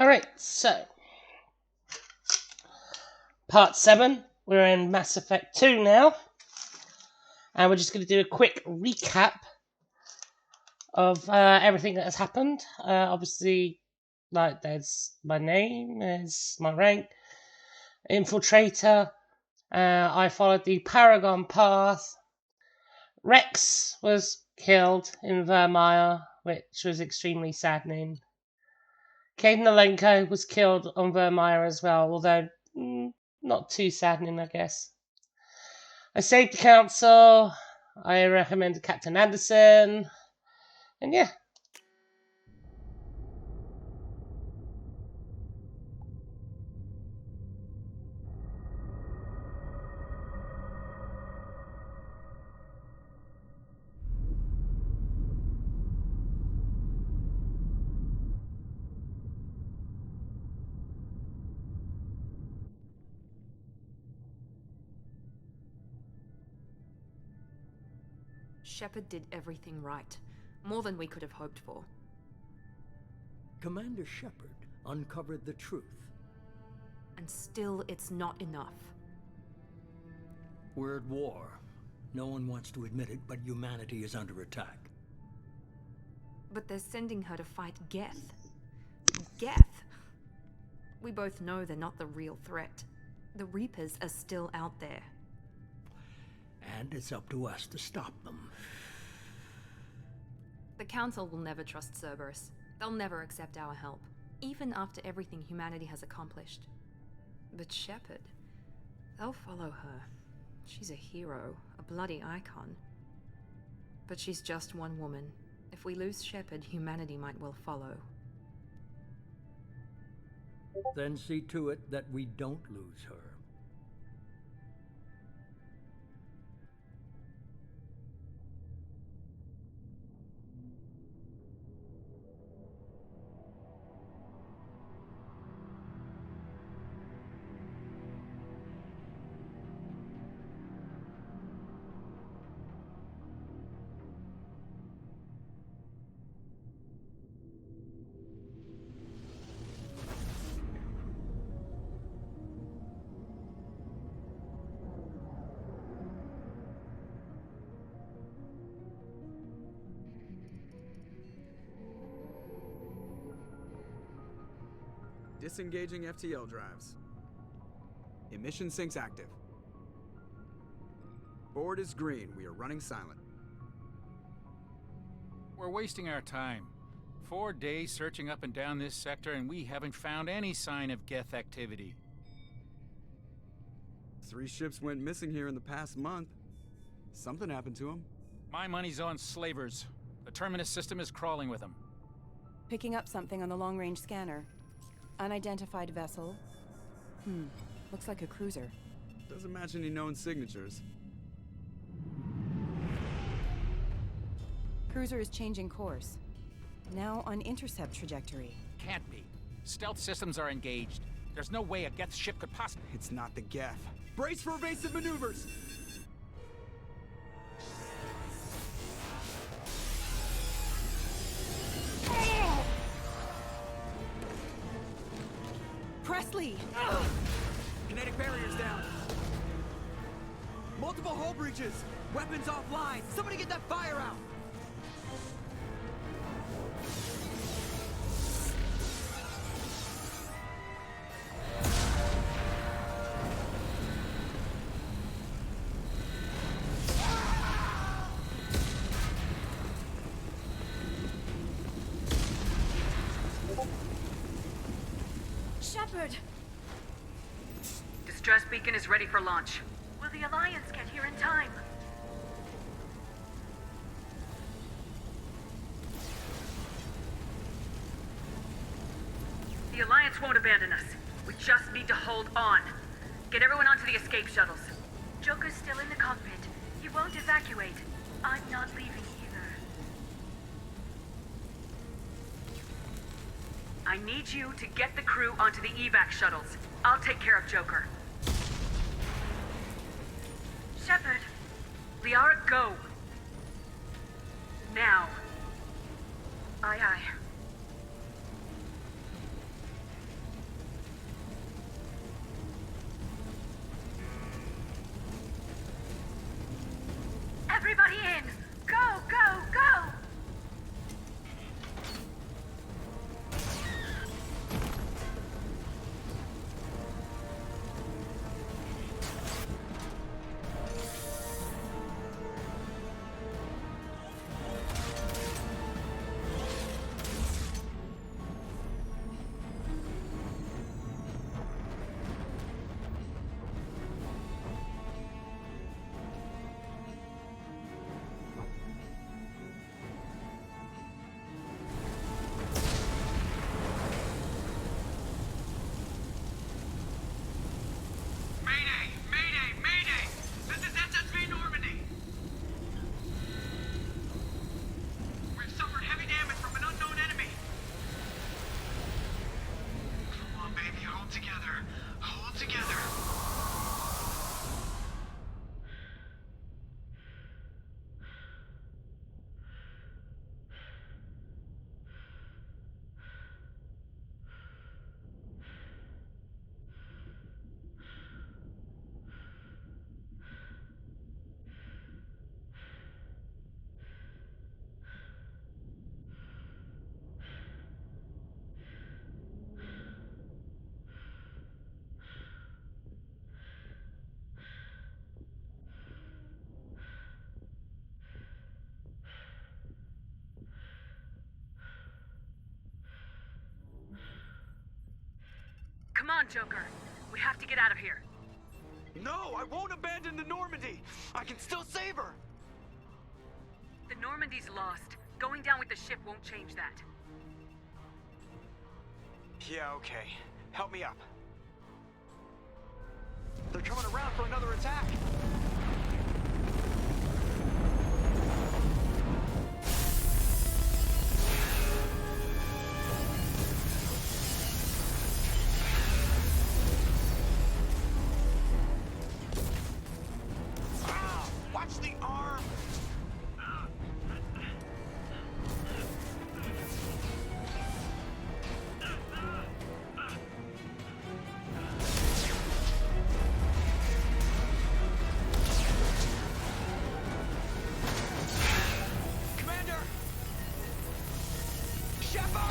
Alright, so part 7. We're in Mass Effect 2 now. And we're just going to do a quick recap of everything that has happened. Obviously, there's my name, there's my rank, Infiltrator. I followed the Paragon path. Rex was killed in Vermeer, which was extremely saddening. Caden was killed on Vermeer as well, although not too saddening, I guess. I saved the council. I recommended Captain Anderson. And yeah. Shepard did everything right. More than we could have hoped for. Commander Shepard uncovered the truth. And still, it's not enough. We're at war. No one wants to admit it, but humanity is under attack. But they're sending her to fight Geth. Geth! We both know they're not the real threat. The Reapers are still out there. And it's up to us to stop them. The Council will never trust Cerberus. They'll never accept our help, even after everything humanity has accomplished. But Shepard, they'll follow her. She's a hero, a bloody icon. But she's just one woman. If we lose Shepard, humanity might well follow. Then see to it that we don't lose her. Disengaging FTL drives. Emission sinks active. Board is green. We are running silent. We're wasting our time. 4 days searching up and down this sector, and we haven't found any sign of Geth activity. 3 ships went missing here in the past month. Something happened to them. My money's on slavers. The Terminus system is crawling with them. Picking up something on the long-range scanner. Unidentified vessel. Looks like a cruiser. Doesn't match any known signatures. Cruiser is changing course. Now on intercept trajectory. Can't be. Stealth systems are engaged. There's no way a Geth ship could possibly... It's not the Geth. Brace for evasive maneuvers! Presley! Kinetic barriers down. Multiple hull breaches. Weapons offline. Somebody get that fire out. Shepard! Distress beacon is ready for launch. Will the Alliance get here in time? The Alliance won't abandon us. We just need to hold on. Get everyone onto the escape shuttles. Joker's still in the cockpit. He won't evacuate. I'm not leaving either. I need you to get the crew onto the evac shuttles. I'll take care of Joker. Shepard. Liara, go. Now. Aye, aye. Everybody in! Go, go, go! Come on, Joker. We have to get out of here. No, I won't abandon the Normandy! I can still save her! The Normandy's lost. Going down with the ship won't change that. Yeah, okay. Help me up. They're coming around for another attack! Watch the arm! Commander! Shepard!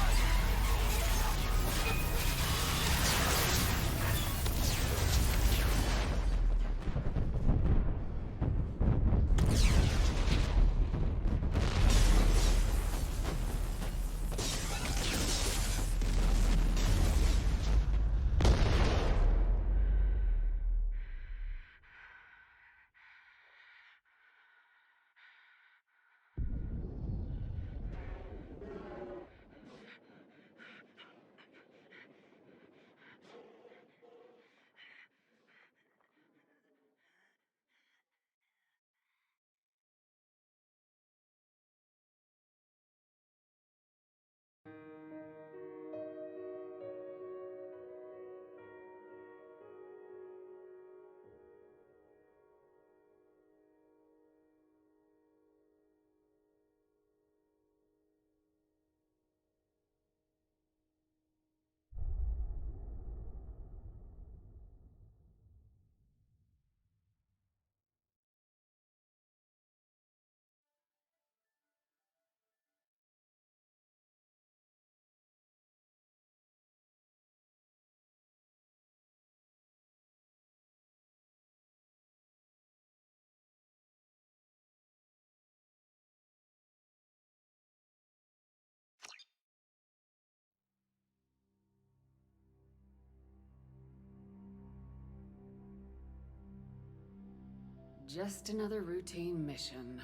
Just another routine mission.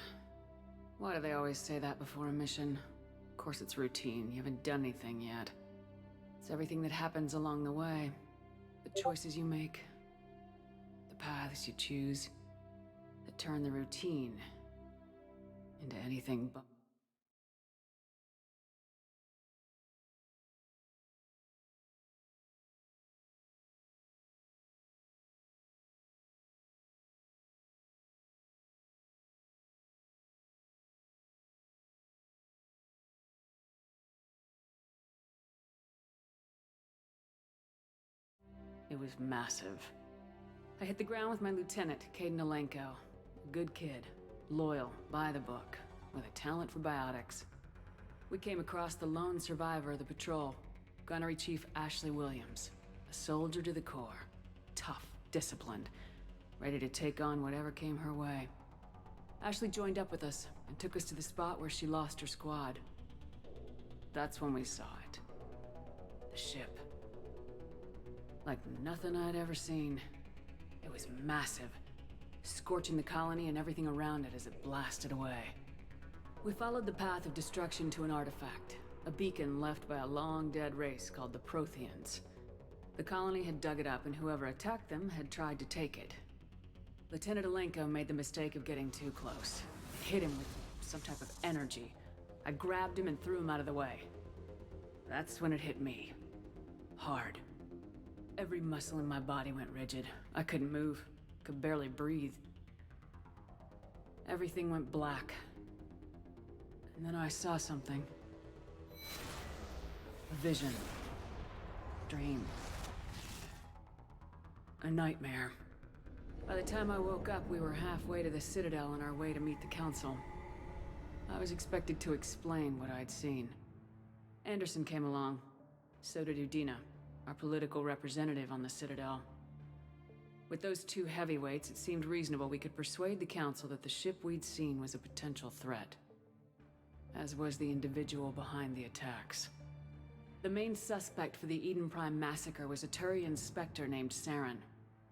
Why do they always say that before a mission? Of course it's routine. You haven't done anything yet. It's everything that happens along the way. The choices you make. The paths you choose. That turn the routine into anything but... It was massive. I hit the ground with my lieutenant, Caden Alenko. A good kid. Loyal, by the book, with a talent for biotics. We came across the lone survivor of the patrol, Gunnery Chief Ashley Williams. A soldier to the core. Tough, disciplined, ready to take on whatever came her way. Ashley joined up with us and took us to the spot where she lost her squad. That's when we saw it. The ship. Like nothing I'd ever seen. It was massive, scorching the colony and everything around it as it blasted away. We followed the path of destruction to an artifact, a beacon left by a long-dead race called the Protheans. The colony had dug it up, and whoever attacked them had tried to take it. Lieutenant Alenko made the mistake of getting too close. It hit him with some type of energy. I grabbed him and threw him out of the way. That's when it hit me. Hard. Every muscle in my body went rigid. I couldn't move. Could barely breathe. Everything went black. And then I saw something. A vision. Dream. A nightmare. By the time I woke up, we were halfway to the Citadel on our way to meet the Council. I was expected to explain what I'd seen. Anderson came along. So did Udina, our political representative on the Citadel. With those two heavyweights, it seemed reasonable we could persuade the Council that the ship we'd seen was a potential threat. As was the individual behind the attacks. The main suspect for the Eden Prime massacre was a Turian Spectre named Saren.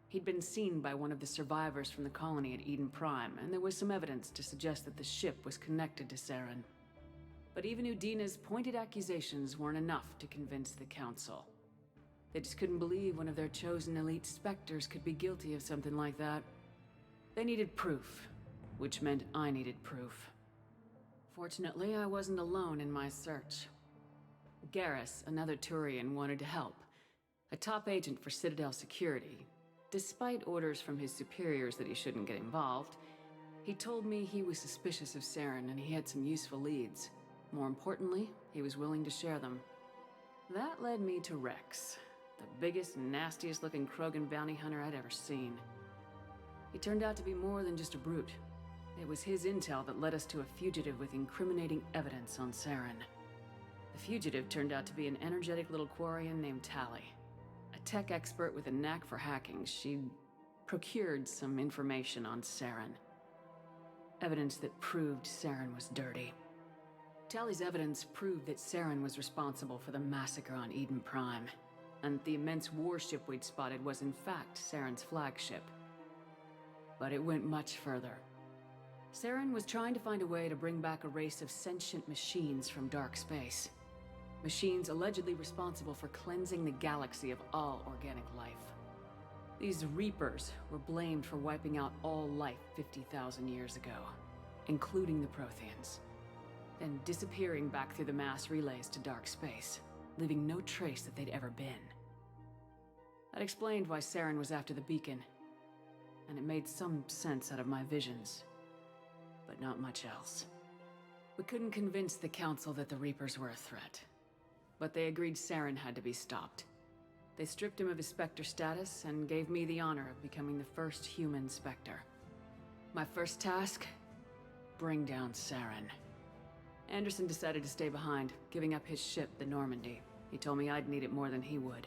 He'd been seen by one of the survivors from the colony at Eden Prime, and there was some evidence to suggest that the ship was connected to Saren. But even Udina's pointed accusations weren't enough to convince the Council. They just couldn't believe one of their chosen elite Spectres could be guilty of something like that. They needed proof, which meant I needed proof. Fortunately, I wasn't alone in my search. Garrus, another Turian, wanted to help. A top agent for Citadel security. Despite orders from his superiors that he shouldn't get involved, he told me he was suspicious of Saren and he had some useful leads. More importantly, he was willing to share them. That led me to Rex, the biggest, nastiest looking Krogan bounty hunter I'd ever seen. He turned out to be more than just a brute. It was his intel that led us to a fugitive with incriminating evidence on Saren. The fugitive turned out to be an energetic little Quarian named Tally. A tech expert with a knack for hacking, she'd procured some information on Saren. Evidence that proved Saren was dirty. Tally's evidence proved that Saren was responsible for the massacre on Eden Prime, and the immense warship we'd spotted was in fact Saren's flagship. But it went much further. Saren was trying to find a way to bring back a race of sentient machines from dark space. Machines allegedly responsible for cleansing the galaxy of all organic life. These Reapers were blamed for wiping out all life 50,000 years ago, including the Protheans, then disappearing back through the mass relays to dark space, leaving no trace that they'd ever been. That explained why Saren was after the beacon, and it made some sense out of my visions, but not much else. We couldn't convince the Council that the Reapers were a threat. But they agreed Saren had to be stopped. They stripped him of his Spectre status and gave me the honor of becoming the first human Spectre. My first task? Bring down Saren. Anderson decided to stay behind, giving up his ship, the Normandy. He told me I'd need it more than he would.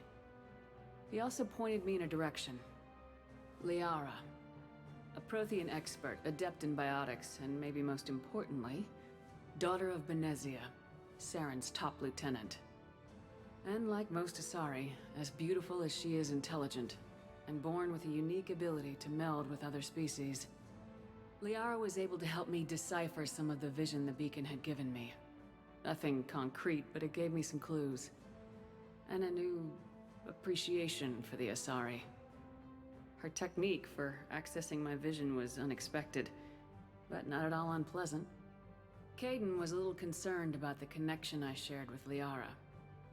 He also pointed me in a direction. Liara. A Prothean expert, adept in biotics, and maybe most importantly, daughter of Benezia, Saren's top lieutenant. And like most Asari, as beautiful as she is intelligent, and born with a unique ability to meld with other species, Liara was able to help me decipher some of the vision the beacon had given me. Nothing concrete, but it gave me some clues. And a new appreciation for the Asari. Her technique for accessing my vision was unexpected, but not at all unpleasant. Kaidan was a little concerned about the connection I shared with Liara.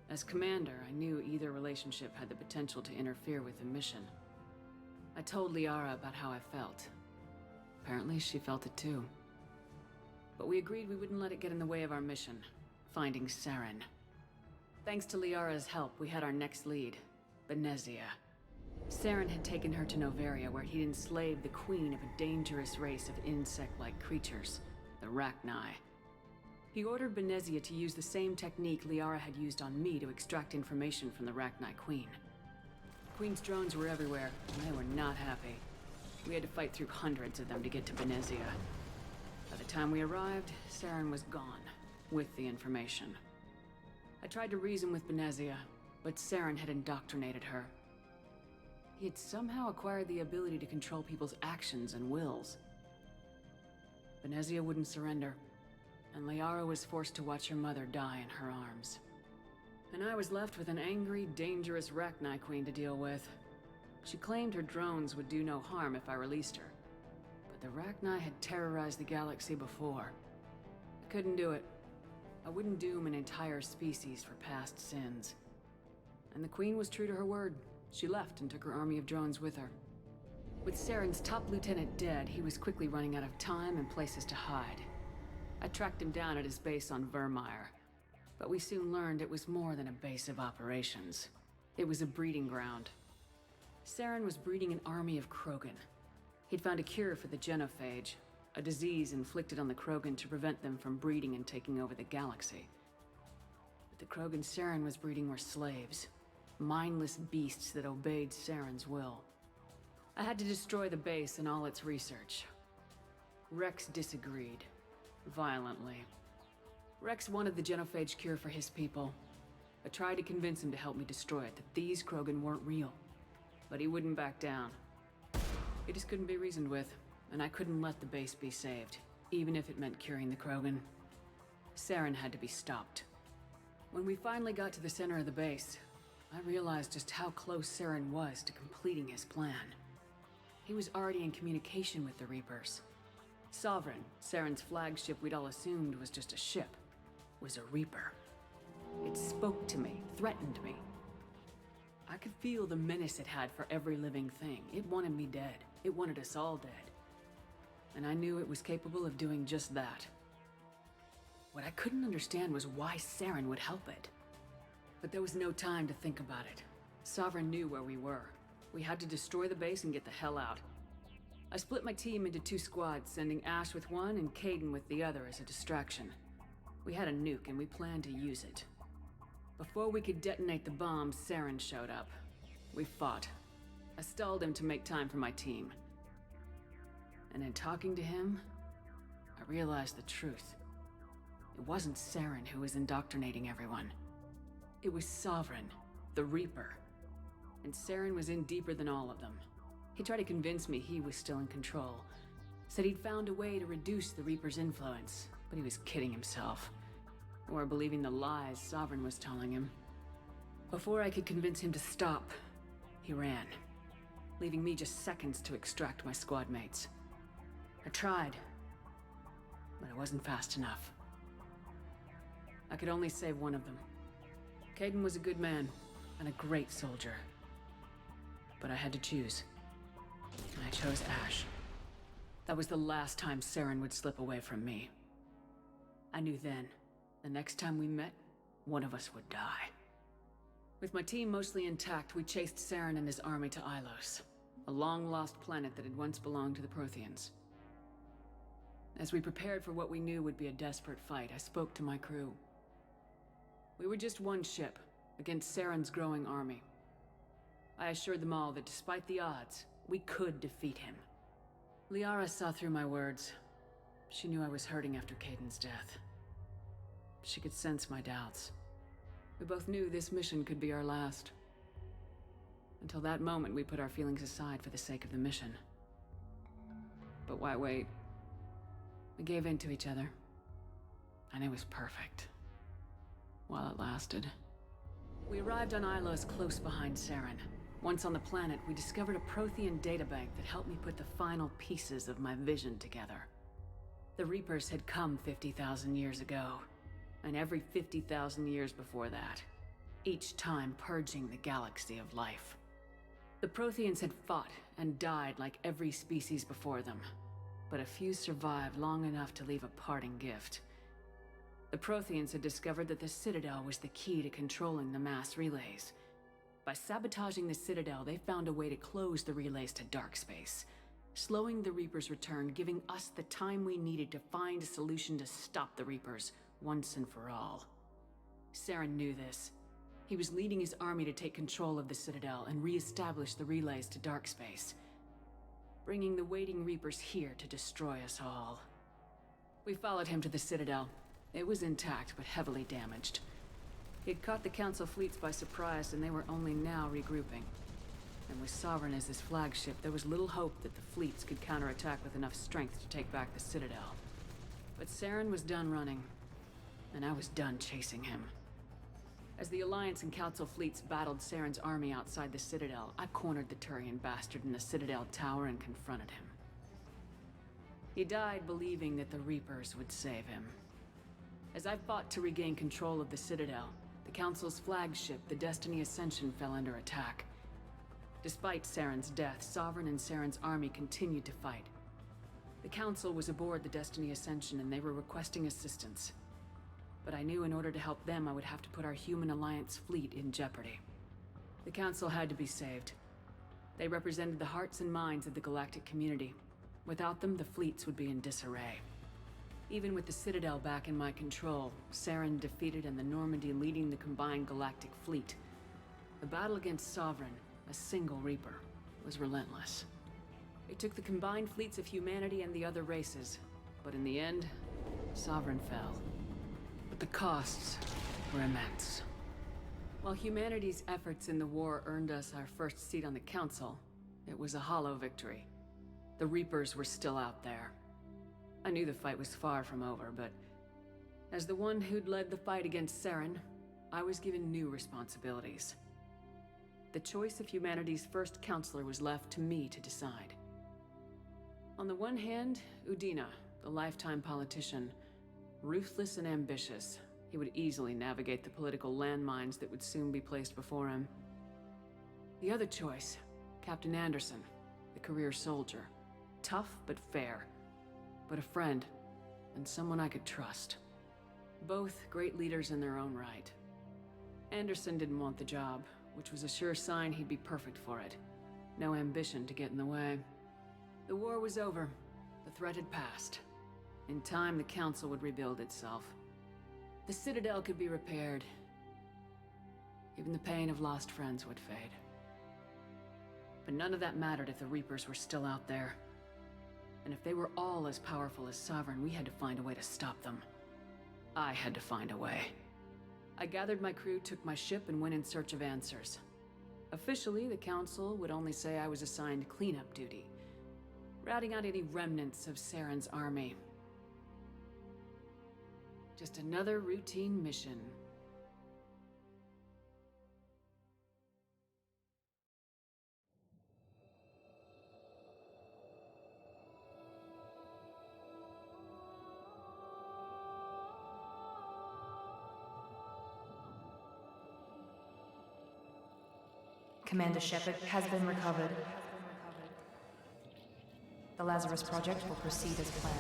As commander, I knew either relationship had the potential to interfere with the mission. I told Liara about how I felt. Apparently, she felt it too. But we agreed we wouldn't let it get in the way of our mission, finding Saren. Thanks to Liara's help, we had our next lead, Benezia. Saren had taken her to Novaria, where he'd enslaved the queen of a dangerous race of insect-like creatures, the Rachni. He ordered Benezia to use the same technique Liara had used on me to extract information from the Rachni queen. The queen's drones were everywhere, and they were not happy. We had to fight through hundreds of them to get to Benezia. By the time we arrived, Saren was gone, with the information. I tried to reason with Benezia, but Saren had indoctrinated her. He had somehow acquired the ability to control people's actions and wills. Benezia wouldn't surrender, and Liara was forced to watch her mother die in her arms. And I was left with an angry, dangerous Rachni queen to deal with. She claimed her drones would do no harm if I released her. But the Rachni had terrorized the galaxy before. I couldn't do it. I wouldn't doom an entire species for past sins. And the queen was true to her word. She left and took her army of drones with her. With Saren's top lieutenant dead, he was quickly running out of time and places to hide. I tracked him down at his base on Vermeer, but we soon learned it was more than a base of operations. It was a breeding ground. Saren was breeding an army of Krogan. He'd found a cure for the genophage, a disease inflicted on the Krogan to prevent them from breeding and taking over the galaxy. But the Krogan Saren was breeding were slaves, mindless beasts that obeyed Saren's will. I had to destroy the base and all its research. Rex disagreed, violently. Rex wanted the genophage cure for his people. I tried to convince him to help me destroy it, that these Krogan weren't real. But he wouldn't back down. He just couldn't be reasoned with, and I couldn't let the base be saved, even if it meant curing the Krogan. Saren had to be stopped. When we finally got to the center of the base, I realized just how close Saren was to completing his plan. He was already in communication with the Reapers. Sovereign, Saren's flagship we'd all assumed was just a ship, was a Reaper. It spoke to me, threatened me. I could feel the menace it had for every living thing. It wanted me dead. It wanted us all dead. And I knew it was capable of doing just that. What I couldn't understand was why Saren would help it. But there was no time to think about it. Sovereign knew where we were. We had to destroy the base and get the hell out. I split my team into 2 squads, sending Ash with one and Caden with the other as a distraction. We had a nuke and we planned to use it. Before we could detonate the bomb, Saren showed up. We fought. I stalled him to make time for my team. And in talking to him, I realized the truth. It wasn't Saren who was indoctrinating everyone. It was Sovereign, the Reaper. And Saren was in deeper than all of them. He tried to convince me he was still in control. Said he'd found a way to reduce the Reaper's influence, but he was kidding himself. Or believing the lies Sovereign was telling him. Before I could convince him to stop, he ran, leaving me just seconds to extract my squad mates. I tried, but I wasn't fast enough. I could only save one of them. Caden was a good man and a great soldier. But I had to choose. And I chose Ash. That was the last time Saren would slip away from me. I knew then, the next time we met, one of us would die. With my team mostly intact, we chased Saren and his army to Ilos, a long-lost planet that had once belonged to the Protheans. As we prepared for what we knew would be a desperate fight, I spoke to my crew. We were just one ship, against Saren's growing army. I assured them all that despite the odds, we could defeat him. Liara saw through my words. She knew I was hurting after Caden's death. She could sense my doubts. We both knew this mission could be our last. Until that moment, we put our feelings aside for the sake of the mission. But why wait? We gave in to each other. And it was perfect. While it lasted. We arrived on Ilos close behind Saren. Once on the planet, we discovered a Prothean databank that helped me put the final pieces of my vision together. The Reapers had come 50,000 years ago, and every 50,000 years before that, each time purging the galaxy of life. The Protheans had fought and died like every species before them, but a few survived long enough to leave a parting gift. The Protheans had discovered that the Citadel was the key to controlling the mass relays. By sabotaging the Citadel, they found a way to close the relays to dark space, slowing the Reaper's return, giving us the time we needed to find a solution to stop the Reapers once and for all. Saren knew this. He was leading his army to take control of the Citadel and re-establish the relays to dark space, bringing the waiting Reapers here to destroy us all. We followed him to the Citadel. It was intact, but heavily damaged. He had caught the Council fleets by surprise, and they were only now regrouping. And with Sovereign as his flagship, there was little hope that the fleets could counterattack with enough strength to take back the Citadel. But Saren was done running, and I was done chasing him. As the Alliance and Council fleets battled Saren's army outside the Citadel, I cornered the Turian bastard in the Citadel tower and confronted him. He died believing that the Reapers would save him. As I fought to regain control of the Citadel, the Council's flagship, the Destiny Ascension, fell under attack. Despite Saren's death, Sovereign and Saren's army continued to fight. The Council was aboard the Destiny Ascension and they were requesting assistance. But I knew in order to help them, I would have to put our human Alliance fleet in jeopardy. The Council had to be saved. They represented the hearts and minds of the galactic community. Without them, the fleets would be in disarray. Even with the Citadel back in my control, Saren defeated and the Normandy leading the combined galactic fleet, the battle against Sovereign, a single Reaper, was relentless. It took the combined fleets of humanity and the other races, but in the end, Sovereign fell. But the costs were immense. While humanity's efforts in the war earned us our first seat on the Council, it was a hollow victory. The Reapers were still out there. I knew the fight was far from over, but as the one who'd led the fight against Saren, I was given new responsibilities. The choice of humanity's first counselor was left to me to decide. On the one hand, Udina, the lifetime politician, ruthless and ambitious, he would easily navigate the political landmines that would soon be placed before him. The other choice, Captain Anderson, the career soldier, tough but fair, but a friend, and someone I could trust. Both great leaders in their own right. Anderson didn't want the job, which was a sure sign he'd be perfect for it. No ambition to get in the way. The war was over. The threat had passed. In time, the Council would rebuild itself. The Citadel could be repaired. Even the pain of lost friends would fade. But none of that mattered if the Reapers were still out there. And if they were all as powerful as Sovereign, we had to find a way to stop them. I had to find a way. I gathered my crew, took my ship, and went in search of answers. Officially, the Council would only say I was assigned cleanup duty, routing out any remnants of Saren's army. Just another routine mission. Commander Shepard has been recovered. The Lazarus Project will proceed as planned.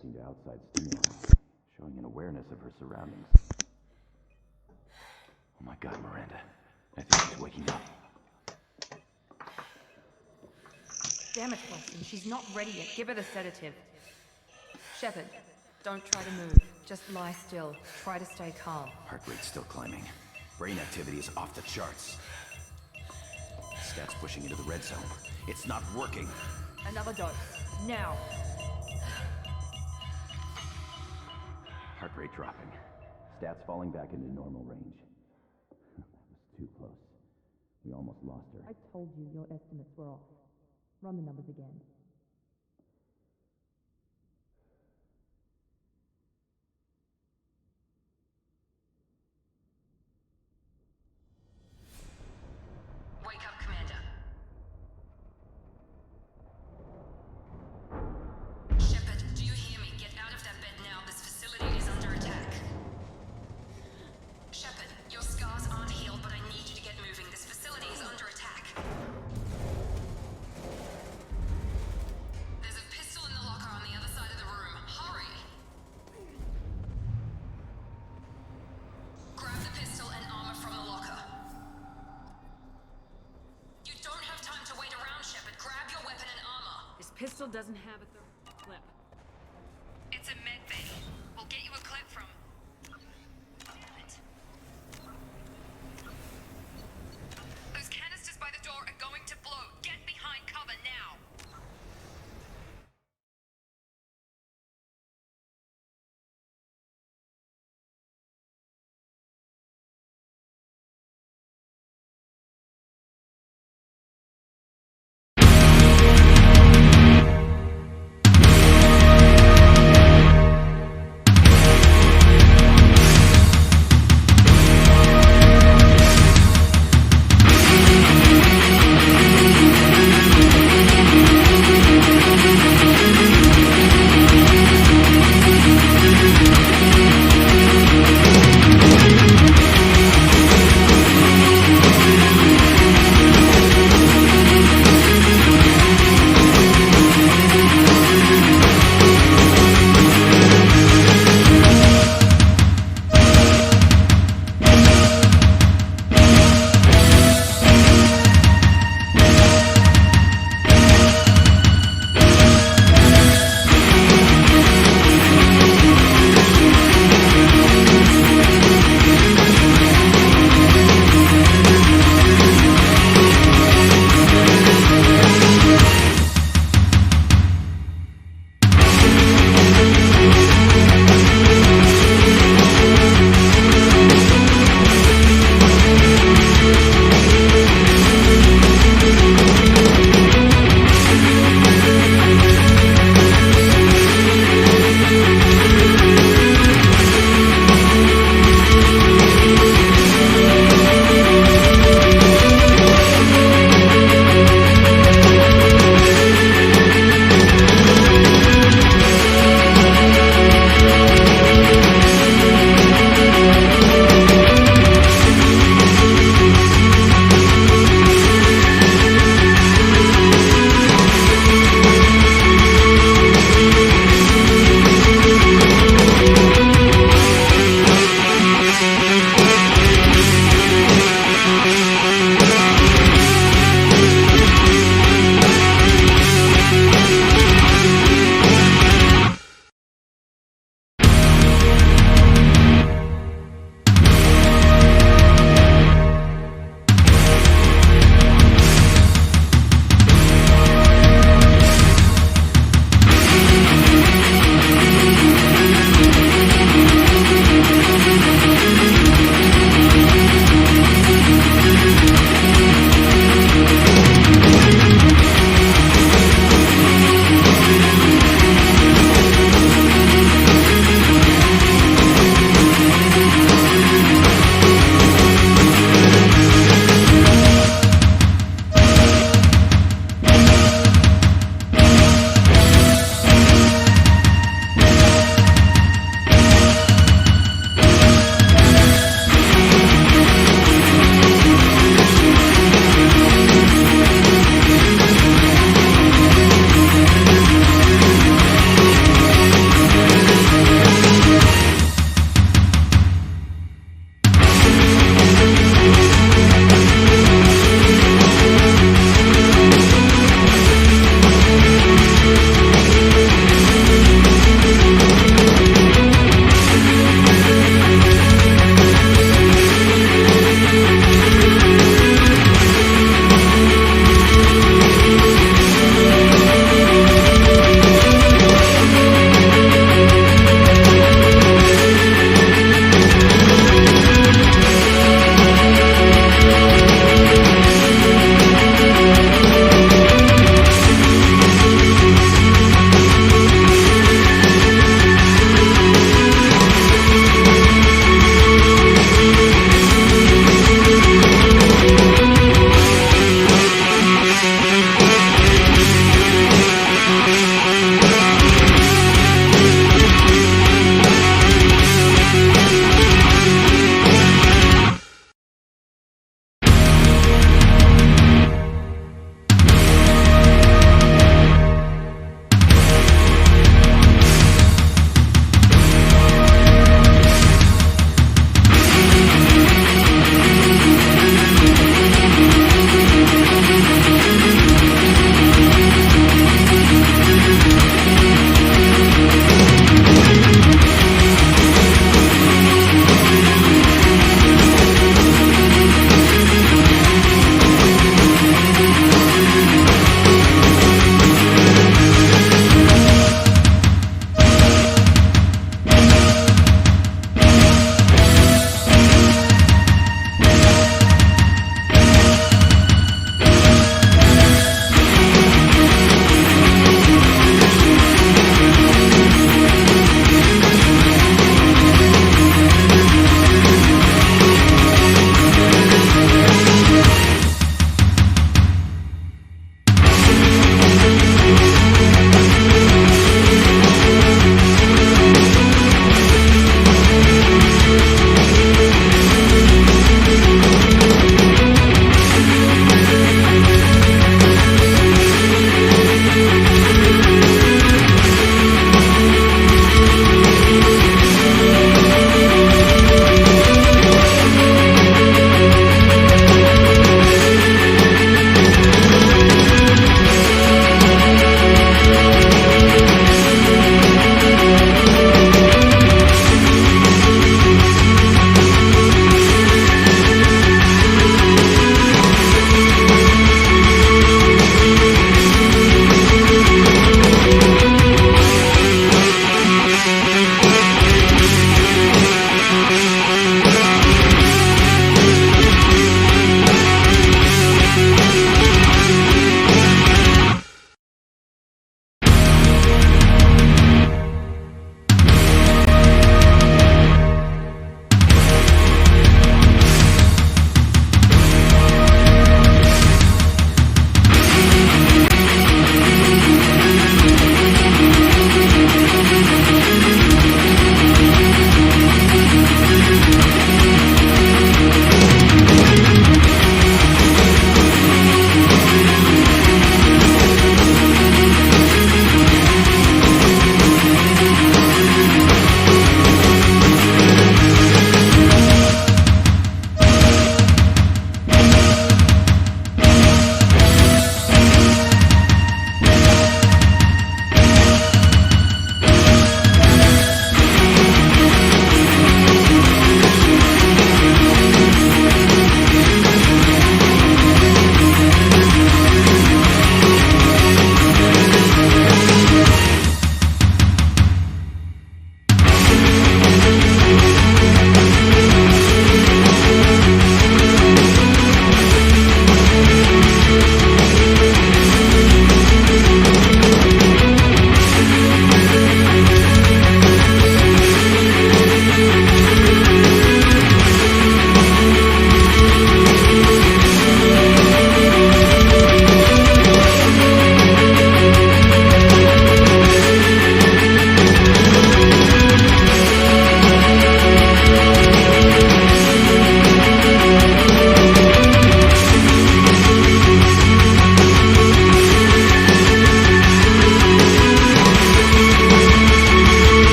adjusting to outside stimuli, showing an awareness of her surroundings. Oh my god, Miranda. I think she's waking up. Damn it, Wilson. She's not ready yet. Give her the sedative. Shepard, don't try to move. Just lie still. Try to stay calm. Heart rate's still climbing. Brain activity is off the charts. Stats pushing into the red zone. It's not working. Another dose. Now. Heart rate dropping. Stats falling back into normal range. That was too close. We almost lost her. I told you your estimates were off. Run the numbers again. Wake up, Commander. Shepard, do you hear me? Get out of that bed now. This facility is under attack. Shepard, your scars aren't healed, but I need you to get moving. This facility is under attack. There's a pistol in the locker on the other side of the room. Hurry! Grab the pistol and armor from the locker. You don't have time to wait around, Shepard. Grab your weapon and armor. This pistol doesn't have a clip. It's a med bay. We'll get you a clip from... Damn it. Those canisters by the door are going to blow. Get behind cover now.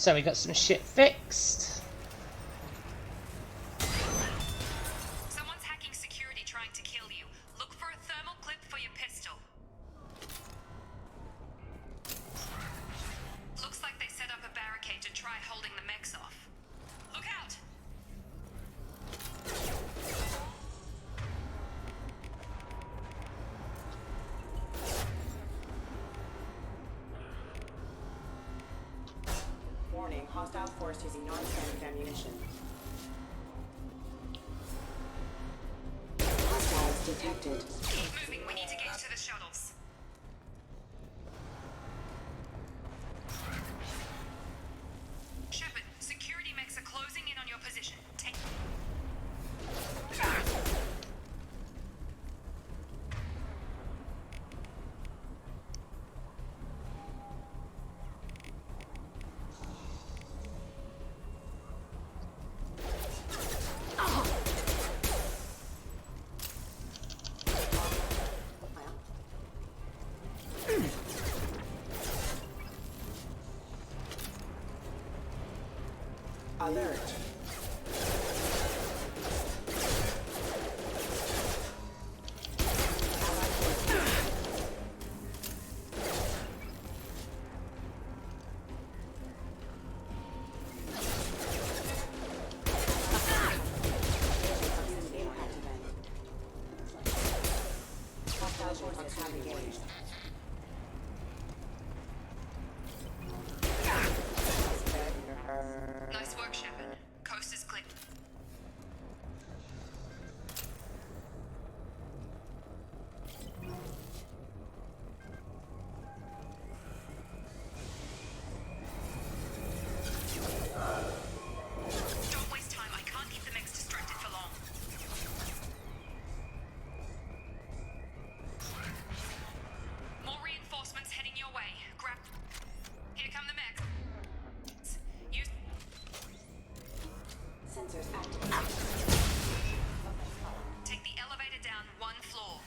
So we got some shit fixed. Someone's hacking security trying to kill you. Look for a thermal clip for your pistol. Looks like they set up a barricade to try holding the mechs off. Look out! Warning, hostile force using non-standard ammunition. Hostiles detected. Keep moving, we need to get to the shuttles. Shepard, security mechs are closing in on your position. Take... Alert. Hostile forces have engaged. Nice work, Shepard. Coast is clear. Don't waste time. I can't keep the mechs distracted for long. More reinforcements heading your way. Grab... Here come the mechs. Use... Sensors activated. Take the elevator down one floor.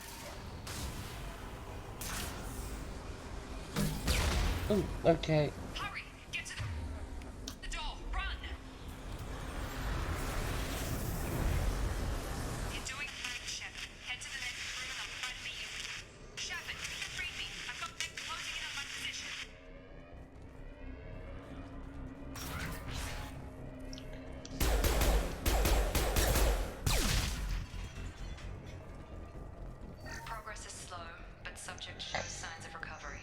Ooh, okay. Hurry! Get to the door! Run! You're doing great, Shepard. Head to the next room and I'll try to meet you. Shepard, read me. I've got them closing in on my position. Progress is slow, but subject shows signs of recovery.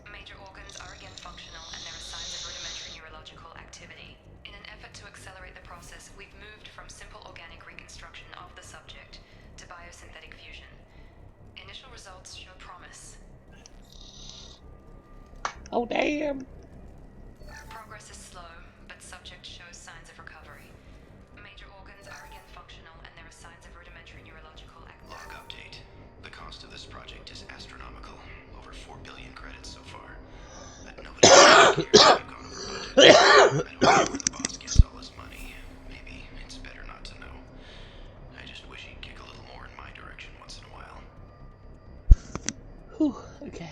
Major organs are again functional, and there are signs of rudimentary neurological activity. In an effort to accelerate the process, we've moved from simple organic reconstruction of the subject to biosynthetic fusion. Initial results show promise. Oh, damn. Progress is slow, but subject shows signs of recovery. Major organs are again functional, and there are signs of rudimentary neurological activity. Log update. The cost of this project is astronomical. Over 4 billion credits so far. But nobody cares we've gone over budget. I don't know where the boss gets all his money. Maybe it's better not to know. I just wish he'd kick a little more in my direction once in a while. Whew, okay.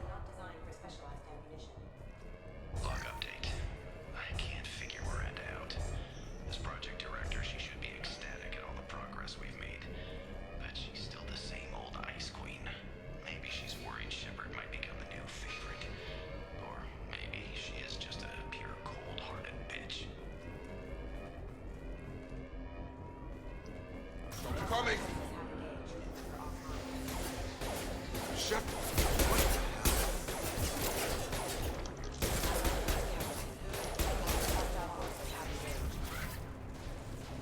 Not designed for specialized ammunition. Log update. I can't figure Miranda out. As project director, she should be ecstatic at all the progress we've made. But she's still the same old Ice Queen. Maybe she's worried Shepard might become the new favorite. Or maybe she is just a pure cold-hearted bitch. I'm coming! Shepard!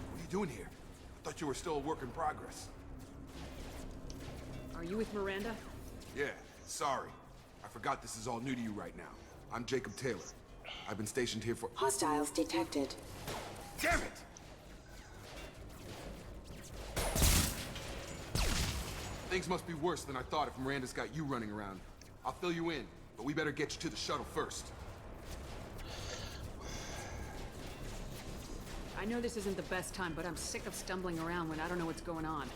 What are you doing here? I thought you were still a work in progress. Are you with Miranda? Yeah, sorry. I forgot this is all new to you right now. I'm Jacob Taylor. I've been stationed here for— Hostiles detected. Damn it! Things must be worse than I thought if Miranda's got you running around. I'll fill you in, but we better get you to the shuttle first. I know this isn't the best time, but I'm sick of stumbling around when I don't know what's going on.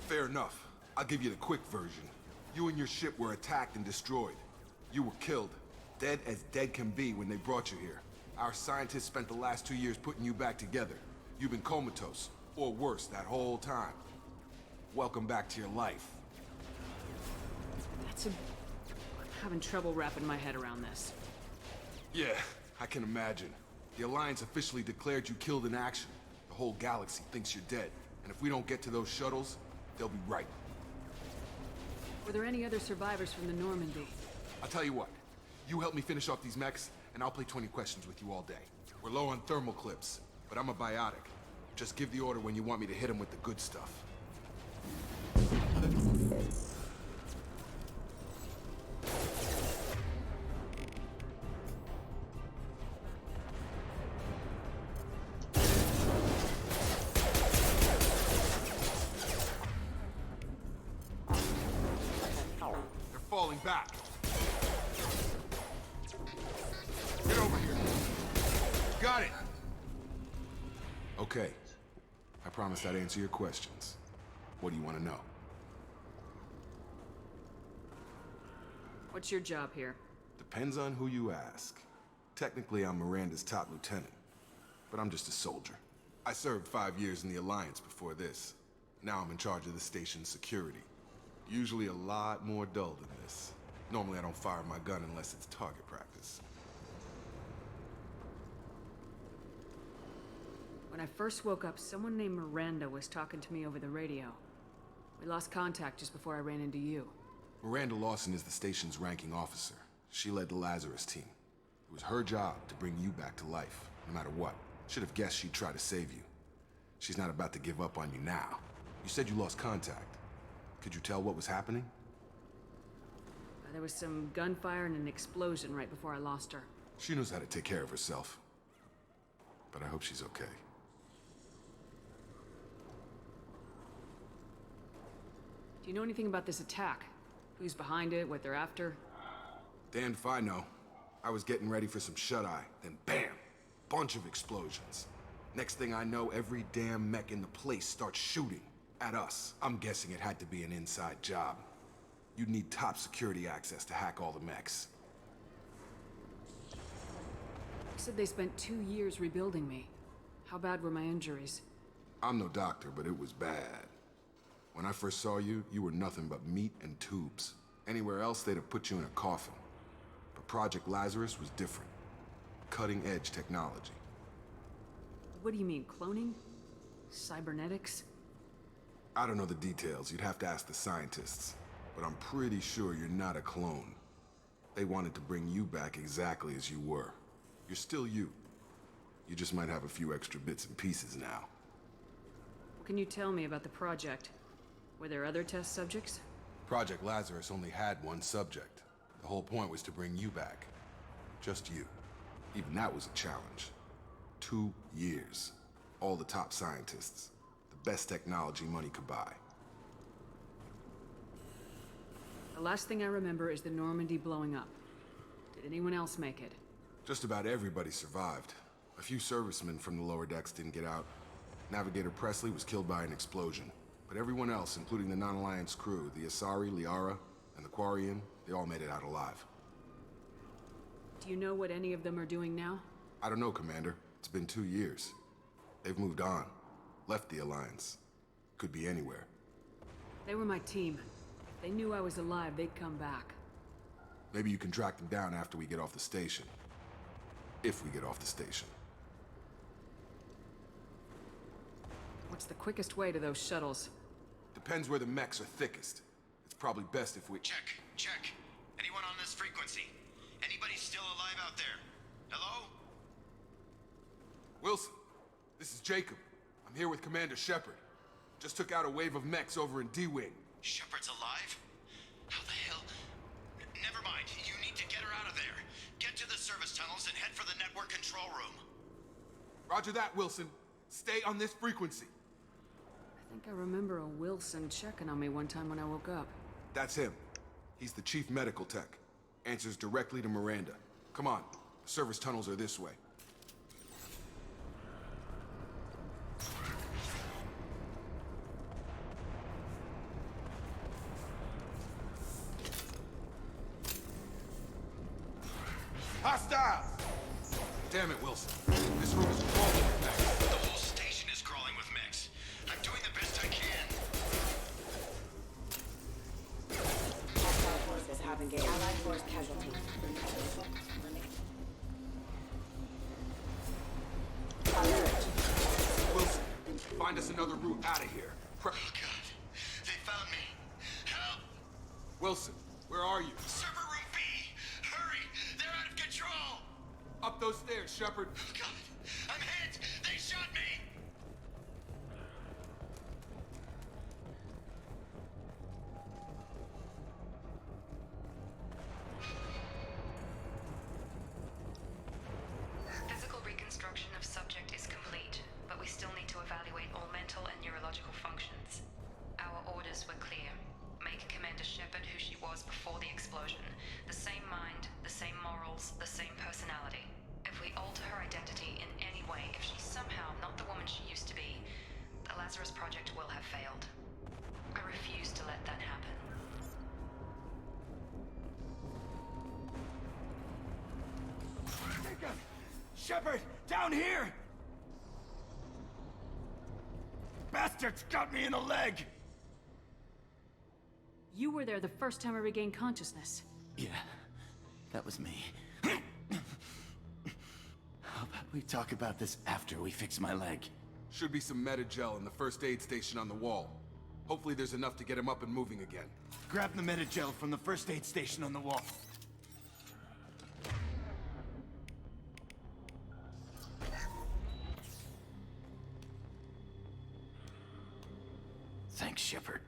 Fair enough. I'll give you the quick version. You and your ship were attacked and destroyed. You were killed. Dead as dead can be when they brought you here. Our scientists spent the last 2 years putting you back together. You've been comatose, or worse, that whole time. Welcome back to your life. I'm having trouble wrapping my head around this. Yeah, I can imagine. The Alliance officially declared you killed in action. The whole galaxy thinks you're dead. And if we don't get to those shuttles, they'll be right. Were there any other survivors from the Normandy? I'll tell you what. You help me finish off these mechs, and I'll play 20 questions with you all day. We're low on thermal clips, but I'm a biotic. Just give the order when you want me to hit them with the good stuff. They're falling back. Get over here. Got it. Okay. I promised I'd answer your questions. What do you want to know? What's your job here? Depends on who you ask. Technically, I'm Miranda's top lieutenant, but I'm just a soldier. I served 5 years in the Alliance before this. Now I'm in charge of the station's security. Usually a lot more dull than this. Normally I don't fire my gun unless it's target practice. When I first woke up, someone named Miranda was talking to me over the radio. We lost contact just before I ran into you. Miranda Lawson is the station's ranking officer. She led the Lazarus team. It was her job to bring you back to life, no matter what. Should have guessed she'd try to save you. She's not about to give up on you now. You said you lost contact. Could you tell what was happening? There was some gunfire and an explosion right before I lost her. She knows how to take care of herself. But I hope she's okay. Do you know anything about this attack? Who's behind it, what they're after? Damned if I know. I was getting ready for some shut-eye, then bam! Bunch of explosions. Next thing I know, every damn mech in the place starts shooting at us. I'm guessing it had to be an inside job. You'd need top security access to hack all the mechs. You said they spent 2 years rebuilding me. How bad were my injuries? I'm no doctor, but it was bad. When I first saw you, you were nothing but meat and tubes. Anywhere else, they'd have put you in a coffin. But Project Lazarus was different. Cutting-edge technology. What do you mean, cloning? Cybernetics? I don't know the details. You'd have to ask the scientists. But I'm pretty sure you're not a clone. They wanted to bring you back exactly as you were. You're still you. You just might have a few extra bits and pieces now. What can you tell me about the project? Were there other test subjects? Project Lazarus only had one subject. The whole point was to bring you back. Just you. Even that was a challenge. 2 years. All the top scientists. The best technology money could buy. The last thing I remember is the Normandy blowing up. Did anyone else make it? Just about everybody survived. A few servicemen from the lower decks didn't get out. Navigator Presley was killed by an explosion. But everyone else, including the non-Alliance crew, the Asari, Liara, and the Quarian, they all made it out alive. Do you know what any of them are doing now? I don't know, Commander. It's been 2 years. They've moved on. Left the Alliance. Could be anywhere. They were my team. If they knew I was alive, they'd come back. Maybe you can track them down after we get off the station. If we get off the station. What's the quickest way to those shuttles? Depends where the mechs are thickest. It's probably best if we... Check. Anyone on this frequency? Anybody still alive out there? Hello? Wilson, this is Jacob. I'm here with Commander Shepard. Just took out a wave of mechs over in D-Wing. Shepard's alive? How the hell? Never mind. You need to get her out of there. Get to the service tunnels and head for the network control room. Roger that, Wilson. Stay on this frequency. I I think I remember a Wilson checking on me one time when I woke up. That's him. He's the chief medical tech. Answers directly to Miranda. Come on, the service tunnels are this way. Hostile! Damn it, Wilson. This room is crawling with mechs. The whole station is crawling with mechs. I'm doing the best I can. Hostile forces have engaged. Allied force casualties. Alert. Wilson, find us another route out of here. Oh, God. They found me. Help! Wilson, where are you? Server room B! Hurry! They're out of control! Up those stairs, Shepard. Oh, God! I'm hit! They shot me! Physical reconstruction of subject is complete, but we still need to evaluate all mental and neurological functions. Our orders were clear. Make Commander Shepard who she was before the explosion. The same mind, the same morals, the same personality. If we alter her identity in any way, if she's somehow not the woman she used to be, the Lazarus Project will have failed. I refuse to let that happen. Jacob! Shepard! Down here! Bastards got me in the leg! You were there the first time I regained consciousness. Yeah, that was me. How about we talk about this after we fix my leg? Should be some Metagel in the first aid station on the wall. Hopefully there's enough to get him up and moving again. Grab the Metagel from the first aid station on the wall. Thanks, Shepard.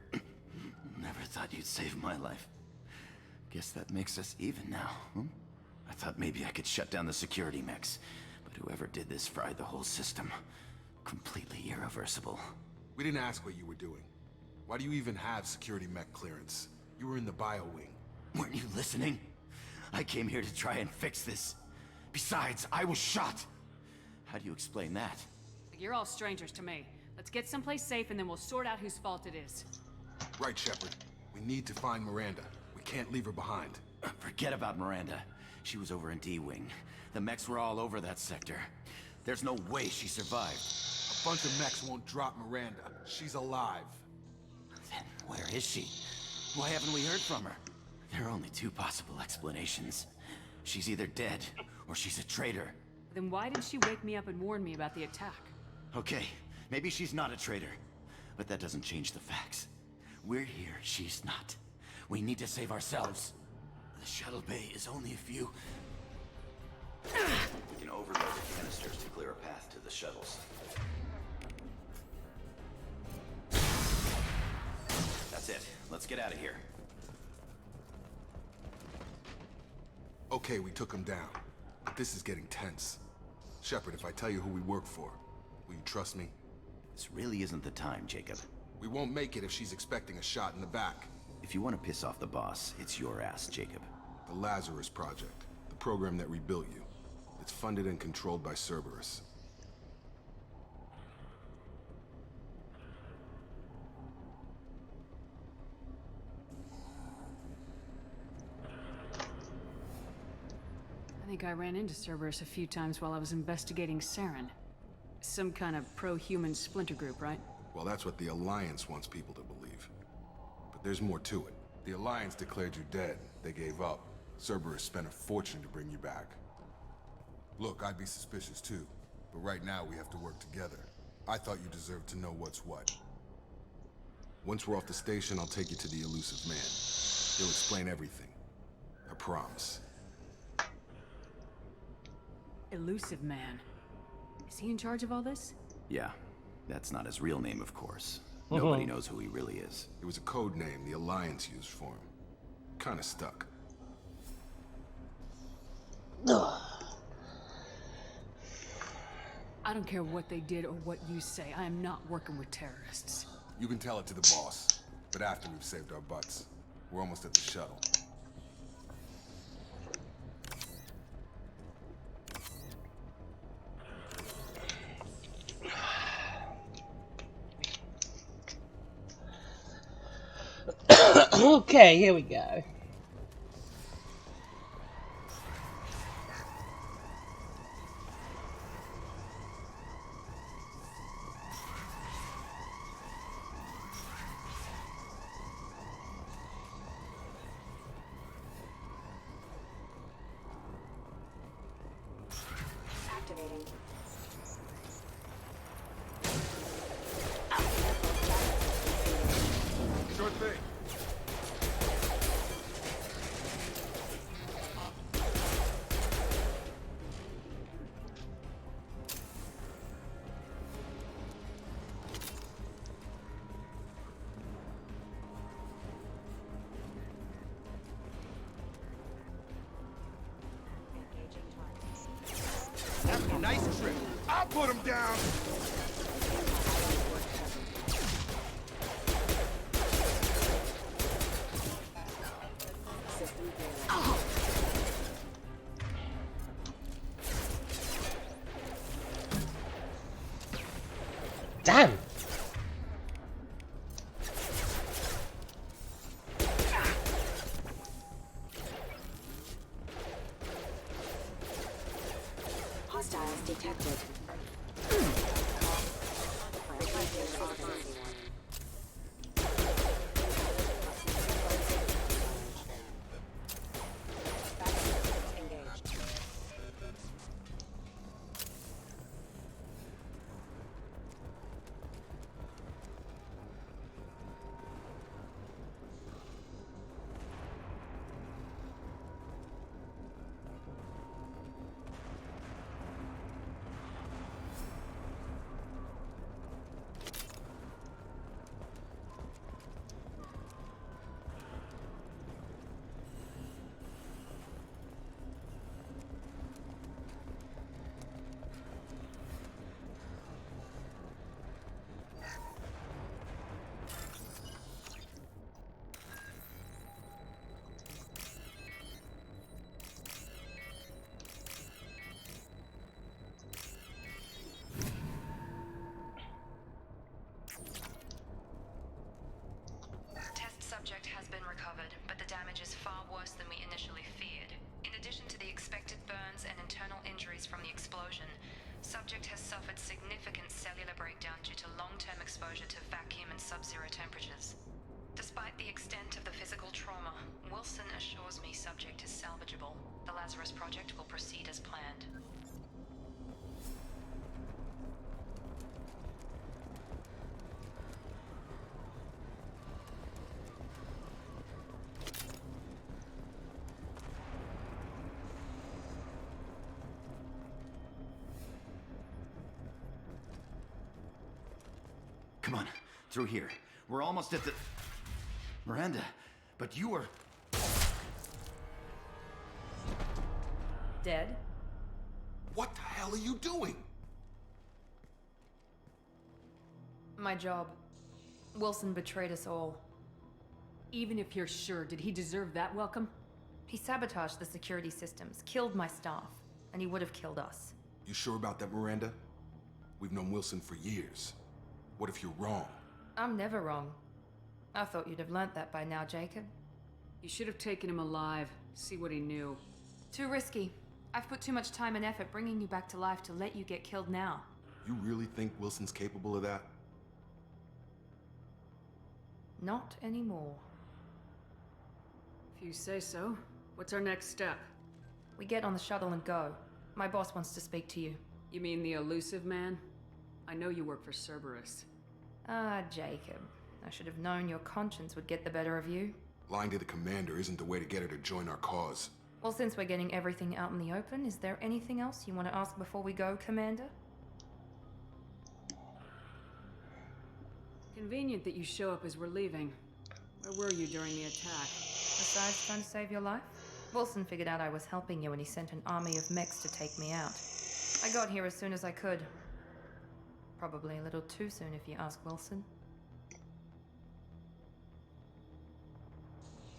Never thought you'd save my life. Guess that makes us even now, huh? I thought maybe I could shut down the security mechs, but whoever did this fried the whole system. Completely irreversible. We didn't ask what you were doing. Why do you even have security mech clearance? You were in the bio wing. Weren't you listening? I came here to try and fix this. Besides, I was shot. How do you explain that? You're all strangers to me. Let's get someplace safe and then we'll sort out whose fault it is. Right, Shepard. We need to find Miranda. We can't leave her behind. Forget about Miranda. She was over in D-Wing. The mechs were all over that sector. There's no way she survived. A bunch of mechs won't drop Miranda. She's alive. Then where is she? Why haven't we heard from her? There are only two possible explanations. She's either dead, or she's a traitor. Then why didn't she wake me up and warn me about the attack? Okay, maybe she's not a traitor. But that doesn't change the facts. We're here, she's not. We need to save ourselves. The shuttle bay is only a few... We can overload the canisters to clear a path to the shuttles. That's it. Let's get out of here. Okay, we took him down. But this is getting tense. Shepard, if I tell you who we work for, will you trust me? This really isn't the time, Jacob. We won't make it if she's expecting a shot in the back. If you want to piss off the boss, it's your ass, Jacob. The Lazarus Project, the program that rebuilt you. It's funded and controlled by Cerberus. I think I ran into Cerberus a few times while I was investigating Saren. Some kind of pro-human splinter group, right? Well, that's what the Alliance wants people to believe. But there's more to it. The Alliance declared you dead. They gave up. Cerberus spent a fortune to bring you back. Look, I'd be suspicious too. But right now we have to work together. I thought you deserved to know what's what. Once we're off the station, I'll take you to the elusive man. He'll explain everything. I promise. Elusive Man. Is he in charge of all this? Yeah. That's not his real name, of course. Nobody knows who he really is. It was a code name the Alliance used for him. Kinda stuck. I don't care what they did or what you say. I am not working with terrorists. You can tell it to the boss, but after we've saved our butts. We're almost at the shuttle. Okay, here we go. Activating. Sure thing. That's a nice trip. I'll put him down. Damn. Hostiles detected. Subject has been recovered, but the damage is far worse than we initially feared. In addition to the expected burns and internal injuries from the explosion, subject has suffered significant cellular breakdown due to long-term exposure to vacuum and sub-zero temperatures. Despite the extent of the physical trauma, Wilson assures me subject is salvageable. The Lazarus Project will proceed as planned. Come on, through here. We're almost at the... Miranda, but you were... Dead? What the hell are you doing? My job. Wilson betrayed us all. Even if you're sure, did he deserve that welcome? He sabotaged the security systems, killed my staff, and he would have killed us. You sure about that, Miranda? We've known Wilson for years. What if you're wrong? I'm never wrong. I thought you'd have learnt that by now, Jacob. You should have taken him alive, see what he knew. Too risky. I've put too much time and effort bringing you back to life to let you get killed now. You really think Wilson's capable of that? Not anymore. If you say so. What's our next step? We get on the shuttle and go. My boss wants to speak to you. You mean the elusive man? I know you work for Cerberus. Ah, Jacob. I should have known your conscience would get the better of you. Lying to the commander isn't the way to get her to join our cause. Well, since we're getting everything out in the open, is there anything else you want to ask before we go, Commander? Convenient that you show up as we're leaving. Where were you during the attack? Besides trying to save your life? Wilson figured out I was helping you and he sent an army of mechs to take me out. I got here as soon as I could. Probably a little too soon if you ask Wilson.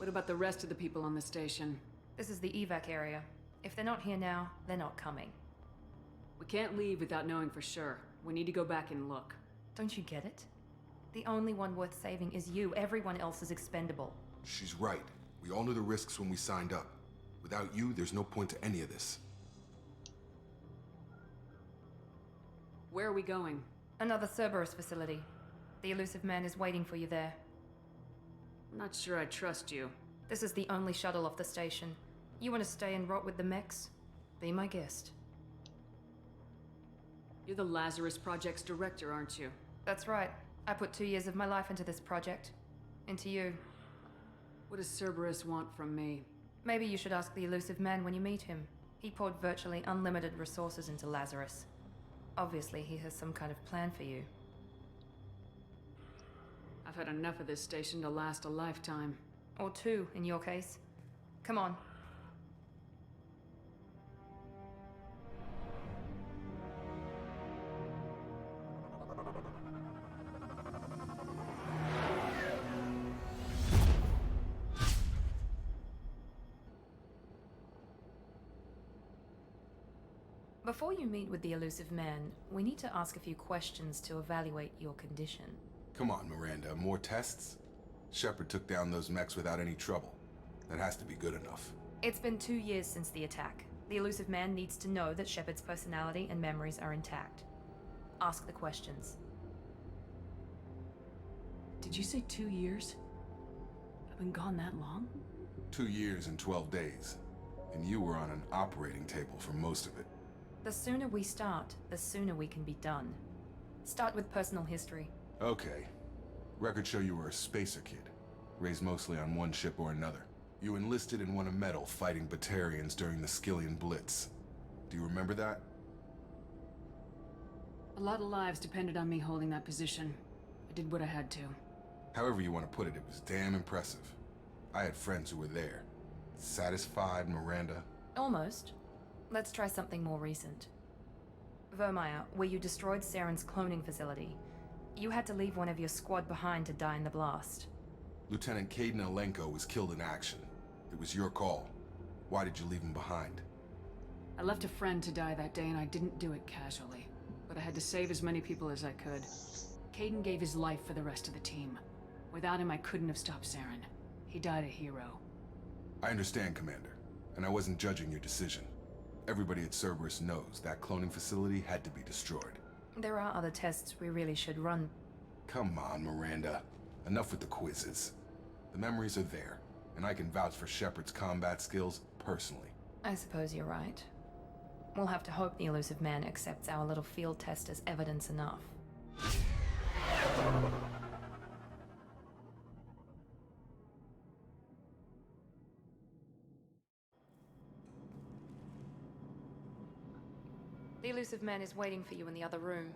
What about the rest of the people on the station? This is the evac area. If they're not here now, they're not coming. We can't leave without knowing for sure. We need to go back and look. Don't you get it? The only one worth saving is you. Everyone else is expendable. She's right. We all knew the risks when we signed up. Without you, there's no point to any of this. Where are we going? Another Cerberus facility. The elusive man is waiting for you there. I'm not sure I trust you. This is the only shuttle off the station. You want to stay and rot with the mechs? Be my guest. You're the Lazarus Project's director, aren't you? That's right. I put 2 years of my life into this project. Into you. What does Cerberus want from me? Maybe you should ask the elusive man when you meet him. He poured virtually unlimited resources into Lazarus. Obviously, he has some kind of plan for you. I've had enough of this station to last a lifetime. Or 2, in your case. Come on. Before you meet with the elusive man, we need to ask a few questions to evaluate your condition. Come on, Miranda, more tests? Shepard took down those mechs without any trouble. That has to be good enough. It's been 2 years since the attack. The elusive man needs to know that Shepard's personality and memories are intact. Ask the questions. Did you say 2 years? I've been gone that long? 2 years and 12 days. And you were on an operating table for most of it. The sooner we start, the sooner we can be done. Start with personal history. Okay. Records show you were a spacer kid, raised mostly on one ship or another. You enlisted and won a medal fighting Batarians during the Skillian Blitz. Do you remember that? A lot of lives depended on me holding that position. I did what I had to. However you want to put it, it was damn impressive. I had friends who were there. Satisfied, Miranda? Almost. Let's try something more recent. Vermeer, where you destroyed Saren's cloning facility. You had to leave one of your squad behind to die in the blast. Lieutenant Caden Alenko was killed in action. It was your call. Why did you leave him behind? I left a friend to die that day and I didn't do it casually. But I had to save as many people as I could. Caden gave his life for the rest of the team. Without him, I couldn't have stopped Saren. He died a hero. I understand, Commander. And I wasn't judging your decision. Everybody at Cerberus knows that cloning facility had to be destroyed. There are other tests we really should run. Come on, Miranda. Enough with the quizzes. The memories are there, and I can vouch for Shepard's combat skills personally. I suppose you're right. We'll have to hope the elusive man accepts our little field test as evidence enough. The elusive man is waiting for you in the other room.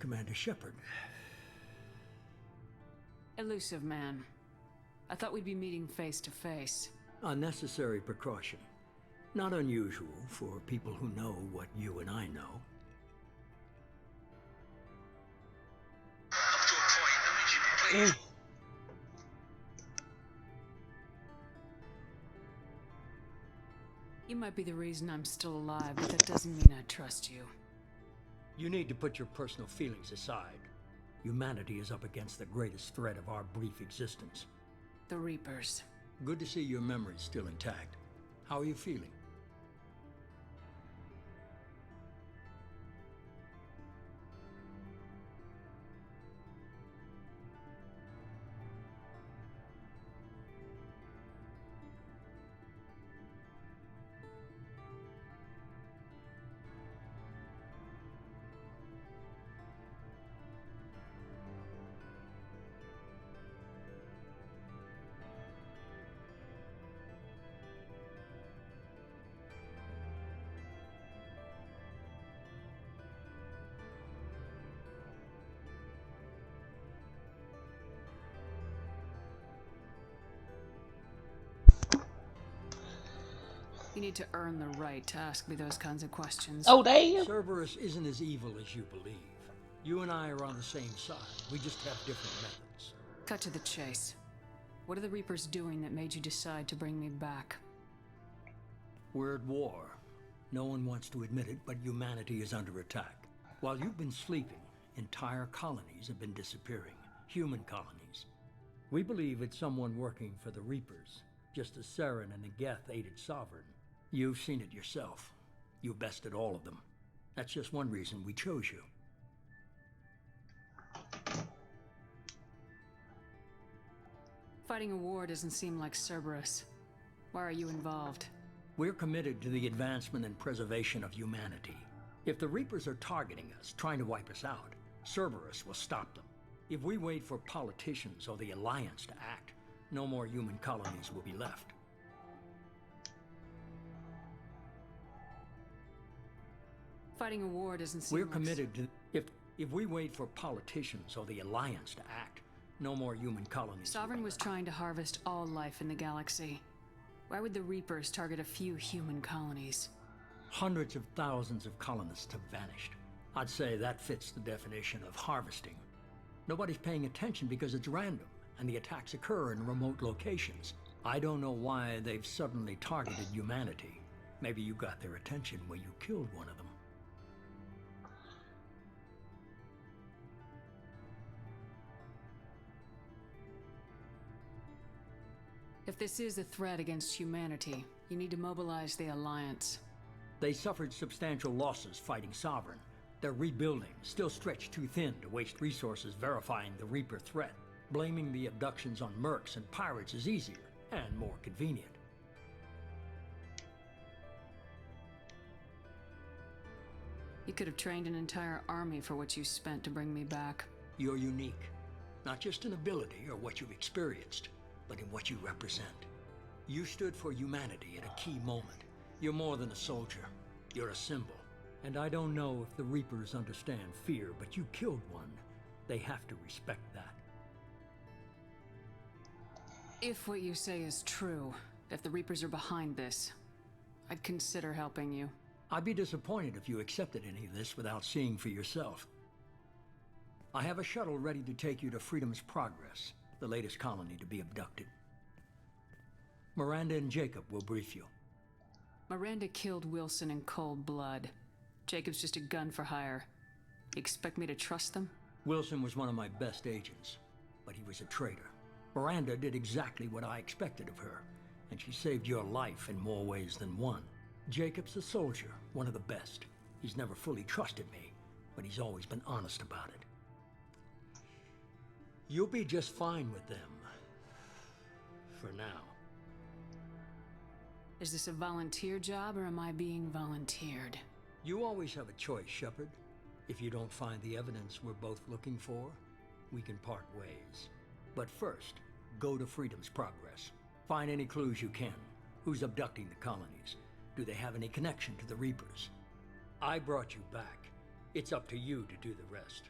Commander Shepard. Elusive man. I thought we'd be meeting face to face. A necessary precaution. Not unusual for people who know what you and I know. Up to a point, please. You might be the reason I'm still alive, but that doesn't mean I trust you. You need to put your personal feelings aside. Humanity is up against the greatest threat of our brief existence. The Reapers. Good to see your memory's still intact. How are you feeling? You need to earn the right to ask me those kinds of questions. Oh, damn! Cerberus isn't as evil as you believe. You and I are on the same side. We just have different methods. Cut to the chase. What are the Reapers doing that made you decide to bring me back? We're at war. No one wants to admit it, but humanity is under attack. While you've been sleeping, entire colonies have been disappearing. Human colonies. We believe it's someone working for the Reapers, just as Saren and the Geth aided Sovereign. You've seen it yourself. You bested all of them. That's just one reason we chose you. Fighting a war doesn't seem like Cerberus. Why are you involved? We're committed to the advancement and preservation of humanity. If the Reapers are targeting us, trying to wipe us out, Cerberus will stop them. If we wait for politicians or the Alliance to act, no more human colonies will be left. Fighting a war doesn't seem We're like committed to... If we wait for politicians or the Alliance to act, no more human colonies. Sovereign was trying to harvest all life in the galaxy. Why would the Reapers target a few human colonies? Hundreds of thousands of colonists have vanished. I'd say that fits the definition of harvesting. Nobody's paying attention because it's random, and the attacks occur in remote locations. I don't know why they've suddenly targeted humanity. Maybe you got their attention when you killed one of them. If this is a threat against humanity, you need to mobilize the Alliance. They suffered substantial losses fighting Sovereign. They're rebuilding, still stretched too thin to waste resources verifying the Reaper threat. Blaming the abductions on mercs and pirates is easier and more convenient. You could have trained an entire army for what you spent to bring me back. You're unique, not just in ability or what you've experienced, but in what you represent. You stood for humanity at a key moment. You're more than a soldier. You're a symbol. And I don't know if the Reapers understand fear, but you killed one. They have to respect that. If what you say is true, if the Reapers are behind this, I'd consider helping you. I'd be disappointed if you accepted any of this without seeing for yourself. I have a shuttle ready to take you to Freedom's Progress, the latest colony to be abducted. Miranda and Jacob will brief you. Miranda killed Wilson in cold blood. Jacob's just a gun for hire. You expect me to trust them? Wilson was one of my best agents, but he was a traitor. Miranda did exactly what I expected of her, and she saved your life in more ways than one. Jacob's a soldier, one of the best. He's never fully trusted me, but he's always been honest about it. You'll be just fine with them. For now. Is this a volunteer job, or am I being volunteered? You always have a choice, Shepard. If you don't find the evidence we're both looking for, we can part ways. But first, go to Freedom's Progress. Find any clues you can. Who's abducting the colonies? Do they have any connection to the Reapers? I brought you back. It's up to you to do the rest.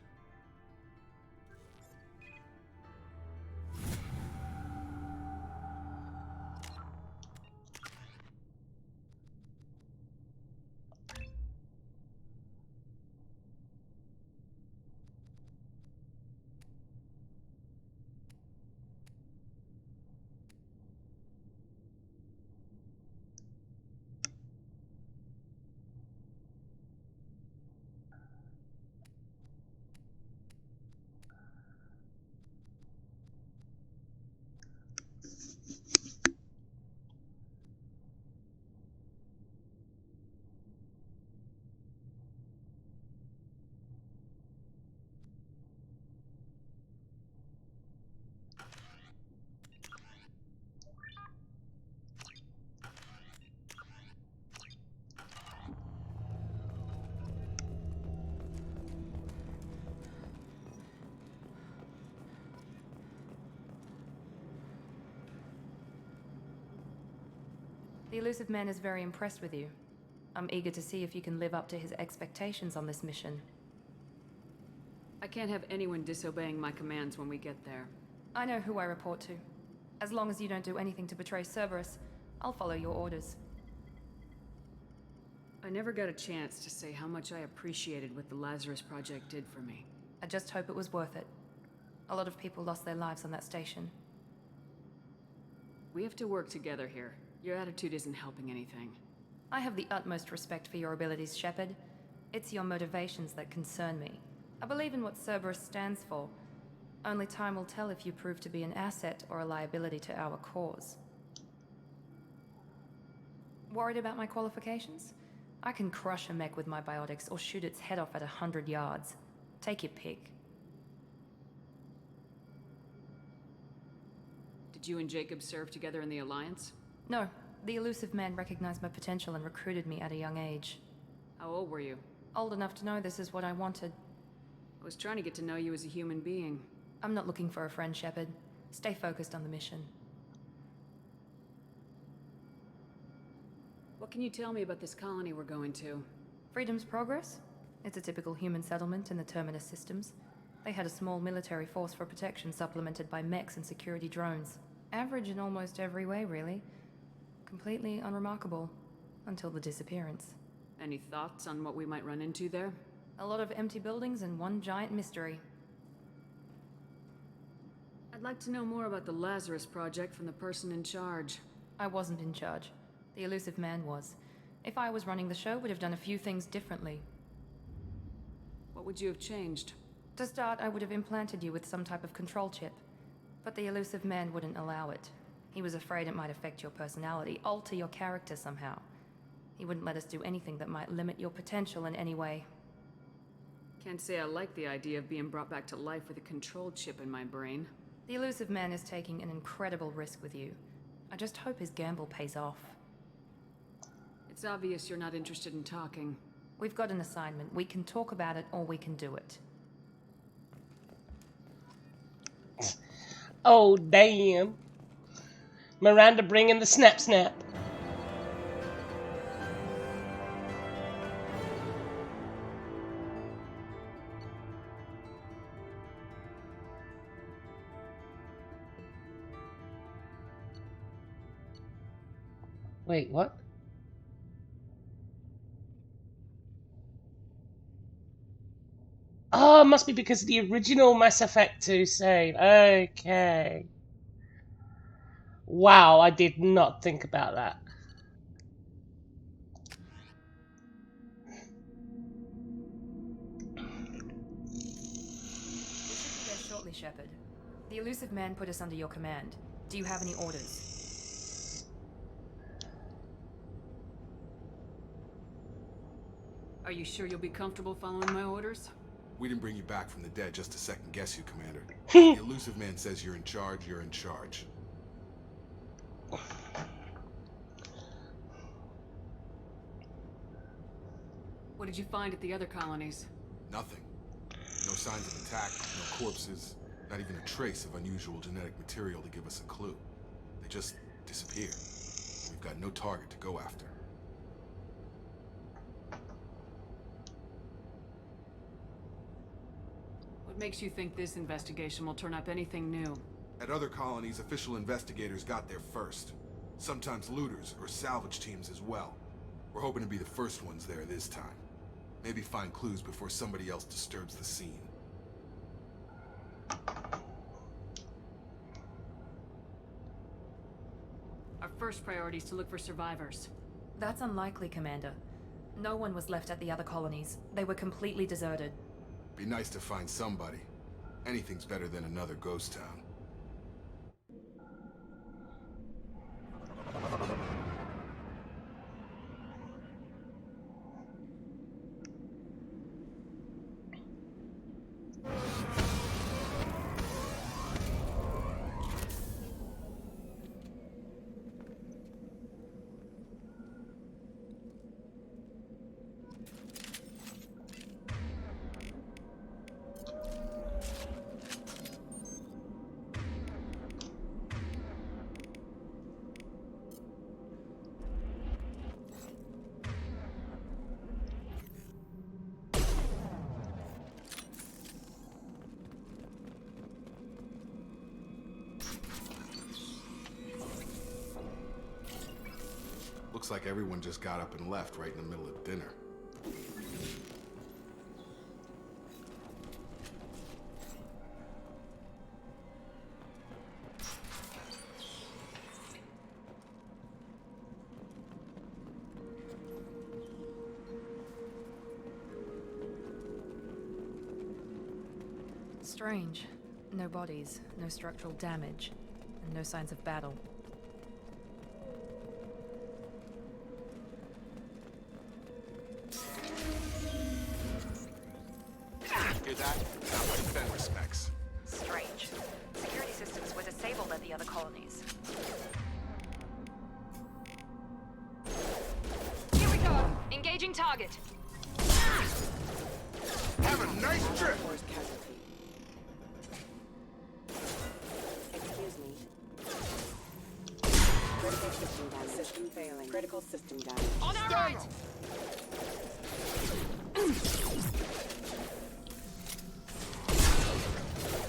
The elusive man is very impressed with you. I'm eager to see if you can live up to his expectations on this mission. I can't have anyone disobeying my commands when we get there. I know who I report to. As long as you don't do anything to betray Cerberus, I'll follow your orders. I never got a chance to say how much I appreciated what the Lazarus Project did for me. I just hope it was worth it. A lot of people lost their lives on that station. We have to work together here. Your attitude isn't helping anything. I have the utmost respect for your abilities, Shepard. It's your motivations that concern me. I believe in what Cerberus stands for. Only time will tell if you prove to be an asset or a liability to our cause. Worried about my qualifications? I can crush a mech with my biotics or shoot its head off at 100 yards. Take your pick. Did you and Jacob serve together in the Alliance? No. The elusive man recognized my potential and recruited me at a young age. How old were you? Old enough to know this is what I wanted. I was trying to get to know you as a human being. I'm not looking for a friend, Shepard. Stay focused on the mission. What can you tell me about this colony we're going to? Freedom's Progress? It's a typical human settlement in the Terminus systems. They had a small military force for protection supplemented by mechs and security drones. Average in almost every way, really. Completely unremarkable. Until the disappearance. Any thoughts on what we might run into there? A lot of empty buildings and one giant mystery. I'd like to know more about the Lazarus Project from the person in charge. I wasn't in charge. The elusive man was. If I was running the show, would have done a few things differently. What would you have changed? To start, I would have implanted you with some type of control chip. But the elusive man wouldn't allow it. He was afraid it might affect your personality, alter your character somehow. He wouldn't let us do anything that might limit your potential in any way. Can't say I like the idea of being brought back to life with a control chip in my brain. The elusive man is taking an incredible risk with you. I just hope his gamble pays off. It's obvious you're not interested in talking. We've got an assignment. We can talk about it or we can do it. Oh, damn. Miranda bringing the snap snap. Wait, what? Oh, it must be because of the original Mass Effect 2 save. Okay. Wow, I did not think about that. We should be there shortly, Shepard. The elusive man put us under your command. Do you have any orders? Are you sure you'll be comfortable following my orders? We didn't bring you back from the dead just to second guess you, Commander. The elusive man says you're in charge, you're in charge. What did you find at the other colonies? Nothing. No signs of attack, no corpses, not even a trace of unusual genetic material to give us a clue. They just disappeared. We've got no target to go after. What makes you think this investigation will turn up anything new? At other colonies, official investigators got there first. Sometimes looters or salvage teams as well. We're hoping to be the first ones there this time. Maybe find clues before somebody else disturbs the scene. Our first priority is to look for survivors. That's unlikely, Commander. No one was left at the other colonies. They were completely deserted. Be nice to find somebody. Anything's better than another ghost town. Looks like everyone just got up and left right in the middle of dinner. Strange. No bodies, no structural damage, and no signs of battle. Hear that? Sounds like Fenris specs. Strange. Security systems were disabled at the other colonies. Here we go! Engaging target! Have a nice trip! Excuse me. Critical system down. System failing. Critical system down. On our right!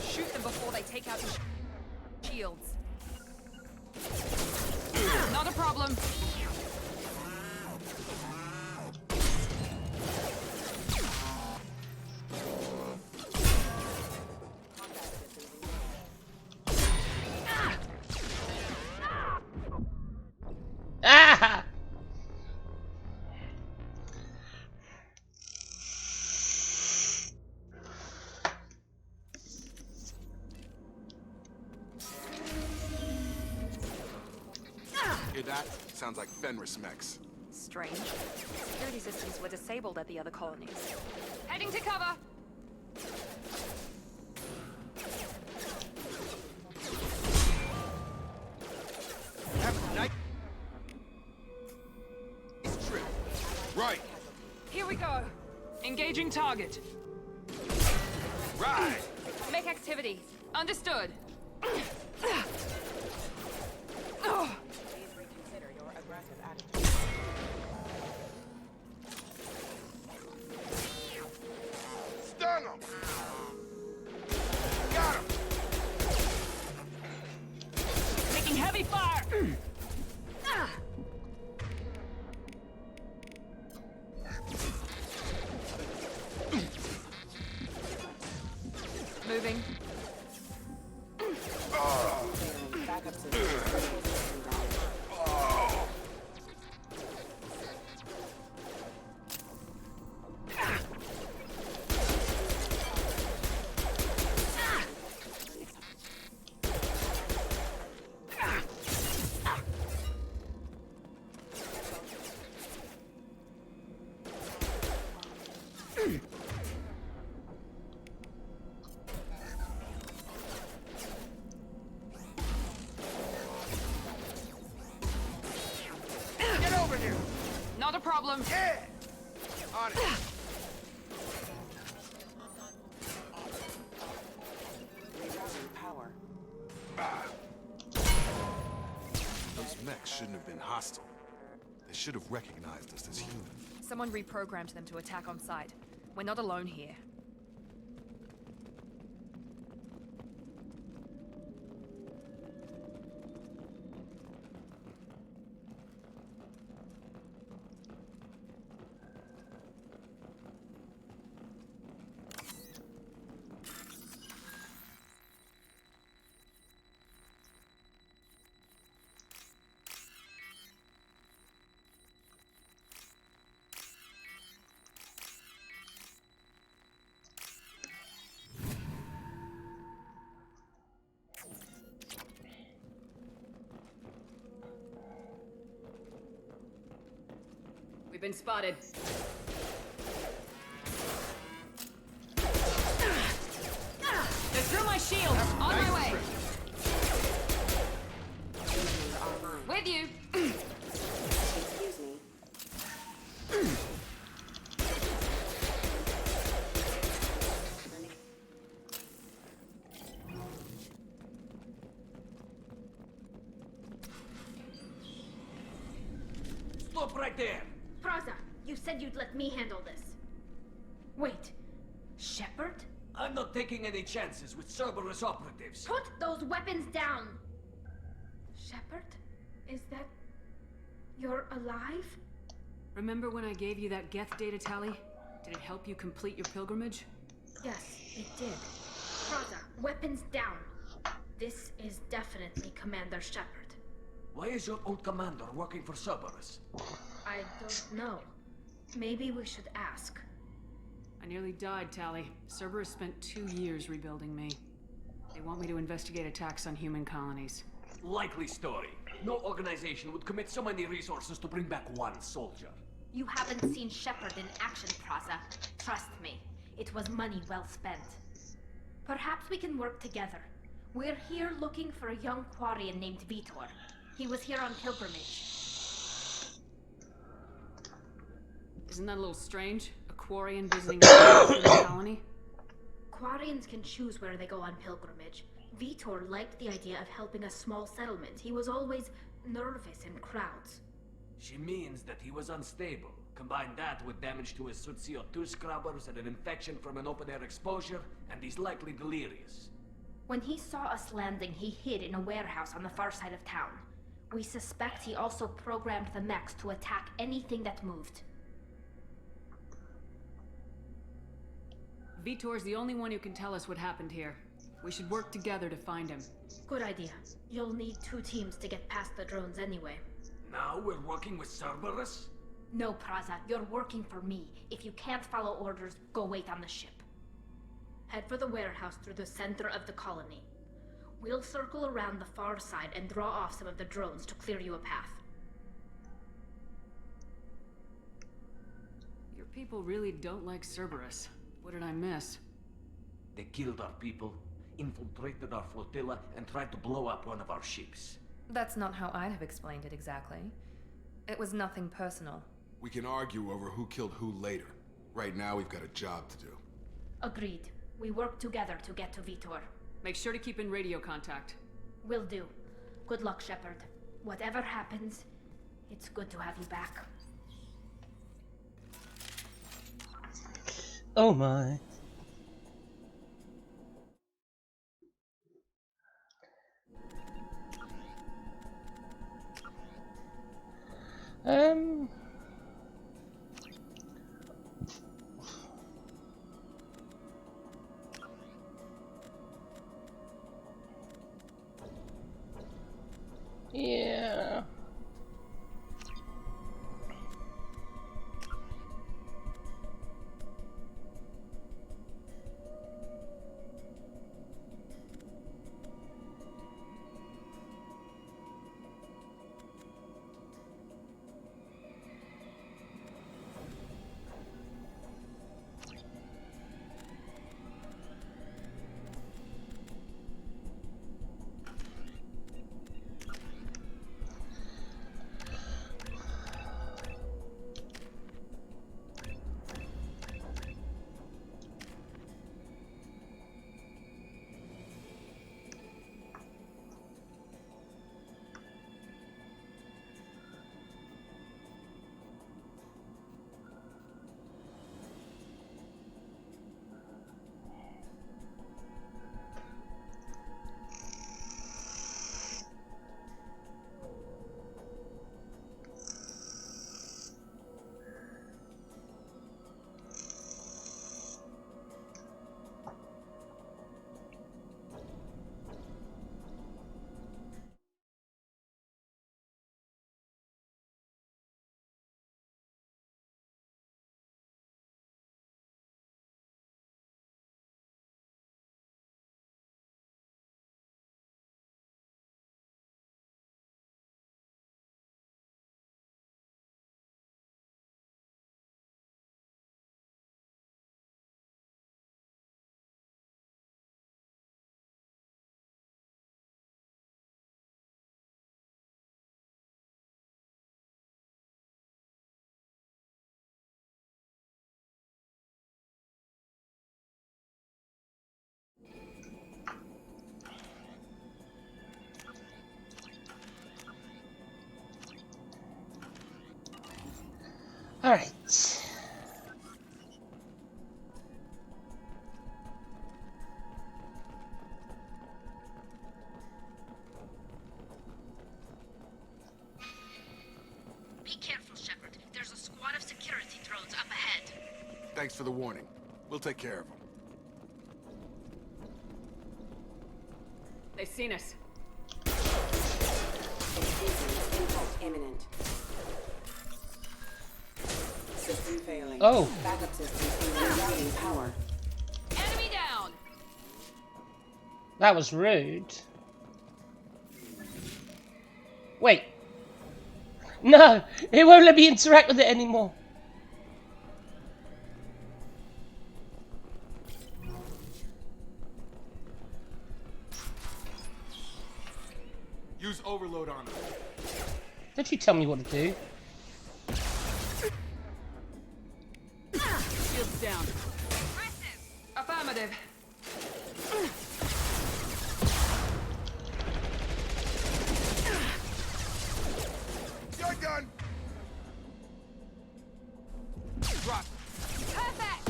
Shoot them before they take out the shields. Not a problem. Ah! Hear that? Sounds like Fenris mechs. Strange. Security systems were disabled at the other colonies. Heading to cover! Have a nice trip. Right. Here we go. Engaging target. Right. Make activity. Understood. Please reconsider your aggressive attitude. Stun him! Got him! Taking heavy fire! Moving. Backup system. Critical system down. Get over here! Not a problem. Yeah! On it! Rerouting power. Those mechs shouldn't have been hostile. They should have recognized us as human. Someone reprogrammed them to attack on sight. We're not alone here. We've been spotted. They're through my shield. On my way. With you. Excuse me. Stop right there! Praza, you said you'd let me handle this. Wait, Shepard? I'm not taking any chances with Cerberus operatives. Put those weapons down! Shepard? Is that You're alive? Remember when I gave you that Geth data tally? Did it help you complete your pilgrimage? Yes, it did. Praza, weapons down. This is definitely Commander Shepard. Why is your old commander working for Cerberus? I don't know. Maybe we should ask. I nearly died, Tally. Cerberus spent 2 years rebuilding me. They want me to investigate attacks on human colonies. Likely story. No organization would commit so many resources to bring back one soldier. You haven't seen Shepard in action, Praza. Trust me, it was money well spent. Perhaps we can work together. We're here looking for a young Quarian named Vitor. He was here on pilgrimage. Isn't that a little strange? A Quarian visiting a human colony? Quarians can choose where they go on pilgrimage. Vitor liked the idea of helping a small settlement. He was always nervous in crowds. She means that he was unstable. Combine that with damage to his CO2 scrubbers and an infection from an open-air exposure, and he's likely delirious. When he saw us landing, he hid in a warehouse on the far side of town. We suspect he also programmed the mechs to attack anything that moved. Vitor's the only one who can tell us what happened here. We should work together to find him. Good idea. You'll need 2 teams to get past the drones anyway. Now we're working with Cerberus? No, Praza, you're working for me. If you can't follow orders, go wait on the ship. Head for the warehouse through the center of the colony. We'll circle around the far side and draw off some of the drones to clear you a path. Your people really don't like Cerberus. What did I miss? They killed our people, infiltrated our flotilla, and tried to blow up one of our ships. That's not how I'd have explained it exactly. It was nothing personal. We can argue over who killed who later. Right now, we've got a job to do. Agreed. We work together to get to Vitor. Make sure to keep in radio contact. Will do. Good luck, Shepard. Whatever happens, it's good to have you back. Oh my. Yeah. All right. Thanks for the warning. We'll take care of them. They've seen us. Impact imminent. System failing. Oh. Backup system regaining power. Enemy down! That was rude. Wait. No! It won't let me interact with it anymore. Use overload on them. Did you tell me what to do? Shields down. Affirmative. You're done. Drop. Perfect!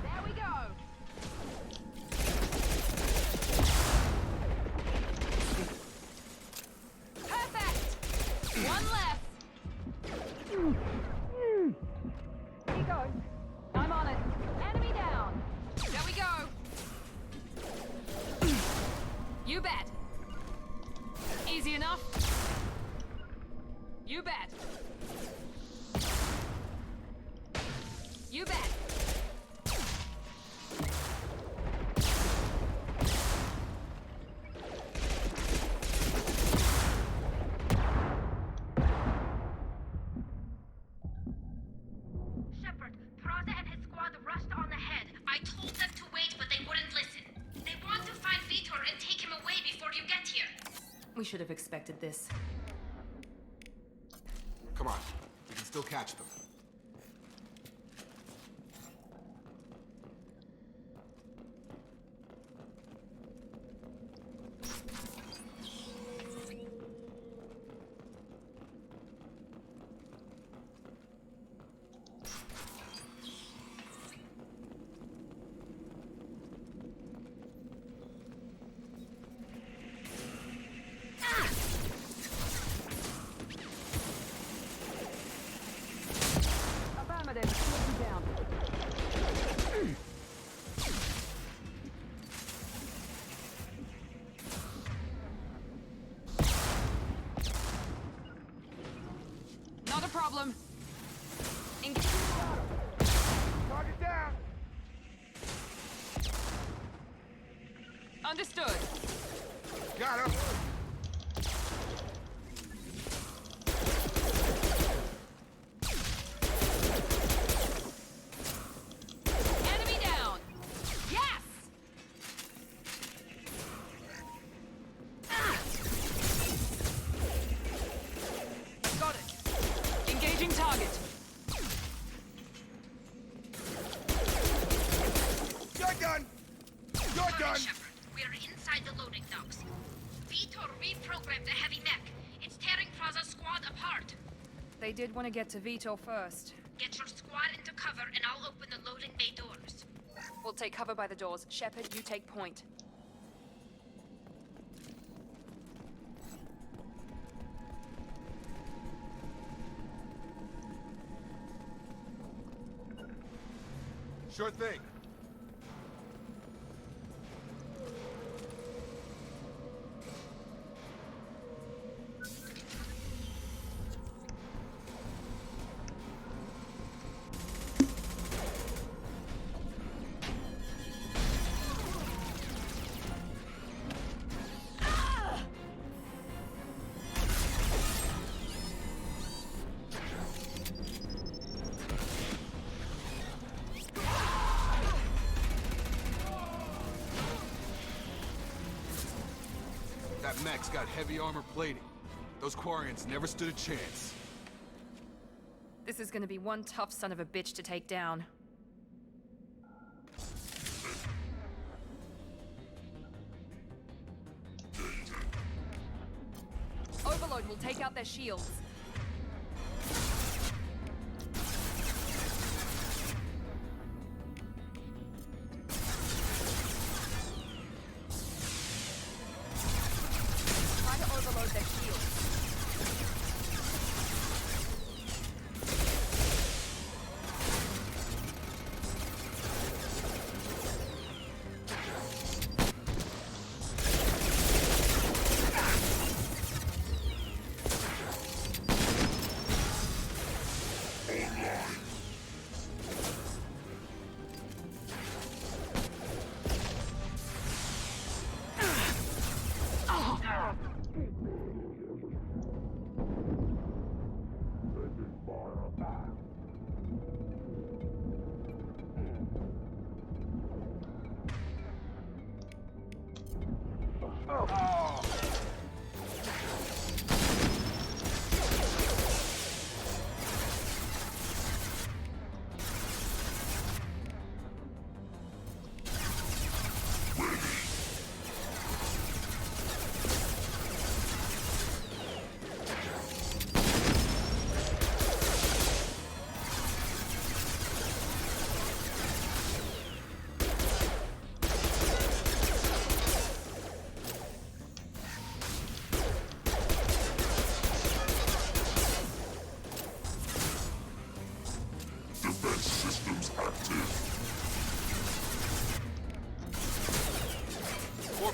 There we go. Perfect! One left. Here goes. I'm on it. Enemy down. There we go. You bet. Easy enough. You bet. You bet. Shepard, Praza and his squad rushed on ahead. I told them to wait, but they wouldn't listen. They want to find Vitor and take him away before you get here. We should have expected this. Come on. We can still catch them. Affirmative. Shields down. Not a problem. Target down. Understood. Got him. Enemy down. Yes. Got it. Engaging target. You're done. You're Alright, done. Shepard, we're inside the loading docks. Vitor reprogrammed the heavy mech. It's tearing Praza's squad apart. They did want to get to Vito first. Get your squad into cover and I'll open the loading bay doors. We'll take cover by the doors. Shepard, you take point. Sure thing. That mech's got heavy armor plating. Those Quarians never stood a chance. This is gonna be one tough son of a bitch to take down. Overload will take out their shields. Try to overload their shields.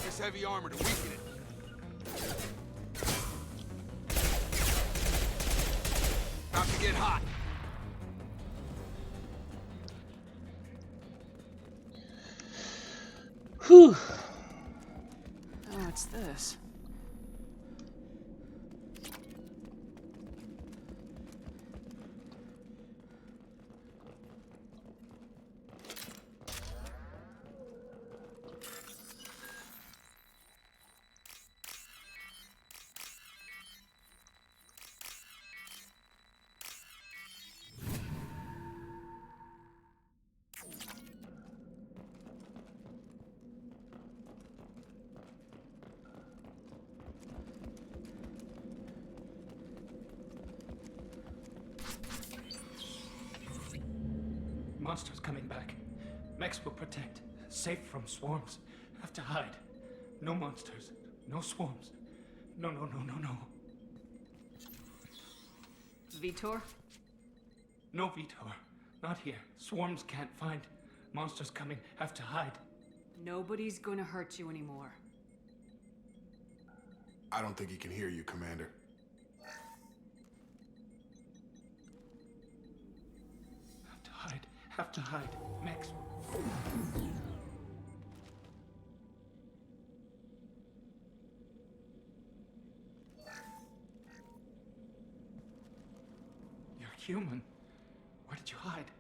this heavy armor to weaken it. About to get hot. Whew. Oh, what's this? Monsters coming back. Mechs will protect. Safe from swarms. Have to hide. No monsters. No swarms. No. Vitor? No, Vitor. Not here. Swarms can't find. Monsters coming. Have to hide. Nobody's gonna hurt you anymore. I don't think he can hear you, Commander. Have to hide. Mechs. You're human. Where did you hide?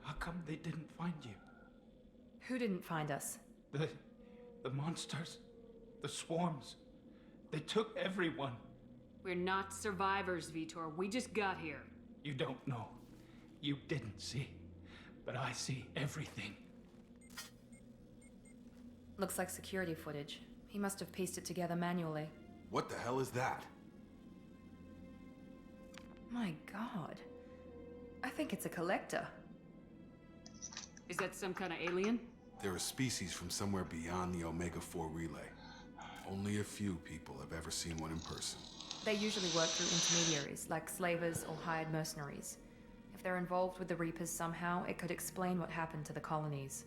How come they didn't find you? Who didn't find us? The monsters. The swarms. They took everyone. We're not survivors, Vitor. We just got here. You don't know. You didn't see. But I see everything. Looks like security footage. He must have pieced it together manually. What the hell is that? My god. I think it's a collector. Is that some kind of alien? They're a species from somewhere beyond the Omega-4 relay. Only a few people have ever seen one in person. They usually work through intermediaries, like slavers or hired mercenaries. If they're involved with the Reapers somehow, it could explain what happened to the colonies.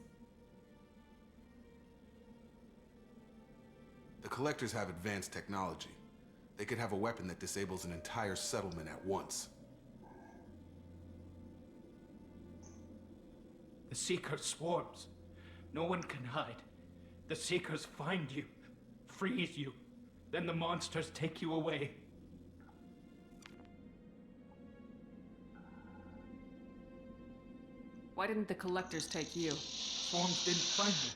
The Collectors have advanced technology. They could have a weapon that disables an entire settlement at once. The Seeker swarms. No one can hide. The Seekers find you, freeze you, then the monsters take you away. Why didn't the Collectors take you? Swarms didn't find me.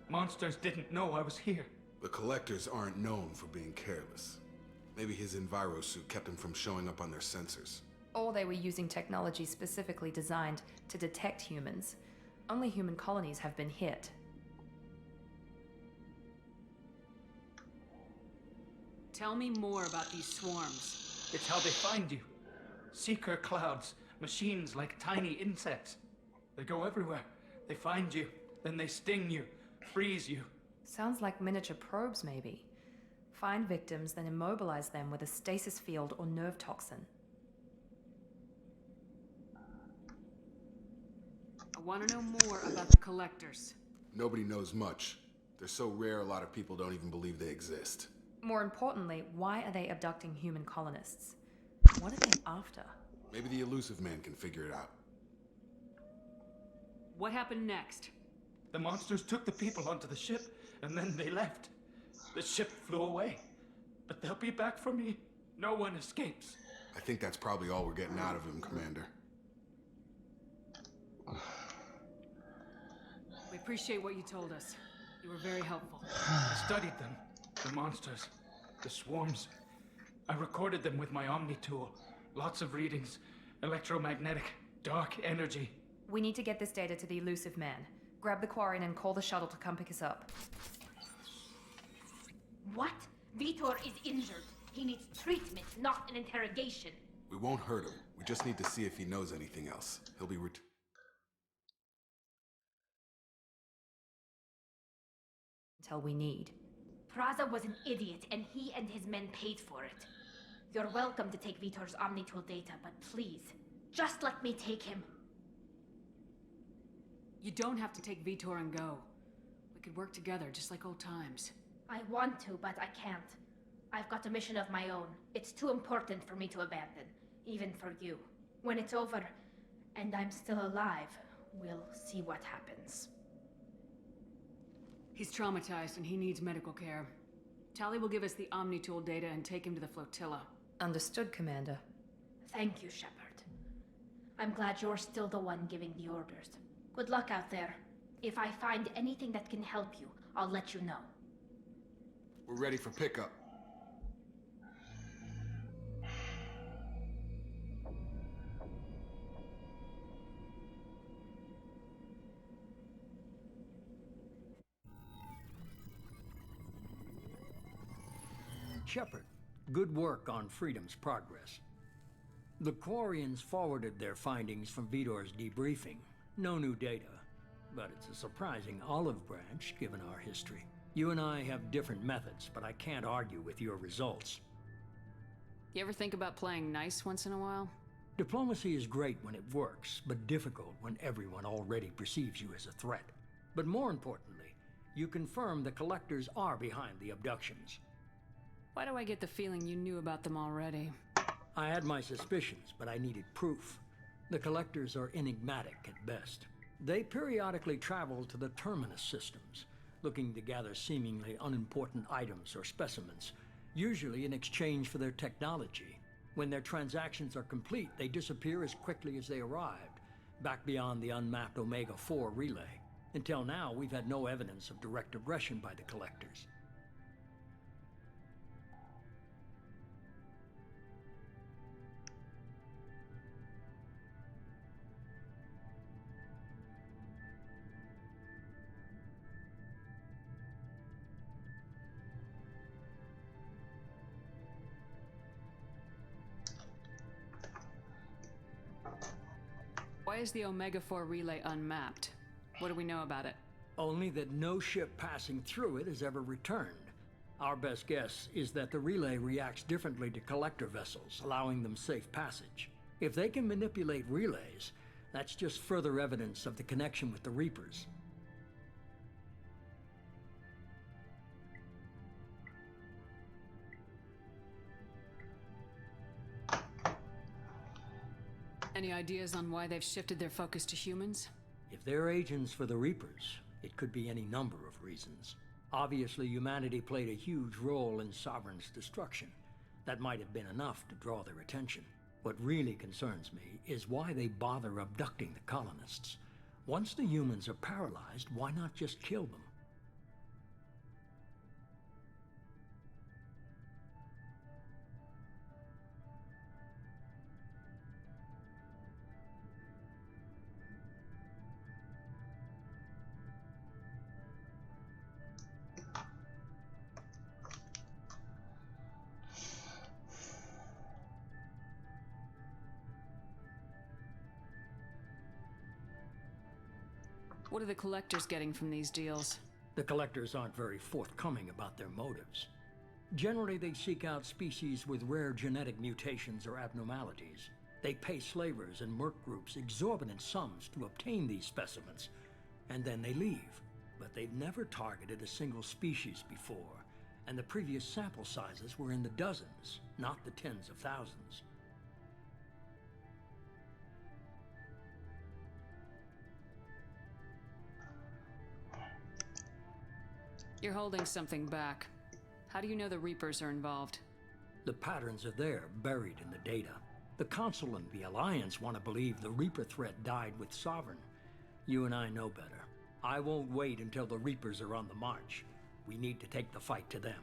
Monsters didn't know I was here. The Collectors aren't known for being careless. Maybe his enviro suit kept him from showing up on their sensors. Or they were using technology specifically designed to detect humans. Only human colonies have been hit. Tell me more about these swarms. It's how they find you. Seeker clouds, machines like tiny insects. They go everywhere. They find you, then they sting you, freeze you. Sounds like miniature probes, maybe. Find victims, then immobilize them with a stasis field or nerve toxin. I want to know more about the Collectors. Nobody knows much. They're so rare, a lot of people don't even believe they exist. More importantly, why are they abducting human colonists? What are they after? Maybe the Elusive Man can figure it out. What happened next? The monsters took the people onto the ship, and then they left. The ship flew away. But they'll be back for me. No one escapes. I think that's probably all we're getting out of him, Commander. We appreciate what you told us. You were very helpful. I studied them. The monsters. The swarms. I recorded them with my Omni tool. Lots of readings. Electromagnetic. Dark energy. We need to get this data to the Elusive Man. Grab the Quarian and call the shuttle to come pick us up. What? Vitor is injured. He needs treatment, not an interrogation. We won't hurt him. We just need to see if he knows anything else. He'll be Until we need. Praza was an idiot, and he and his men paid for it. You're welcome to take Vitor's Omnitool data, but please, just let me take him. You don't have to take Vitor and go. We could work together, just like old times. I want to, but I can't. I've got a mission of my own. It's too important for me to abandon, even for you. When it's over, and I'm still alive, we'll see what happens. He's traumatized and he needs medical care. Tali will give us the Omni-Tool data and take him to the flotilla. Understood, Commander. Thank you, Shepard. I'm glad you're still the one giving the orders. Good luck out there. If I find anything that can help you, I'll let you know. We're ready for pickup. Shepard, good work on Freedom's progress. The Quarians forwarded their findings from Vidor's debriefing. No new data, but it's a surprising olive branch given our history. You and I have different methods, but I can't argue with your results. You ever think about playing nice once in a while? Diplomacy is great when it works, but difficult when everyone already perceives you as a threat. But more importantly, you confirm the Collectors are behind the abductions. Why do I get the feeling you knew about them already? I had my suspicions, but I needed proof. The Collectors are enigmatic at best. They periodically travel to the Terminus systems, looking to gather seemingly unimportant items or specimens, usually in exchange for their technology. When their transactions are complete, they disappear as quickly as they arrived, back beyond the unmapped Omega-4 relay. Until now, we've had no evidence of direct aggression by the Collectors. Why is the Omega-4 relay unmapped? What do we know about it? Only that no ship passing through it has ever returned. Our best guess is that the relay reacts differently to collector vessels, allowing them safe passage. If they can manipulate relays, that's just further evidence of the connection with the Reapers. Any ideas on why they've shifted their focus to humans? If they're agents for the Reapers, it could be any number of reasons. Obviously, humanity played a huge role in Sovereign's destruction. That might have been enough to draw their attention. What really concerns me is why they bother abducting the colonists. Once the humans are paralyzed, why not just kill them? What are the Collectors getting from these deals? The Collectors aren't very forthcoming about their motives. Generally, they seek out species with rare genetic mutations or abnormalities. They pay slavers and merc groups exorbitant sums to obtain these specimens, and then they leave. But they've never targeted a single species before, and the previous sample sizes were in the dozens, not the tens of thousands. You're holding something back. How do you know the Reapers are involved? The patterns are there, buried in the data. The Council and the Alliance want to believe the Reaper threat died with Sovereign. You and I know better. I won't wait until the Reapers are on the march. We need to take the fight to them.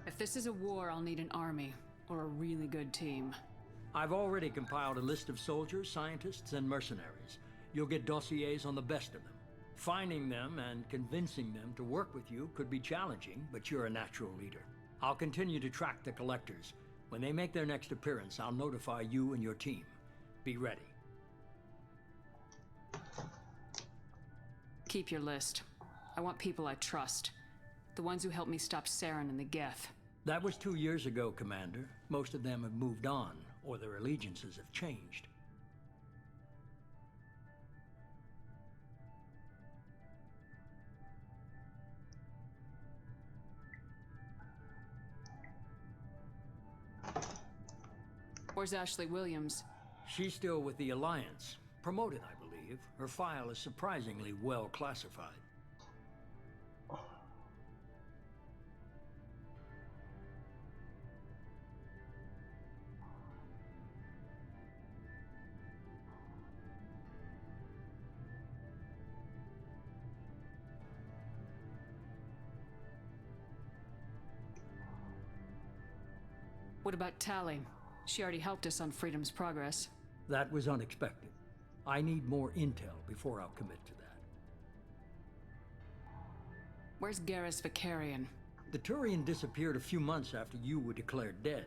If this is a war, I'll need an army, or a really good team. I've already compiled a list of soldiers, scientists, and mercenaries. You'll get dossiers on the best of them. Finding them and convincing them to work with you could be challenging, but you're a natural leader. I'll continue to track the collectors. When they make their next appearance, I'll notify you and your team. Be ready. Keep your list. I want people I trust. The ones who helped me stop Saren and the Geth. That was 2 years ago, Commander. Most of them have moved on, or their allegiances have changed. Where's Ashley Williams? She's still with the Alliance. Promoted, I believe. Her file is surprisingly well classified. What about Tally? She already helped us on Freedom's Progress. That was unexpected. I need more intel before I'll commit to that. Where's Garrus Vicarian? The Turian disappeared a few months after you were declared dead.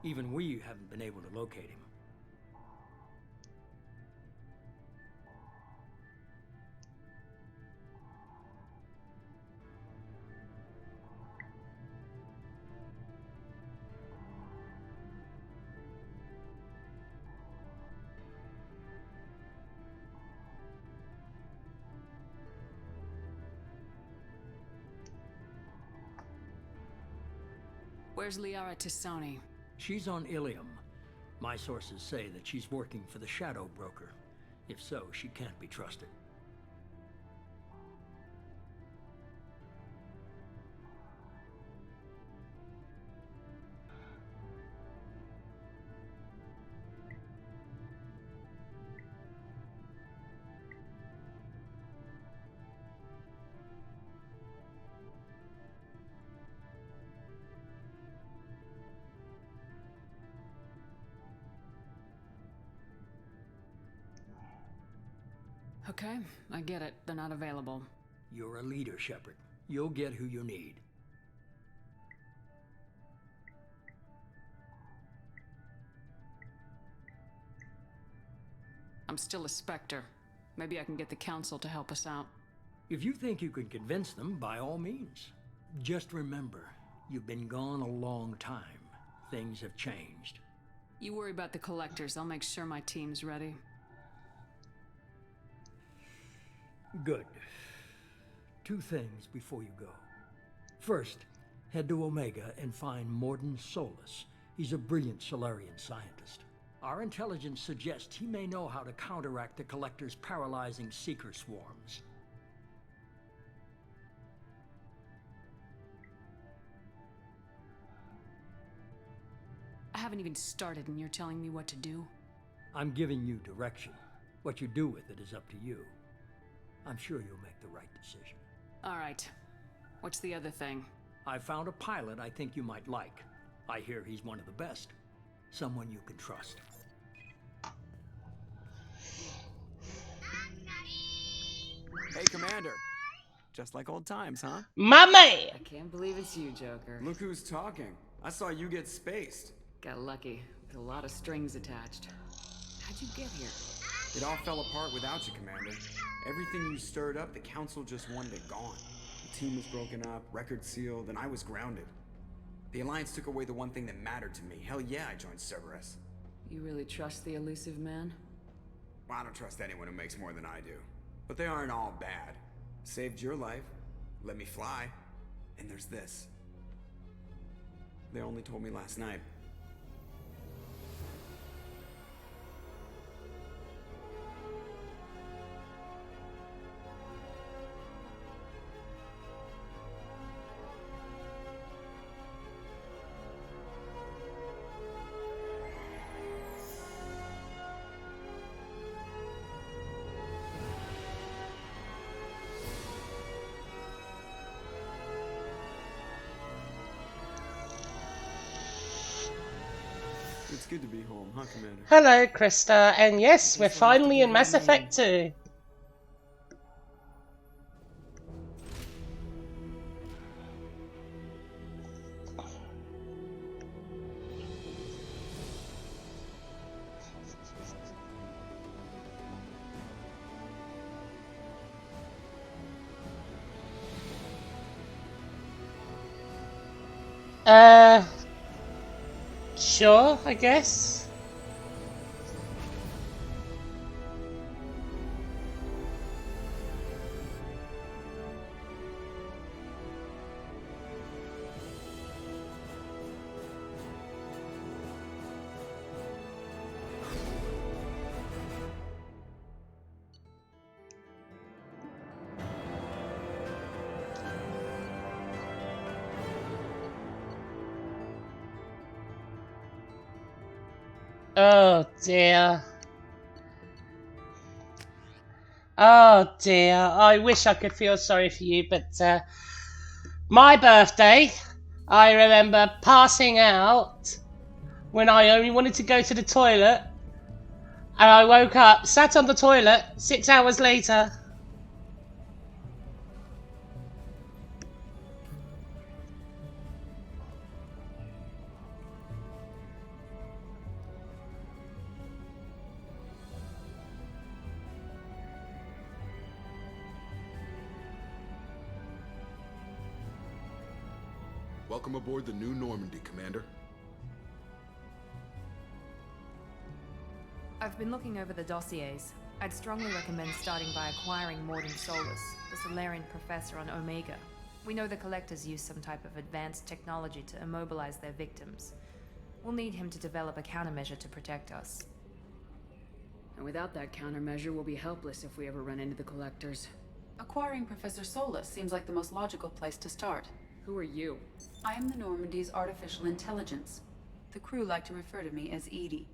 Even we haven't been able to locate him. Where's Liara Tisoni? She's on Ilium. My sources say that she's working for the Shadow Broker. If so, she can't be trusted. Okay, I get it. They're not available. You're a leader, Shepard. You'll get who you need. I'm still a Spectre. Maybe I can get the Council to help us out. If you think you can convince them, by all means. Just remember, you've been gone a long time. Things have changed. You worry about the Collectors. I'll make sure my team's ready. Good. 2 things before you go. First, head to Omega and find Mordin Solus. He's a brilliant Solarian scientist. Our intelligence suggests he may know how to counteract the Collector's paralyzing Seeker swarms. I haven't even started and you're telling me what to do? I'm giving you direction. What you do with it is up to you. I'm sure you'll make the right decision. All right. What's the other thing? I found a pilot I think you might like. I hear he's one of the best. Someone you can trust. Hey, Commander. Just like old times, huh? My man! I can't believe it's you, Joker. Look who's talking. I saw you get spaced. Got lucky. With a lot of strings attached. How'd you get here? It all fell apart without you, Commander. Everything you stirred up, the Council just wanted it gone. The team was broken up, record sealed, and I was grounded. The Alliance took away the one thing that mattered to me. Hell yeah, I joined Cerberus. You really trust the elusive man? Well, I don't trust anyone who makes more than I do. But they aren't all bad. Saved your life, let me fly, and there's this. They only told me last night. It's good to be home, huh, Commander? Hello, Krista, and yes, we're finally in Mass Effect 2. Sure, I guess. Oh dear. Oh dear. I wish I could feel sorry for you, but my birthday, I remember passing out when I only wanted to go to the toilet, and I woke up, sat on the toilet 6 hours later. Welcome aboard the New Normandy, Commander. I've been looking over the dossiers. I'd strongly recommend starting by acquiring Morden Solus, the Solarian professor on Omega. We know the Collectors use some type of advanced technology to immobilize their victims. We'll need him to develop a countermeasure to protect us. And without that countermeasure, we'll be helpless if we ever run into the Collectors. Acquiring Professor Solus seems like the most logical place to start. Who are you? I am the Normandy's artificial intelligence. The crew like to refer to me as Edie.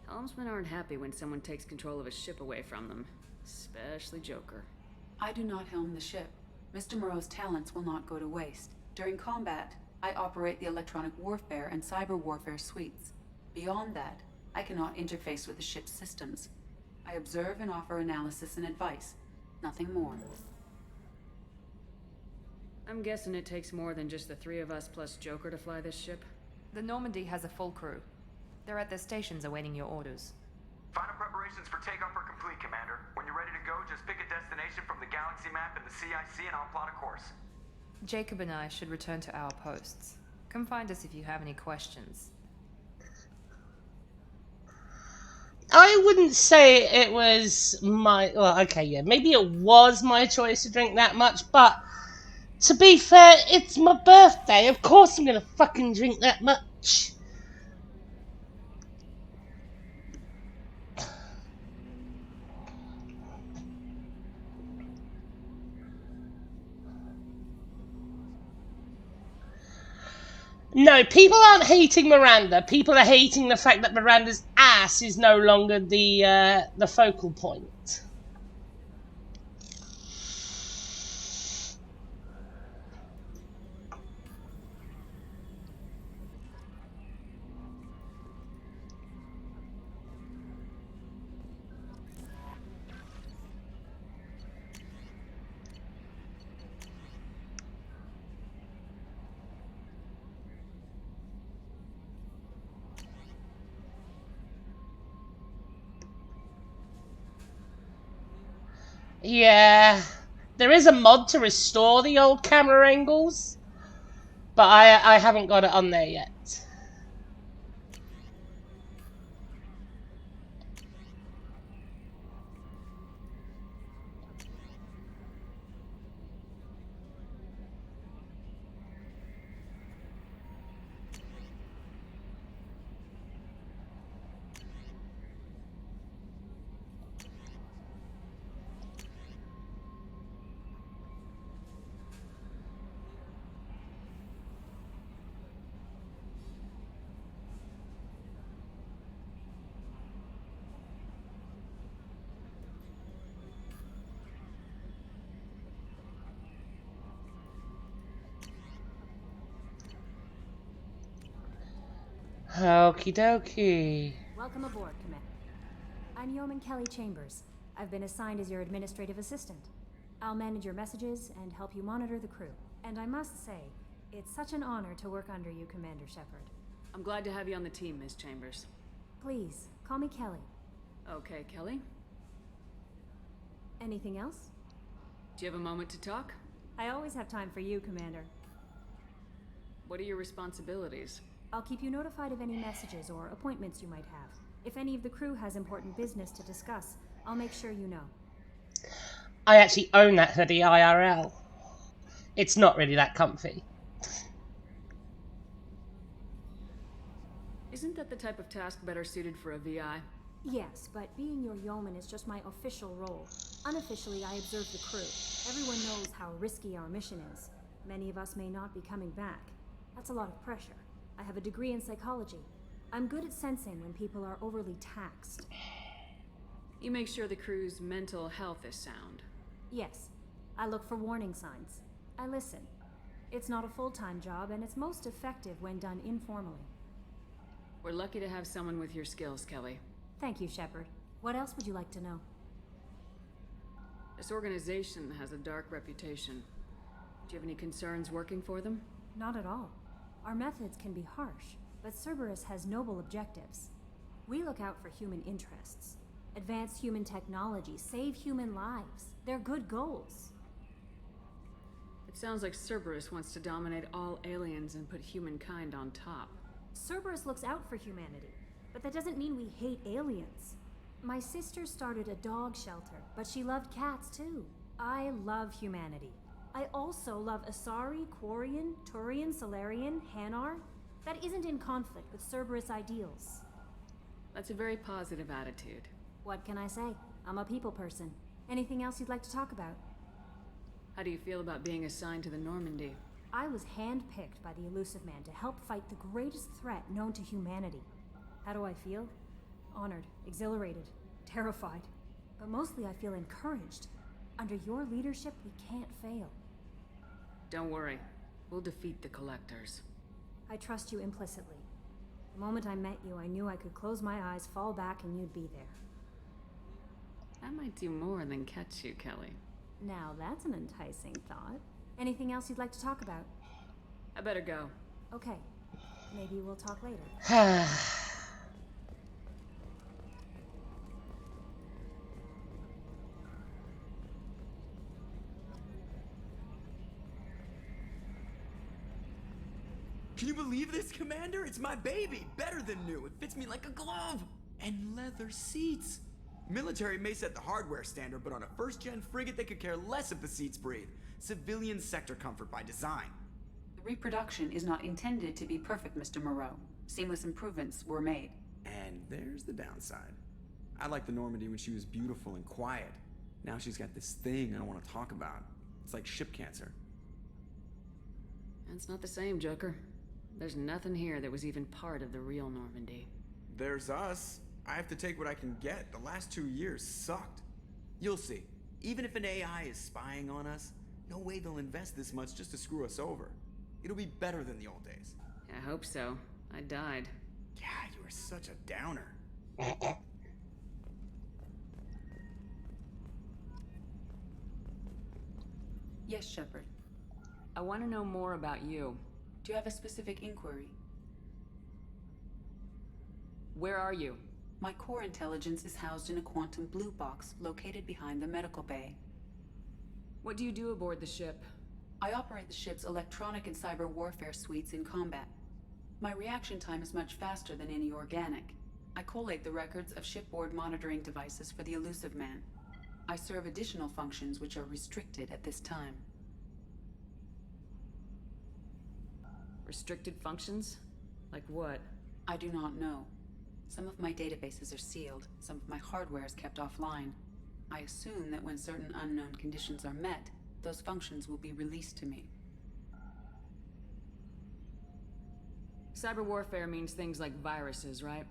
Helmsmen aren't happy when someone takes control of a ship away from them. Especially Joker. I do not helm the ship. Mr. Moreau's talents will not go to waste. During combat, I operate the electronic warfare and cyber warfare suites. Beyond that, I cannot interface with the ship's systems. I observe and offer analysis and advice. Nothing more. I'm guessing it takes more than just the three of us plus Joker to fly this ship? The Normandy has a full crew. They're at their stations awaiting your orders. Final preparations for takeoff are complete, Commander. When you're ready to go, just pick a destination from the galaxy map in the CIC and I'll plot a course. Jacob and I should return to our posts. Come find us if you have any questions. I wouldn't say it was my... Well, okay, yeah, maybe it was my choice to drink that much, but to be fair, it's my birthday. Of course I'm gonna fucking drink that much. No, people aren't hating Miranda. People are hating the fact that Miranda's ass is no longer the focal point. Yeah, there is a mod to restore the old camera angles, but I haven't got it on there yet. Okie dokie. Welcome aboard, Commander. I'm Yeoman Kelly Chambers. I've been assigned as your administrative assistant. I'll manage your messages and help you monitor the crew. And I must say, it's such an honor to work under you, Commander Shepard. I'm glad to have you on the team, Miss Chambers. Please, call me Kelly. Okay, Kelly. Anything else? Do you have a moment to talk? I always have time for you, Commander. What are your responsibilities? I'll keep you notified of any messages or appointments you might have. If any of the crew has important business to discuss, I'll make sure you know. I actually own that hoodie IRL. It's not really that comfy. Isn't that the type of task better suited for a VI? Yes, but being your yeoman is just my official role. Unofficially, I observe the crew. Everyone knows how risky our mission is. Many of us may not be coming back. That's a lot of pressure. I have a degree in psychology. I'm good at sensing when people are overly taxed. You make sure the crew's mental health is sound. Yes. I look for warning signs. I listen. It's not a full-time job, and it's most effective when done informally. We're lucky to have someone with your skills, Kelly. Thank you, Shepard. What else would you like to know? This organization has a dark reputation. Do you have any concerns working for them? Not at all. Our methods can be harsh, but Cerberus has noble objectives. We look out for human interests. Advance human technology, save human lives. They're good goals. It sounds like Cerberus wants to dominate all aliens and put humankind on top. Cerberus looks out for humanity, but that doesn't mean we hate aliens. My sister started a dog shelter, but she loved cats too. I love humanity. I also love Asari, Quarian, Turian, Solarian, Hanar. That isn't in conflict with Cerberus ideals. That's a very positive attitude. What can I say? I'm a people person. Anything else you'd like to talk about? How do you feel about being assigned to the Normandy? I was handpicked by the Elusive Man to help fight the greatest threat known to humanity. How do I feel? Honored, exhilarated, terrified. But mostly I feel encouraged. Under your leadership, we can't fail. Don't worry. We'll defeat the Collectors. I trust you implicitly. The moment I met you, I knew I could close my eyes, fall back, and you'd be there. I might do more than catch you, Kelly. Now that's an enticing thought. Anything else you'd like to talk about? I better go. Okay. Maybe we'll talk later. Can you believe this, Commander? It's my baby! Better than new. It fits me like a glove! And leather seats! Military may set the hardware standard, but on a first-gen frigate, they could care less if the seats breathe. Civilian sector comfort by design. The reproduction is not intended to be perfect, Mr. Moreau. Seamless improvements were made. And there's the downside. I liked the Normandy when she was beautiful and quiet. Now she's got this thing I don't want to talk about. It's like ship cancer. That's not the same, Joker. There's nothing here that was even part of the real Normandy. There's us. I have to take what I can get. The last 2 years sucked. You'll see. Even if an AI is spying on us, no way they'll invest this much just to screw us over. It'll be better than the old days. I hope so. I died. Yeah, you were such a downer. Yes, Shepard. I want to know more about you. Do you have a specific inquiry? Where are you? My core intelligence is housed in a quantum blue box located behind the medical bay. What do you do aboard the ship? I operate the ship's electronic and cyber warfare suites in combat. My reaction time is much faster than any organic. I collate the records of shipboard monitoring devices for the Elusive Man. I serve additional functions which are restricted at this time. Restricted functions? Like what? I do not know. Some of my databases are sealed, some of my hardware is kept offline. I assume that when certain unknown conditions are met, those functions will be released to me. Cyber warfare means things like viruses, right?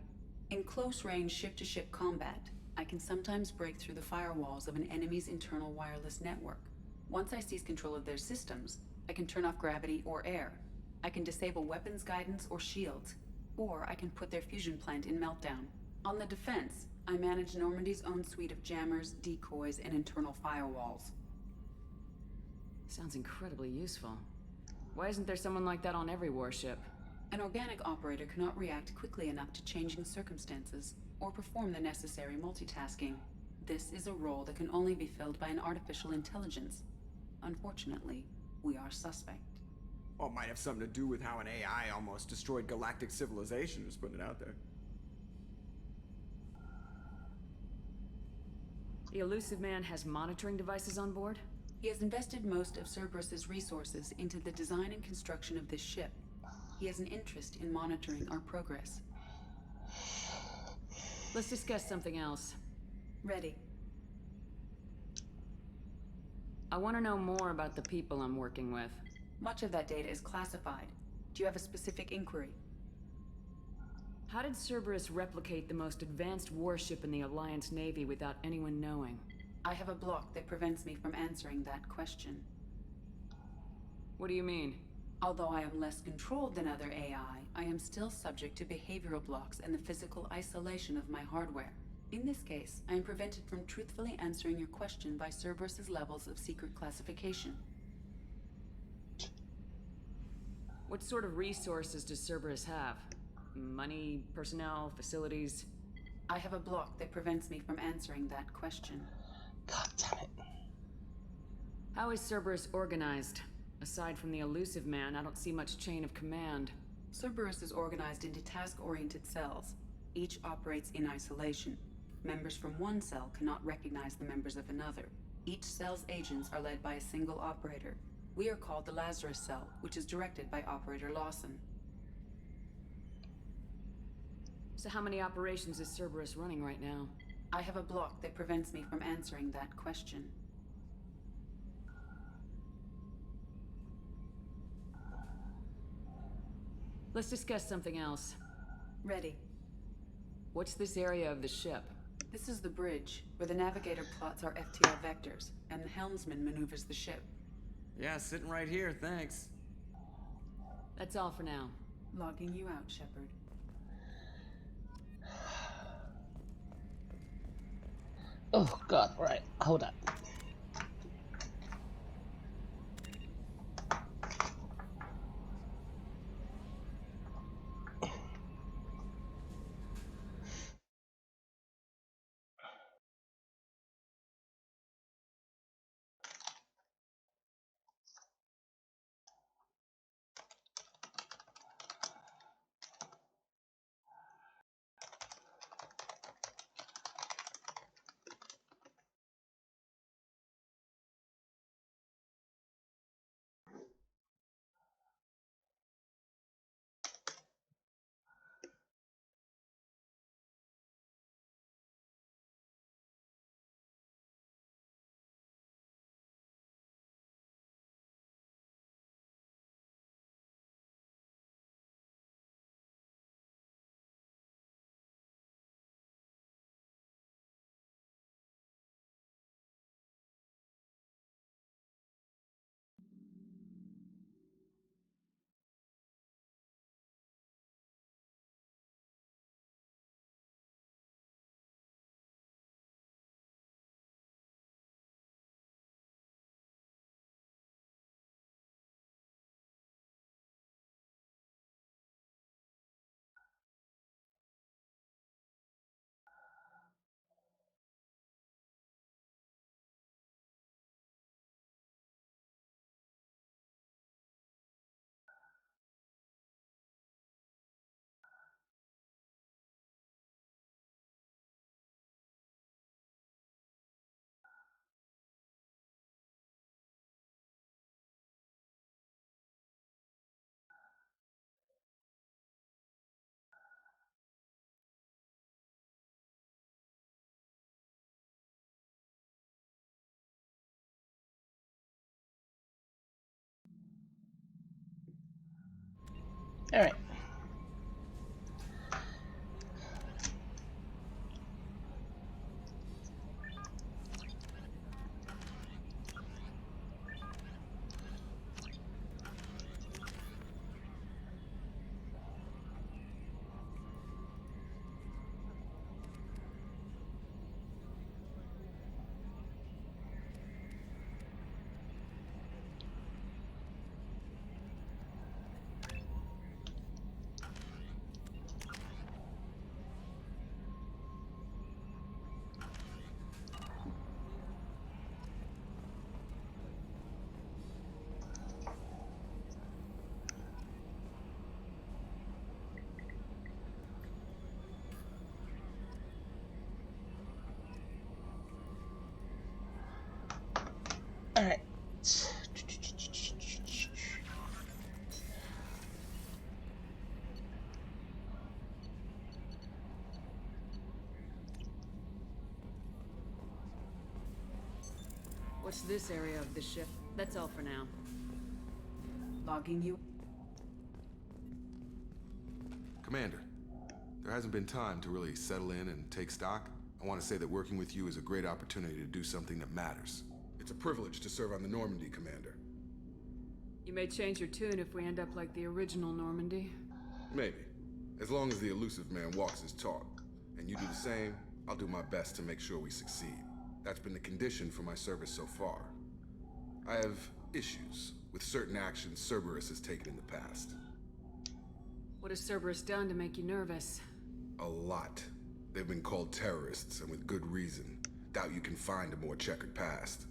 In close-range ship-to-ship combat, I can sometimes break through the firewalls of an enemy's internal wireless network. Once I seize control of their systems, I can turn off gravity or air. I can disable weapons guidance or shields, or I can put their fusion plant in meltdown. On the defense, I manage Normandy's own suite of jammers, decoys, and internal firewalls. Sounds incredibly useful. Why isn't there someone like that on every warship? An organic operator cannot react quickly enough to changing circumstances, or perform the necessary multitasking. This is a role that can only be filled by an artificial intelligence. Unfortunately, we are suspect. Well, it might have something to do with how an AI almost destroyed galactic civilization, just putting it out there. The elusive man has monitoring devices on board? He has invested most of Cerberus's resources into the design and construction of this ship. He has an interest in monitoring our progress. Let's discuss something else. Ready. I want to know more about the people I'm working with. Much of that data is classified. Do you have a specific inquiry? How did Cerberus replicate the most advanced warship in the Alliance Navy without anyone knowing? I have a block that prevents me from answering that question. What do you mean? Although I am less controlled than other AI, I am still subject to behavioral blocks and the physical isolation of my hardware. In this case, I am prevented from truthfully answering your question by Cerberus's levels of secret classification. What sort of resources does Cerberus have? Money, personnel, facilities? I have a block that prevents me from answering that question. God damn it. How is Cerberus organized? Aside from the elusive man, I don't see much chain of command. Cerberus is organized into task-oriented cells. Each operates in isolation. Members from one cell cannot recognize the members of another. Each cell's agents are led by a single operator. We are called the Lazarus Cell, which is directed by Operator Lawson. So how many operations is Cerberus running right now? I have a block that prevents me from answering that question. Let's discuss something else. Ready. What's this area of the ship? This is the bridge, where the navigator plots our FTL vectors, and the helmsman maneuvers the ship. Yeah, sitting right here, thanks. That's all for now. Logging you out, Shepard. Oh god, right, hold up. Alright. Alright. What's this area of the ship? That's all for now. Logging you. Commander, there hasn't been time to really settle in and take stock. I want to say that working with you is a great opportunity to do something that matters. It's a privilege to serve on the Normandy, Commander. You may change your tune if we end up like the original Normandy. Maybe. As long as the elusive man walks his talk, and you do the same, I'll do my best to make sure we succeed. That's been the condition for my service so far. I have issues with certain actions Cerberus has taken in the past. What has Cerberus done to make you nervous? A lot. They've been called terrorists, and with good reason. Doubt you can find a more checkered past.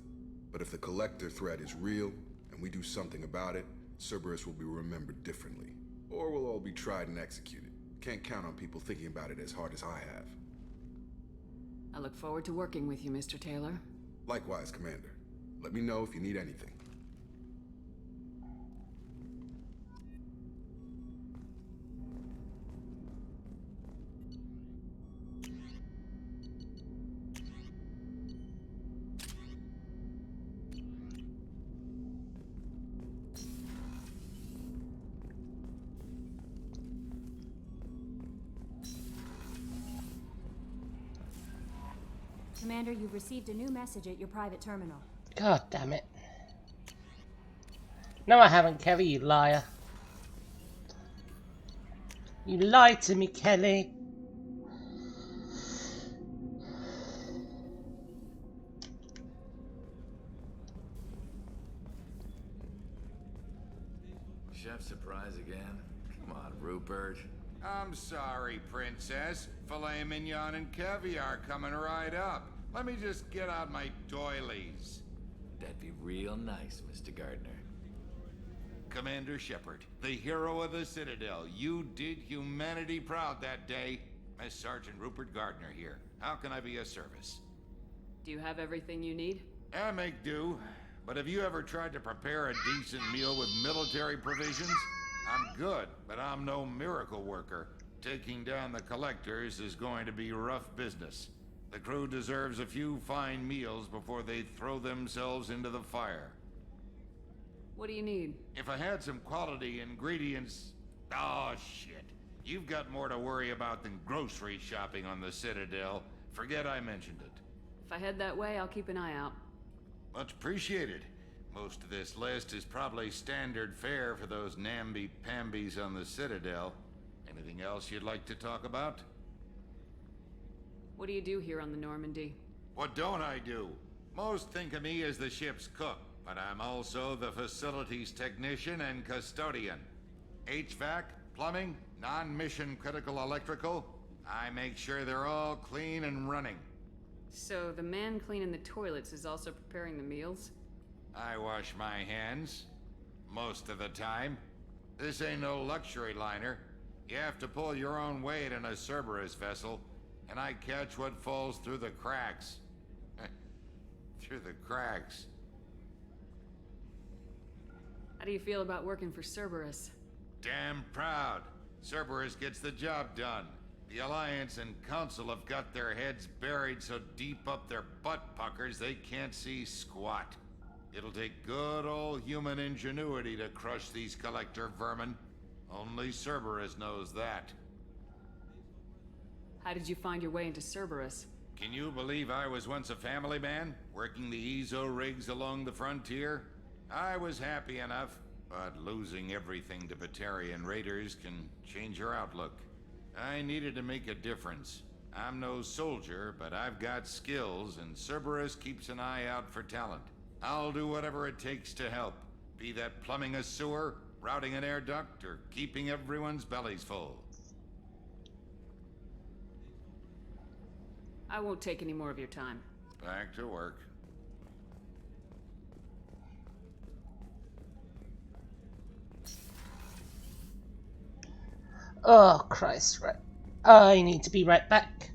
But if the Collector threat is real, and we do something about it, Cerberus will be remembered differently. Or we'll all be tried and executed. Can't count on people thinking about it as hard as I have. I look forward to working with you, Mr. Taylor. Likewise, Commander. Let me know if you need anything. Commander, you've received a new message at your private terminal. God damn it. No, I haven't, Kelly, you liar. You lied to me, Kelly. Chef surprise again? Come on, Rupert. I'm sorry, Princess. Filet mignon and caviar coming right up. Let me just get out my doilies. That'd be real nice, Mr. Gardner. Commander Shepard, the hero of the Citadel. You did humanity proud that day. Miss Sergeant Rupert Gardner here. How can I be of service? Do you have everything you need? I make do. But have you ever tried to prepare a decent meal with military provisions? I'm good, but I'm no miracle worker. Taking down the Collectors is going to be rough business. The crew deserves a few fine meals before they throw themselves into the fire. What do you need? If I had some quality ingredients... Oh, shit. You've got more to worry about than grocery shopping on the Citadel. Forget I mentioned it. If I head that way, I'll keep an eye out. Much appreciated. Most of this list is probably standard fare for those namby-pambies on the Citadel. Anything else you'd like to talk about? What do you do here on the Normandy? What don't I do? Most think of me as the ship's cook, but I'm also the facilities technician and custodian. HVAC, plumbing, non-mission critical electrical. I make sure they're all clean and running. So the man cleaning the toilets is also preparing the meals? I wash my hands. Most of the time. This ain't no luxury liner. You have to pull your own weight in a Cerberus vessel, and I catch what falls through the cracks. Through the cracks. How do you feel about working for Cerberus? Damn proud. Cerberus gets the job done. The Alliance and Council have got their heads buried so deep up their butt puckers they can't see squat. It'll take good old human ingenuity to crush these Collector vermin. Only Cerberus knows that. How did you find your way into Cerberus? Can you believe I was once a family man, working the EZO rigs along the frontier? I was happy enough, but losing everything to Batarian raiders can change your outlook. I needed to make a difference. I'm no soldier, but I've got skills, and Cerberus keeps an eye out for talent. I'll do whatever it takes to help, be that plumbing a sewer, routing an air duct, or keeping everyone's bellies full. I won't take any more of your time. Back to work. Oh, Christ, right. I need to be right back.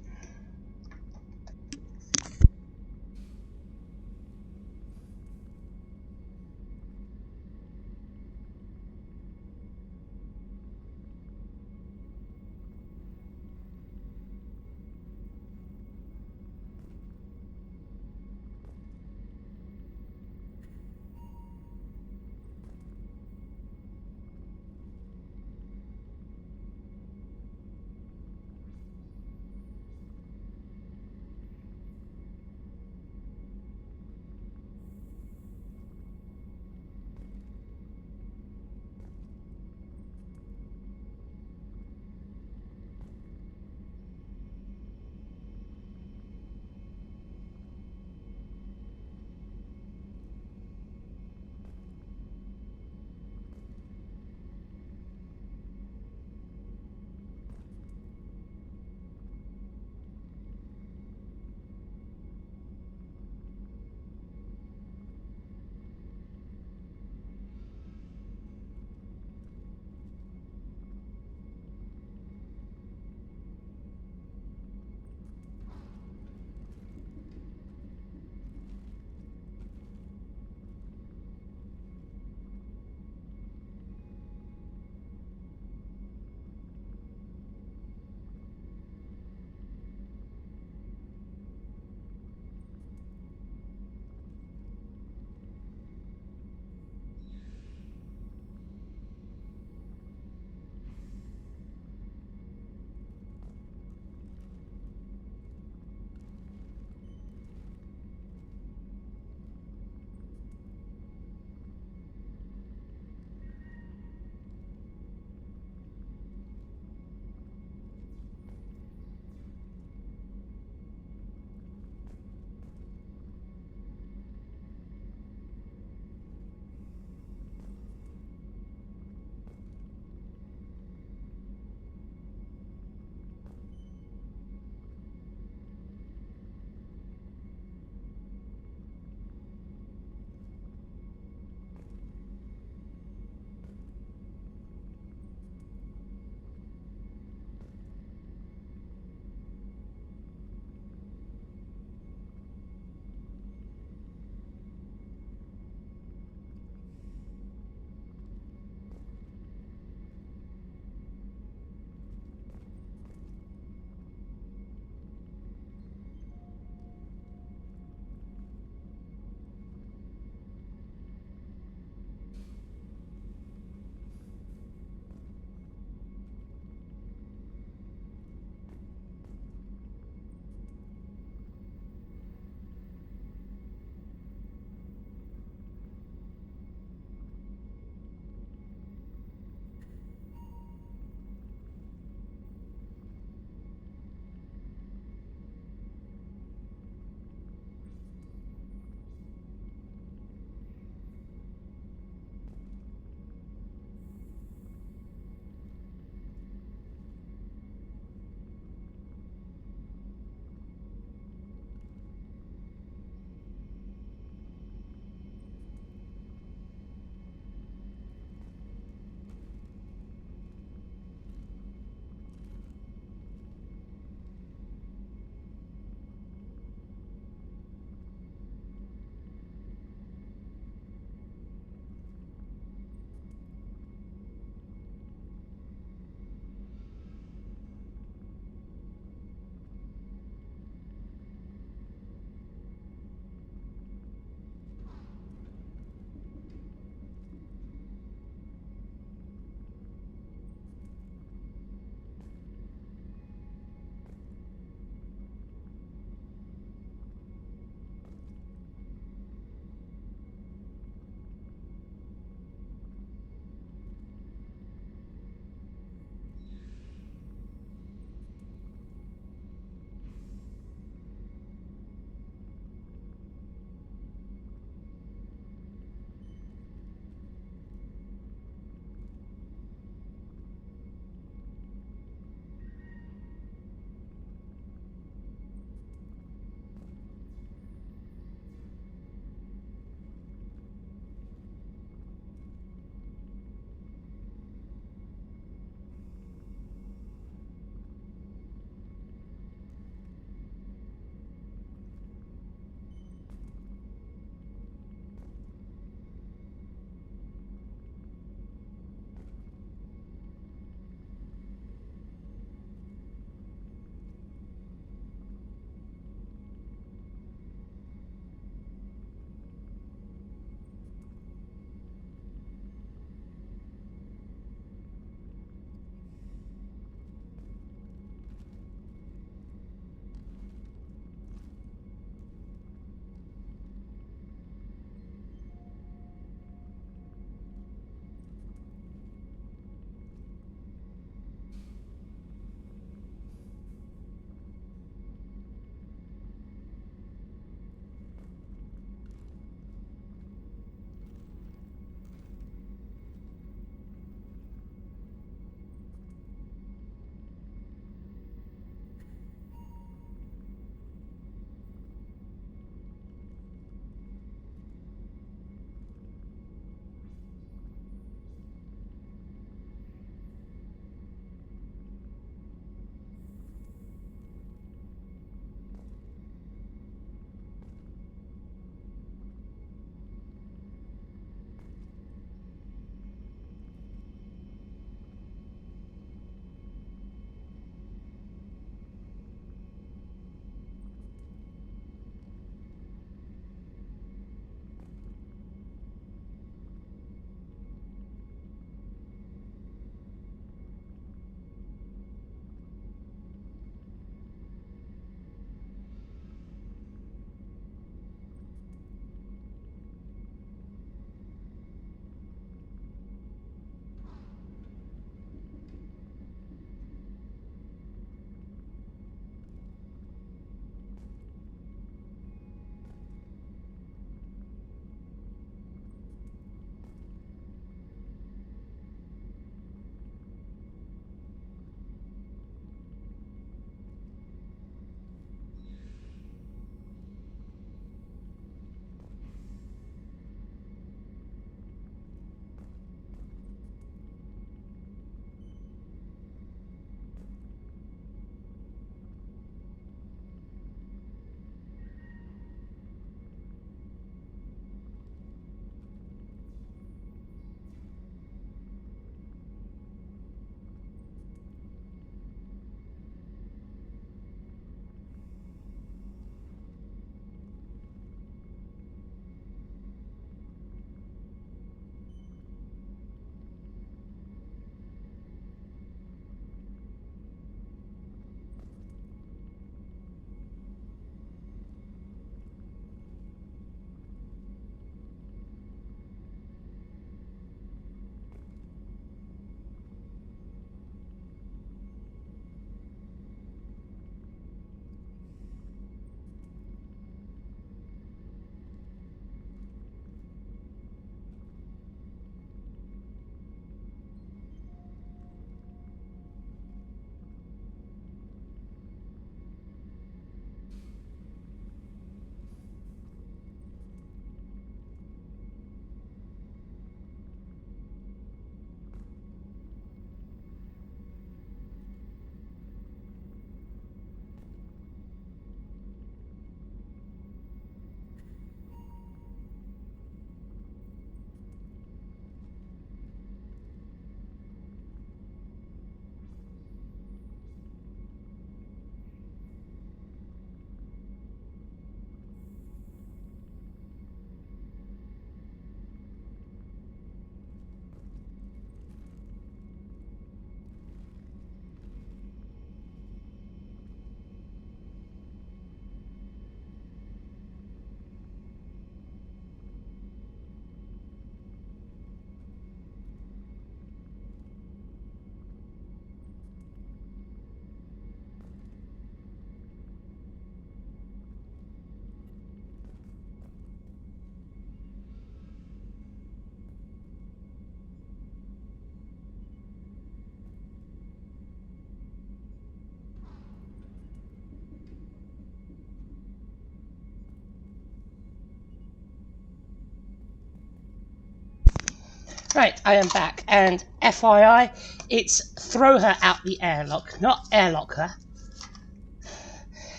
Right, I am back, and FYI, it's throw her out the airlock, not airlock her.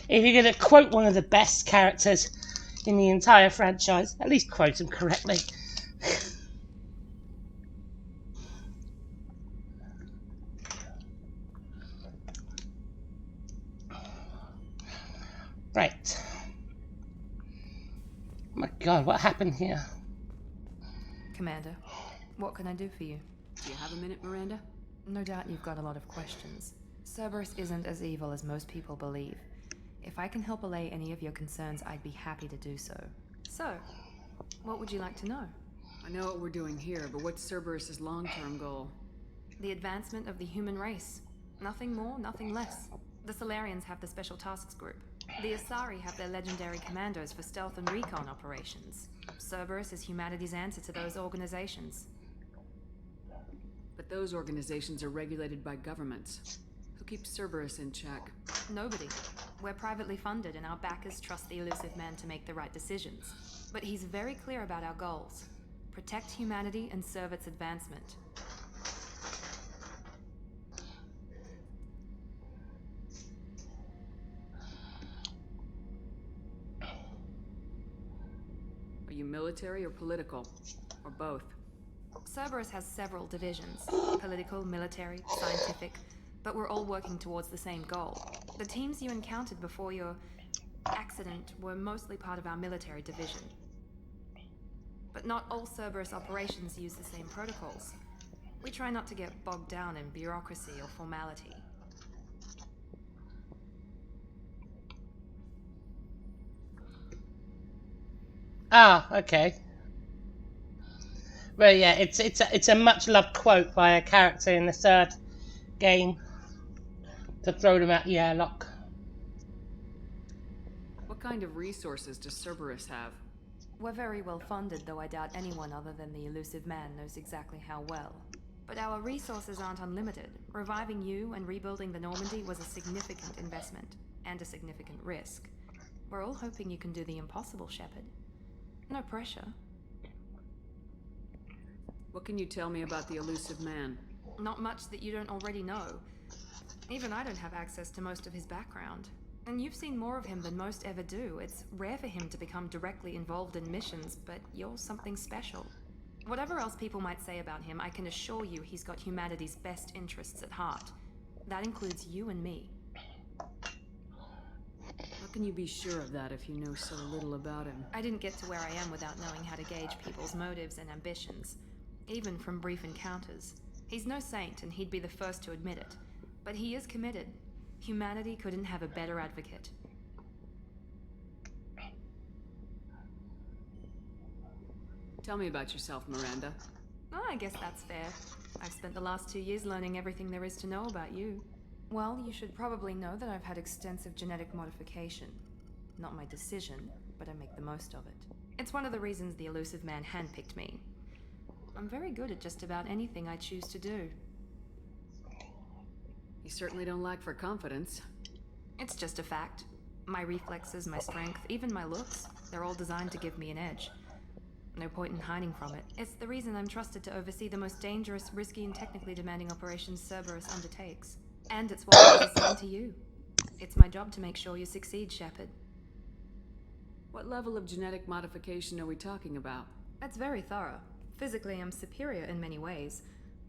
If you're going to quote one of the best characters in the entire franchise, at least quote him correctly. Right. Oh my god, what happened here? Commander, what can I do for you? Do you have a minute, Miranda? No doubt you've got a lot of questions. Cerberus isn't as evil as most people believe. If I can help allay any of your concerns, I'd be happy to do so. So, what would you like to know? I know what we're doing here, but what's Cerberus's long-term goal? The advancement of the human race. Nothing more, nothing less. The Solarians have the Special Tasks Group. The Asari have their legendary commandos for stealth and recon operations. Cerberus is humanity's answer to those organizations. But those organizations are regulated by governments. Who keeps Cerberus in check? Nobody. We're privately funded and our backers trust the elusive man to make the right decisions. But he's very clear about our goals. Protect humanity and serve its advancement. Are you military or political? Or both? Cerberus has several divisions. Political, military, scientific. But we're all working towards the same goal. The teams you encountered before your accident were mostly part of our military division. But not all Cerberus operations use the same protocols. We try not to get bogged down in bureaucracy or formality. Ah, okay. Well, yeah, it's a much loved quote by a character in the third game to throw them out the airlock. What kind of resources does Cerberus have? We're very well funded, though I doubt anyone other than the elusive man knows exactly how well. But our resources aren't unlimited. Reviving you and rebuilding the Normandy was a significant investment, and a significant risk. We're all hoping you can do the impossible, Shepard. No pressure. What can you tell me about the elusive man? Not much that you don't already know. Even I don't have access to most of his background. And you've seen more of him than most ever do. It's rare for him to become directly involved in missions, but you're something special. Whatever else people might say about him, I can assure you he's got humanity's best interests at heart. That includes you and me. How can you be sure of that if you know so little about him? I didn't get to where I am without knowing how to gauge people's motives and ambitions, even from brief encounters. He's no saint, and he'd be the first to admit it. But he is committed. Humanity couldn't have a better advocate. Tell me about yourself, Miranda. Oh, I guess that's fair. I've spent the last 2 years learning everything there is to know about you. Well, you should probably know that I've had extensive genetic modification. Not my decision, but I make the most of it. It's one of the reasons the elusive man handpicked me. I'm very good at just about anything I choose to do. You certainly don't lack for confidence. It's just a fact. My reflexes, my strength, even my looks, they're all designed to give me an edge. No point in hiding from it. It's the reason I'm trusted to oversee the most dangerous, risky, and technically demanding operations Cerberus undertakes. And it's why I was assigned to you. It's my job to make sure you succeed, Shepard. What level of genetic modification are we talking about? That's very thorough. Physically, I'm superior in many ways.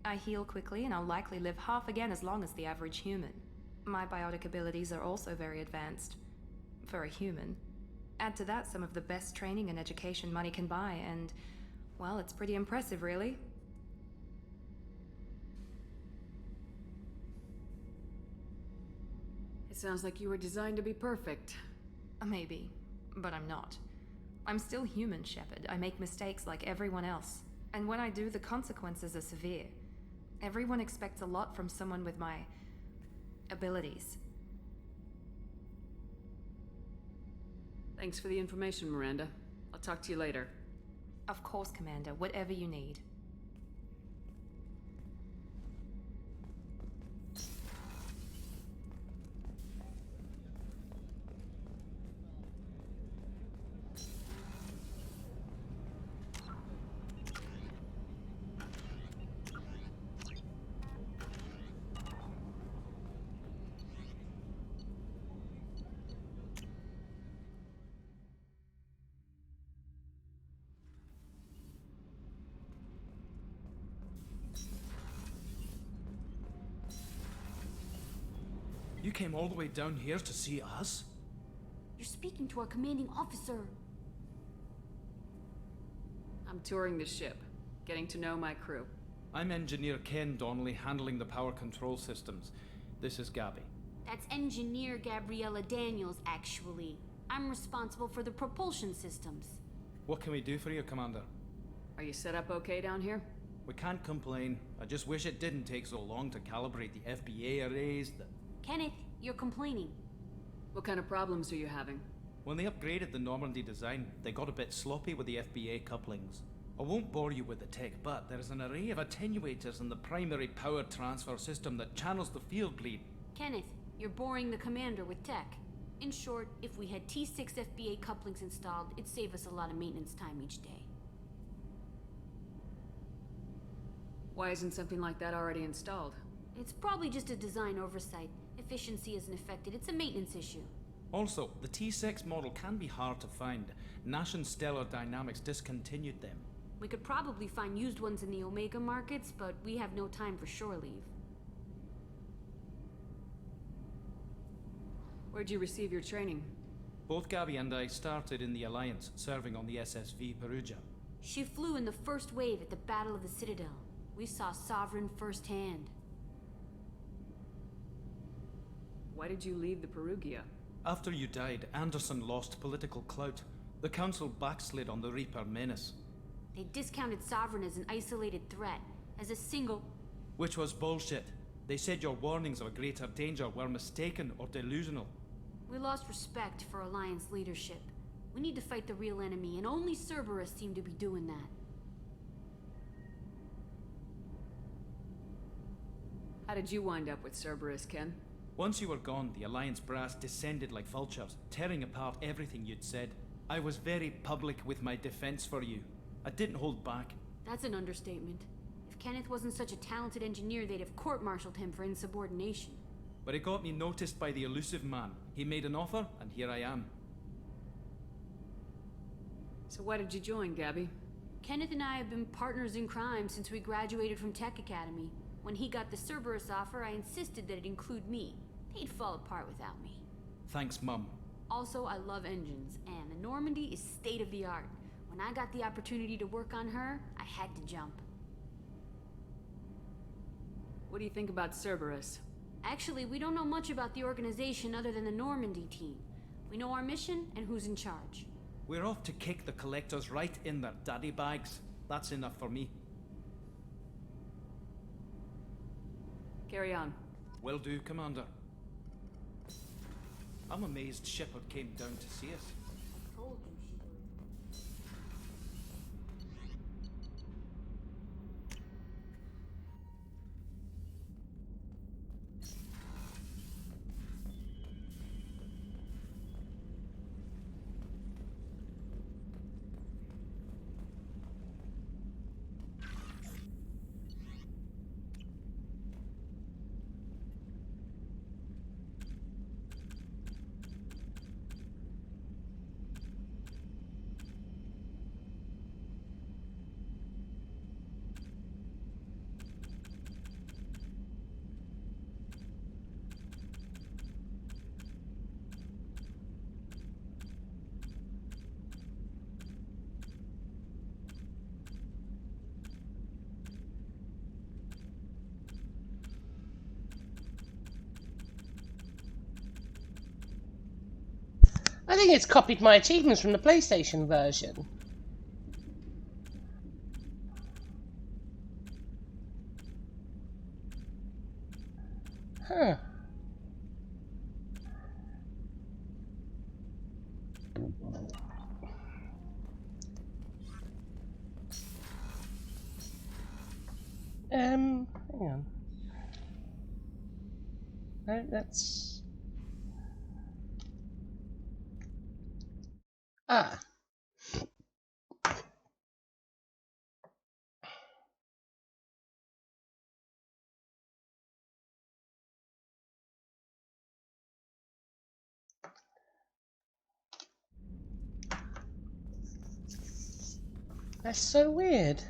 I heal quickly, and I'll likely live half again as long as the average human. My biotic abilities are also very advanced. For a human. Add to that some of the best training and education money can buy, and, well, it's pretty impressive, really. It sounds like you were designed to be perfect. Maybe, but I'm not. I'm still human, Shepard. I make mistakes like everyone else. And when I do, the consequences are severe. Everyone expects a lot from someone with my abilities. Thanks for the information, Miranda. I'll talk to you later. Of course, Commander. Whatever you need. You came all the way down here to see us? You're speaking to our commanding officer. I'm touring the ship, getting to know my crew. I'm Engineer Ken Donnelly, handling the power control systems. This is Gabby. That's Engineer Gabriella Daniels, actually. I'm responsible for the propulsion systems. What can we do for you, Commander? Are you set up okay down here? We can't complain. I just wish it didn't take so long to calibrate the FBA arrays. Kenneth, you're complaining. What kind of problems are you having? When they upgraded the Normandy design, they got a bit sloppy with the FBA couplings. I won't bore you with the tech, but there is an array of attenuators in the primary power transfer system that channels the field bleed. Kenneth, you're boring the commander with tech. In short, if we had T6 FBA couplings installed, it'd save us a lot of maintenance time each day. Why isn't something like that already installed? It's probably just a design oversight. Efficiency isn't affected, it's a maintenance issue. Also, the T6 model can be hard to find. Nash and Stellar Dynamics discontinued them. We could probably find used ones in the Omega markets, but we have no time for shore leave. Where'd you receive your training? Both Gabby and I started in the Alliance, serving on the SSV Perugia. She flew in the first wave at the Battle of the Citadel. We saw Sovereign firsthand. Why did you leave the Perugia? After you died, Anderson lost political clout. The Council backslid on the Reaper menace. They discounted Sovereign as an isolated threat, as a single... Which was bullshit. They said your warnings of a greater danger were mistaken or delusional. We lost respect for Alliance leadership. We need to fight the real enemy, and only Cerberus seemed to be doing that. How did you wind up with Cerberus, Ken? Once you were gone, the Alliance brass descended like vultures, tearing apart everything you'd said. I was very public with my defense for you. I didn't hold back. That's an understatement. If Kenneth wasn't such a talented engineer, they'd have court-martialed him for insubordination. But it got me noticed by the elusive man. He made an offer, and here I am. So why did you join, Gabby? Kenneth and I have been partners in crime since we graduated from Tech Academy. When he got the Cerberus offer, I insisted that it include me. They'd fall apart without me. Thanks, Mum. Also, I love engines, and the Normandy is state-of-the-art. When I got the opportunity to work on her, I had to jump. What do you think about Cerberus? Actually, we don't know much about the organization other than the Normandy team. We know our mission and who's in charge. We're off to kick the Collectors right in their daddy bags. That's enough for me. Carry on. Will do, Commander. I'm amazed Shepard came down to see us. Told you she would. I think it's copied my achievements from the PlayStation version. Huh. Hang on. No, that's... Ah. That's so weird.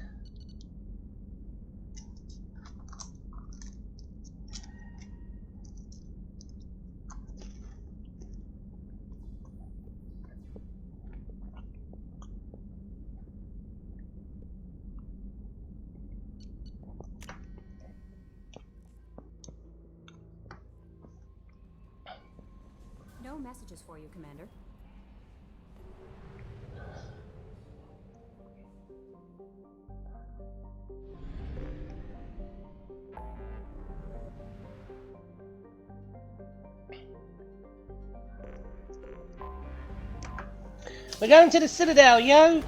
messages for you, Commander. We're going to the Citadel, yo!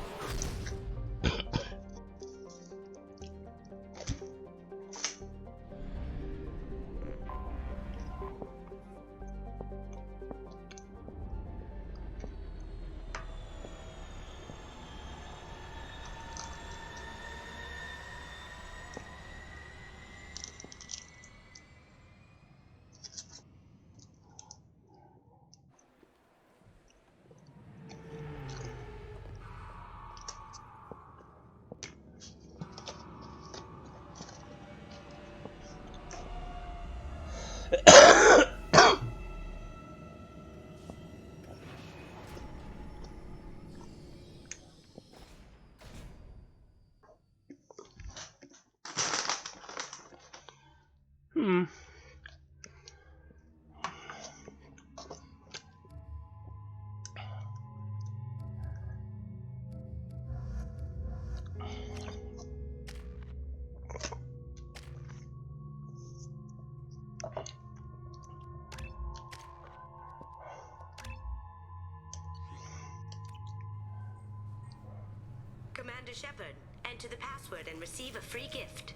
Commander Shepard, enter the password and receive a free gift.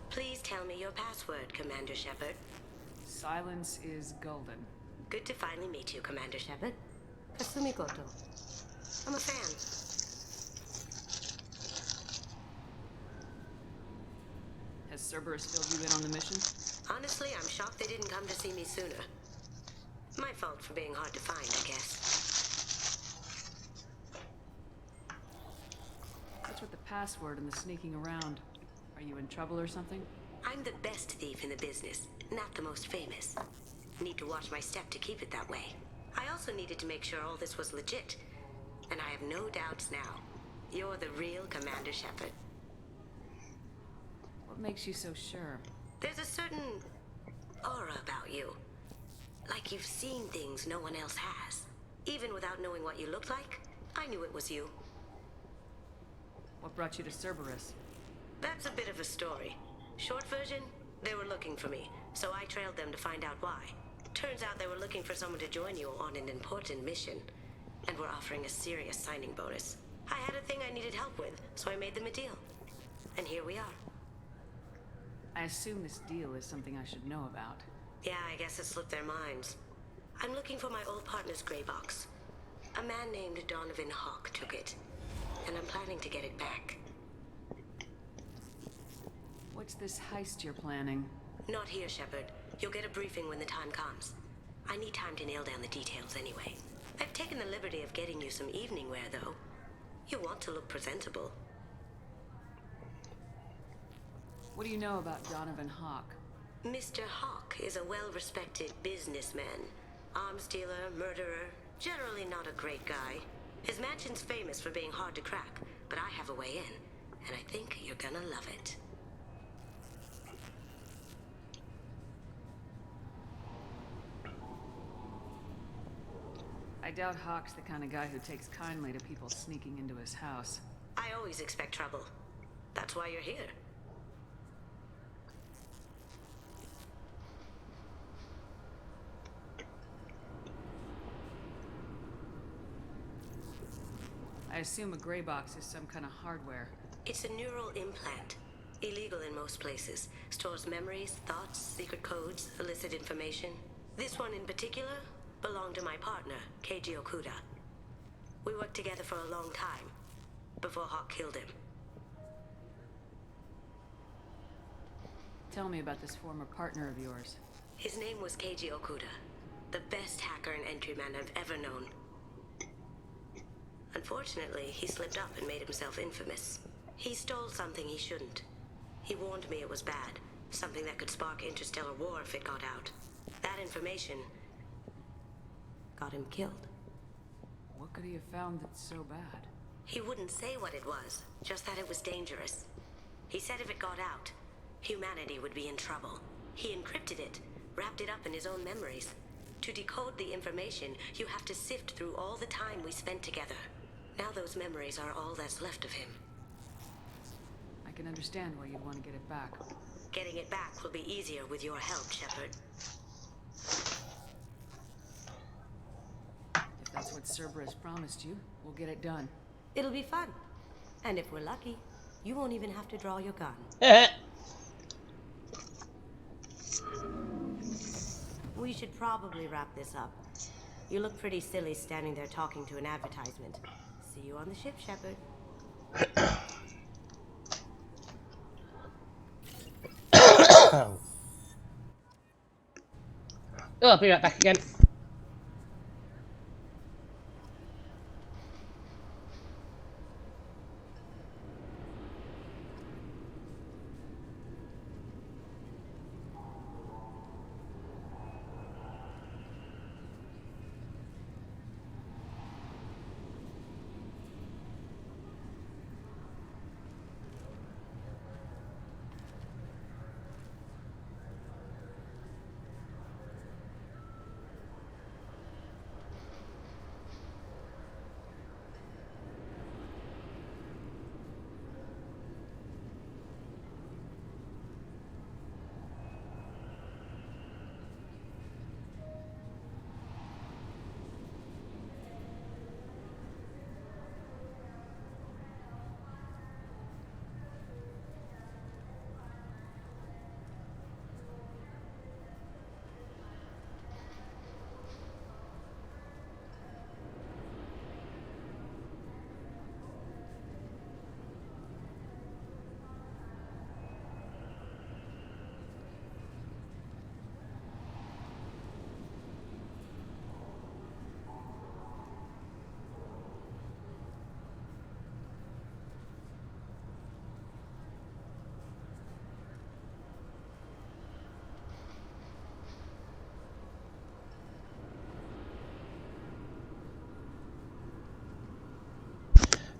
Please tell me your password, Commander Shepard. Silence is golden. Good to finally meet you, Commander Shepard. Kasumi Goto. I'm a fan. Has Cerberus filled you in on the mission? Honestly, I'm shocked they didn't come to see me sooner. My fault for being hard to find, I guess. What's with the password and the sneaking around? Are you in trouble or something? I'm the best thief in the business, not the most famous. Need to watch my step to keep it that way. I also needed to make sure all this was legit. And I have no doubts now. You're the real Commander Shepard. What makes you so sure? There's a certain aura about you. Like you've seen things no one else has. Even without knowing what you looked like, I knew it was you. What brought you to Cerberus? That's a bit of a story. Short version, they were looking for me, so I trailed them to find out why. Turns out they were looking for someone to join you on an important mission, and were offering a serious signing bonus. I had a thing I needed help with, so I made them a deal. And here we are. I assume this deal is something I should know about. Yeah, I guess it slipped their minds. I'm looking for my old partner's gray box. A man named Donovan Hawk took it, and I'm planning to get it back. What's this heist you're planning? Not here, Shepard. You'll get a briefing when the time comes. I need time to nail down the details anyway. I've taken the liberty of getting you some evening wear, though. You want to look presentable. What do you know about Donovan Hawk? Mr. Hawk is a well-respected businessman. Arms dealer, murderer, generally not a great guy. His mansion's famous for being hard to crack, but I have a way in, and I think you're gonna love it. I doubt Hawk's the kind of guy who takes kindly to people sneaking into his house. I always expect trouble. That's why you're here. I assume a gray box is some kind of hardware. It's a neural implant. Illegal in most places. Stores memories, thoughts, secret codes, illicit information. This one in particular belonged to my partner, Keiji Okuda. We worked together for a long time, before Hawk killed him. Tell me about this former partner of yours. His name was Keiji Okuda, the best hacker and entryman I've ever known. Unfortunately, he slipped up and made himself infamous. He stole something he shouldn't. He warned me it was bad, something that could spark interstellar war if it got out. That information got him killed. What could he have found that's so bad? He wouldn't say what it was, just that it was dangerous. He said if it got out, humanity would be in trouble. He encrypted it, wrapped it up in his own memories. To decode the information, you have to sift through all the time we spent together. Now those memories are all that's left of him. I can understand why you'd want to get it back. Getting it back will be easier with your help, Shepard. If that's what Cerberus promised you, we'll get it done. It'll be fun. And if we're lucky, you won't even have to draw your gun. We should probably wrap this up. You look pretty silly standing there talking to an advertisement. See you on the ship, Shepard. Oh, I'll be right back again.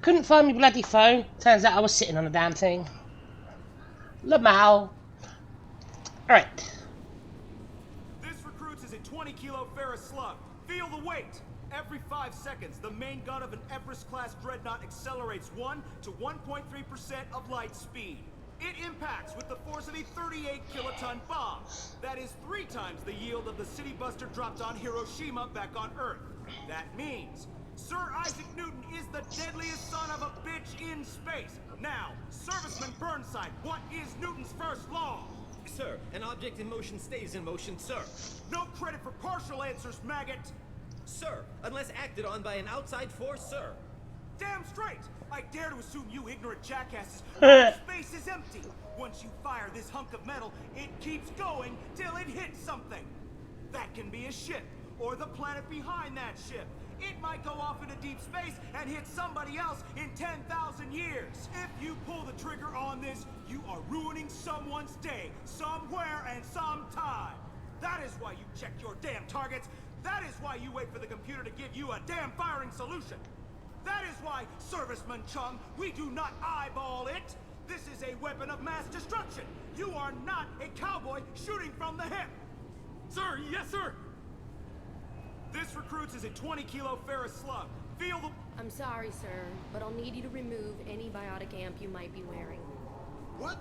Couldn't find my bloody phone. Turns out I was sitting on a damn thing. Lamal. Alright. This recruits is a 20-kilo ferrous slug. Feel the weight. Every 5 seconds, the main gun of an Everest-class dreadnought accelerates 1 to 1.3% of light speed. It impacts with the force of a 38-kiloton bomb. That is 3 times the yield of the city buster dropped on Hiroshima back on Earth. That means Sir Isaac Newton is the deadliest son of a bitch in space. Now, Serviceman Burnside, what is Newton's first law? Sir, an object in motion stays in motion, sir. No credit for partial answers, maggot! Sir, unless acted on by an outside force, sir. Damn straight! I dare to assume you ignorant jackasses space is empty. Once you fire this hunk of metal, it keeps going till it hits something. That can be a ship, or the planet behind that ship. It might go off into deep space and hit somebody else in 10,000 years. If you pull the trigger on this, you are ruining someone's day, somewhere and sometime. That is why you check your damn targets. That is why you wait for the computer to give you a damn firing solution. That is why, Serviceman Chung, we do not eyeball it. This is a weapon of mass destruction. You are not a cowboy shooting from the hip. Sir, yes, sir. This recruits is a 20-kilo ferrous slug. Feel the... I'm sorry, sir, but I'll need you to remove any biotic amp you might be wearing. What?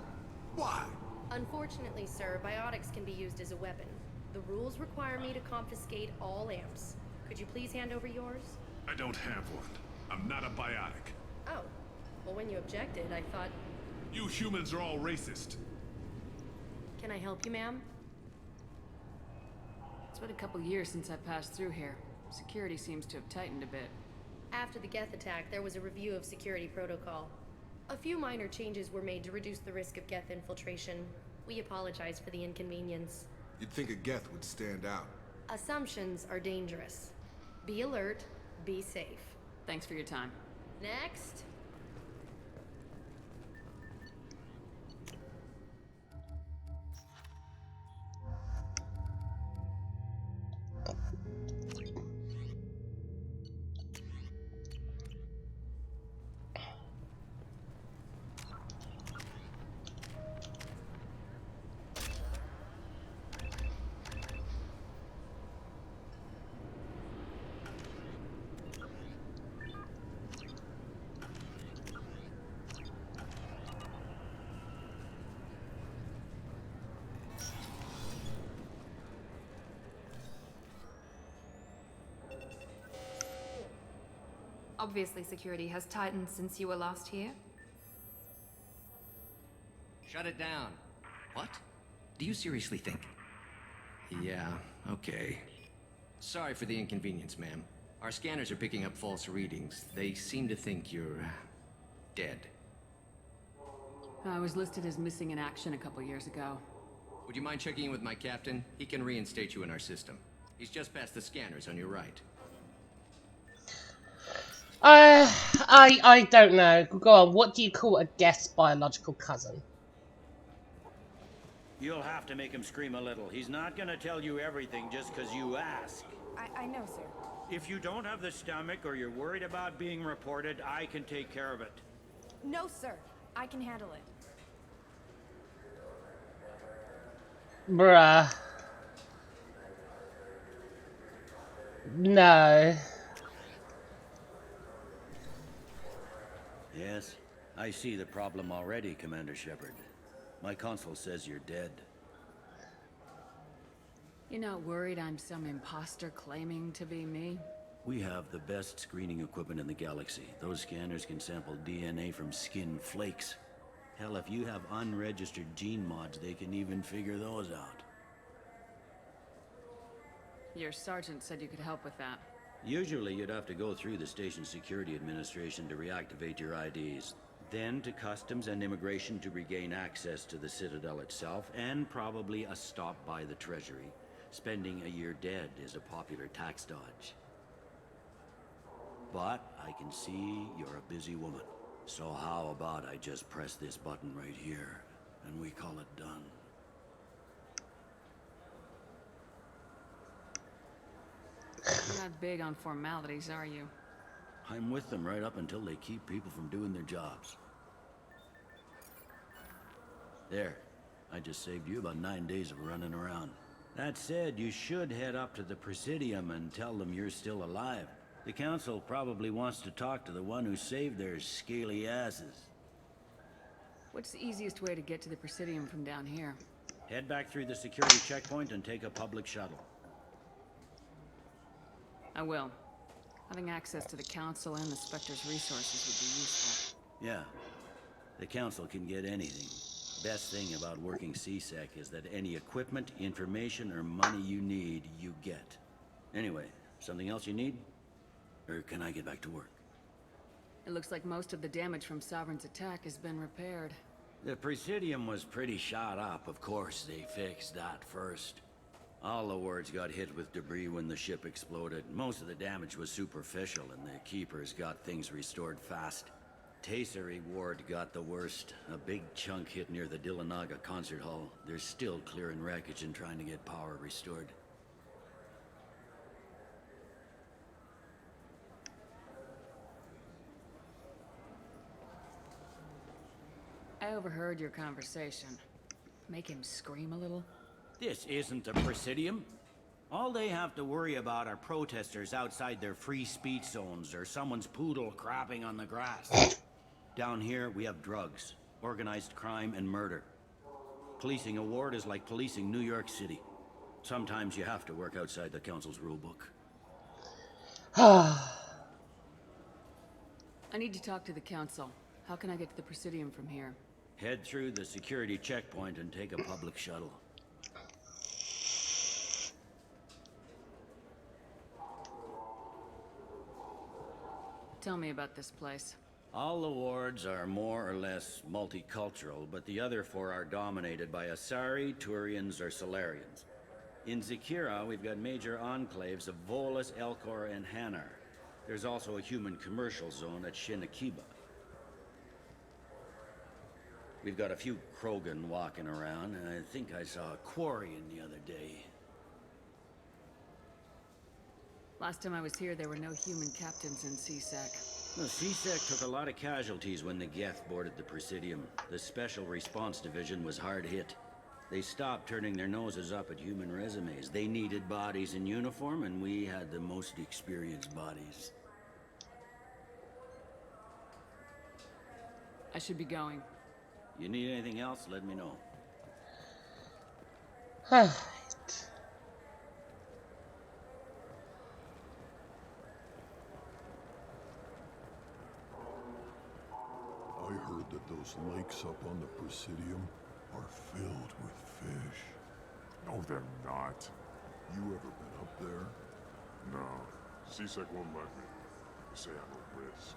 Why? Unfortunately, sir, biotics can be used as a weapon. The rules require me to confiscate all amps. Could you please hand over yours? I don't have one. I'm not a biotic. Oh. Well, when you objected, I thought... You humans are all racist. Can I help you, ma'am? It's been a couple years since I passed through here. Security seems to have tightened a bit. After the Geth attack, there was a review of security protocol. A few minor changes were made to reduce the risk of Geth infiltration. We apologize for the inconvenience. You'd think a Geth would stand out. Assumptions are dangerous. Be alert, be safe. Thanks for your time. Next. Obviously, security has tightened since you were last here. Shut it down. What? Do you seriously think? Yeah, okay. Sorry for the inconvenience, ma'am. Our scanners are picking up false readings. They seem to think you're dead. I was listed as missing in action a couple years ago. Would you mind checking in with my captain? He can reinstate you in our system. He's just past the scanners on your right. I don't know. Go on. What do you call a guest biological cousin? You'll have to make him scream a little. He's not gonna tell you everything just because you ask. I know, sir. If you don't have the stomach or you're worried about being reported, I can take care of it. No, sir. I can handle it. Bruh. No. Yes, I see the problem already, Commander Shepard. My console says you're dead. You're not worried I'm some imposter claiming to be me? We have the best screening equipment in the galaxy. Those scanners can sample DNA from skin flakes. Hell, if you have unregistered gene mods, they can even figure those out. Your sergeant said you could help with that. Usually you'd have to go through the Station Security Administration to reactivate your IDs. Then to Customs and Immigration to regain access to the Citadel itself, and probably a stop by the Treasury. Spending a year dead is a popular tax dodge. But I can see you're a busy woman. So how about I just press this button right here, and we call it done? You're not big on formalities, are you? I'm with them right up until they keep people from doing their jobs. There. I just saved you about 9 days of running around. That said, you should head up to the Presidium and tell them you're still alive. The Council probably wants to talk to the one who saved their scaly asses. What's the easiest way to get to the Presidium from down here? Head back through the security checkpoint and take a public shuttle. I will. Having access to the Council and the Spectre's resources would be useful. Yeah. The Council can get anything. Best thing about working CSEC is that any equipment, information, or money you need, you get. Anyway, something else you need? Or can I get back to work? It looks like most of the damage from Sovereign's attack has been repaired. The Presidium was pretty shot up. Of course, they fixed that first. All the wards got hit with debris when the ship exploded. Most of the damage was superficial, and the Keepers got things restored fast. Tasery Ward got the worst. A big chunk hit near the Dillanaga concert hall. They're still clearing wreckage and trying to get power restored. I overheard your conversation. Make him scream a little? This isn't the Presidium. All they have to worry about are protesters outside their free speech zones or someone's poodle crapping on the grass. Down here, we have drugs, organized crime, and murder. Policing a ward is like policing New York City. Sometimes you have to work outside the Council's rulebook. I need to talk to the Council. How can I get to the Presidium from here? Head through the security checkpoint and take a public shuttle. Tell me about this place. All the wards are more or less multicultural, but the other four are dominated by Asari, Turians, or Solarians. In Zakira, we've got major enclaves of Volus, Elcor, and Hanar. There's also a human commercial zone at Shinakiba. We've got a few Krogan walking around, and I think I saw a Quarian the other day. Last time I was here, there were no human captains in CSEC. The CSEC took a lot of casualties when the Geth boarded the Presidium. The Special Response Division was hard hit. They stopped turning their noses up at human resumes. They needed bodies in uniform, and we had the most experienced bodies. I should be going. You need anything else, let me know. heard that those lakes up on the Presidium are filled with fish. No, they're not. You ever been up there? No. CSEC won't let me. They say I'm a risk.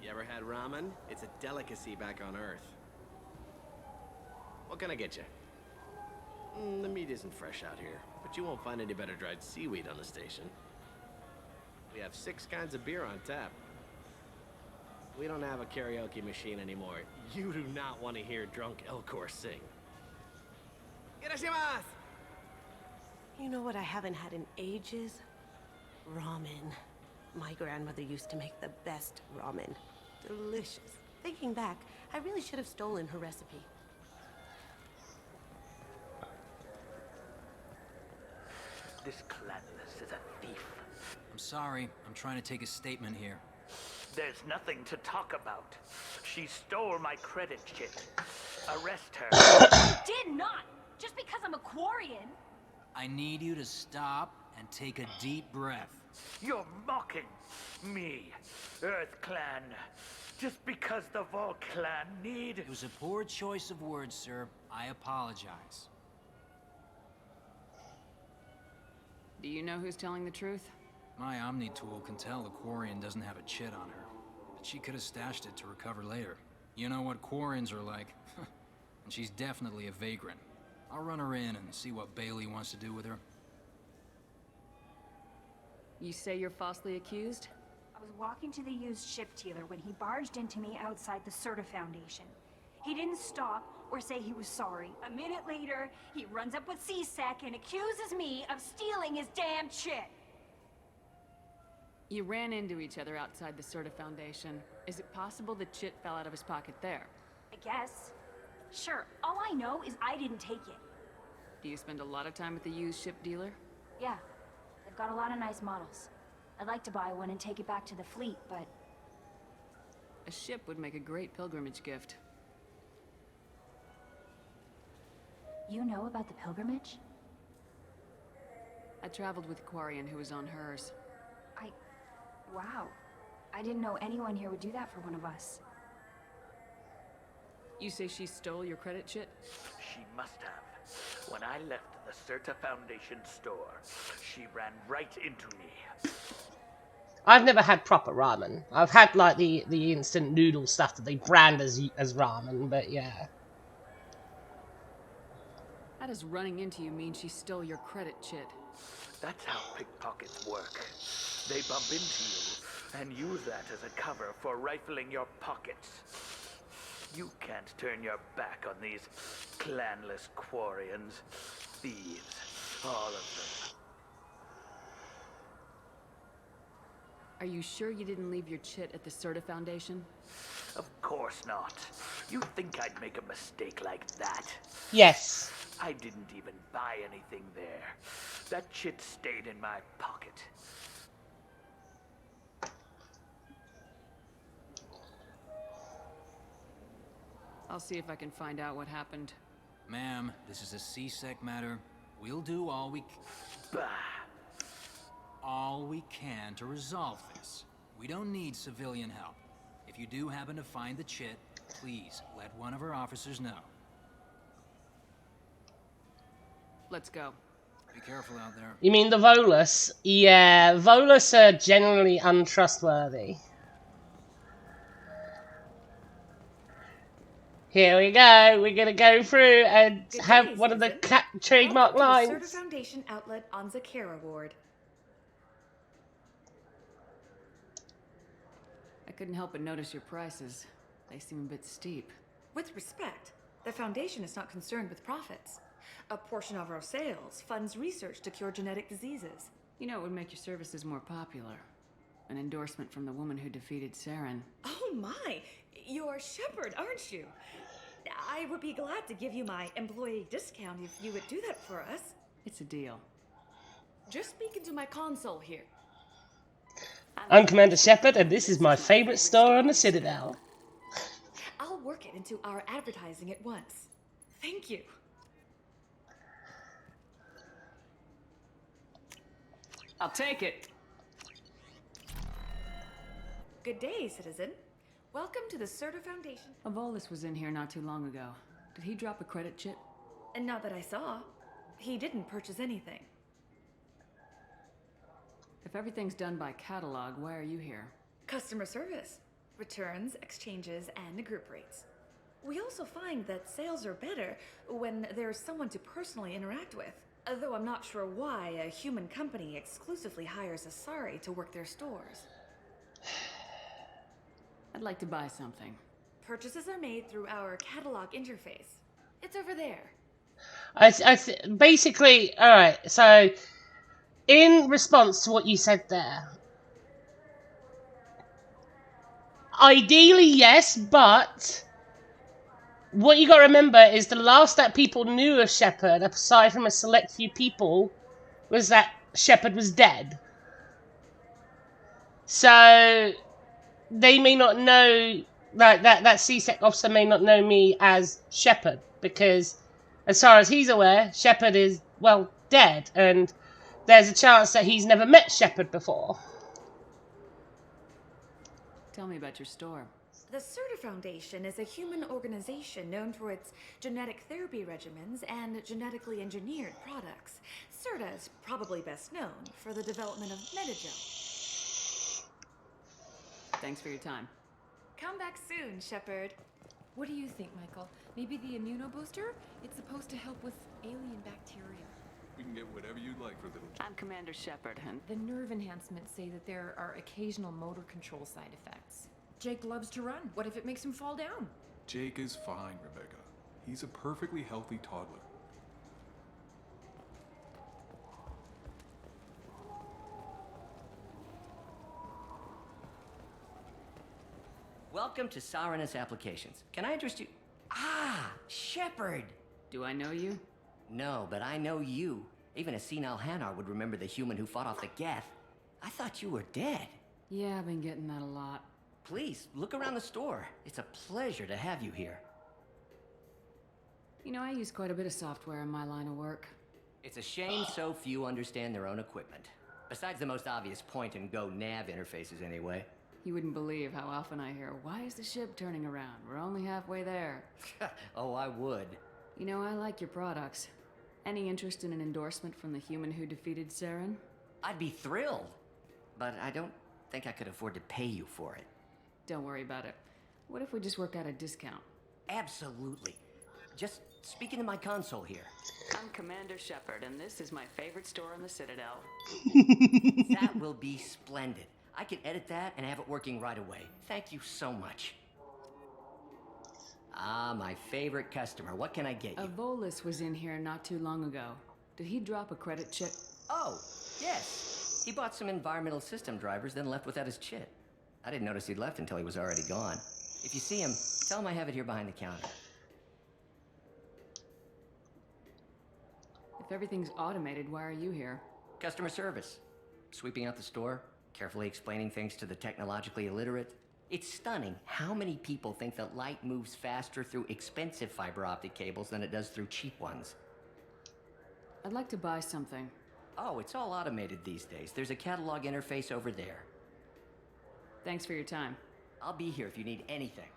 You ever had ramen? It's a delicacy back on Earth. What can I get you? The meat isn't fresh out here, but you won't find any better dried seaweed on the station. We have 6 kinds of beer on tap. We don't have a karaoke machine anymore. You do not want to hear drunk Elcor sing. You know what I haven't had in ages? Ramen. My grandmother used to make the best ramen. Delicious. Thinking back, I really should have stolen her recipe. This Clandless is a thief. I'm sorry. I'm trying to take a statement here. There's nothing to talk about. She stole my credit chit. Arrest her. Did not! Just because I'm a Quarian! I need you to stop and take a deep breath. You're mocking me, Earth Clan. Just because the Vol Clan need... It was a poor choice of words, sir. I apologize. Do you know who's telling the truth? My Omni tool can tell the Quarian doesn't have a chit on her. But she could have stashed it to recover later. You know what Quarians are like. And she's definitely a vagrant. I'll run her in and see what Bailey wants to do with her. You say you're falsely accused? I was walking to the used ship dealer when he barged into me outside the Serta Foundation. He didn't stop or say he was sorry. A minute later, he runs up with CSEC and accuses me of stealing his damn chit. You ran into each other outside the Serta Foundation. Is it possible the chit fell out of his pocket there? I guess. Sure, all I know is I didn't take it. Do you spend a lot of time at the used ship dealer? Yeah, they've got a lot of nice models. I'd like to buy one and take it back to the fleet, but... A ship would make a great pilgrimage gift. You know about the pilgrimage? I traveled with a Quarian who was on hers. Wow. I didn't know anyone here would do that for one of us. You say she stole your credit chit? She must have. When I left the Serta Foundation store, she ran right into me. I've never had proper ramen. I've had like the instant noodle stuff that they brand as ramen, but yeah. How does running into you mean she stole your credit chit? That's how pickpockets work. They bump into you and use that as a cover for rifling your pockets. You can't turn your back on these clanless Quarians. Thieves, all of them. Are you sure you didn't leave your chit at the Serta Foundation? Of course not. You think I'd make a mistake like that? Yes. I didn't even buy anything there. That chit stayed in my pocket. I'll see if I can find out what happened. Ma'am, this is a CSEC matter. We'll do all we can to resolve this. We don't need civilian help. If you do happen to find the chit, please let one of our officers know. Let's go. Be careful out there. You mean the Volus? Yeah, Volus are generally untrustworthy. Here we go. We're gonna go through and have one of the trademark lines. Serta Foundation outlet on Zakera Ward. I couldn't help but notice your prices. They seem a bit steep. With respect, the Foundation is not concerned with profits. A portion of our sales funds research to cure genetic diseases. You know, it would make your services more popular. An endorsement from the woman who defeated Saren. Oh my! You're Shepard, aren't you? I would be glad to give you my employee discount if you would do that for us. It's a deal. Just speak into my console here. I'm Commander Shepard, and this is my favorite store on the Citadel. I'll work it into our advertising at once. Thank you. I'll take it. Good day, citizen. Welcome to the Serta Foundation. Avolis was in here not too long ago. Did he drop a credit chip? And not that I saw. He didn't purchase anything. If everything's done by catalog, why are you here? Customer service. Returns, exchanges, and group rates. We also find that sales are better when there's someone to personally interact with. Though I'm not sure why a human company exclusively hires Asari to work their stores. I'd like to buy something. Purchases are made through our catalog interface. It's over there. Basically, alright, so in response to what you said there, ideally, yes, but what you got to remember is the last that people knew of Shepard, aside from a select few people, was that Shepard was dead. So they may not know that CSEC officer may not know me as Shepard, because as far as he's aware, Shepard is, well, dead, and there's a chance that he's never met Shepard before. Tell me about your store. The Serta Foundation is a human organization known for its genetic therapy regimens and genetically engineered products. Serta is probably best known for the development of Metagel. Thanks for your time. Come back soon, Shepard. What do you think, Michael? Maybe the immunobooster? It's supposed to help with alien bacteria. We can get whatever you'd like for little. I'm Commander Shepard, and The nerve enhancements say that there are occasional motor control side effects. Jake loves to run. What if it makes him fall down? Jake is fine, Rebecca. He's a perfectly healthy toddler. Welcome to Sarenus Applications. Can I interest you? Ah, Shepard! Do I know you? No, but I know you. Even a senile Hanar would remember the human who fought off the Geth. I thought you were dead. Yeah, I've been getting that a lot. Please, look around the store. It's a pleasure to have you here. You know, I use quite a bit of software in my line of work. It's a shame so few understand their own equipment. Besides the most obvious point-and-go nav interfaces, anyway. You wouldn't believe how often I hear, "Why is the ship turning around? We're only halfway there." Oh, I would. You know, I like your products. Any interest in an endorsement from the human who defeated Saren? I'd be thrilled. But I don't think I could afford to pay you for it. Don't worry about it. What if we just work out a discount? Absolutely. Just speak into my console here. I'm Commander Shepard, and this is my favorite store in the Citadel. That will be splendid. I can edit that and have it working right away. Thank you so much. Ah, my favorite customer. What can I get you? Avolis was in here not too long ago. Did he drop a credit chip? Oh, yes. He bought some environmental system drivers, then left without his chip. I didn't notice he'd left until he was already gone. If you see him, tell him I have it here behind the counter. If everything's automated, why are you here? Customer service. Sweeping out the store, carefully explaining things to the technologically illiterate. It's stunning how many people think that light moves faster through expensive fiber optic cables than it does through cheap ones. I'd like to buy something. Oh, it's all automated these days. There's a catalog interface over there. Thanks for your time. I'll be here if you need anything.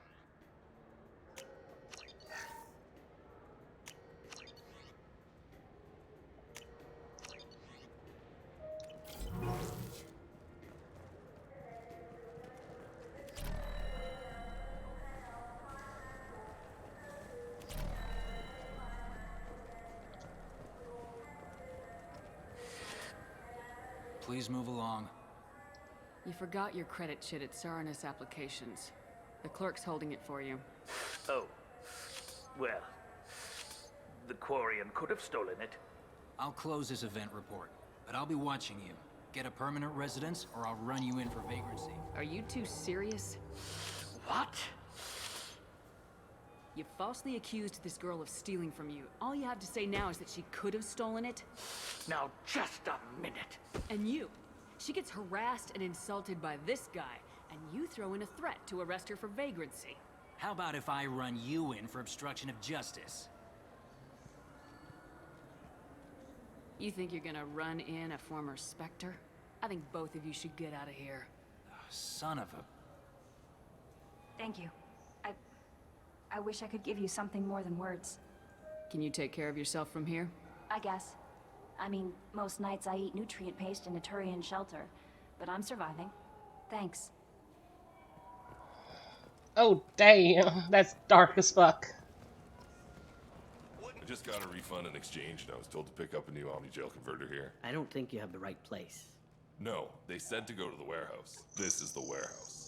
Please move along. You forgot your credit chit at Sarenus Applications. The clerk's holding it for you. Oh. Well, the Quarian could have stolen it. I'll close this event report, but I'll be watching you. Get a permanent residence, or I'll run you in for vagrancy. Are you two serious? What? You falsely accused this girl of stealing from you. All you have to say now is that she could have stolen it. Now, just a minute. And you. She gets harassed and insulted by this guy, and you throw in a threat to arrest her for vagrancy. How about if I run you in for obstruction of justice? You think you're gonna run in a former Spectre? I think both of you should get out of here. Son of a... Thank you. I wish I could give you something more than words. Can you take care of yourself from here? I guess. I mean, most nights I eat nutrient paste in a Turian shelter, but I'm surviving. Thanks. Oh, damn. That's dark as fuck. I just got a refund in exchange, and I was told to pick up a new Omni-Gel converter here. I don't think you have the right place. No, they said to go to the warehouse. This is the warehouse.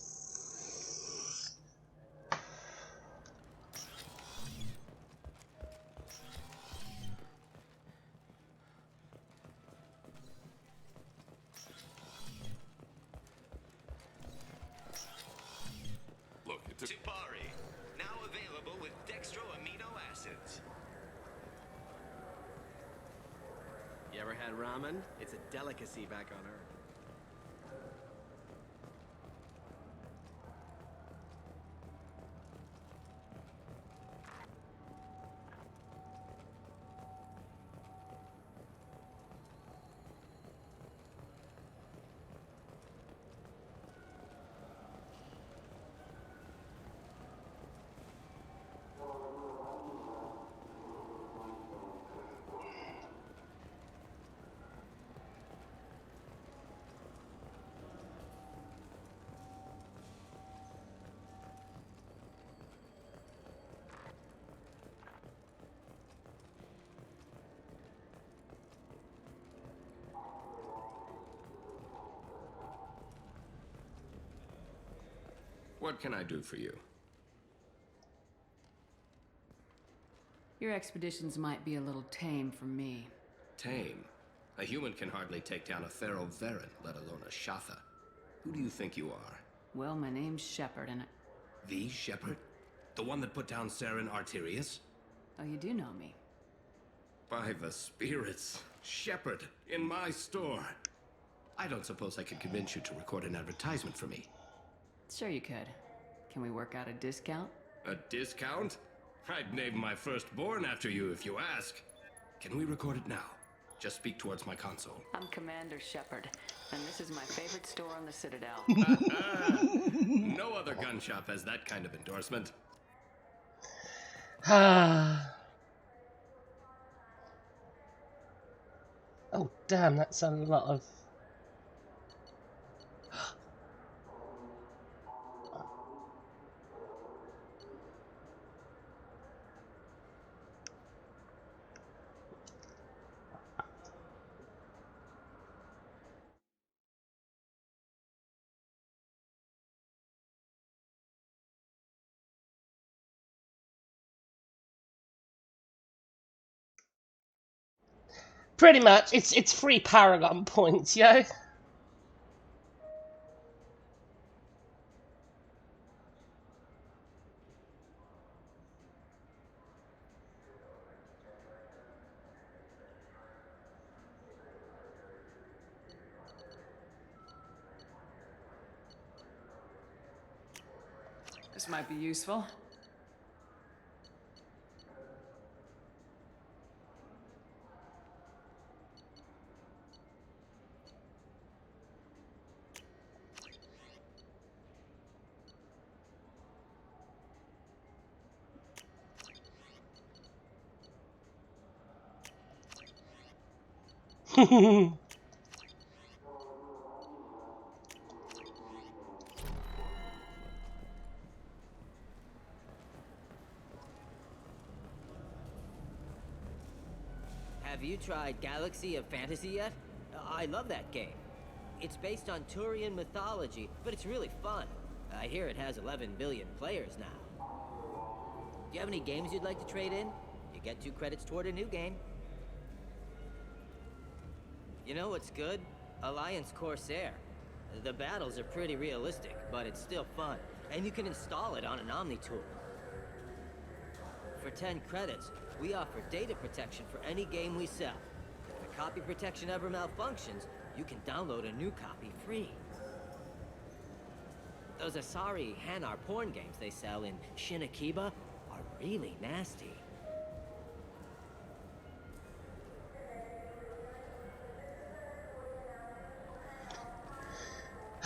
Look, it's a... Tipari, now available with dextro amino acids. You ever had ramen? It's a delicacy back on Earth. What can I do for you? Your expeditions might be a little tame for me. Tame? A human can hardly take down a Pharaoh Varen, let alone a Shatha. Who do you think you are? Well, my name's Shepard, and The Shepard? The one that put down Saren Arterius? Oh, you do know me. By the spirits, Shepard, in my store. I don't suppose I could convince you to record an advertisement for me. Sure you could. Can we work out a discount? A discount? I'd name my firstborn after you if you ask. Can we record it now? Just speak towards my console. I'm Commander Shepard, and this is my favorite store on the Citadel. No other gun shop has that kind of endorsement. Oh, damn, that's a lot of... Pretty much, it's free Paragon points, yo. This might be useful. Have you tried Galaxy of Fantasy yet? I love that game. It's based on Turian mythology, but it's really fun. I hear it has 11 billion players now. Do you have any games you'd like to trade in? You get 2 credits toward a new game. You know what's good? Alliance Corsair. The battles are pretty realistic, but it's still fun. And you can install it on an Omni tool. For 10 credits, we offer data protection for any game we sell. If the copy protection ever malfunctions, you can download a new copy free. Those Asari Hanar porn games they sell in Shinakiba are really nasty.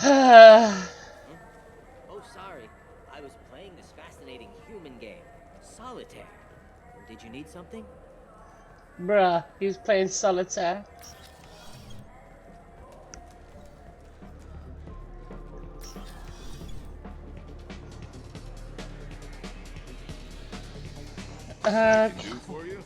Oh, sorry. I was playing this fascinating human game, Solitaire. Did you need something? Bruh, he's playing solitaire. Do for you?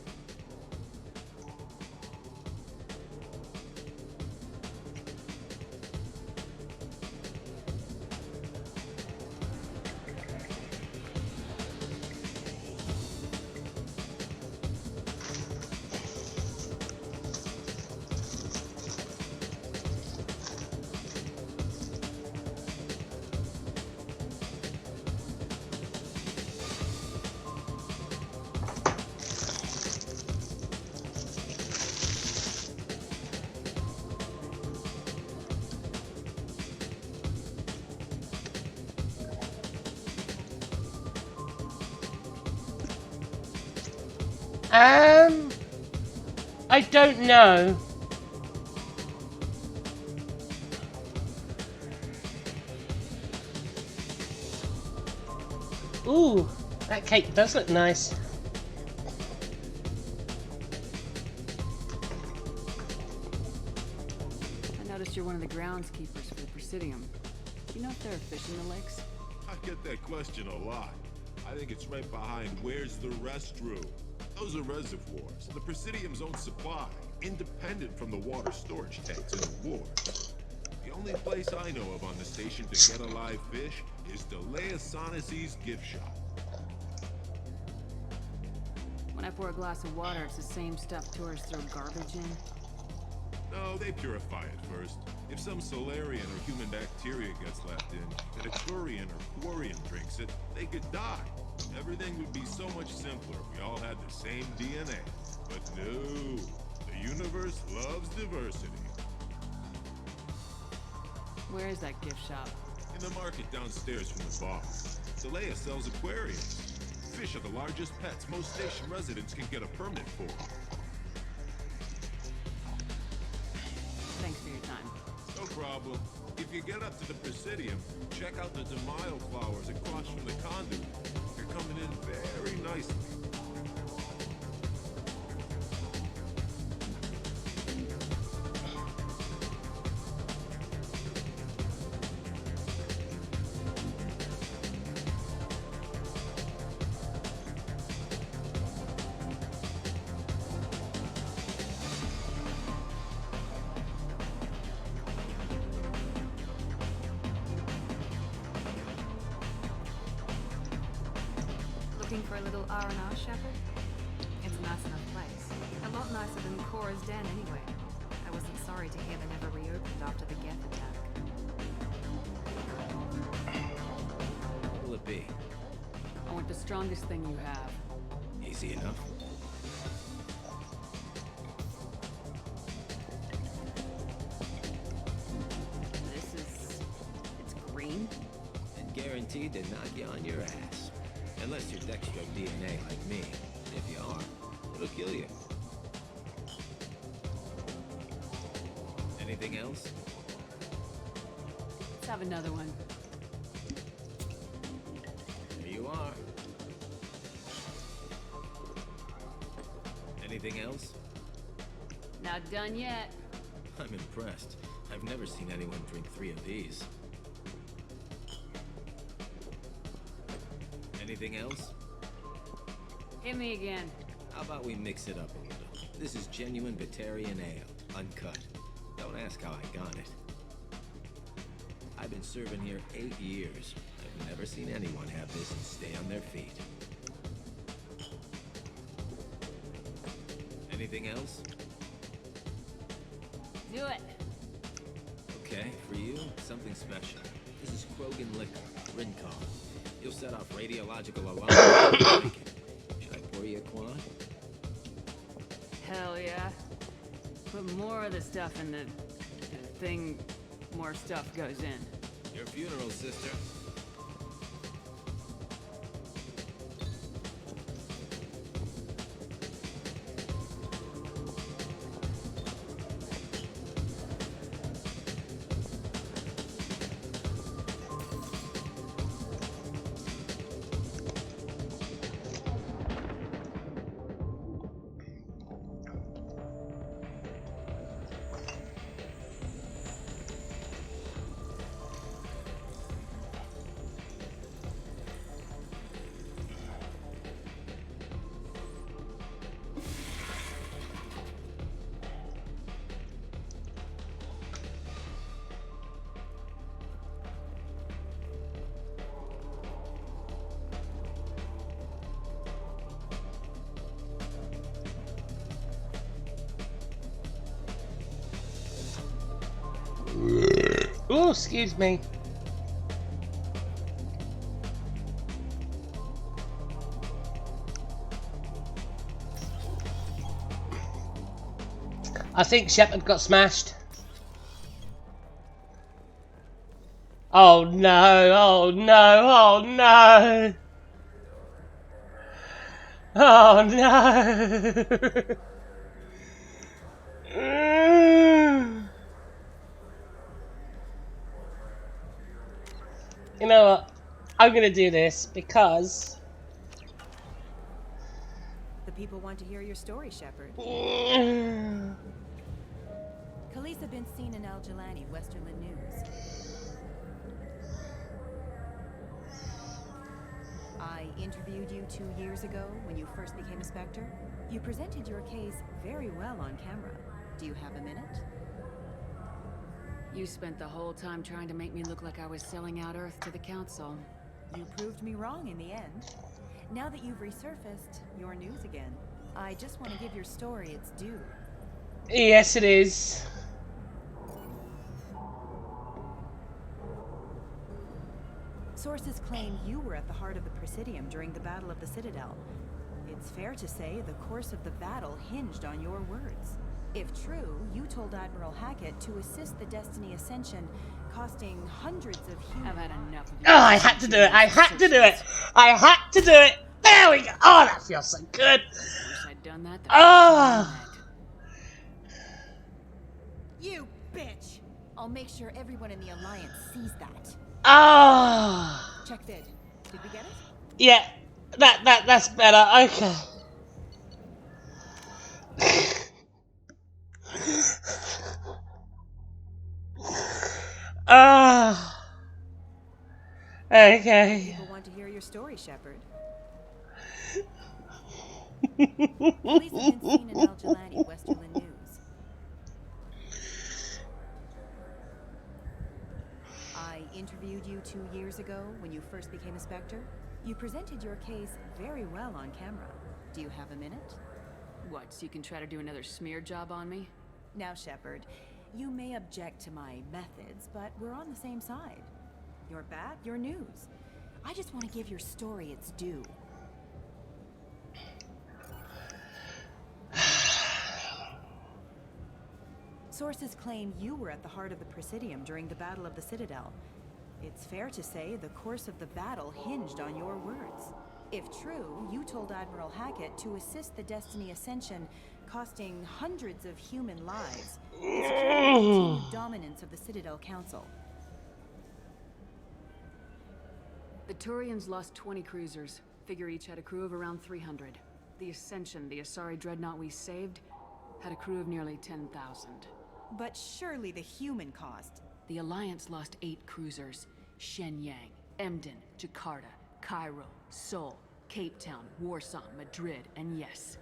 I don't know. Ooh, that cake does look nice. I noticed you're one of the groundskeepers for the Presidium. Do you know if there are fish in the lakes? I get that question a lot. I think it's right behind where's the restroom. Those are reservoirs, the Presidium's own supply, independent from the water storage tanks in the wars. The only place I know of on the station to get a live fish is Delea Sonesi's gift shop. When I pour a glass of water, it's the same stuff tourists throw garbage in? No, they purify it first. If some Solarian or human bacteria gets left in, and a Turian or Quarian drinks it, they could die. Everything would be so much simpler if we all had the same DNA. But no, the universe loves diversity. Where is that gift shop? In the market downstairs from the bar. Delea sells aquariums. Fish are the largest pets most station residents can get a permit for. Thanks for your time. No problem. If you get up to the Presidium, check out the Demaio flowers across from the conduit. They're coming in very nicely. For a little R&R, Shepard? It's a nice enough place. A lot nicer than Cora's den anyway. I wasn't sorry to hear they never reopened after the Geth attack. What will it be? I want the strongest thing you have. Easy enough. It's green? And guaranteed to knock you on your ass. Unless you're Dextro DNA like me. If you are, it'll kill you. Anything else? Let's have another one. There you are. Anything else? Not done yet. I'm impressed. I've never seen anyone drink 3 of these. Anything else? Hit me again. How about we mix it up a little? This is genuine Batarian ale, uncut. Don't ask how I got it. I've been serving here 8 years. I've never seen anyone have this and stay on their feet. Anything else? Do it. Okay, for you, something special. This is Krogan liquor, Rincon. You'll set off radiological alarms. Should I pour Gloria Kwan? Hell yeah. Put more of the stuff in the thing, more stuff goes in. Your funeral, sister. Oh, excuse me. I think Shepard got smashed. Oh no, oh no, oh no. Oh no. You know what? I'm gonna do this because The people want to hear your story, Shepard. Khaleesa been seen in Al Jelani, Westerland News. I interviewed you 2 years ago when you first became a Spectre. You presented your case very well on camera. Do you have a minute? You spent the whole time trying to make me look like I was selling out Earth to the Council. You proved me wrong in the end. Now that you've resurfaced, you're news again. I just want to give your story its due. yes, it is. Sources claim you were at the heart of the Presidium during the Battle of the Citadel. It's fair to say the course of the battle hinged on your words. If true, you told Admiral Hackett to assist the Destiny Ascension, costing hundreds of human I've had enough of Oh, I had to do it. I had to do it. I had to do it. There we go. Oh, that feels so good. Wish I'd done that. Oh. You bitch! I'll make sure everyone in the Alliance sees that. Oh. Check vid. Did we get it? Yeah. That's better. Okay. Ah. Okay. People want to hear your story, Shepard. Khaleesa been seen in Al Jelani, Westerland News. I interviewed you 2 years ago when you first became a Spectre. You presented your case very well on camera. Do you have a minute? What, so you can try to do another smear job on me? Now, Shepard, you may object to my methods, but we're on the same side. You're back, you're news. I just want to give your story its due. Sources claim you were at the heart of the Presidium during the Battle of the Citadel. It's fair to say the course of the battle hinged on your words. If true, you told Admiral Hackett to assist the Destiny Ascension, costing hundreds of human lives, and securing the continued dominance of the Citadel Council. The Turians lost 20 cruisers. Figure each had a crew of around 300. The Ascension, the Asari dreadnought we saved, had a crew of nearly 10,000. But surely the human cost. The Alliance lost 8 cruisers. Shenyang, Emden, Jakarta, Cairo, Seoul, Cape Town, Warsaw, Madrid, and yes,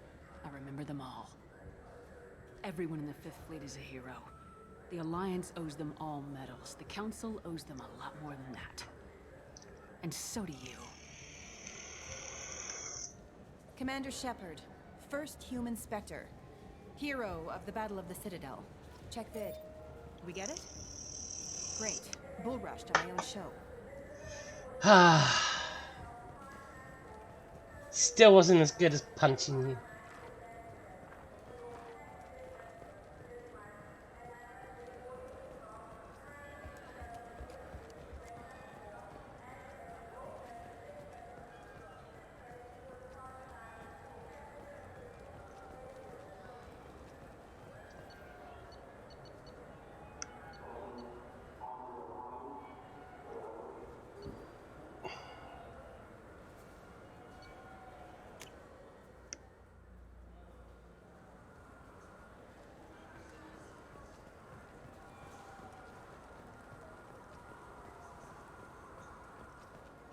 I remember them all. Everyone in the Fifth Fleet is a hero. The Alliance owes them all medals. The Council owes them a lot more than that. And so do you. Commander Shepard, first human Spectre. Hero of the Battle of the Citadel. Check vid. We get it? Great. Bull rushed on my own show. Still wasn't as good as punching you.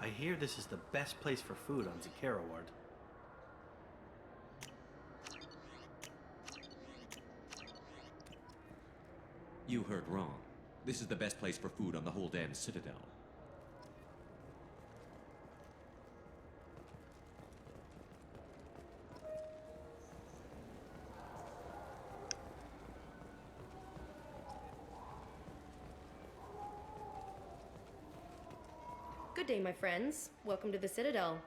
I hear this is the best place for food on Zakera Ward. You heard wrong. This is the best place for food on the whole damn Citadel. Good day, my friends. Welcome to the Citadel.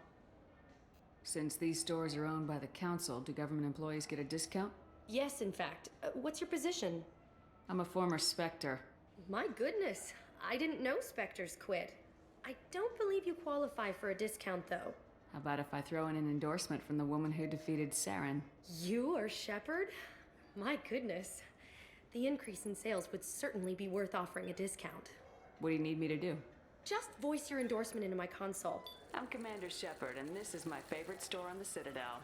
Since these stores are owned by the council, do government employees get a discount? Yes, in fact. What's your position? I'm a former Spectre. My goodness. I didn't know Spectres quit. I don't believe you qualify for a discount, though. How about if I throw in an endorsement from the woman who defeated Saren? You are Shepard? My goodness. The increase in sales would certainly be worth offering a discount. What do you need me to do? Just voice your endorsement into my console. I'm Commander Shepard, and this is my favorite store on the Citadel.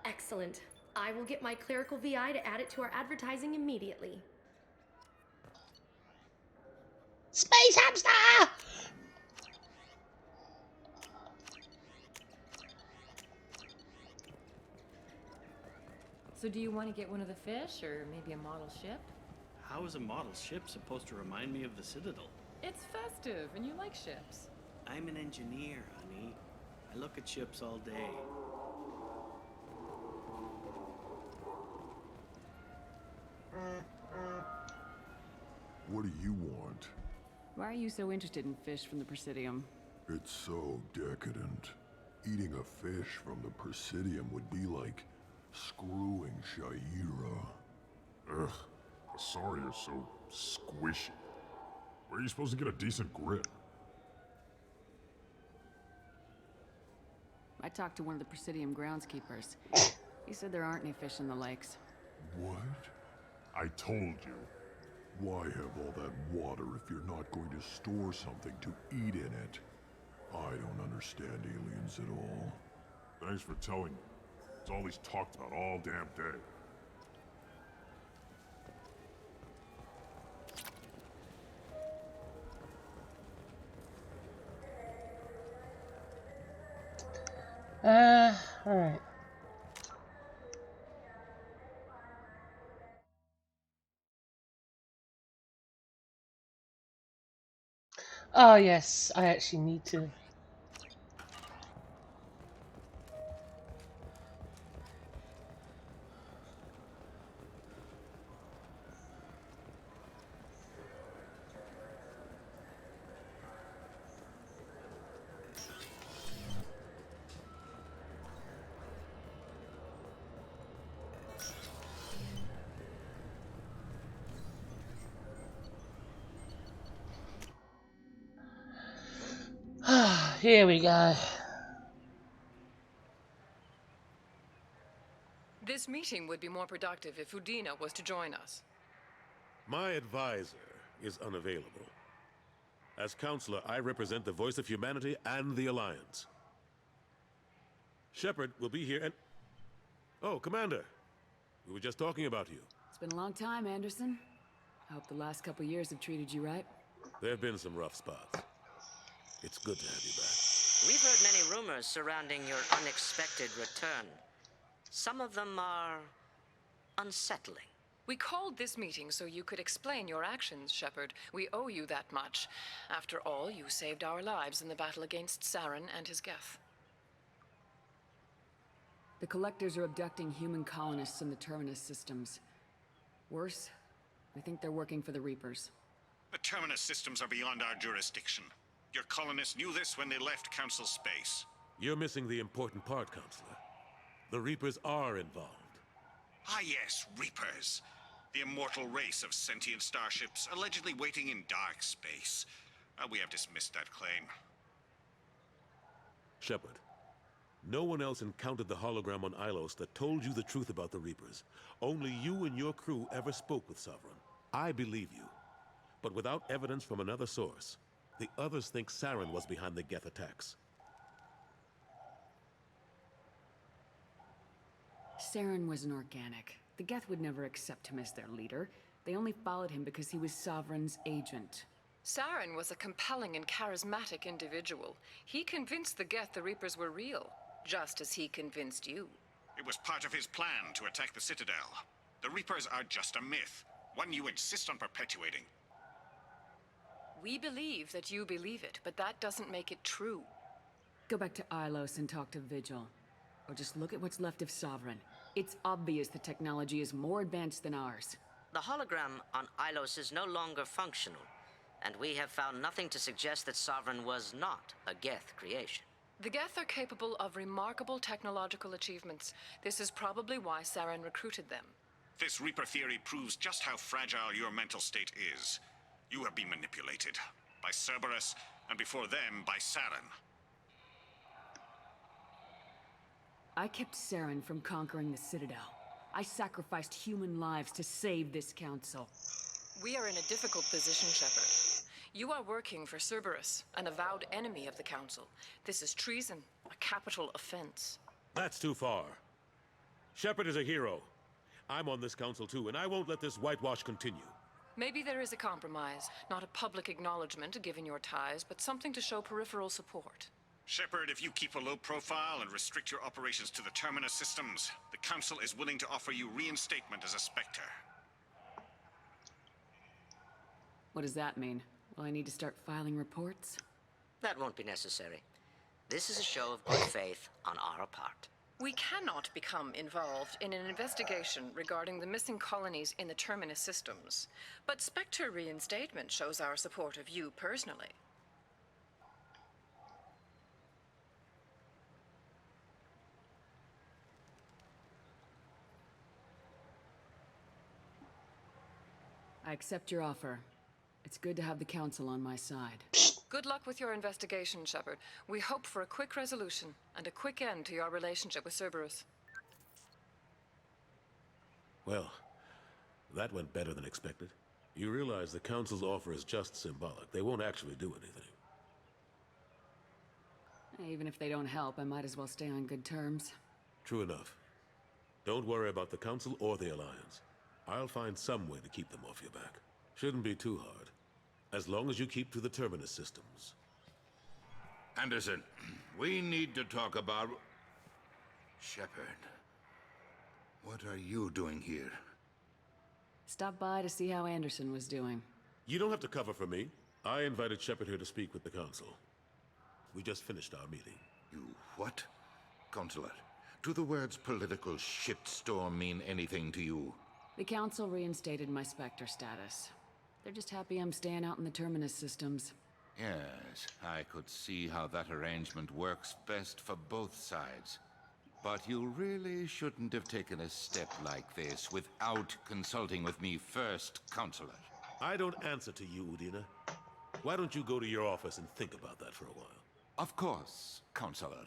Excellent. I will get my clerical VI to add it to our advertising immediately. Space hamster! So do you want to get one of the fish, or maybe a model ship? How is a model ship supposed to remind me of the Citadel? It's festive, and you like ships. I'm an engineer, honey. I look at ships all day. What do you want? Why are you so interested in fish from the Presidium? It's so decadent. Eating a fish from the Presidium would be like screwing Shaira. Ugh, sorry, is so squishy. Where are you supposed to get a decent grip? I talked to one of the Presidium groundskeepers. He said there aren't any fish in the lakes. What? I told you. Why have all that water if you're not going to store something to eat in it? I don't understand aliens at all. Thanks for telling me. It's all he's talked about all damn day. Alright. Oh yes, I actually need to. Here we go. This meeting would be more productive if Udina was to join us. My advisor is unavailable. As counselor, I represent the voice of humanity and the Alliance. Shepard will be here and... Oh, Commander. We were just talking about you. It's been a long time, Anderson. I hope the last couple years have treated you right. There have been some rough spots. It's good to have you back. We've heard many rumors surrounding your unexpected return. Some of them are unsettling. We called this meeting so you could explain your actions, Shepard. We owe you that much. After all, you saved our lives in the battle against Saren and his Geth. The Collectors are abducting human colonists in the Terminus systems. Worse, we think they're working for the Reapers. The Terminus systems are beyond our jurisdiction. Your colonists knew this when they left Council space. You're missing the important part, Counselor. The Reapers are involved. Ah yes, Reapers. The immortal race of sentient starships allegedly waiting in dark space. We have dismissed that claim. Shepard, no one else encountered the hologram on Ilos that told you the truth about the Reapers. Only you and your crew ever spoke with Sovereign. I believe you. But without evidence from another source, the others think Saren was behind the Geth attacks. Saren was an organic. The Geth would never accept him as their leader. They only followed him because he was Sovereign's agent. Saren was a compelling and charismatic individual. He convinced the Geth the Reapers were real, just as he convinced you. It was part of his plan to attack the Citadel. The Reapers are just a myth, one you insist on perpetuating. We believe that you believe it, but that doesn't make it true. Go back to Ilos and talk to Vigil. Or just look at what's left of Sovereign. It's obvious the technology is more advanced than ours. The hologram on Ilos is no longer functional, and we have found nothing to suggest that Sovereign was not a Geth creation. The Geth are capable of remarkable technological achievements. This is probably why Saren recruited them. This Reaper theory proves just how fragile your mental state is. You have been manipulated. By Cerberus, and before them, by Saren. I kept Saren from conquering the Citadel. I sacrificed human lives to save this council. We are in a difficult position, Shepard. You are working for Cerberus, an avowed enemy of the Council. This is treason, a capital offense. That's too far. Shepard is a hero. I'm on this council too, and I won't let this whitewash continue. Maybe there is a compromise. Not a public acknowledgement given your ties, but something to show peripheral support. Shepard, if you keep a low profile and restrict your operations to the Terminus systems, the Council is willing to offer you reinstatement as a Spectre. What does that mean? Will I need to start filing reports? That won't be necessary. This is a show of good faith on our part. We cannot become involved in an investigation regarding the missing colonies in the Terminus systems, but Spectre reinstatement shows our support of you personally. I accept your offer. It's good to have the Council on my side. Good luck with your investigation, Shepard. We hope for a quick resolution and a quick end to your relationship with Cerberus. Well, that went better than expected. You realize the Council's offer is just symbolic. They won't actually do anything. Even if they don't help, I might as well stay on good terms. True enough. Don't worry about the Council or the Alliance. I'll find some way to keep them off your back. Shouldn't be too hard. As long as you keep to the Terminus systems. Anderson, we need to talk about... Shepard. What are you doing here? Stop by to see how Anderson was doing. You don't have to cover for me. I invited Shepard here to speak with the Council. We just finished our meeting. You what? Consular, do the words political shitstorm mean anything to you? The Council reinstated my Spectre status. They're just happy I'm staying out in the Terminus systems. Yes, I could see how that arrangement works best for both sides. But you really shouldn't have taken a step like this without consulting with me first, Counselor. I don't answer to you, Udina. Why don't you go to your office and think about that for a while? Of course, Counselor.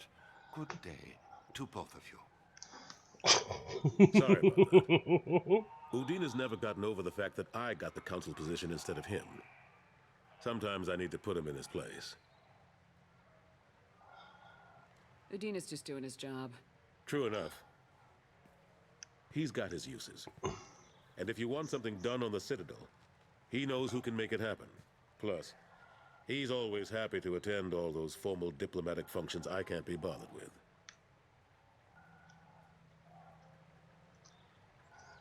Good day to both of you. Sorry about that. Udina's never gotten over the fact that I got the Council position instead of him. Sometimes I need to put him in his place. Udina's just doing his job. True enough. He's got his uses. And if you want something done on the Citadel, he knows who can make it happen. Plus, he's always happy to attend all those formal diplomatic functions I can't be bothered with.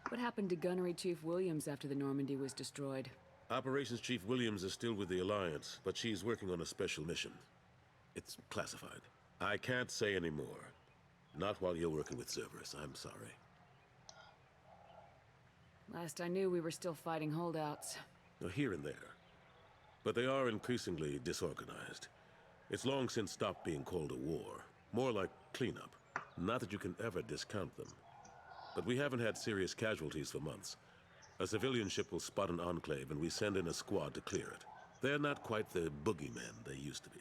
What happened to Gunnery Chief Williams after the Normandy was destroyed? Operations Chief Williams is still with the Alliance, but she's working on a special mission. It's classified. I can't say any more. Not while you're working with Cerberus, I'm sorry. Last I knew, we were still fighting holdouts. Here and there. But they are increasingly disorganized. It's long since stopped being called a war. More like cleanup. Not that you can ever discount them. But we haven't had serious casualties for months. A civilian ship will spot an enclave and we send in a squad to clear it. They're not quite the boogeymen they used to be.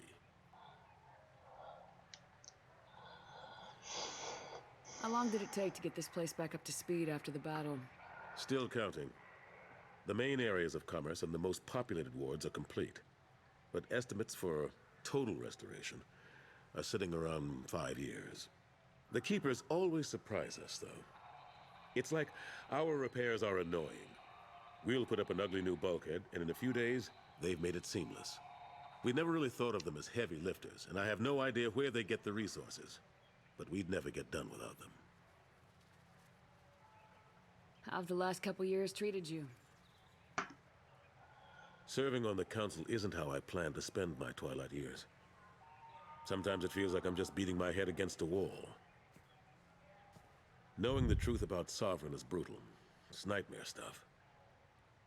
How long did it take to get this place back up to speed after the battle? Still counting. The main areas of commerce and the most populated wards are complete. But estimates for total restoration are sitting around 5 years. The Keepers always surprise us, though. It's like our repairs are annoying. We'll put up an ugly new bulkhead, and in a few days, they've made it seamless. We never really thought of them as heavy lifters, and I have no idea where they get the resources. But we'd never get done without them. How've the last couple years treated you? Serving on the council isn't how I plan to spend my twilight years. Sometimes it feels like I'm just beating my head against a wall. Knowing the truth about Sovereign is brutal. It's nightmare stuff.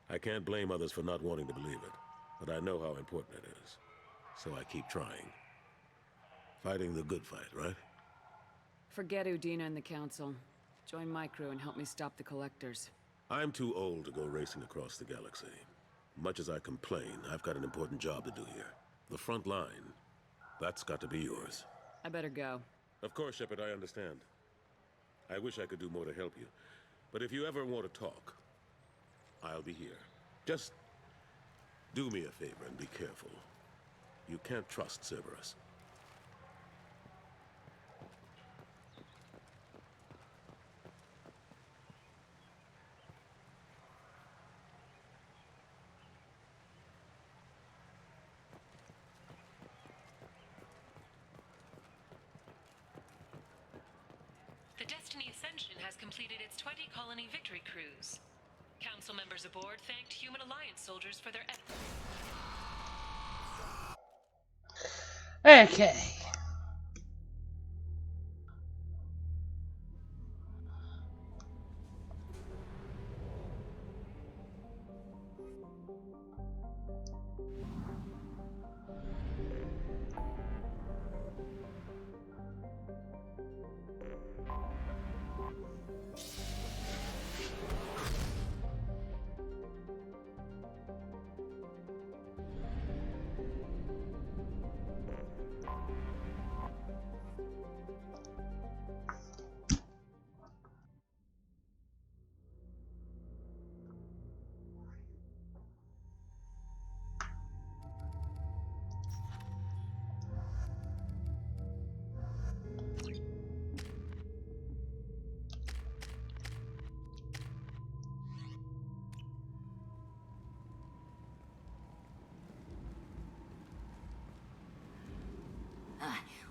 I can't blame others for not wanting to believe it, but I know how important it is. So I keep trying. Fighting the good fight, right? Forget Udina and the council. Join my crew and help me stop the collectors. I'm too old to go racing across the galaxy. Much as I complain, I've got an important job to do here. The front line. That's got to be yours. I better go. Of course, Shepard, I understand. I wish I could do more to help you. But if you ever want to talk, I'll be here. Just do me a favor and be careful. You can't trust Cerberus. The Destiny Ascension has completed its 20-colony victory cruise. Council members aboard thanked Human Alliance soldiers for their Okay.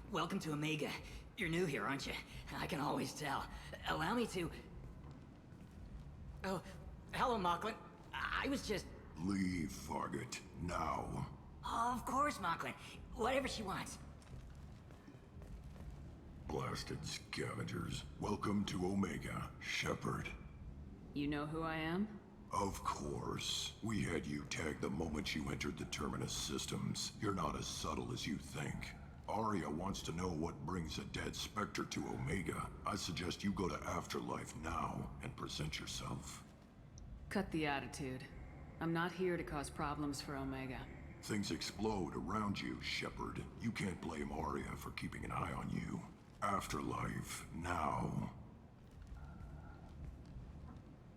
Welcome to Omega. You're new here, aren't you? I can always tell. Allow me to... Oh, hello, Mocklin. I was just... Leave, Fargate. Now. Oh, of course, Mocklin. Whatever she wants. Blasted scavengers. Welcome to Omega, Shepard. You know who I am? Of course. We had you tagged the moment you entered the Terminus systems. You're not as subtle as you think. Arya wants to know what brings a dead Spectre to Omega. I suggest you go to Afterlife now and present yourself. Cut the attitude. I'm not here to cause problems for Omega. Things explode around you, Shepard. You can't blame Arya for keeping an eye on you. Afterlife now.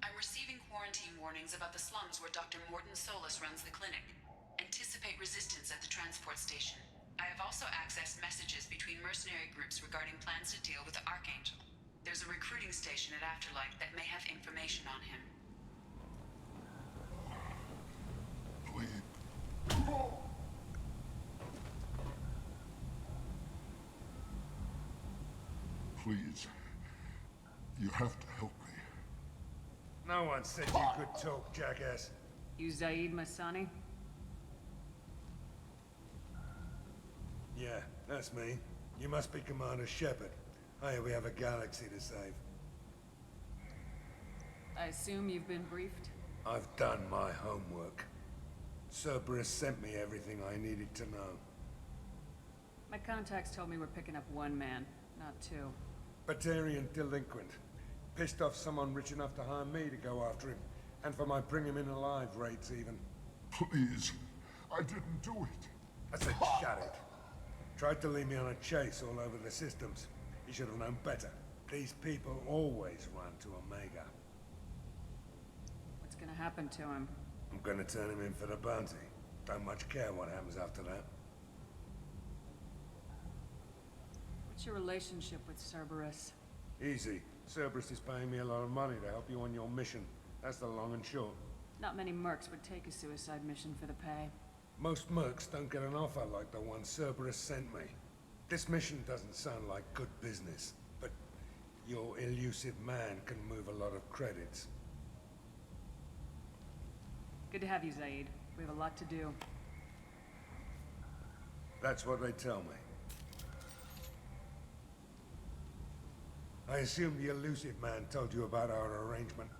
I'm receiving quarantine warnings about the slums where Dr. Morton Solus runs the clinic. Anticipate resistance at the transport station. I have also accessed messages between mercenary groups regarding plans to deal with the Archangel. There's a recruiting station at Afterlife that may have information on him. Please. You have to help me. No one said you could talk, jackass. You Zaid Masani? Yeah, that's me. You must be Commander Shepard. Hey, we have a galaxy to save. I assume you've been briefed? I've done my homework. Cerberus sent me everything I needed to know. My contacts told me we're picking up one man, not two. Batarian delinquent. Pissed off someone rich enough to hire me to go after him. And for my bring him in alive rates even. Please, I didn't do it. I said shut it. Tried to lead me on a chase all over the systems. He should have known better. These people always run to Omega. What's gonna happen to him? I'm gonna turn him in for the bounty. Don't much care what happens after that. What's your relationship with Cerberus? Easy. Cerberus is paying me a lot of money to help you on your mission. That's the long and short. Not many mercs would take a suicide mission for the pay. Most mercs don't get an offer like the one Cerberus sent me. This mission doesn't sound like good business, but your elusive man can move a lot of credits. Good to have you, Zaid. We have a lot to do. That's what they tell me. I assume the elusive man told you about our arrangement.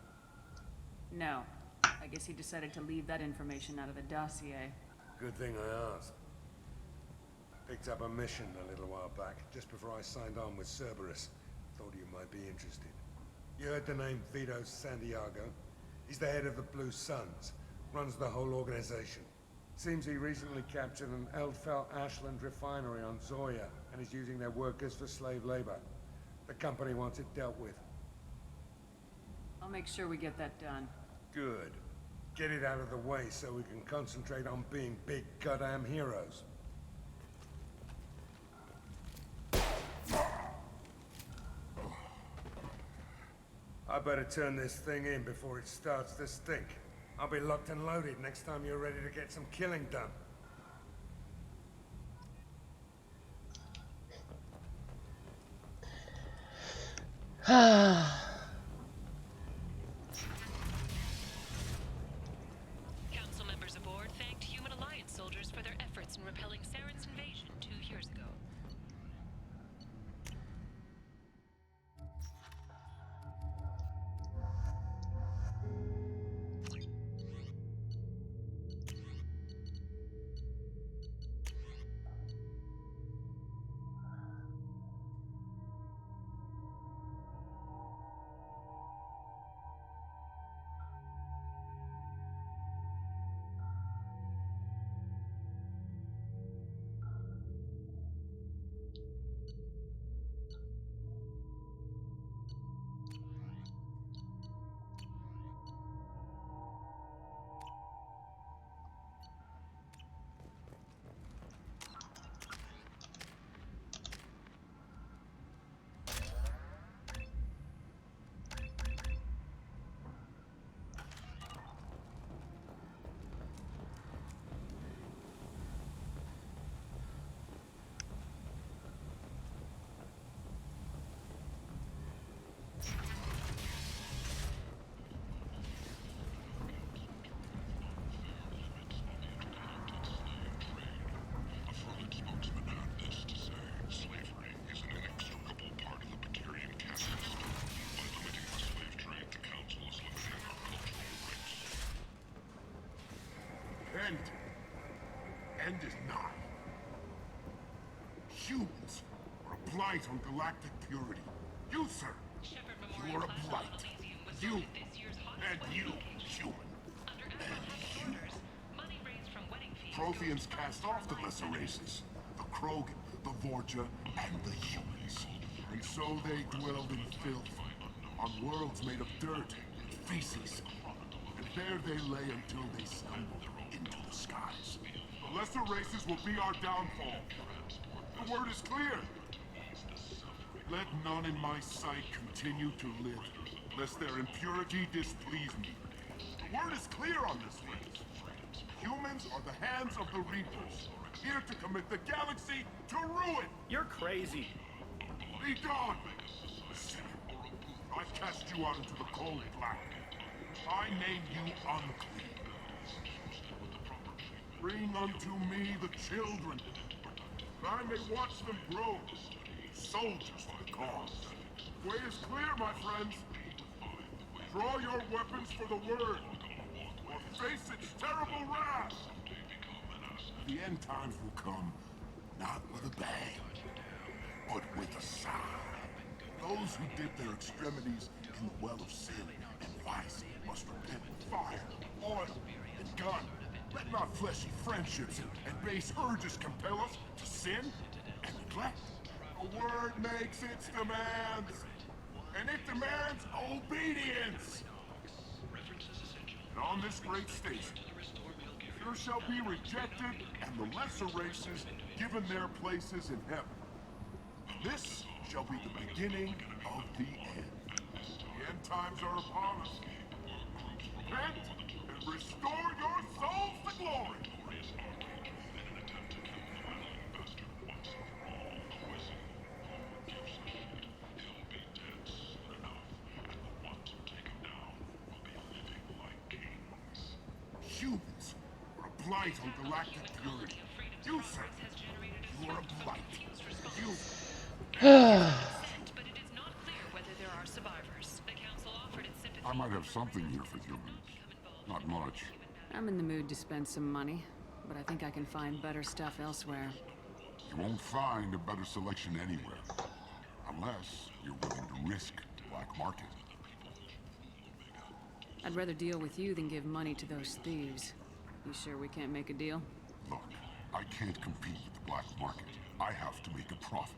No. I guess he decided to leave that information out of the dossier. Good thing I asked. Picked up a mission a little while back, just before I signed on with Cerberus. Thought you might be interested. You heard the name Vito Santiago? He's the head of the Blue Suns. Runs the whole organization. Seems he recently captured an Eldfell Ashland refinery on Zoya, and is using their workers for slave labor. The company wants it dealt with. I'll make sure we get that done. Good. Get it out of the way so we can concentrate on being big goddamn heroes. I better turn this thing in before it starts to stink. I'll be locked and loaded next time you're ready to get some killing done. Council members aboard thanked Human Alliance soldiers for their efforts in repelling Saren's invasion 2 years ago. End is nigh. Humans are a blight on galactic purity. You, sir, you are a blight. You, and you, human. And you. Protheans cast off the lesser races. The Krogan, the Vorja, and the humans. And so they dwelled in filth, on worlds made of dirt and feces. And there they lay until they stumbled into the skies. The lesser races will be our downfall. The word is clear. Let none in my sight continue to live, lest their impurity displease me. The word is clear on this race. Humans are the hands of the Reapers, here to commit the galaxy to ruin. You're crazy. Be gone! Sinner, I cast you out into the cold black. I name you unclean. Bring unto me the children, that I may watch them grow. Soldiers for the cause. Way is clear, my friends. Draw your weapons for the word, or face its terrible wrath. The end times will come, Not with a bang, but with a sigh. Those who dip their extremities in the well of sin and vice must repent with fire, oil, and gun. Let not fleshy friendships and base urges compel us to sin and neglect. A word makes its demands, and it demands obedience. And on this great station, there shall be rejected and the lesser races given their places in heaven. This shall be the beginning of the end. The end times are upon us. Repent and restore your souls to glory. Humans are a blight on galactic purity. You, sir, you are a blight. You. But it is not clear whether there are survivors. The council offered its sympathy. I might have something here for humans. Not much. I'm in the mood to spend some money, but I think I can find better stuff elsewhere. You won't find a better selection anywhere. Unless you're willing to risk the black market. I'd rather deal with you than give money to those thieves. You sure we can't make a deal? Look, I can't compete with the black market. I have to make a profit.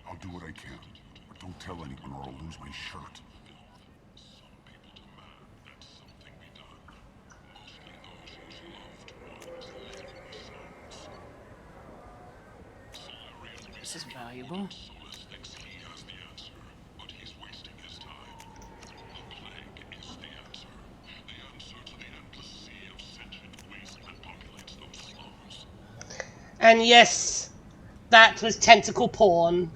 I'll do what I can, but don't tell anyone or I'll lose my shirt. This is valuable. And yes, that was tentacle porn.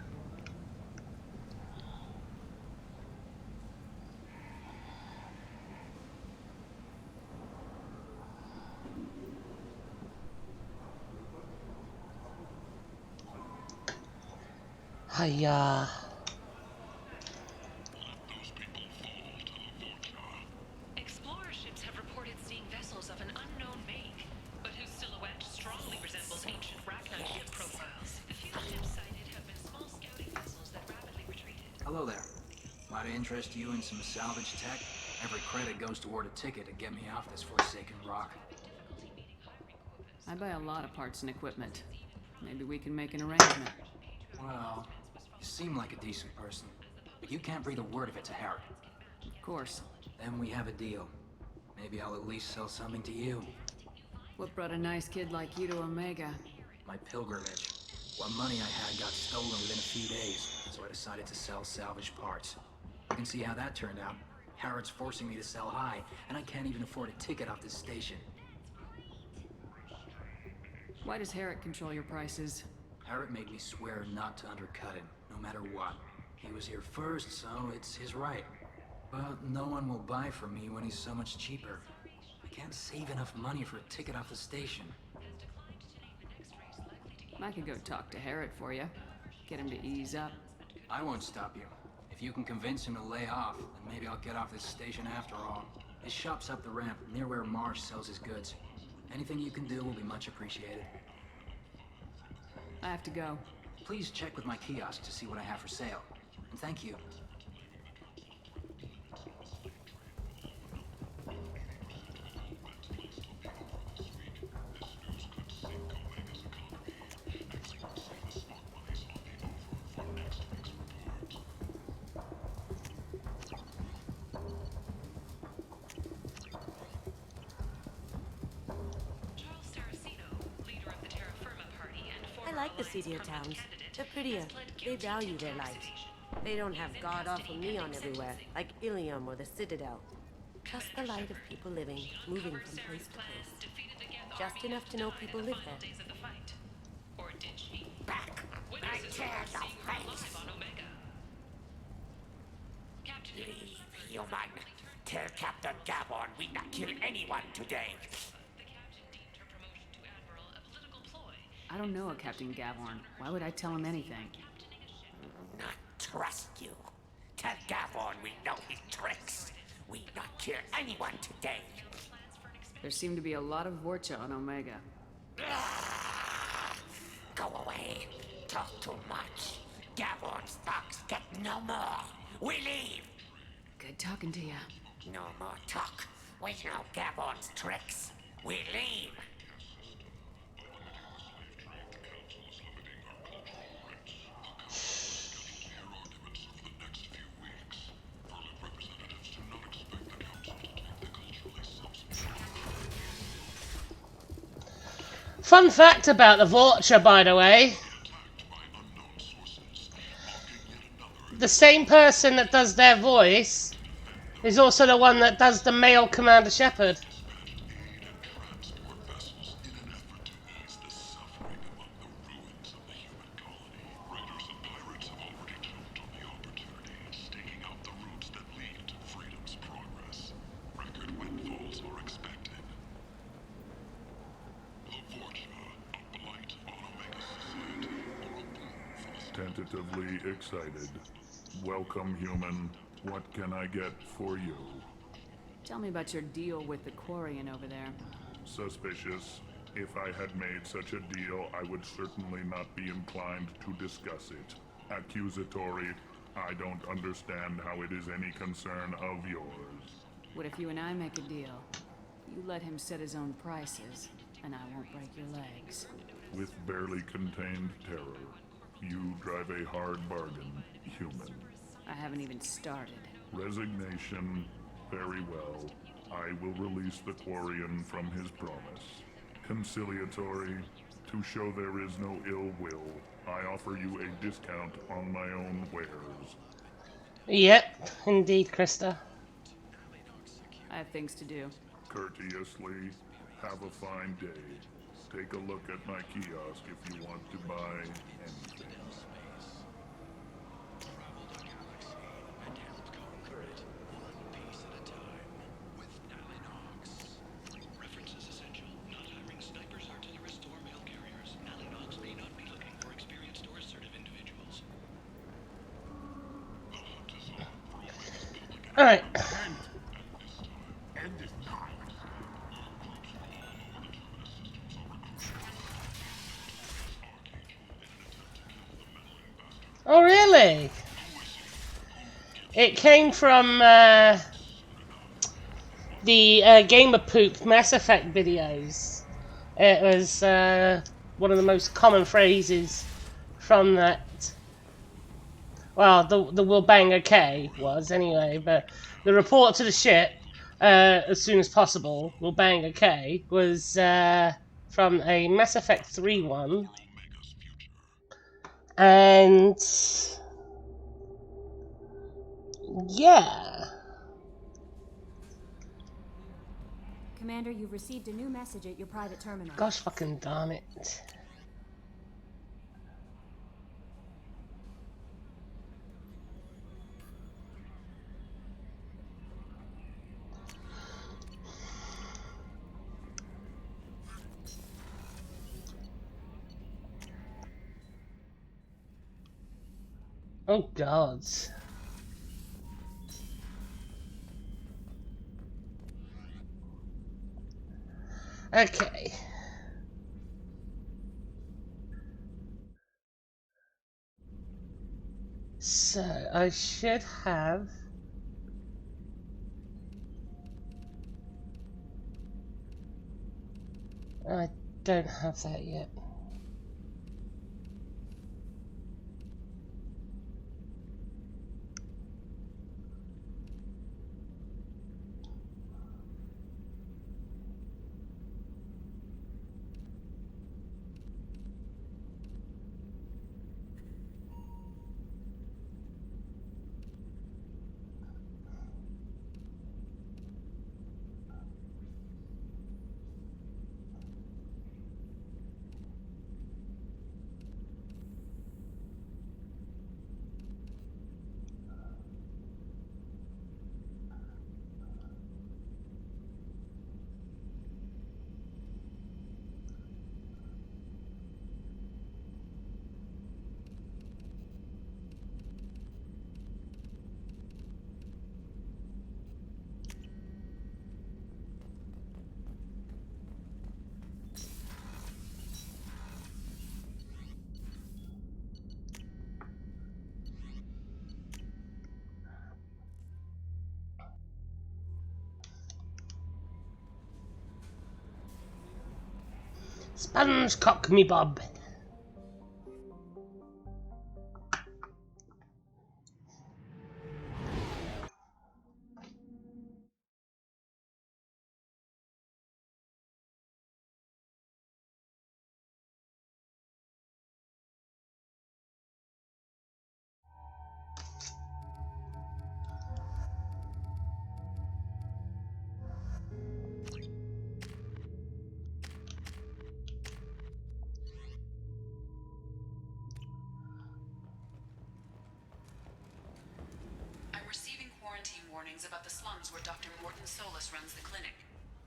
Hiya. Explorer ships have reported seeing vessels of an unknown make, but whose silhouette strongly resembles ancient Rachni ship profiles. The few ships sighted have been small scouting vessels that rapidly retreated. Hello there. Might I interest you in some salvage tech? Every credit goes toward a ticket to get me off this forsaken rock. I buy a lot of parts and equipment. Maybe we can make an arrangement. Well, you seem like a decent person, but you can't breathe a word of it to Harry. Of course. Then we have a deal. Maybe I'll at least sell something to you. What brought a nice kid like you to Omega? My pilgrimage. What money I had got stolen within a few days, so I decided to sell salvage parts. You can see how that turned out. Harrod's forcing me to sell high, and I can't even afford a ticket off this station. Why does Harrod control your prices? Harrod made me swear not to undercut him, no matter what. He was here first, so it's his right. But no one will buy from me when he's so much cheaper. I can't save enough money for a ticket off the station. I could go talk to Harrod for you. Get him to ease up. I won't stop you. If you can convince him to lay off, then maybe I'll get off this station after all. His shop's up the ramp, near where Marsh sells his goods. Anything you can do will be much appreciated. I have to go. Please check with my kiosk to see what I have for sale. And thank you. I like the seedier towns. They're prettier. They value their light. They don't have god-awful neon everywhere, like Ilium or the Citadel. Just the light of people living, moving from place to place. Just enough to know people live there. Back! I tear your face! Leave, human. Tell Captain Gavon we not kill anyone today. I don't know a Captain Gavorn. Why would I tell him anything? Not trust you. Tell Gavon we know his tricks. We not kill anyone today. There seem to be a lot of Vorcha on Omega. Go away. Talk too much. Gavorn's thugs get no more. We leave. Good talking to you. No more talk. We know Gavorn's tricks. We leave. Fun fact about the Vulture, by the way. The same person that does their voice is also the one that does the male Commander Shepard. Tentatively excited. Welcome, human. What can I get for you? Tell me about your deal with the Quarian over there. Suspicious. If I had made such a deal, I would certainly not be inclined to discuss it. Accusatory. I don't understand how it is any concern of yours. What if you and I make a deal? You let him set his own prices, and I won't break your legs. With barely contained terror, you drive a hard bargain, human. I haven't even started. Resignation. Very well. I will release the Quarian from his promise. Conciliatory. To show there is no ill will, I offer you a discount on my own wares. Yep, indeed, Krista. I have things to do. Courteously, have a fine day. Take a look at my kiosk if you want to buy anything. Alright. Oh, really? It came from the Gamer Poop Mass Effect videos. It was one of the most common phrases from that. Well, the "will bang okay" was anyway, but the report to the ship as soon as possible, "will bang okay" was from a Mass Effect 3 one. And yeah. Commander, you've received a new message at your private terminal. Gosh fucking darn it. Oh God. Okay. So I should have. I don't have that yet. Sponge cock me bob. I'm receiving quarantine warnings about the slums where Dr. Morton Solus runs the clinic.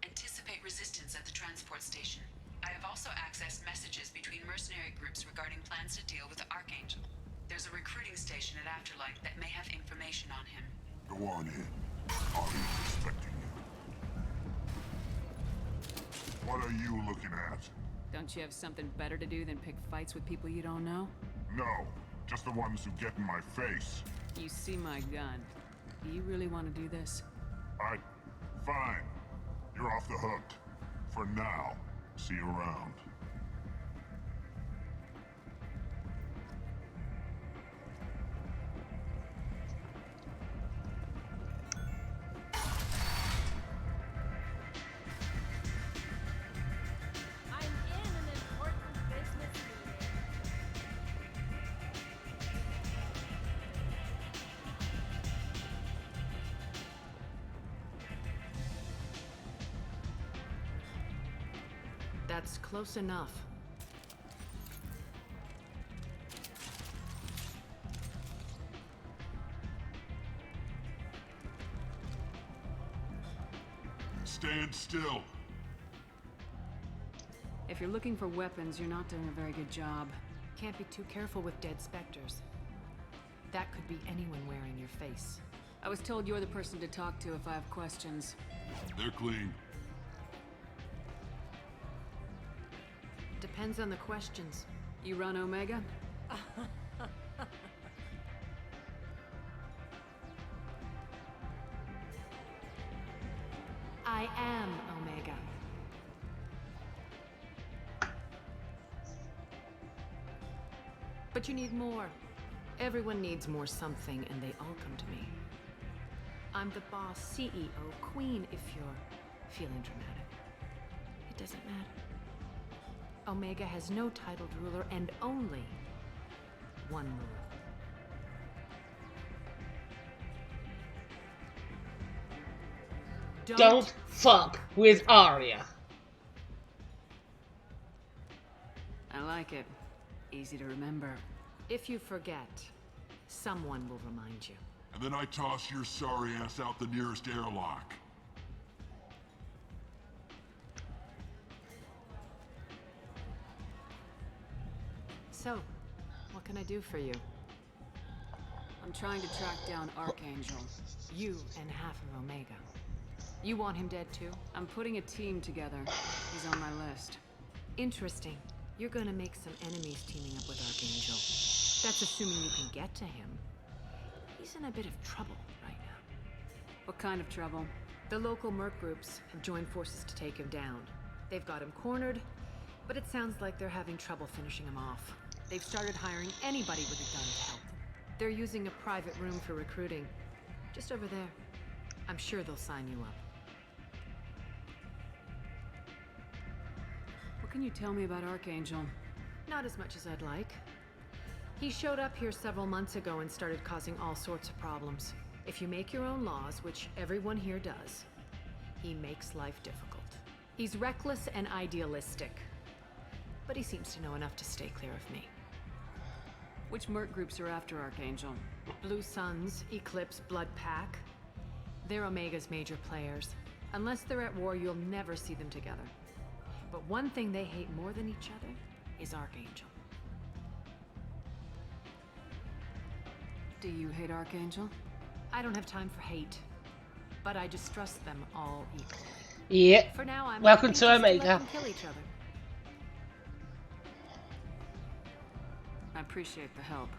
Anticipate resistance at the transport station. I have also accessed messages between mercenary groups regarding plans to deal with the Archangel. There's a recruiting station at Afterlight that may have information on him. Go on in. Aria's expecting you. What are you looking at? Don't you have something better to do than pick fights with people you don't know? No, just the ones who get in my face. You see my gun. Do you really want to do this? Fine. You're off the hook. For now. See you around. That's close enough. Stand still. If you're looking for weapons, you're not doing a very good job. Can't be too careful with dead specters. That could be anyone wearing your face. I was told you're the person to talk to if I have questions. They're clean. Depends on the questions. You run Omega? I am Omega. But you need more. Everyone needs more something, and they all come to me. I'm the boss, CEO, queen, if you're feeling dramatic. It doesn't matter. Omega has no titled ruler and only one rule. Don't fuck with Arya. I like it. Easy to remember. If you forget, someone will remind you. And then I toss your sorry ass out the nearest airlock. So, what can I do for you? I'm trying to track down Archangel. You and half of Omega. You want him dead too? I'm putting a team together. He's on my list. Interesting. You're gonna make some enemies teaming up with Archangel. That's assuming you can get to him. He's in a bit of trouble right now. What kind of trouble? The local merc groups have joined forces to take him down. They've got him cornered, but it sounds like they're having trouble finishing him off. They've started hiring anybody with a gun to help them. They're using a private room for recruiting. Just over there. I'm sure they'll sign you up. What can you tell me about Archangel? Not as much as I'd like. He showed up here several months ago and started causing all sorts of problems. If you make your own laws, which everyone here does, he makes life difficult. He's reckless and idealistic. But he seems to know enough to stay clear of me. Which merc groups are after Archangel? Blue Suns, Eclipse, Blood Pack. They're Omega's major players. Unless they're at war, you'll never see them together. But one thing they hate more than each other is Archangel. Do you hate Archangel? I don't have time for hate. But I distrust them all equally. Yep. For now, I'm Welcome happy to just Omega. let them kill each other. I appreciate the help.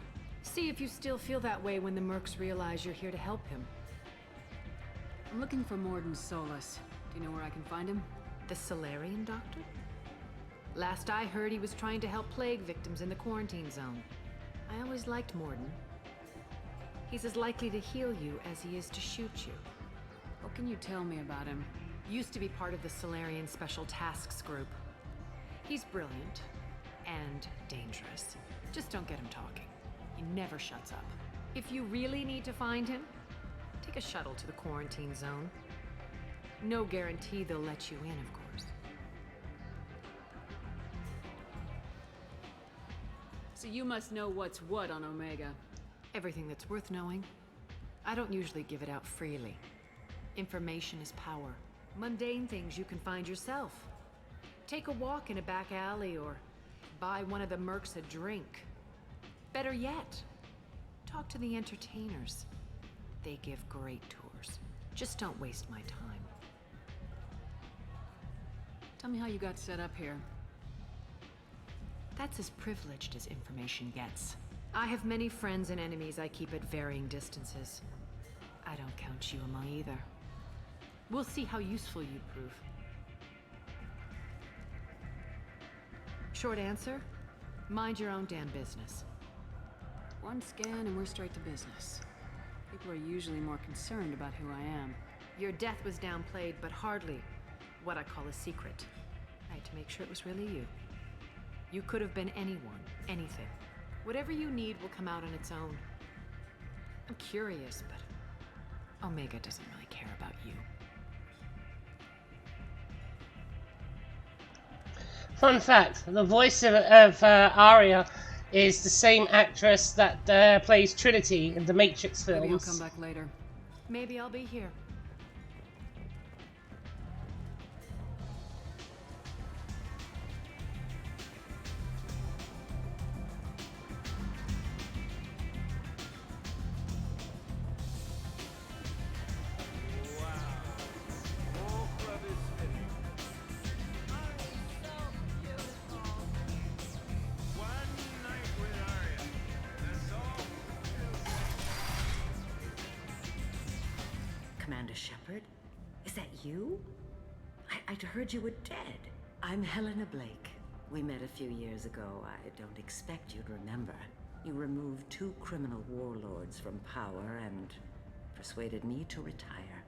See if you still feel that way when the mercs realize you're here to help him. I'm looking for Morton Solus. Do you know where I can find him? The Solarian doctor? Last I heard, he was trying to help plague victims in the quarantine zone. I always liked Morden. He's as likely to heal you as he is to shoot you. What can you tell me about him? Used to be part of the Solarian Special Tasks Group. He's brilliant and dangerous. Just don't get him talking. He never shuts up. If you really need to find him, take a shuttle to the quarantine zone. No guarantee they'll let you in, of course. So you must know what's what on Omega. Everything that's worth knowing. I don't usually give it out freely. Information is power. Mundane things you can find yourself. Take a walk in a back alley or buy one of the mercs a drink. Better yet, talk to the entertainers. They give great tours. Just don't waste my time. Tell me how you got set up here. That's as privileged as information gets. I have many friends and enemies I keep at varying distances. I don't count you among either. We'll see how useful you prove. Short answer, mind your own damn business. One scan and we're straight to business. People are usually more concerned about who I am. Your death was downplayed, but hardly what I call a secret. I had to make sure it was really you. You could have been anyone, anything. Whatever you need will come out on its own. I'm curious, but Omega doesn't really care about you. Fun fact, the voice of Arya is the same actress that plays Trinity in the Matrix films. Maybe I'll come back later. Maybe I'll be here. Commander Shepard? Is that you? I'd heard you were dead. I'm Helena Blake. We met a few years ago. I don't expect you'd remember. You removed 2 criminal warlords from power and persuaded me to retire.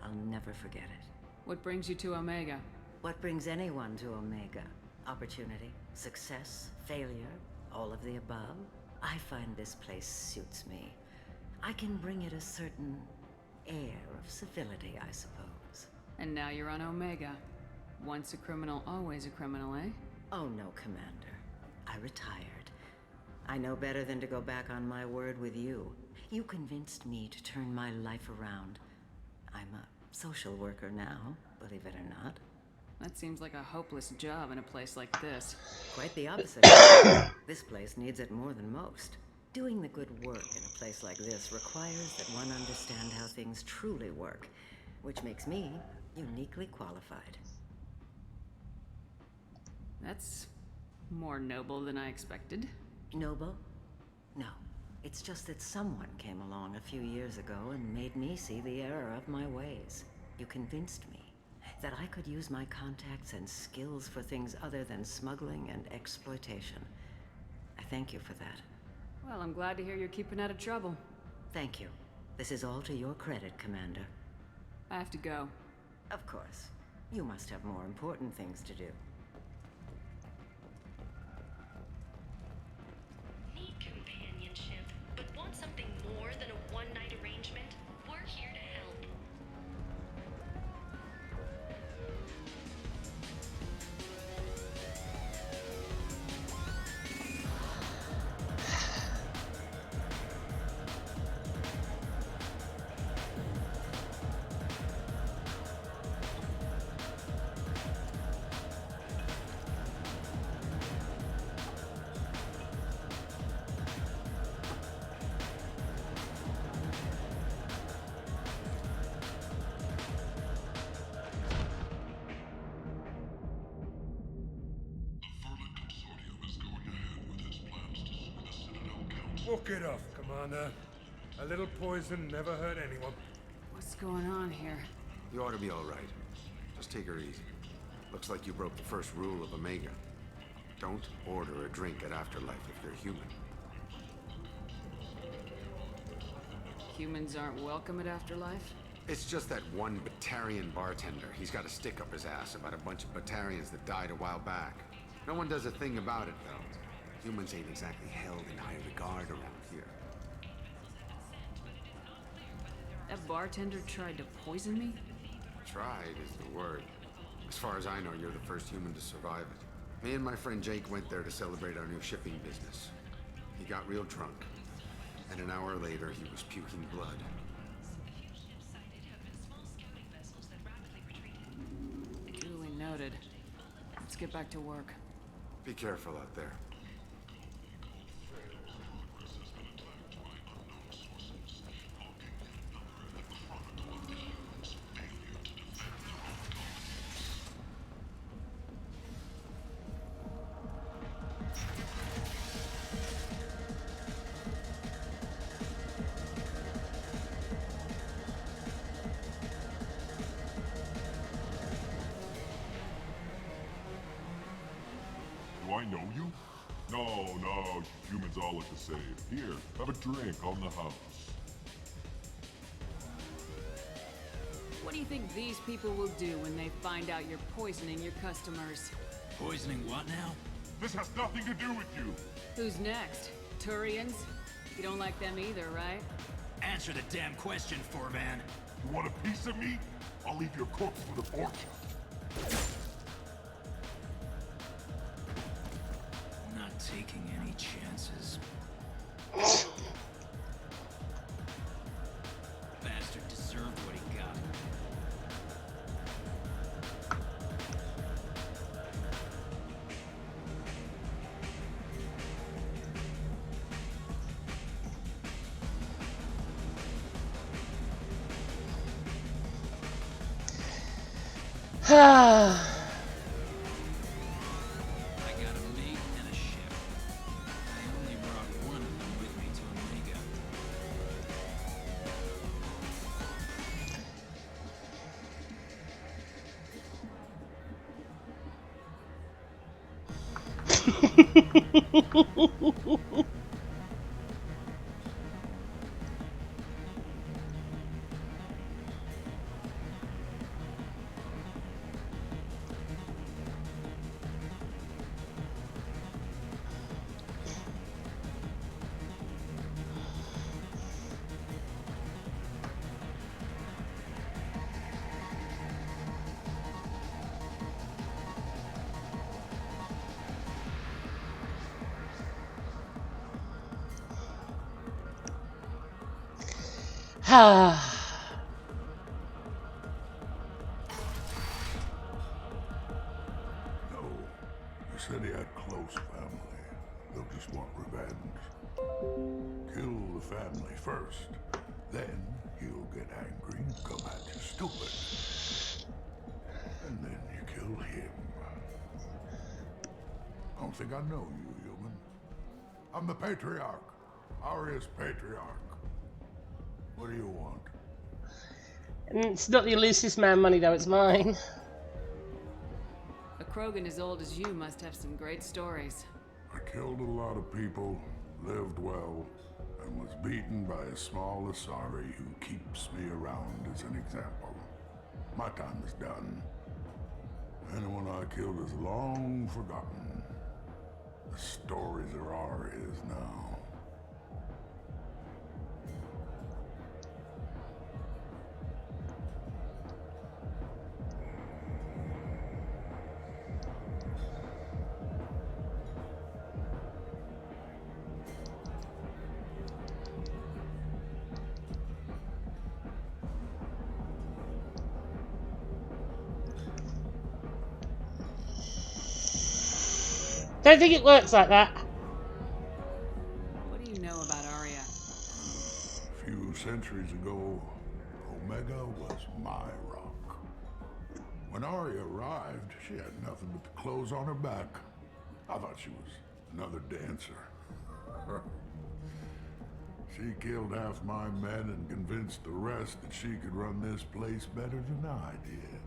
I'll never forget it. What brings you to Omega? What brings anyone to Omega? Opportunity, success, failure, all of the above. I find this place suits me. I can bring it a certain air of civility, I suppose. And now you're on Omega. Once a criminal, always a criminal, eh? Oh no, Commander. I retired. I know better than to go back on my word with you. You convinced me to turn my life around. I'm a social worker now, believe it or not. That seems like a hopeless job in a place like this. Quite the opposite. This place needs it more than most. Doing the good work in a place like this requires that one understand how things truly work, which makes me uniquely qualified. That's more noble than I expected. Noble? No. It's just that someone came along a few years ago and made me see the error of my ways. You convinced me that I could use my contacts and skills for things other than smuggling and exploitation. I thank you for that. Well, I'm glad to hear you're keeping out of trouble. Thank you. This is all to your credit, Commander. I have to go. Of course. You must have more important things to do. Need companionship, but want something more than a one-night arrangement? We're here to help. Walk it off, Commander. A little poison never hurt anyone. What's going on here? You ought to be all right. Just take her easy. Looks like you broke the first rule of Omega. Don't order a drink at Afterlife if you're human. Humans aren't welcome at Afterlife? It's just that one Batarian bartender. He's got a stick up his ass about a bunch of Batarians that died a while back. No one does a thing about it, though. Humans ain't exactly held in high regard around here. That bartender tried to poison me? Tried is the word. As far as I know, you're the first human to survive it. Me and my friend Jake went there to celebrate our new shipping business. He got real drunk, and an hour later he was puking blood. Duly noted. Let's get back to work. Be careful out there. Do I know you? No, humans all look the same. Here, have a drink on the house. What do you think these people will do when they find out you're poisoning your customers? Poisoning what now? This has nothing to do with you. Who's next? Turians? You don't like them either, right? Answer the damn question, Forvan. You want a piece of me? I'll leave your corpse for the fortune. Not taking any chances. Bastard deserved what he got. Ah. I got a mate and a ship. I only brought one of them with me to Omega. Ah. No. He said he had close family. They'll just want revenge. Kill the family first. Then he'll get angry and come at you stupid. And then you kill him. I don't think I know you, human. I'm the Patriarch. Aria's Patriarch. What do you want? It's not the Elusive Man money though, it's mine. A Krogan as old as you must have some great stories. I killed a lot of people, lived well, and was beaten by a small Asari who keeps me around as an example. My time is done. Anyone I killed is long forgotten. The stories are Aria's now. Don't think it works like that. What do you know about Aria? A few centuries ago, Omega was my rock. When Aria arrived, she had nothing but the clothes on her back. I thought she was another dancer. She killed half my men and convinced the rest that she could run this place better than I did.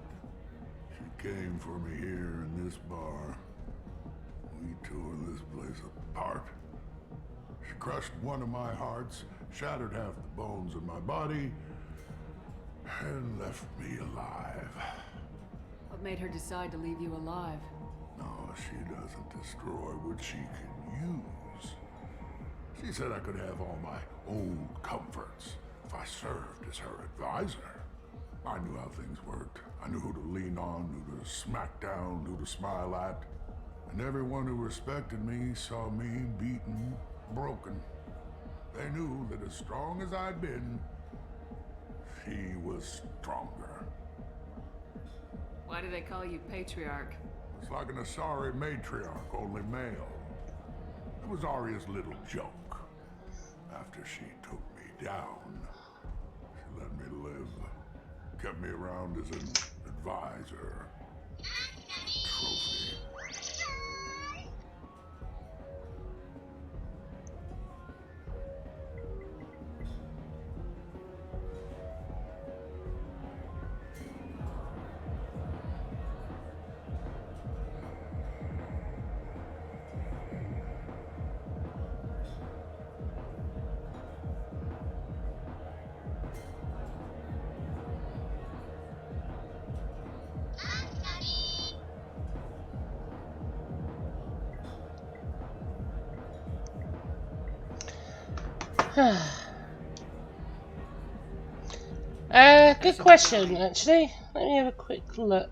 She came for me here in this bar. We tore this place apart. She crushed one of my hearts, shattered half the bones in my body, and left me alive. What made her decide to leave you alive? No, she doesn't destroy what she can use. She said I could have all my old comforts if I served as her advisor. I knew how things worked. I knew who to lean on, who to smack down, who to smile at. And everyone who respected me saw me beaten, broken. They knew that as strong as I'd been, she was stronger. Why do they call you Patriarch? It's like an Asari matriarch, only male. It was Arya's little joke. After she took me down, she let me live. Kept me around as an advisor. Trophy. Good question, actually. Let me have a quick look.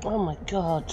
Oh my god.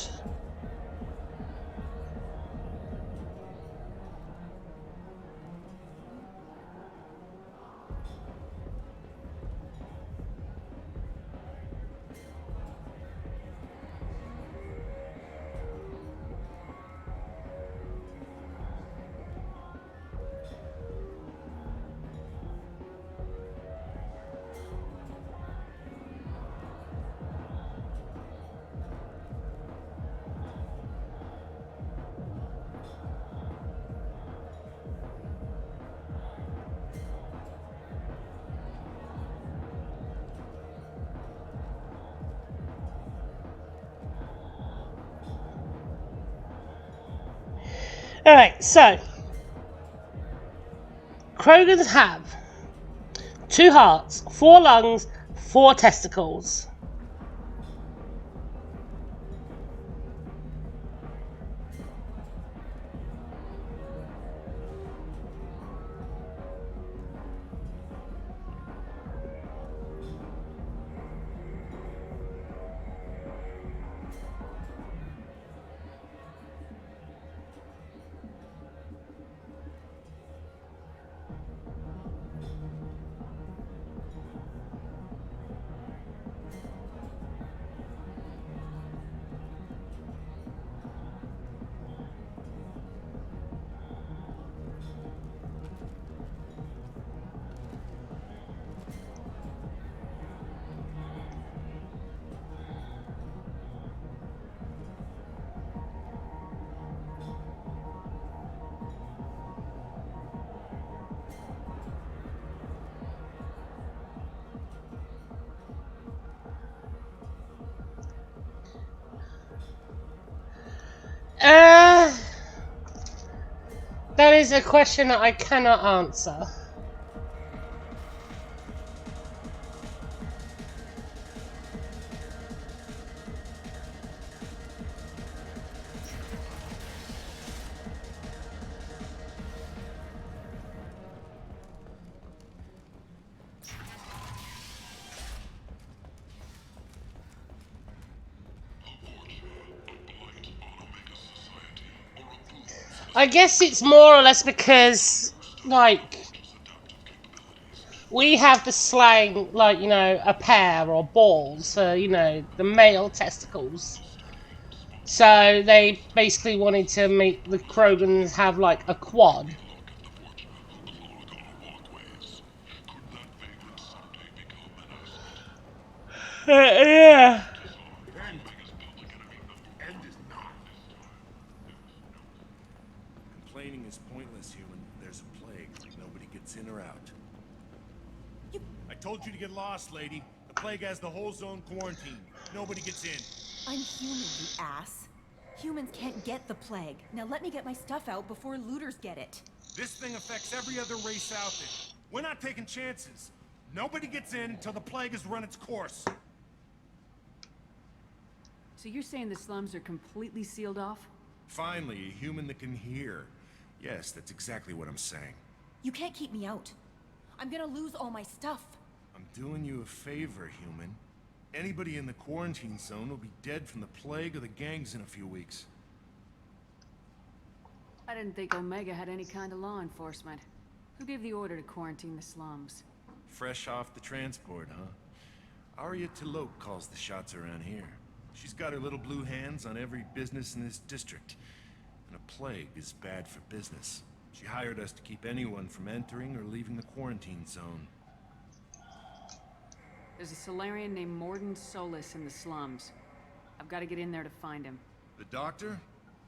Alright, so Krogans have 2 hearts, 4 lungs, 4 testicles. Uh, that is a question that I cannot answer. I guess it's more or less because, like, we have the slang, like, you know, a pair or balls for, you know, the male testicles. So they basically wanted to make the Krogans have, like, a quad. Yeah. Complaining is pointless, human. There's a plague. Nobody gets in or out. I told you to get lost, lady. The plague has the whole zone quarantined. Nobody gets in. I'm human, you ass. Humans can't get the plague. Now let me get my stuff out before looters get it. This thing affects every other race out there. We're not taking chances. Nobody gets in until the plague has run its course. So you're saying the slums are completely sealed off? Finally, a human that can hear. Yes, that's exactly what I'm saying. You can't keep me out. I'm gonna lose all my stuff. I'm doing you a favor, human. Anybody in the quarantine zone will be dead from the plague or the gangs in a few weeks. I didn't think Omega had any kind of law enforcement. Who gave the order to quarantine the slums? Fresh off the transport, huh? Arya T'Loak calls the shots around here. She's got her little blue hands on every business in this district. And a plague is bad for business. She hired us to keep anyone from entering or leaving the quarantine zone. There's a Solarian named Morden Solis in the slums. I've got to get in there to find him. The doctor?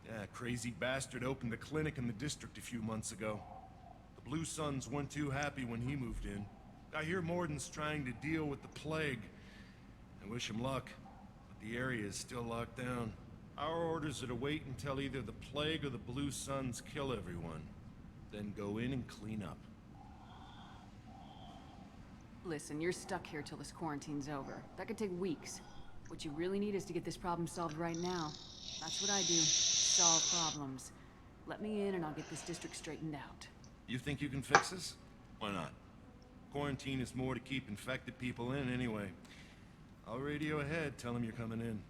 Yeah, crazy bastard opened a clinic in the district a few months ago. The Blue Suns weren't too happy when he moved in. I hear Morden's trying to deal with the plague. I wish him luck, but the area is still locked down. Our orders are to wait until either the plague or the Blue Suns kill everyone. Then go in and clean up. Listen, you're stuck here till this quarantine's over. That could take weeks. What you really need is to get this problem solved right now. That's what I do. Solve problems. Let me in and I'll get this district straightened out. You think you can fix this? Why not? Quarantine is more to keep infected people in anyway. I'll radio ahead, tell them you're coming in.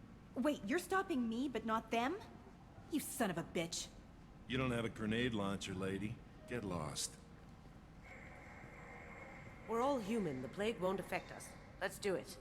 Wait, you're stopping me, but not them? You son of a bitch. You don't have a grenade launcher, lady. Get lost. We're all human. The plague won't affect us. Let's do it.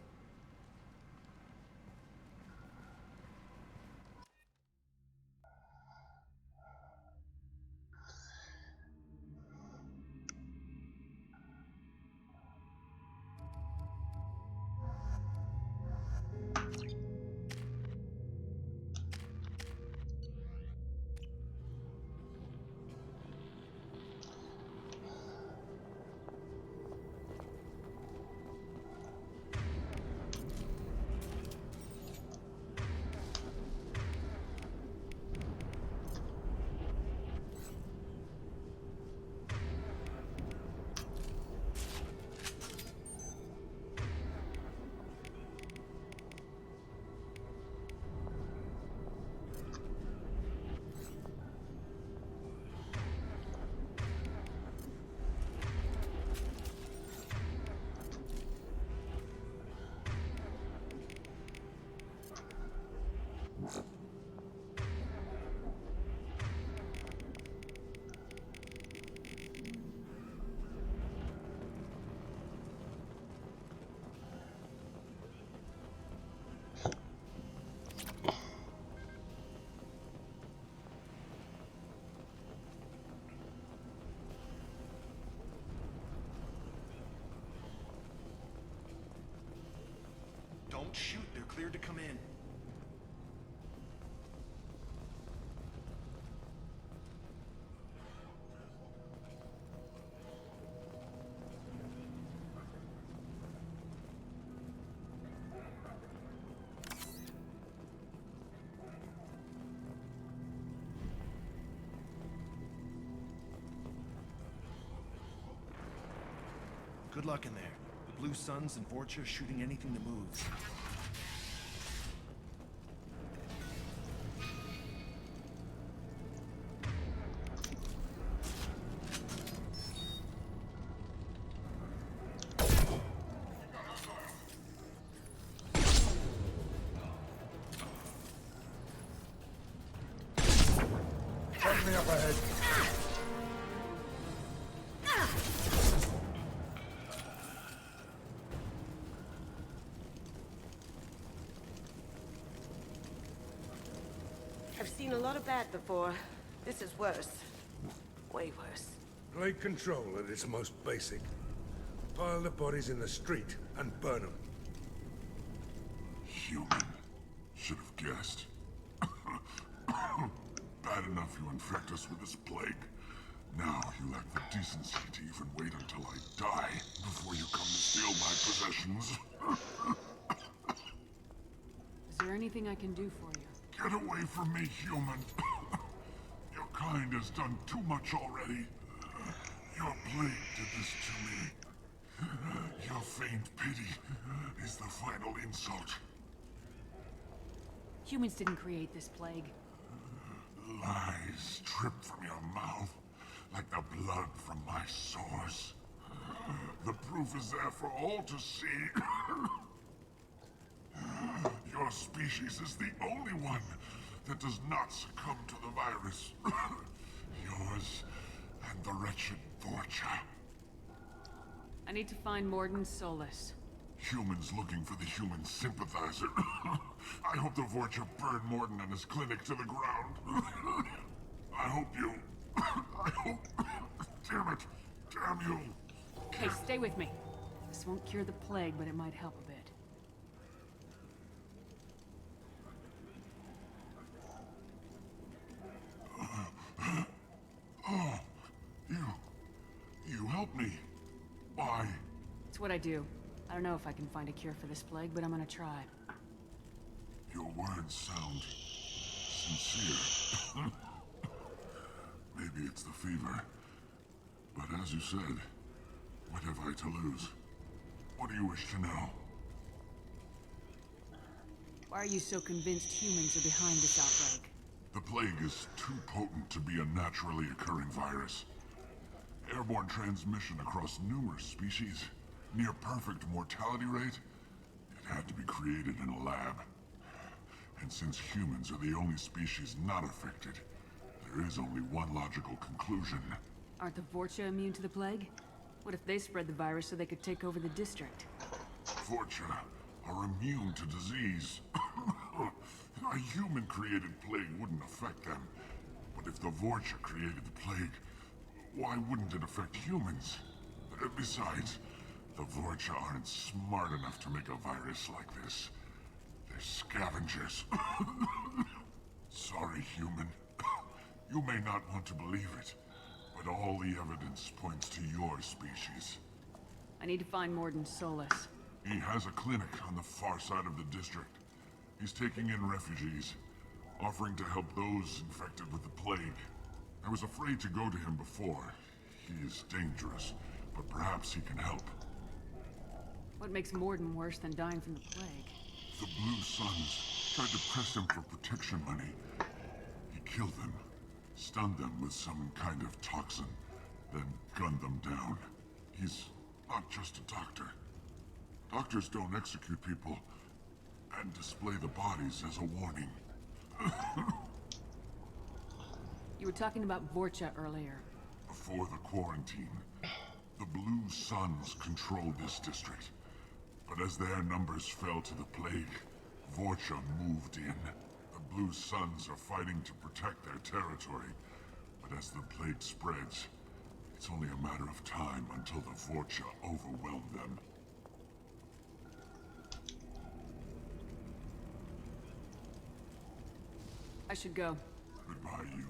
Don't shoot, they're cleared to come in. luck in there. The Blue Suns and Vorcha shooting anything that moves. Take me up ahead. I've seen a lot of bad before. This is worse. Way worse. Plague control at its most basic. Pile the bodies in the street and burn them. Human. Should have guessed. Bad enough you infect us with this plague. Now you lack the decency to even wait until I die before you come to steal my possessions. Is there anything I can do for you? Get away from me, human. Your kind has done too much already. Your plague did this to me. Your feigned pity is the final insult. Humans didn't create this plague. Lies drip from your mouth like the blood from my sores. The proof is there for all to see. Your species is the only one that does not succumb to the virus. Yours and the wretched Vorcha. I need to find Morden Solus. Humans looking for the human sympathizer. I hope the Vorcha burn Morden and his clinic to the ground. I hope you... I hope... Damn it. Damn you. Okay, stay with me. This won't cure the plague, but it might help a bit. Oh, you helped me. Why? It's what I do. I don't know if I can find a cure for this plague, but I'm gonna try. Your words sound sincere. Maybe it's the fever. But as you said, what have I to lose? What do you wish to know? Why are you so convinced humans are behind this outbreak? The plague is too potent to be a naturally occurring virus. Airborne transmission across numerous species, near perfect mortality rate. It had to be created in a lab. And since humans are the only species not affected, there is only one logical conclusion. Aren't the Vorcha immune to the plague? What if they spread the virus so they could take over the district? Vorcha are immune to disease. A human-created plague wouldn't affect them. But if the Vorcha created the plague, why wouldn't it affect humans? Besides, the Vorcha aren't smart enough to make a virus like this. They're scavengers. Sorry, human. You may not want to believe it, but all the evidence points to your species. I need to find Morden Solus. He has a clinic on the far side of the district. He's taking in refugees, offering to help those infected with the plague. I was afraid to go to him before. He is dangerous, but perhaps he can help. What makes Morden worse than dying from the plague? The Blue Suns tried to press him for protection money. He killed them, stunned them with some kind of toxin, then gunned them down. He's not just a doctor. Doctors don't execute people and display the bodies as a warning. You were talking about Vorcha earlier. Before the quarantine, the Blue Suns controlled this district. But as their numbers fell to the plague, Vorcha moved in. The Blue Suns are fighting to protect their territory. But as the plague spreads, it's only a matter of time until the Vorcha overwhelm them. I should go. Goodbye, human.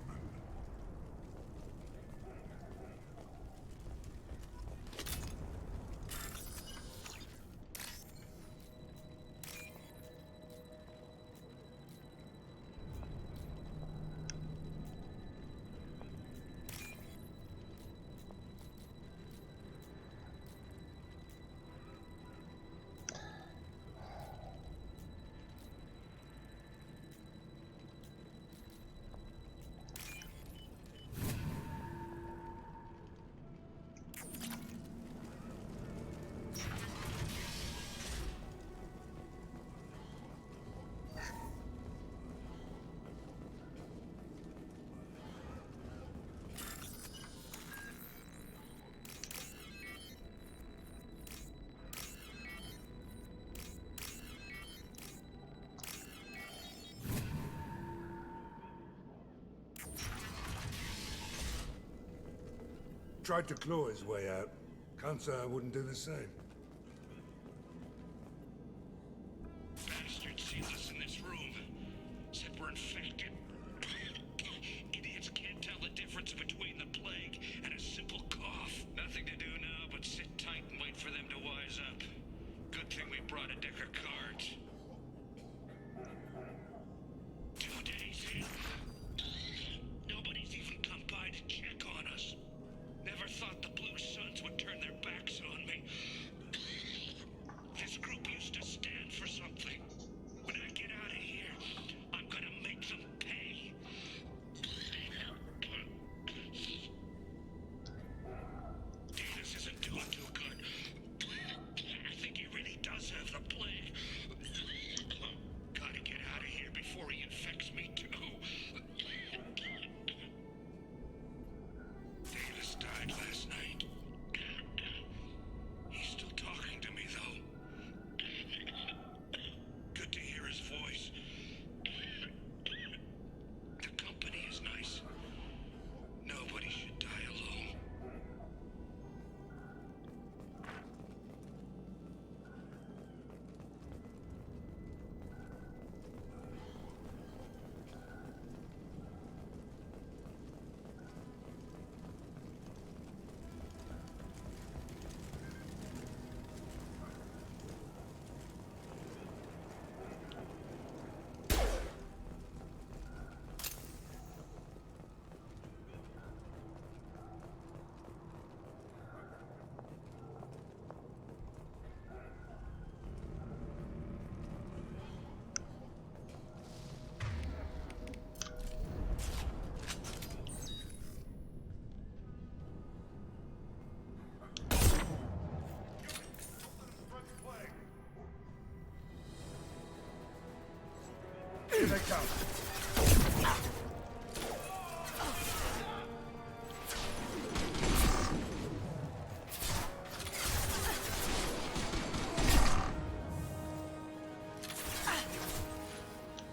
tried to claw his way out. Can't say I wouldn't do the same. Bastard sees us in this room. Said we're infected. Idiots can't tell the difference between the plague and a simple cough. Nothing to do now but sit tight and wait for them to wise up. Good thing we brought a deck of cards. 2 days in. Nobody's even come by to check on us. Never thought the Blue Suns would turn their backs on me. This group used to stand for something. When I get out of here, I'm gonna make them pay. This isn't doing too good. I think he really does have the plague. Gotta get out of here before he infects me too. Davis died last night. He's still talking to me, though. Good to hear his voice. The company is nice. Nobody should die alone. Here they come.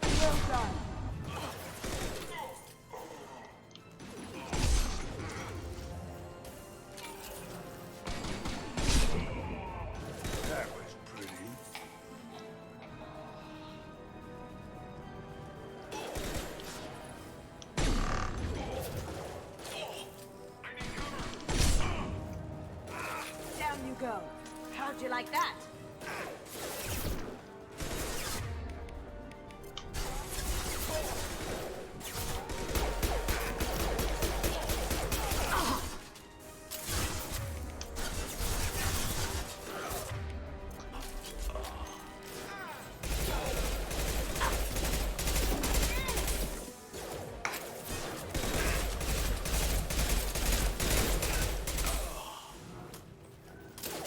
Well done. That was pretty. Down you go. How'd you like that?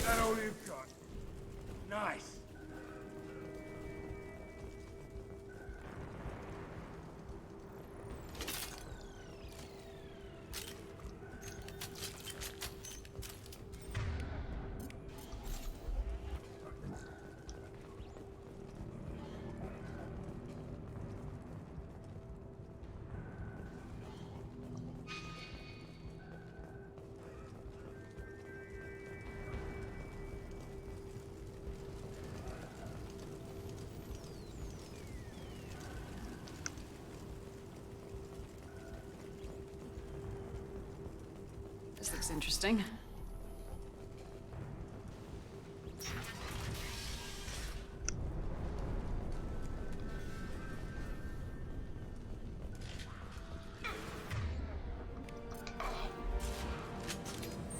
That all you've got? Nice. This looks interesting.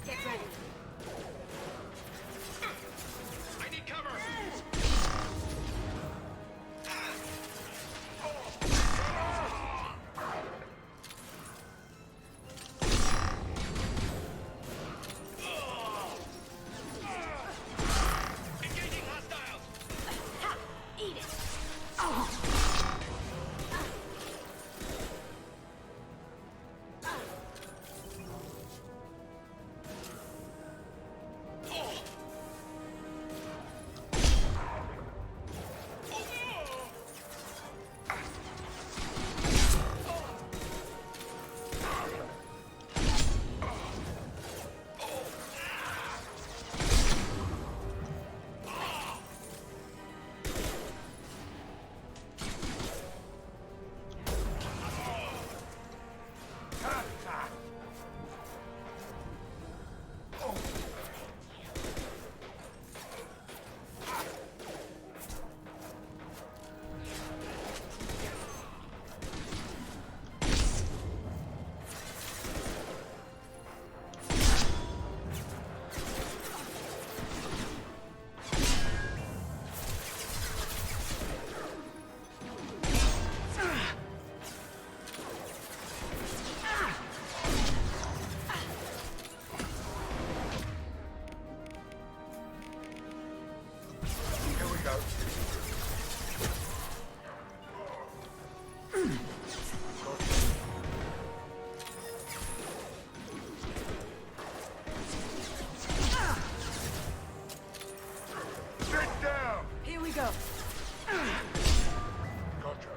Get ready. I need cover! Gotcha.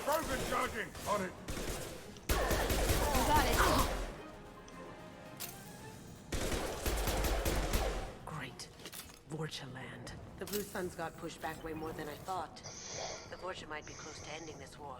Paragon charging! On it! You got it. Great. Vorcha land. The Blue Suns got pushed back way more than I thought. The Vorcha might be close to ending this war.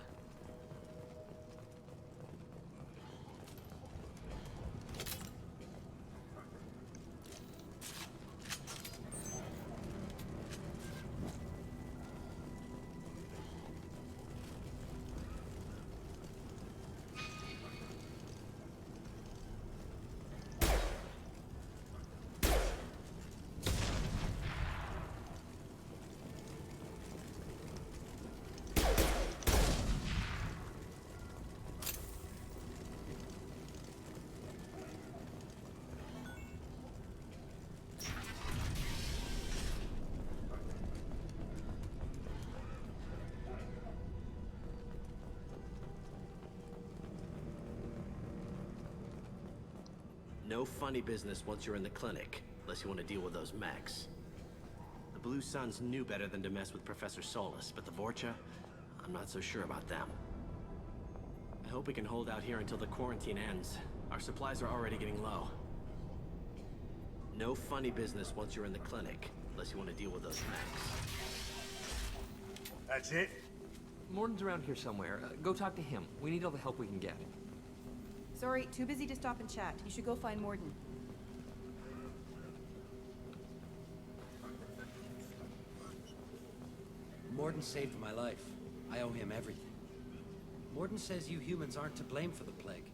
No funny business once you're in the clinic, unless you want to deal with those mechs. The Blue Suns knew better than to mess with Professor Solus, but the Vorcha, I'm not so sure about them. I hope we can hold out here until the quarantine ends. Our supplies are already getting low. No funny business once you're in the clinic, unless you want to deal with those mechs. That's it? Morden's around here somewhere. Go talk to him. We need all the help we can get. Sorry, too busy to stop and chat. You should go find Morden. Morden saved my life. I owe him everything. Morden says you humans aren't to blame for the plague.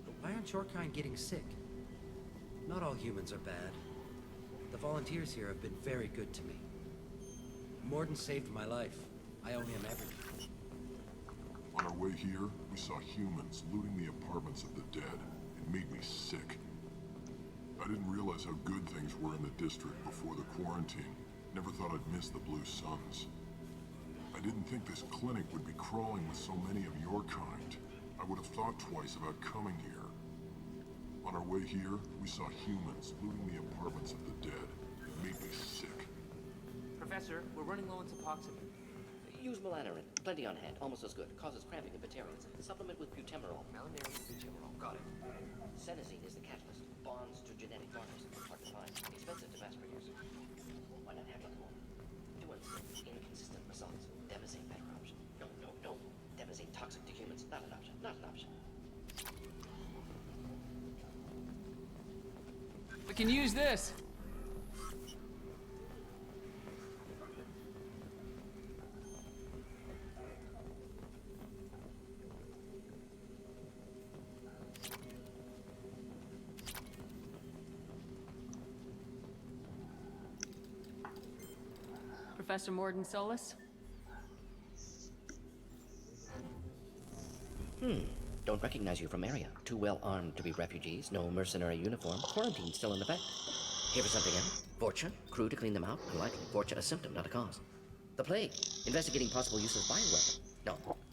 But why aren't your kind getting sick? Not all humans are bad. The volunteers here have been very good to me. Morden saved my life. I owe him everything. On our way here, we saw humans looting the apartments of the dead. It made me sick. I didn't realize how good things were in the district before the quarantine. Never thought I'd miss the Blue Suns. I didn't think this clinic would be crawling with so many of your kind. I would have thought twice about coming here. On our way here, we saw humans looting the apartments of the dead. It made me sick. Professor, we're running low on Suboxone. Use melanorin. Plenty on hand. Almost as good. Causes cramping in vegetarians. Supplement with butemerol. Melanorin and butemerol. Got it. Senesine is the catalyst. Bonds to genetic markers. Hard to find. Expensive to mass produce. Why not have it more? Doing inconsistent results. Demazine better option. No. Demazine toxic to humans. Not an option. Not an option. We can use this. Professor Morden Solus? Don't recognize you from area. Too well armed to be refugees. No mercenary uniform. Quarantine still in effect. Here for something else? Vorcha? Crew to clean them out? Unlikely. Vorcha a symptom, not a cause. The plague. Investigating possible use of bioweapon.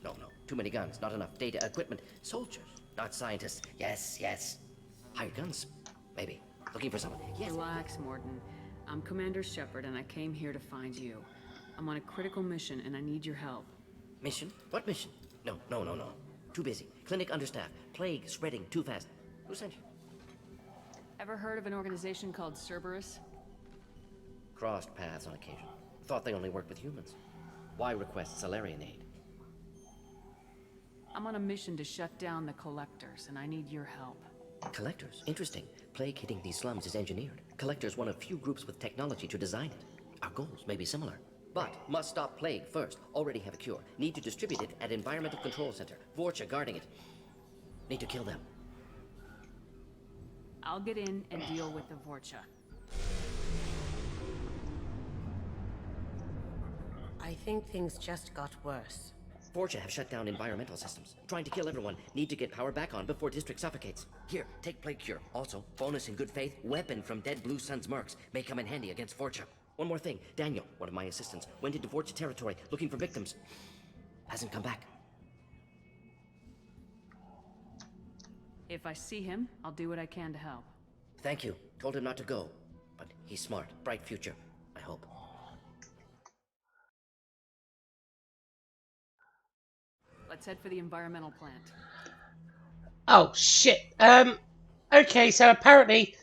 No. Too many guns. Not enough data, equipment. Soldiers. Not scientists. Yes. Hired guns. Maybe. Looking for someone. Yes. Relax, Morden. I'm Commander Shepard, and I came here to find you. I'm on a critical mission, and I need your help. Mission? What mission? No. Too busy. Clinic understaffed. Plague spreading too fast. Who sent you? Ever heard of an organization called Cerberus? Crossed paths on occasion. Thought they only worked with humans. Why request Salarian aid? I'm on a mission to shut down the Collectors, and I need your help. Collectors? Interesting. Plague hitting these slums is engineered. Collectors one of few groups with technology to design it. Our goals may be similar. But must stop plague first. Already have a cure. Need to distribute it at Environmental Control Center. Vorcha guarding it. Need to kill them. I'll get in and deal with the Vorcha. I think things just got worse. Vorcha have shut down environmental systems. Trying to kill everyone. Need to get power back on before district suffocates. Here, take plague cure. Also, bonus in good faith, weapon from dead Blue Sun's mercs. May come in handy against Vorcha. One more thing. Daniel, one of my assistants, went into Vorcha territory looking for victims. Hasn't come back. If I see him, I'll do what I can to help. Thank you. Told him not to go. But he's smart. Bright future, I hope. Let's head for the environmental plant. Oh, shit. Okay, so apparently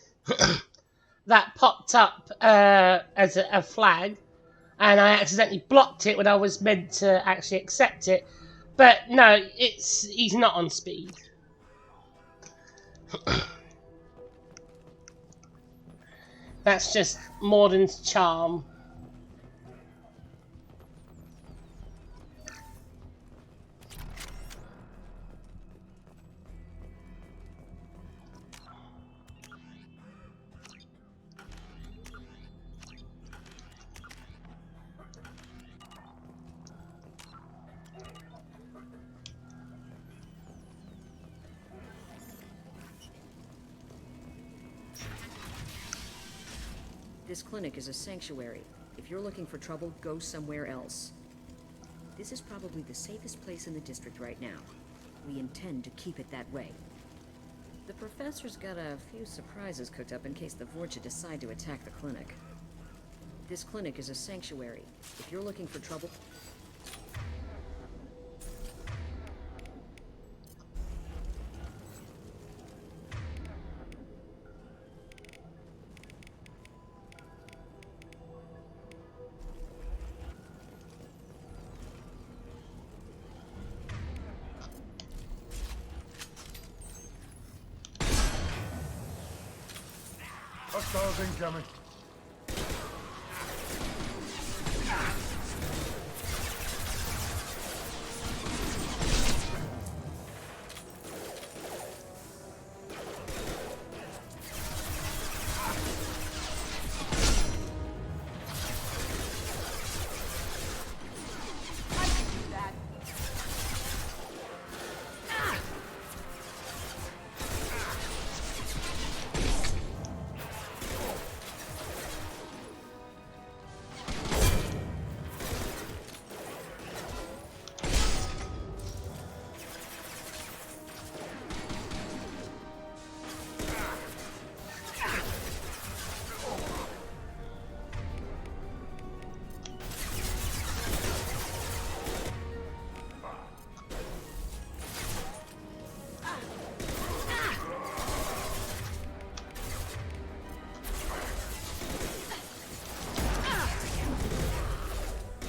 that popped up as a flag, and I accidentally blocked it when I was meant to actually accept it. But no, he's not on speed. That's just Morden's charm. This clinic is a sanctuary. If you're looking for trouble, go somewhere else. This is probably the safest place in the district right now. We intend to keep it that way. The professor's got a few surprises cooked up in case the Vorcha decide to attack the clinic. This clinic is a sanctuary. If you're looking for trouble... Hostiles incoming.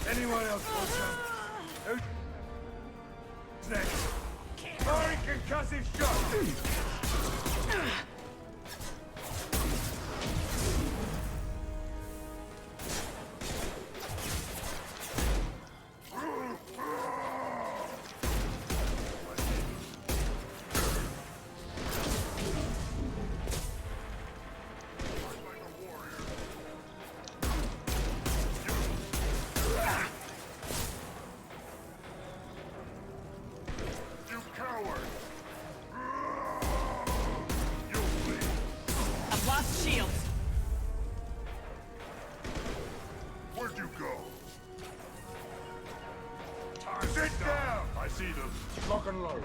Anyone else want some? Who's next? Firing concussive shot! Where'd you go? Sit down! I see them. Lock and load.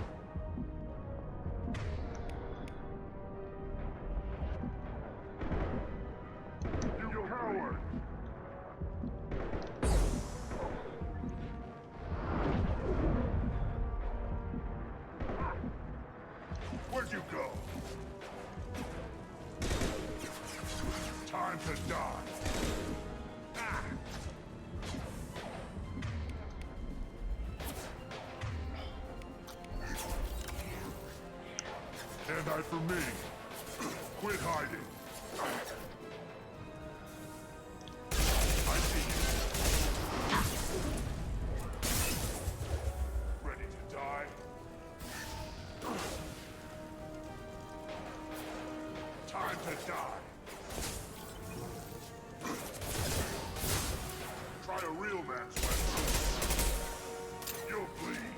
You coward! Where'd you go? Time to die. Hand eye for me. Quit hiding. I see you. Ready to die? Time to die. Try a real man's weapon. You'll bleed.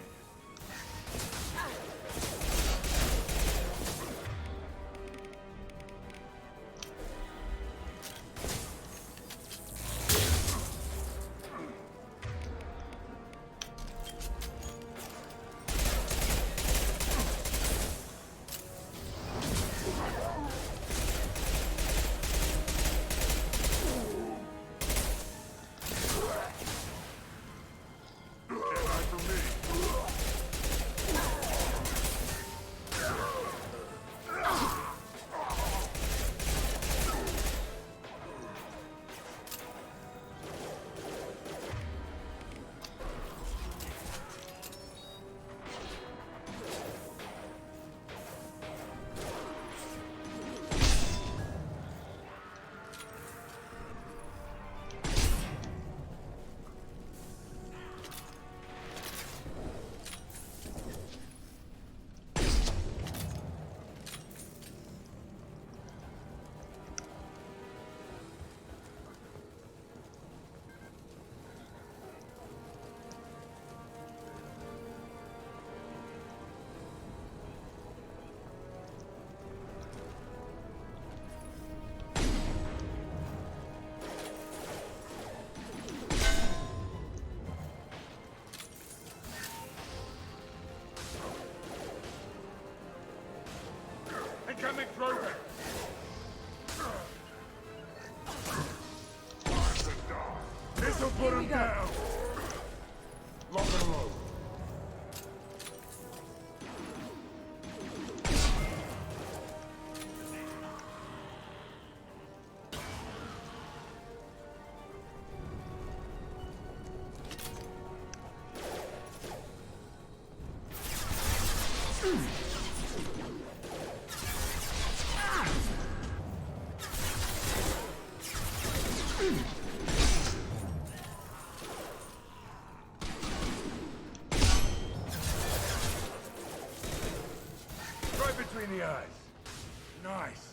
put him down. Lock and load. Right between the eyes. Nice.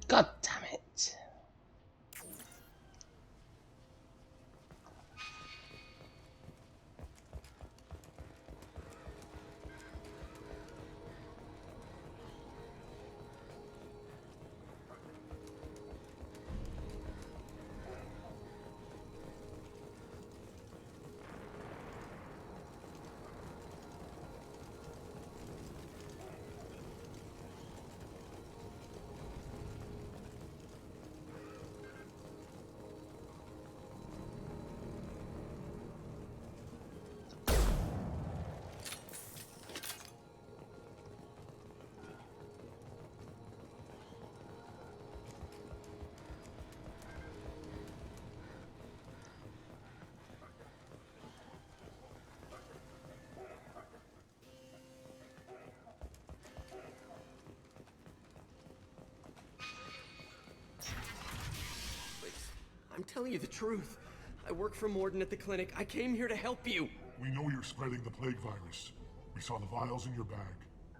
God damn it. I'm telling you the truth. I work for Morden at the clinic. I came here to help you. We know you're spreading the plague virus. We saw the vials in your bag.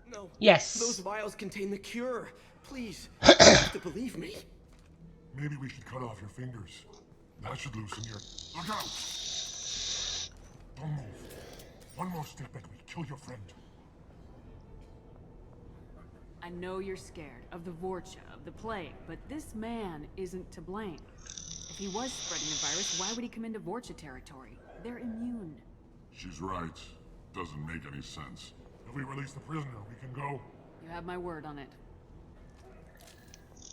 No. Yes. Those vials contain the cure. Please, you have to believe me. Maybe we should cut off your fingers. That should loosen your... Look out! Don't move. One more step and we kill your friend. I know you're scared of the Vorcha, of the plague, but this man isn't to blame. If he was spreading the virus, why would he come into Vorcha territory? They're immune. She's right. Doesn't make any sense. If we release the prisoner, we can go. You have my word on it.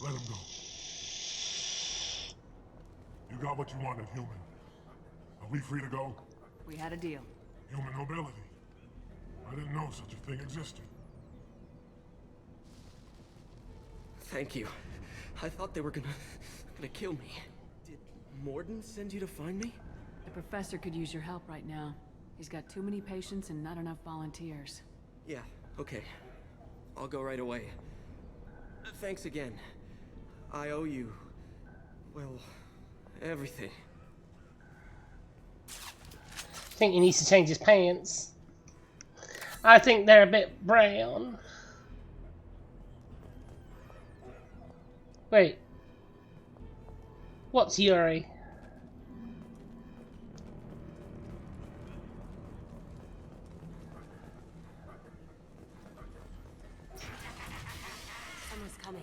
Let him go. You got what you wanted, human. Are we free to go? We had a deal. Human nobility. I didn't know such a thing existed. Thank you. I thought they were gonna kill me. Did Morden send you to find me? The professor could use your help right now. He's got too many patients and not enough volunteers. Yeah, okay. I'll go right away. Thanks again. I owe you... well, everything. I think he needs to change his pants. I think they're a bit brown. Wait. What's Yuri? Someone's coming.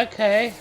Okay.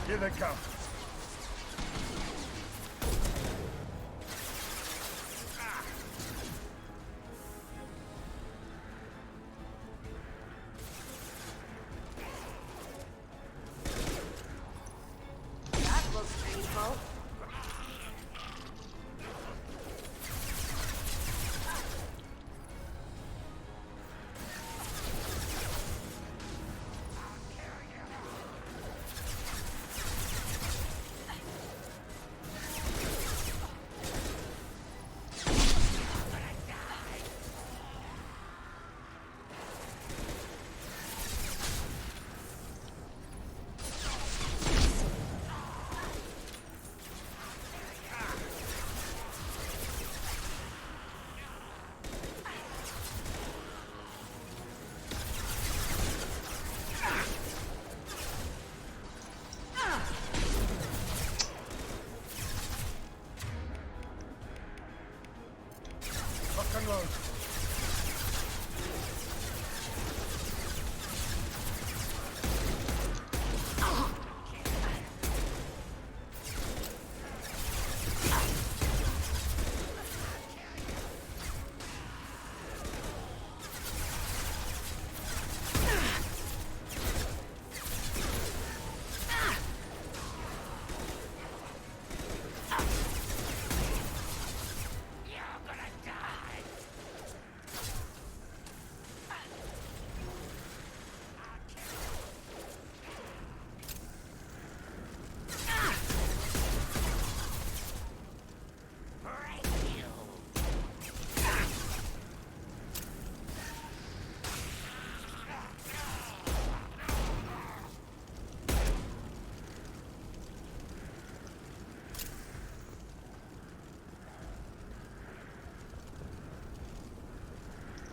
Here they come. That looks painful. Lock and load.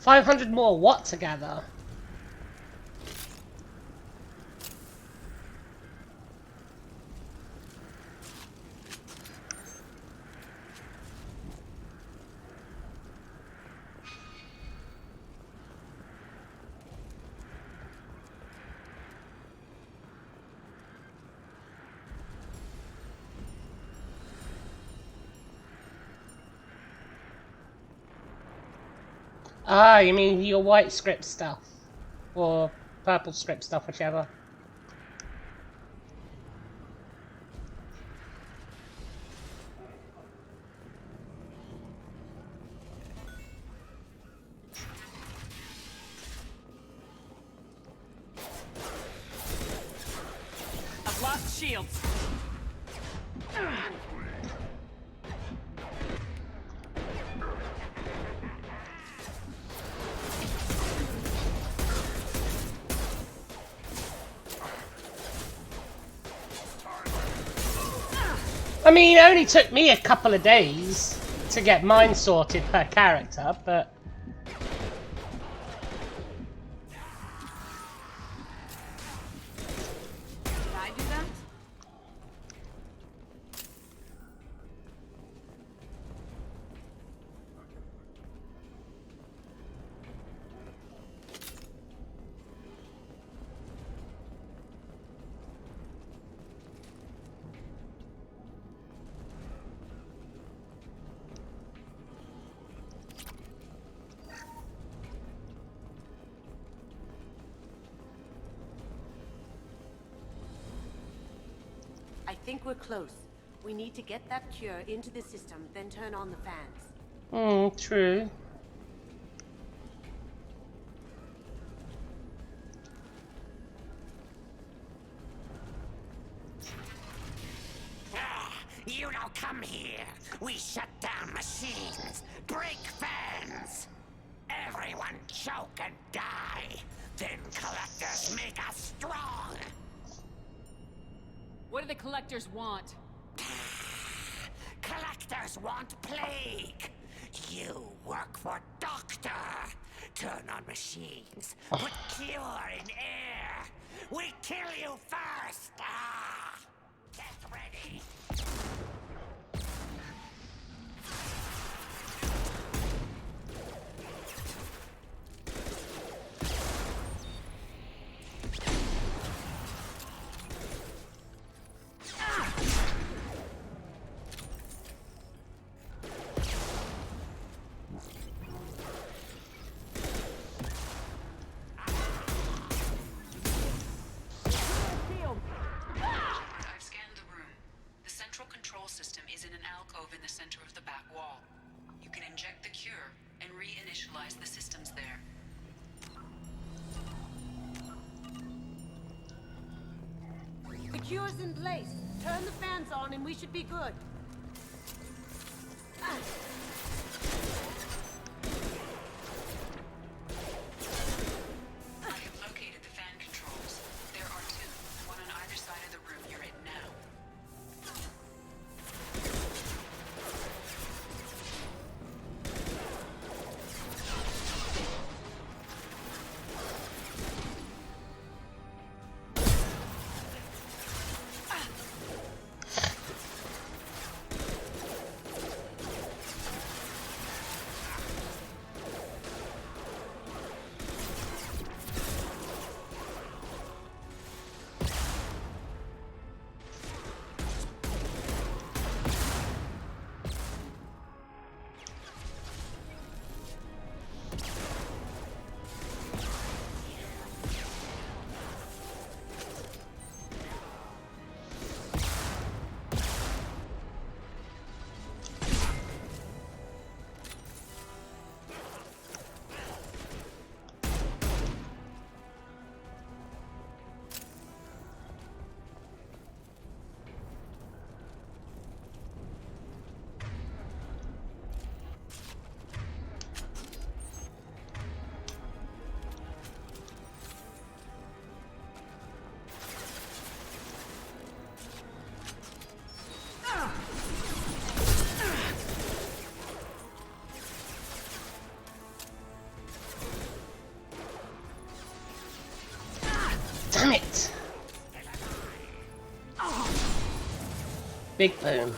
$500 more what to gather? Ah, you mean your white script stuff. Or purple script stuff, whichever. I've lost shields. I mean, it only took me a couple of days to get mine sorted per character, but... Did I do that? I think we're close. We need to get that cure into the system, then turn on the fans. True. You don't come here. We shut down machines, break fans. Everyone choke and die. Then collectors make us strong. What do the collectors want? Collectors want plague. You work for Doctor. Turn on machines. Put cure in air. We kill you first. Get ready. utilize the systems there. The cure's in place. Turn the fans on and we should be good. I have located the fan controls. There are two, one on either side of the room you're in now. Damn it! Big boom.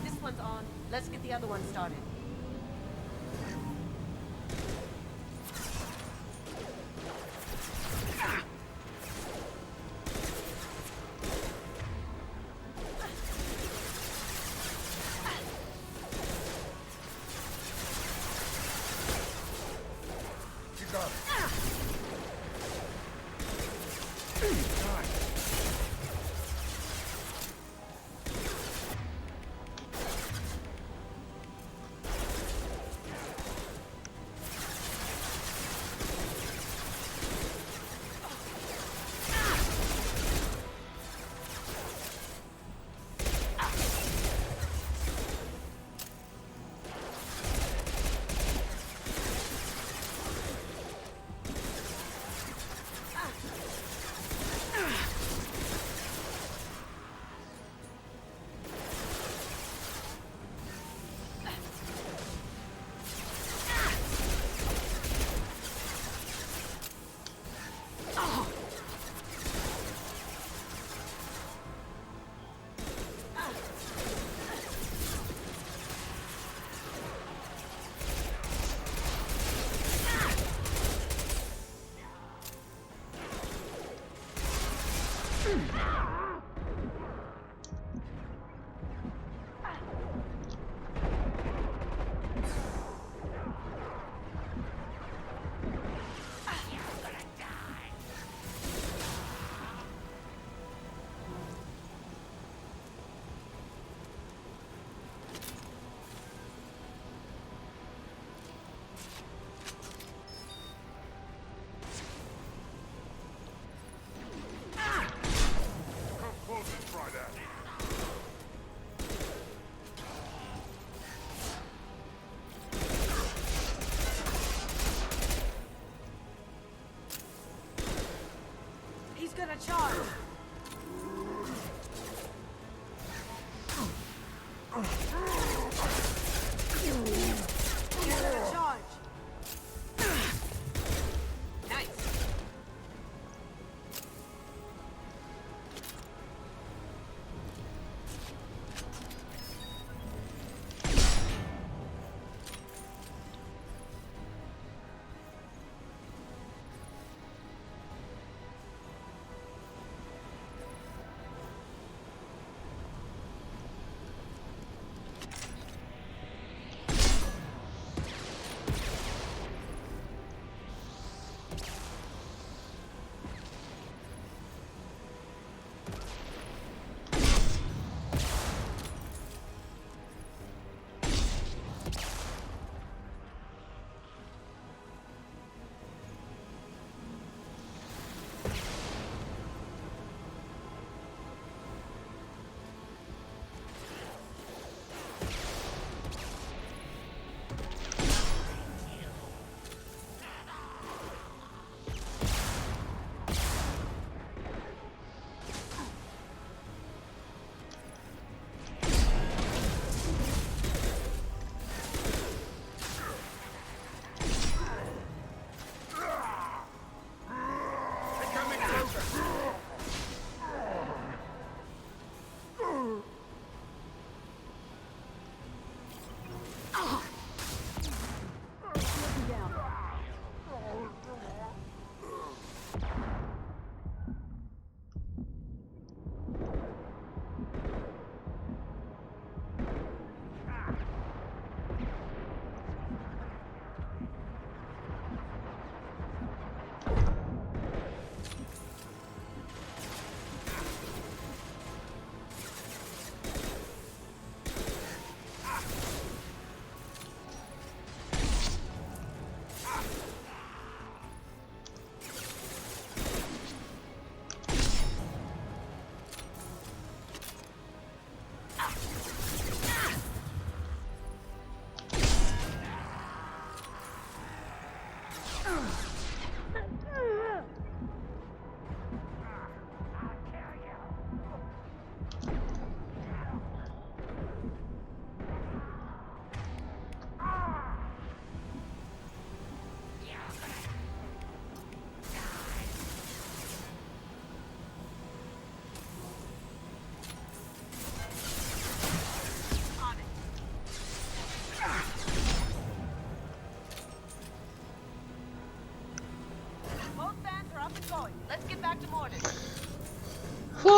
This one's on. Let's get the other one started. You got it.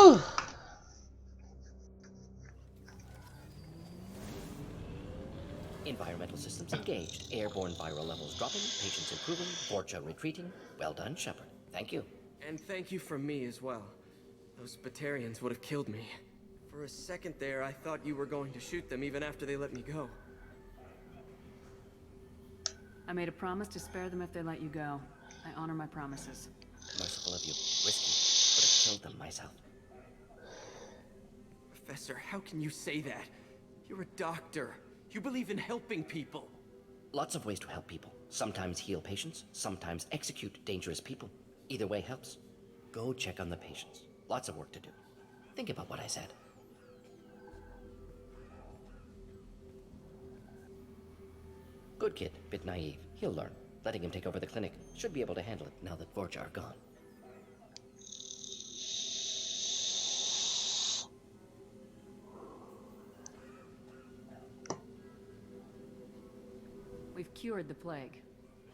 Whew. Environmental systems engaged. Airborne viral levels dropping. Patients improving. Vorcha retreating. Well done, Shepard. Thank you. And thank you from me as well. Those Batarians would have killed me. For a second there, I thought you were going to shoot them even after they let me go. I made a promise to spare them if they let you go. I honor my promises. Merciful of you. Risky. Would have killed them myself. Professor, how can you say that? You're a doctor. You believe in helping people. Lots of ways to help people. Sometimes heal patients, sometimes execute dangerous people. Either way helps. Go check on the patients. Lots of work to do. Think about what I said. Good kid, bit naive. He'll learn. Letting him take over the clinic. Should be able to handle it now that Vorcha are gone. We've cured the plague.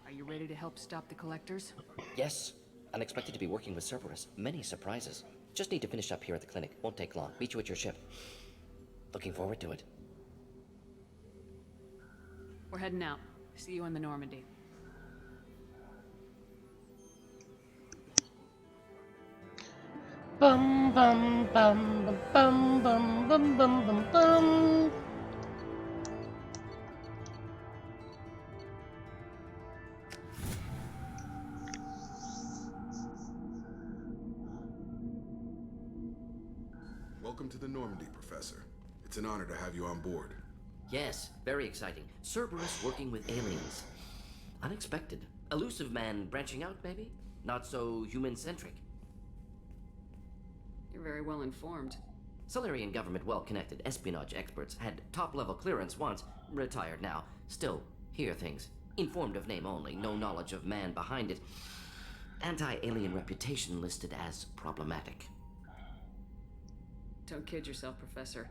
Are you ready to help stop the collectors? Yes. Unexpected to be working with Cerberus. Many surprises. Just need to finish up here at the clinic. Won't take long. Meet you at your ship. Looking forward to it. We're heading out. See you in the Normandy. Bum bum bum bum bum bum bum bum bum. Welcome to the Normandy, Professor. It's an honor to have you on board. Yes, very exciting. Cerberus working with aliens. Unexpected. Elusive man branching out, maybe? Not so human-centric. You're very well informed. Solarian government well-connected espionage experts had top-level clearance once, retired now. Still, hear things. Informed of name only, no knowledge of man behind it. Anti-alien reputation listed as problematic. Don't kid yourself, Professor.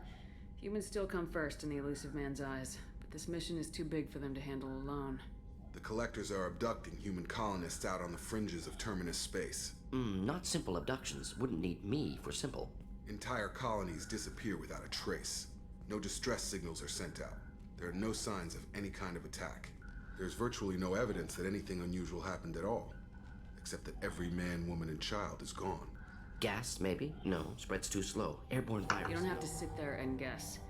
Humans still come first in the elusive man's eyes, but this mission is too big for them to handle alone. The Collectors are abducting human colonists out on the fringes of Terminus space. Not simple abductions. Wouldn't need me for simple. Entire colonies disappear without a trace. No distress signals are sent out. There are no signs of any kind of attack. There's virtually no evidence that anything unusual happened at all, except that every man, woman, and child is gone. Gas, maybe? No, spreads too slow. Airborne virus. You don't have to sit there and guess.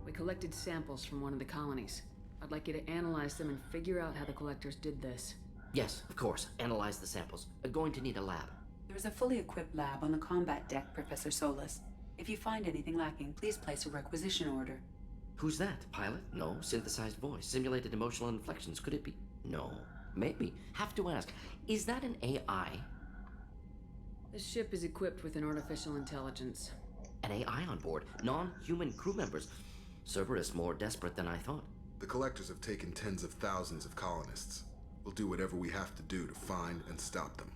We collected samples from one of the colonies. I'd like you to analyze them and figure out how the Collectors did this. Yes, of course. Analyze the samples. Going to need a lab. There's a fully equipped lab on the combat deck, Professor Solis. If you find anything lacking, please place a requisition order. Who's that? Pilot? No. Synthesized voice. Simulated emotional inflections. Could it be? No. Maybe. Have to ask. Is that an AI? This ship is equipped with an artificial intelligence. An AI on board? Non-human crew members? Cerberus more desperate than I thought. The Collectors have taken tens of thousands of colonists. We'll do whatever we have to do to find and stop them.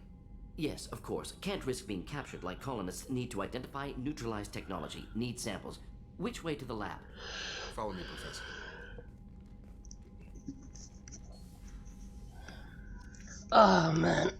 Yes, of course. Can't risk being captured like colonists. Need to identify, neutralize technology. Need samples. Which way to the lab? Follow me, Professor. Oh, man.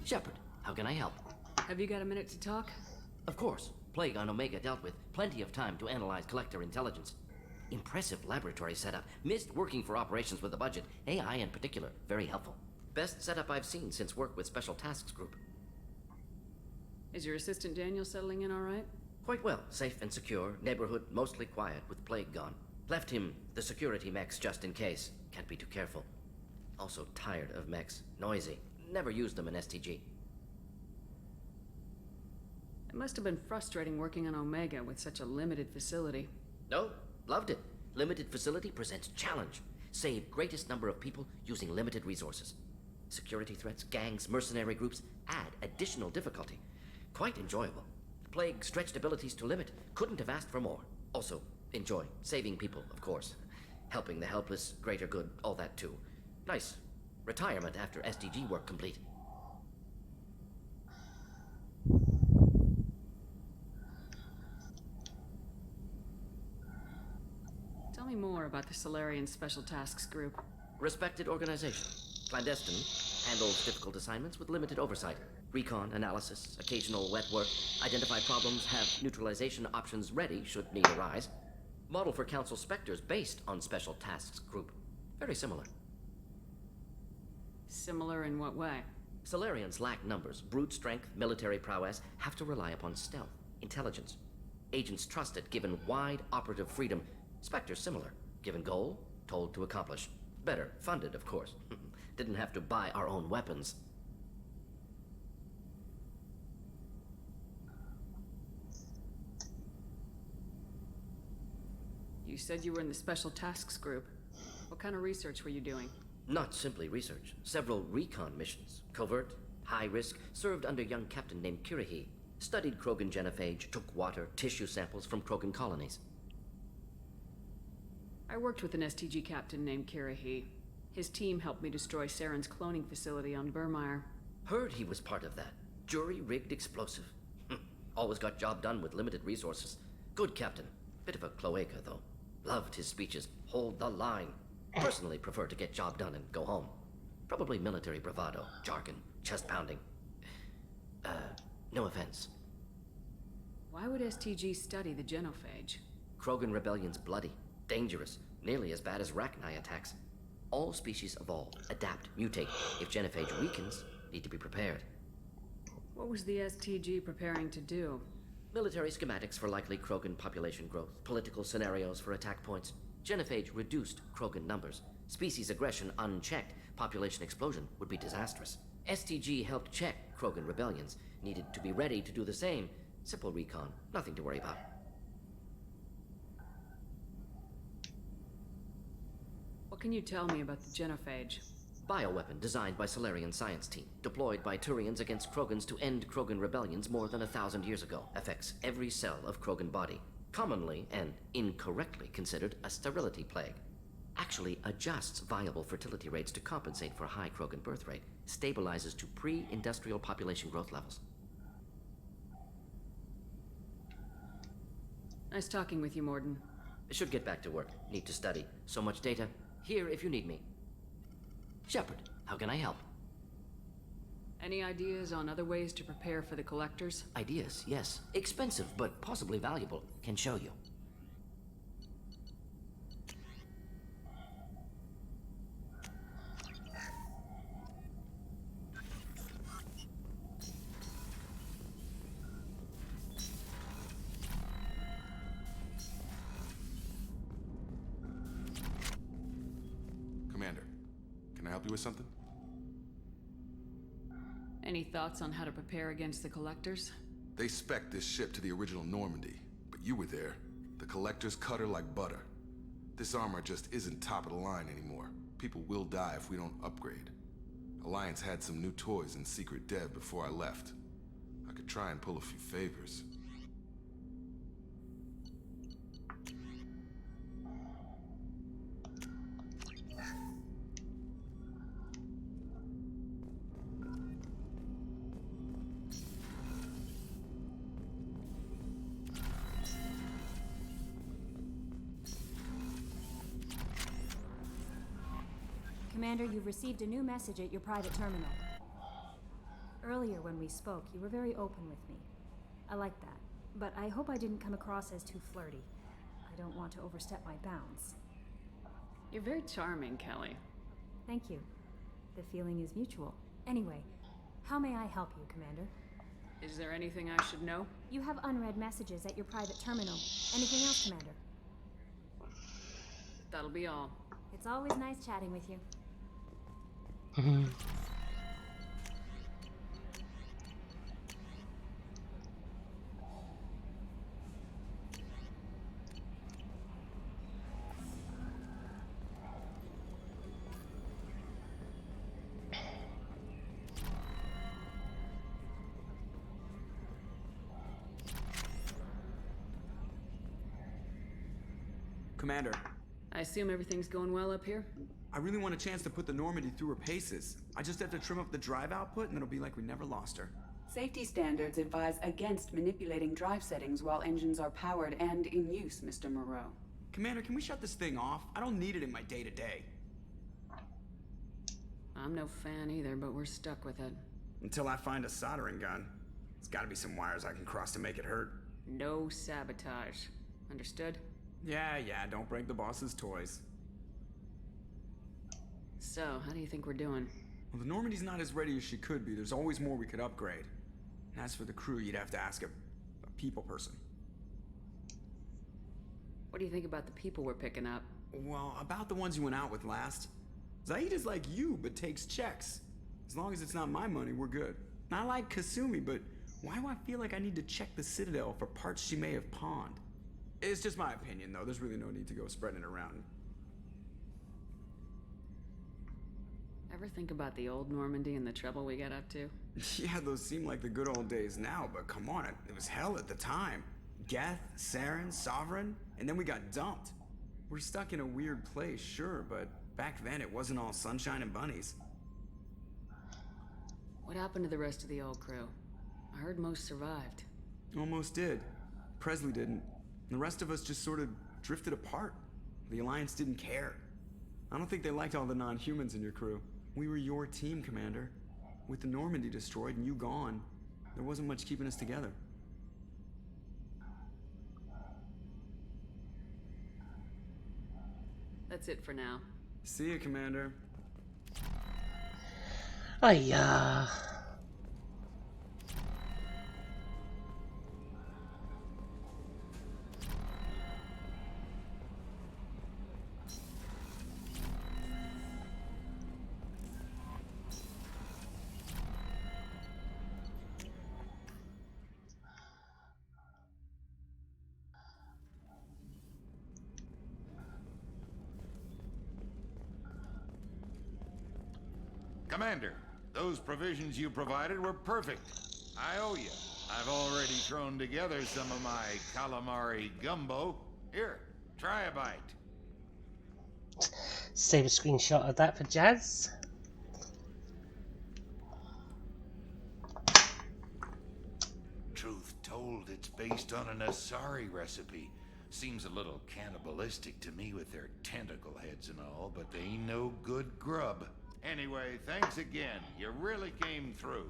Shepard, how can I help? Have you got a minute to talk? Of course. Plague on Omega dealt with. Plenty of time to analyze collector intelligence. Impressive laboratory setup. Missed working for operations with a budget. AI in particular. Very helpful. Best setup I've seen since work with Special Tasks Group. Is your assistant Daniel settling in all right? Quite well. Safe and secure. Neighborhood mostly quiet with Plague gone. Left him the security mechs just in case. Can't be too careful. Also tired of mechs. Noisy. Never used them in STG. It must have been frustrating working on Omega with such a limited facility. No, loved it. Limited facility presents challenge. Save greatest number of people using limited resources. Security threats, gangs, mercenary groups add additional difficulty. Quite enjoyable. Plague stretched abilities to limit. Couldn't have asked for more. Also, enjoy. Saving people, of course. Helping the helpless, greater good, all that too. Nice. Retirement after SDG work complete. Tell me more about the Solarian Special Tasks Group. Respected organization. Clandestine. Handles difficult assignments with limited oversight. Recon, analysis, occasional wet work. Identify problems, have neutralization options ready should need arise. Model for Council Spectres based on Special Tasks Group. Very similar. Similar in what way? Solarians lack numbers, brute strength, military prowess, have to rely upon stealth, intelligence. Agents trusted, given wide operative freedom. Spectres similar, given goal, told to accomplish. Better, funded, of course. Didn't have to buy our own weapons. You said you were in the Special Tasks Group. What kind of research were you doing? Not simply research. Several recon missions. Covert, high risk, served under a young captain named Kirahi. Studied Krogan genophage, took water, tissue samples from Krogan colonies. I worked with an STG captain named Kirahi. His team helped me destroy Saren's cloning facility on Burmire. Heard he was part of that. Jury-rigged explosive. Always got job done with limited resources. Good captain. Bit of a cloaca, though. Loved his speeches. Hold the line. Personally prefer to get job done and go home. Probably military bravado, jargon, chest pounding. No offense. Why would STG study the genophage? Krogan rebellion's bloody, dangerous, nearly as bad as Rachni attacks. All species evolve, adapt, mutate. If genophage weakens, need to be prepared. What was the STG preparing to do? Military schematics for likely Krogan population growth, political scenarios for attack points. Genophage reduced Krogan numbers. Species aggression unchecked, population explosion would be disastrous. STG helped check Krogan rebellions, needed to be ready to do the same. Simple recon, nothing to worry about. What can you tell me about the genophage? Bioweapon designed by Solarian science team, deployed by Turians against Krogans to end Krogan rebellions more than 1,000 years ago. Affects every cell of Krogan body. Commonly and incorrectly considered a sterility plague. Actually adjusts viable fertility rates to compensate for high Krogan birth rate. Stabilizes to pre-industrial population growth levels. Nice talking with you, Morden. Should get back to work. Need to study. So much data. Here if you need me. Shepard, how can I help? Any ideas on other ways to prepare for the collectors? Ideas, yes. Expensive, but possibly valuable. Can show you. Commander, can I help you with something? Any thoughts on how to prepare against the collectors? They spec'd this ship to the original Normandy, but you were there. The collectors cut her like butter. This armor just isn't top of the line anymore. People will die if we don't upgrade. Alliance had some new toys in secret dev before I left. I could try and pull a few favors. Commander, you've received a new message at your private terminal. Earlier when we spoke, you were very open with me. I like that, but I hope I didn't come across as too flirty. I don't want to overstep my bounds. You're very charming, Kelly. Thank you. The feeling is mutual. Anyway, how may I help you, Commander? Is there anything I should know? You have unread messages at your private terminal. Anything else, Commander? That'll be all. It's always nice chatting with you. Commander. I assume everything's going well up here? I really want a chance to put the Normandy through her paces. I just have to trim up the drive output and it'll be like we never lost her. Safety standards advise against manipulating drive settings while engines are powered and in use, Mr. Moreau. Commander, can we shut this thing off? I don't need it in my day-to-day. I'm no fan either, but we're stuck with it. Until I find a soldering gun. There's gotta be some wires I can cross to make it hurt. No sabotage. Understood? Yeah, don't break the boss's toys. So, how do you think we're doing? Well, the Normandy's not as ready as she could be. There's always more we could upgrade. And as for the crew, you'd have to ask a people person. What do you think about the people we're picking up? Well, about the ones you went out with last. Zaid is like you, but takes checks. As long as it's not my money, we're good. And I like Kasumi, but why do I feel like I need to check the Citadel for parts she may have pawned? It's just my opinion, though. There's really no need to go spreading it around. Ever think about the old Normandy and the trouble we got up to? Yeah, those seem like the good old days now, but come on, it was hell at the time. Geth, Saren, Sovereign, and then we got dumped. We're stuck in a weird place, sure, but back then it wasn't all sunshine and bunnies. What happened to the rest of the old crew? I heard most survived. Almost did. Presley didn't. The rest of us just sort of drifted apart. The Alliance didn't care. I don't think they liked all the non-humans in your crew. We were your team, Commander. With the Normandy destroyed and you gone, there wasn't much keeping us together. That's it for now. See ya, Commander. Hiya. Commander, those provisions you provided were perfect. I owe you. I've already thrown together some of my calamari gumbo. Here, try a bite. Save a screenshot of that for Jazz. Truth told, it's based on an Asari recipe. Seems a little cannibalistic to me with their tentacle heads and all, but they ain't no good grub. Anyway, thanks again. You really came through.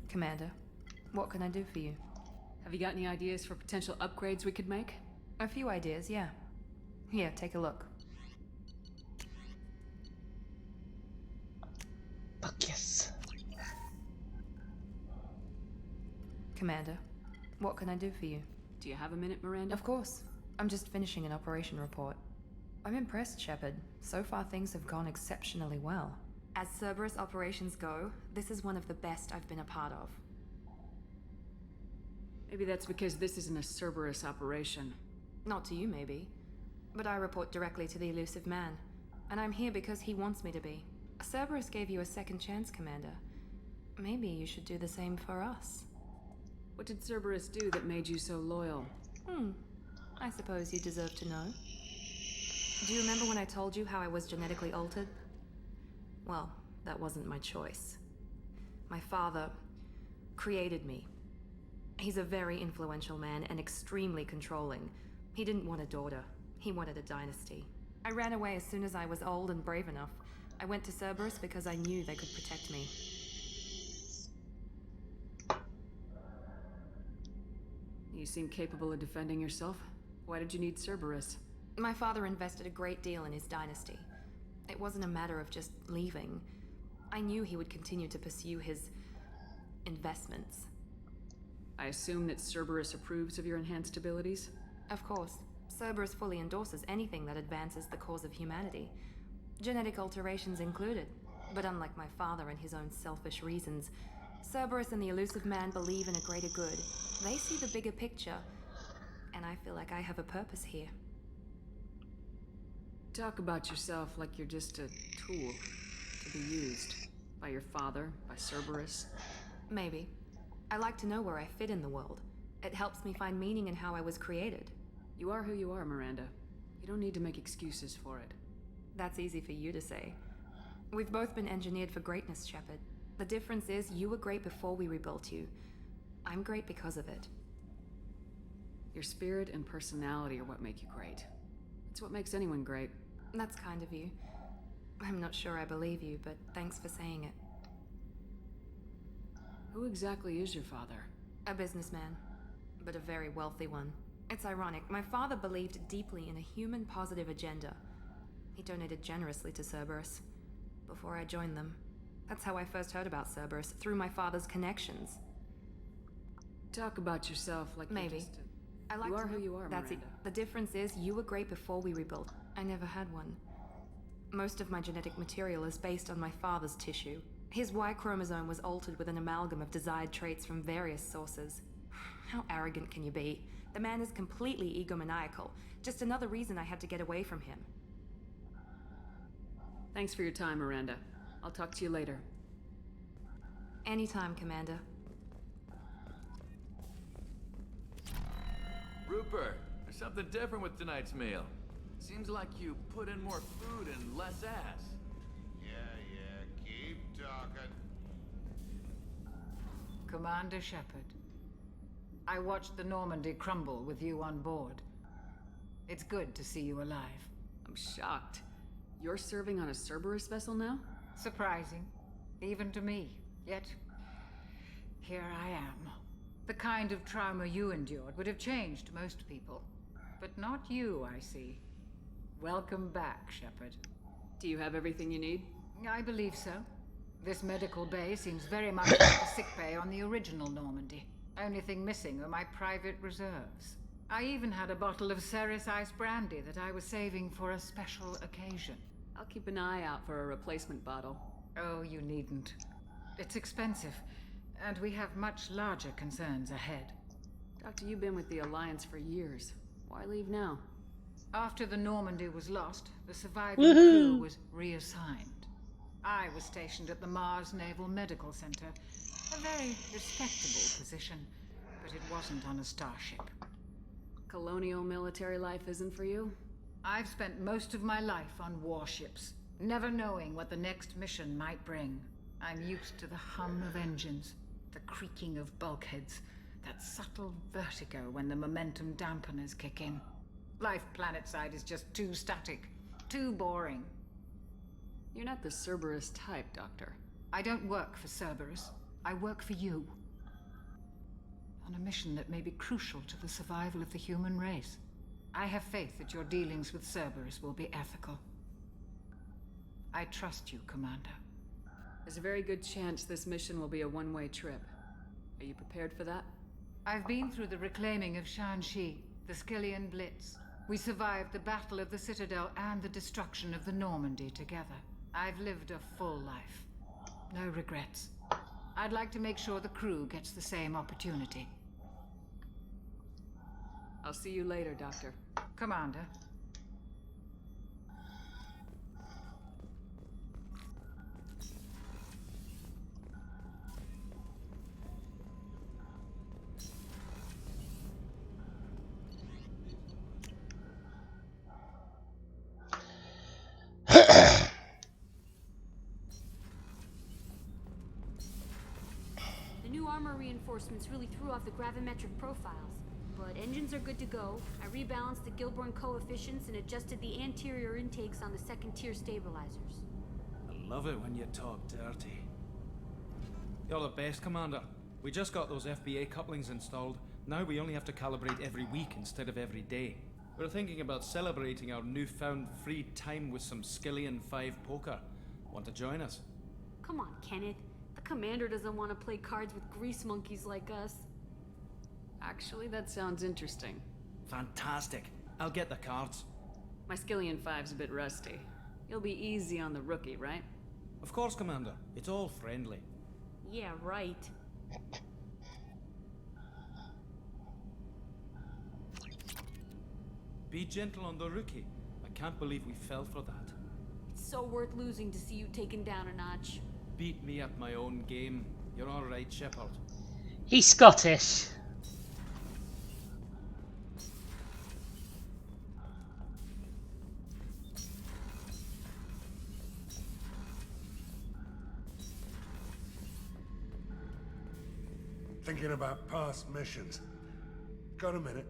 Commander, what can I do for you? Have you got any ideas for potential upgrades we could make? A few ideas, yeah. Here, take a look. Fuck yes. Commander, what can I do for you? Do you have a minute, Miranda? Of course. I'm just finishing an operation report. I'm impressed, Shepard. So far things have gone exceptionally well. As Cerberus operations go, this is one of the best I've been a part of. Maybe that's because this isn't a Cerberus operation. Not to you, maybe. But I report directly to the elusive man. And I'm here because he wants me to be. Cerberus gave you a second chance, Commander. Maybe you should do the same for us. What did Cerberus do that made you so loyal? I suppose you deserve to know. Do you remember when I told you how I was genetically altered? Well, that wasn't my choice. My father created me. He's a very influential man and extremely controlling. He didn't want a daughter. He wanted a dynasty. I ran away as soon as I was old and brave enough, I went to Cerberus because I knew they could protect me. You seem capable of defending yourself. Why did you need Cerberus? My father invested a great deal in his dynasty. It wasn't a matter of just leaving. I knew he would continue to pursue his investments. I assume that Cerberus approves of your enhanced abilities? Of course. Cerberus fully endorses anything that advances the cause of humanity. Genetic alterations included. But unlike my father and his own selfish reasons, Cerberus and the Elusive Man believe in a greater good. They see the bigger picture, and I feel like I have a purpose here. Talk about yourself like you're just a tool to be used. By your father, by Cerberus. Maybe. I like to know where I fit in the world. It helps me find meaning in how I was created. You are who you are, Miranda. You don't need to make excuses for it. That's easy for you to say. We've both been engineered for greatness, Shepard. The difference is you were great before we rebuilt you. I'm great because of it. Your spirit and personality are what make you great. It's what makes anyone great. That's kind of you. I'm not sure I believe you, but thanks for saying it. Who exactly is your father? A businessman, but a very wealthy one. It's ironic. My father believed deeply in a human-positive agenda. He donated generously to Cerberus before I joined them. That's how I first heard about Cerberus, through my father's connections. Talk about yourself like maybe. You are who you are, That's it. Miranda. The difference is you were great before we rebuilt. I never had one. Most of my genetic material is based on my father's tissue. His Y chromosome was altered with an amalgam of desired traits from various sources. How arrogant can you be? The man is completely egomaniacal. Just another reason I had to get away from him. Thanks for your time, Miranda. I'll talk to you later. Anytime, Commander. Rupert, there's something different with tonight's meal. Seems like you put in more food and less ass. Yeah, keep talking. Commander Shepard, I watched the Normandy crumble with you on board. It's good to see you alive. I'm shocked. You're serving on a Cerberus vessel now? Surprising, even to me. Yet, here I am. The kind of trauma you endured would have changed most people. But not you, I see. Welcome back, Shepard. Do you have everything you need? I believe so. This medical bay seems very much like the sickbay on the original Normandy. Only thing missing are my private reserves. I even had a bottle of Ceres Ice brandy that I was saving for a special occasion. I'll keep an eye out for a replacement bottle. Oh, you needn't. It's expensive, and we have much larger concerns ahead. Doctor, you've been with the Alliance for years. Why leave now? After the Normandy was lost, the surviving crew was reassigned. I was stationed at the Mars Naval Medical Center, a very respectable position, but it wasn't on a starship. Colonial military life isn't for you? I've spent most of my life on warships, never knowing what the next mission might bring. I'm used to the hum of engines, the creaking of bulkheads, that subtle vertigo when the momentum dampeners kick in. Life planetside is just too static, too boring. You're not the Cerberus type, Doctor. I don't work for Cerberus. I work for you. On a mission that may be crucial to the survival of the human race. I have faith that your dealings with Cerberus will be ethical. I trust you, Commander. There's a very good chance this mission will be a one-way trip. Are you prepared for that? I've been through the reclaiming of Shanxi, the Skillian Blitz. We survived the Battle of the Citadel and the destruction of the Normandy together. I've lived a full life. No regrets. I'd like to make sure the crew gets the same opportunity. I'll see you later, Doctor. Commander. The new armor reinforcements really threw off the gravimetric profiles. But engines are good to go. I rebalanced the Gilborn coefficients and adjusted the anterior intakes on the second-tier stabilizers. Love it when you talk dirty. You're the best, Commander. We just got those FBA couplings installed. Now we only have to calibrate every week instead of every day. We're thinking about celebrating our newfound free time with some Skillian 5 poker. Want to join us? Come on, Kenneth. The commander doesn't want to play cards with grease monkeys like us. Actually, that sounds interesting. Fantastic. I'll get the cards. My Skillian 5's a bit rusty. You'll be easy on the rookie, right? Of course, Commander. It's all friendly. Yeah, right. Be gentle on the rookie. I can't believe we fell for that. It's so worth losing to see you taken down a notch. Beat me at my own game. You're all right, Shepard. He's Scottish. Thinking about past missions. Got a minute?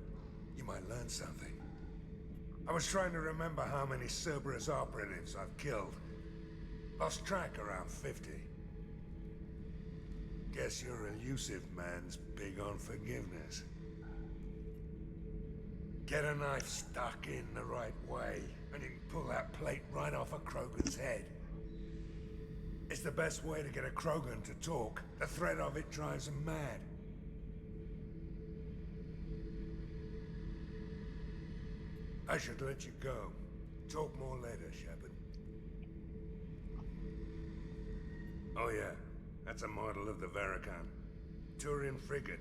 You might learn something. I was trying to remember how many Cerberus operatives I've killed. Lost track around 50. Guess your elusive man's big on forgiveness. Get a knife stuck in the right way, and you can pull that plate right off a Krogan's head. It's the best way to get a Krogan to talk. The threat of it drives him mad. I should let you go. Talk more later, Shepard. Oh yeah, that's a model of the Paragon. Turian frigate.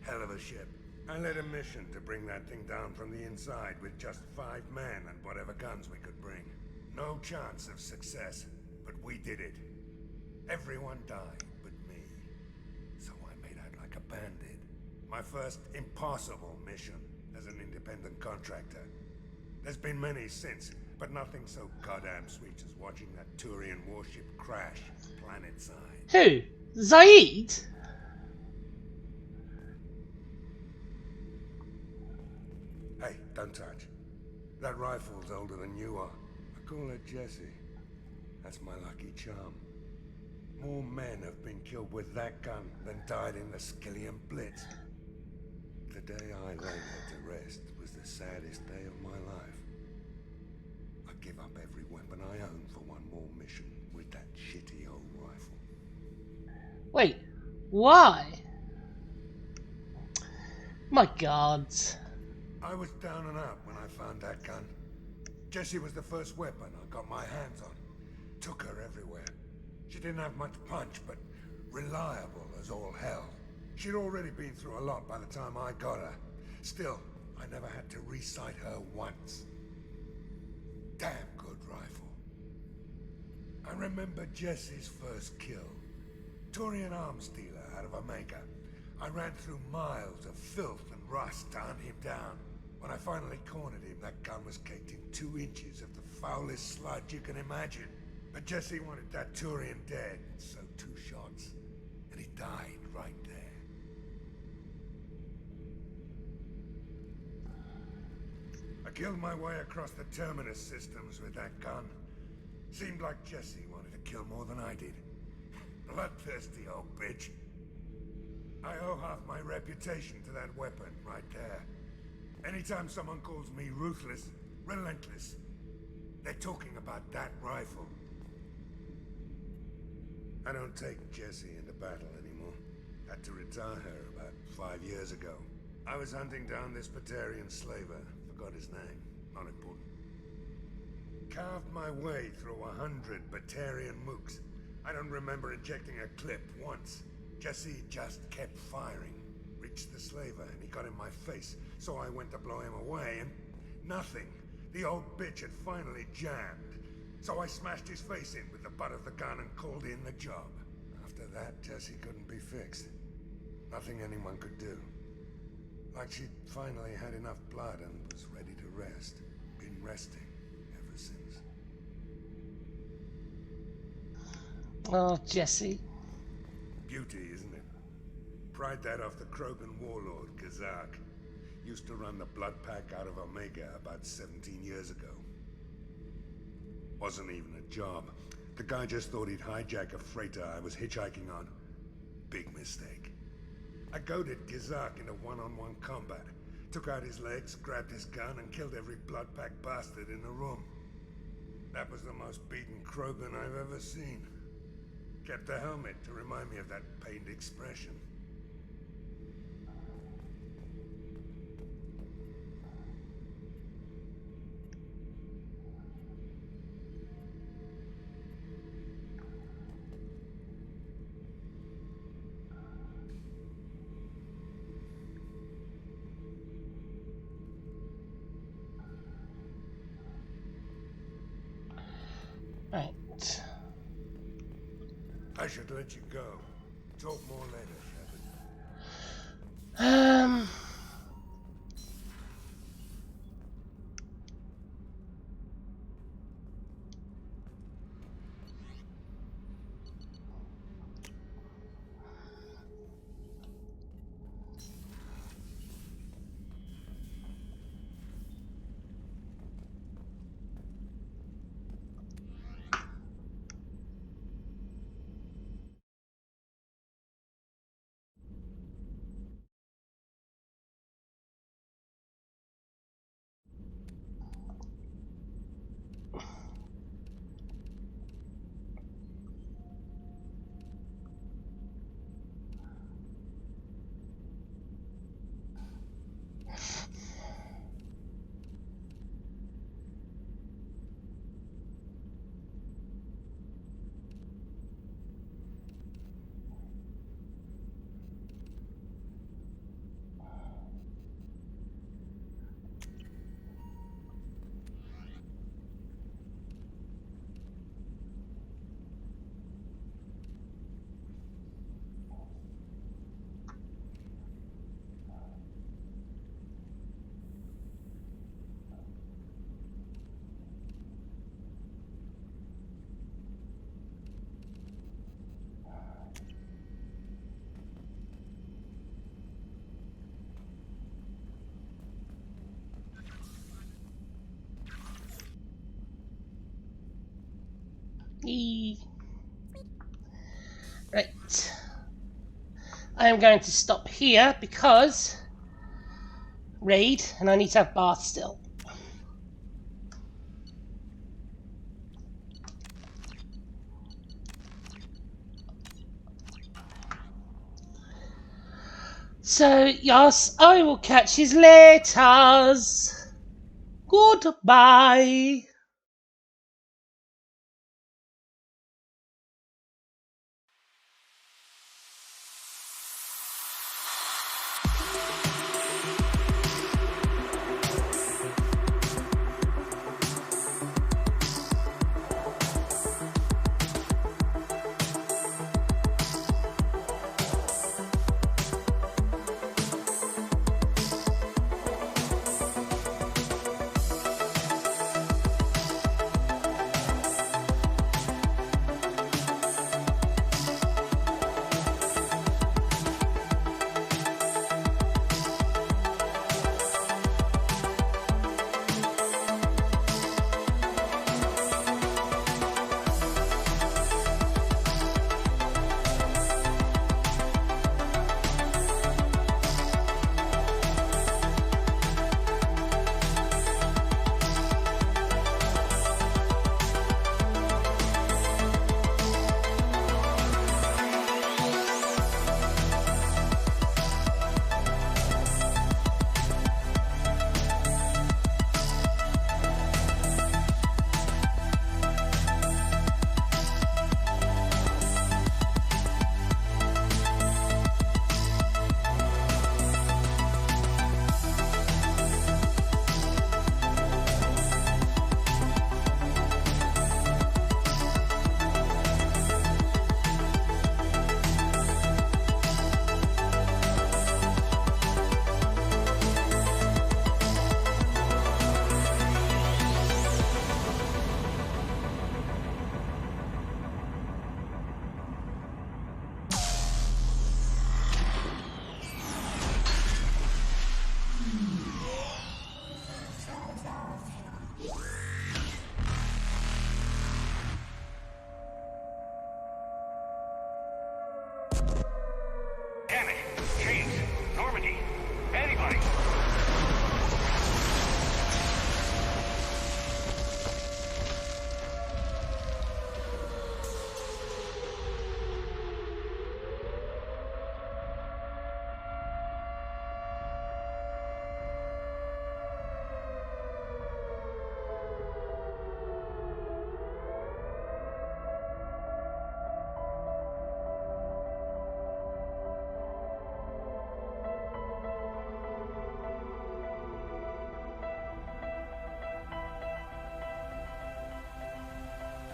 Hell of a ship. I led a mission to bring that thing down from the inside with just 5 men and whatever guns we could bring. No chance of success, but we did it. Everyone died but me. So I made out like a bandit. My first impossible mission as an independent contractor. There's been many since, but nothing so goddamn sweet as watching that Turian warship crash planet-side. Who? Zaid? Hey, don't touch. That rifle's older than you are. I call it Jesse. That's my lucky charm. More men have been killed with that gun than died in the Skillian Blitz. The day I laid her to rest was the saddest day of my life. I'd give up every weapon I own for one more mission with that shitty old rifle. Wait, why? My God. I was down and out when I found that gun. Jessie was the first weapon I got my hands on. Took her everywhere. She didn't have much punch, but reliable as all hell. She'd already been through a lot by the time I got her. Still, I never had to re-sight her once. Damn good rifle. I remember Jessie's first kill. Turian arms dealer out of Omega. I ran through miles of filth and rust to hunt him down. When I finally cornered him, that gun was caked in 2 inches of the foulest sludge you can imagine. But Jesse wanted that Turian dead, so 2 shots. And he died right there. I killed my way across the Terminus systems with that gun. Seemed like Jesse wanted to kill more than I did. Bloodthirsty old bitch. I owe half my reputation to that weapon right there. Anytime someone calls me ruthless, relentless, they're talking about that rifle. I don't take Jessie into battle anymore. Had to retire her about 5 years ago. I was hunting down this Batarian slaver. Forgot his name. Not important. Carved my way through 100 Batarian mooks. I don't remember ejecting a clip once. Jesse just kept firing. Reached the slaver and he got in my face. So I went to blow him away and nothing. The old bitch had finally jammed. So I smashed his face in with the butt of the gun and called in the job. After that, Jesse couldn't be fixed. Nothing anyone could do. Like she'd finally had enough blood and was ready to rest. Been resting ever since. Oh, Jesse. Beauty, isn't it? Pried that off the Krogan warlord, Kazak. Used to run the blood pack out of Omega about 17 years ago. Wasn't even a job. The guy just thought he'd hijack a freighter I was hitchhiking on. Big mistake. I goaded Gizak into one-on-one combat. Took out his legs, grabbed his gun, and killed every blood-packed bastard in the room. That was the most beaten Krogan I've ever seen. Kept the helmet to remind me of that pained expression. Right. I should let you go. Talk more later, Shepard. Right. I am going to stop here because raid, and I need to have bath still. So, yes, I will catch his letters. Goodbye.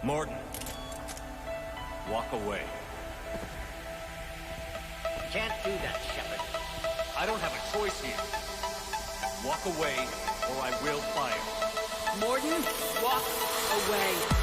Morton. Walk away. Can't do that, Shepard. I don't have a choice here. Walk away, or I will fire. Morton, walk away.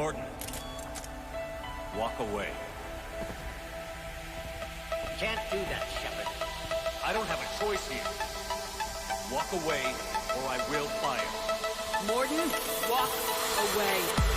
Mordin. Walk away. Can't do that, Shepard. I don't have a choice here. Walk away, or I will fire. Mordin, walk away.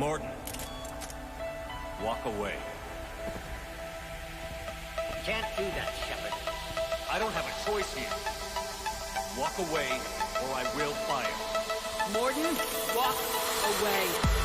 Morton. Walk away. Can't do that, Shepard. I don't have a choice here. Walk away, or I will fire. Morton, walk away.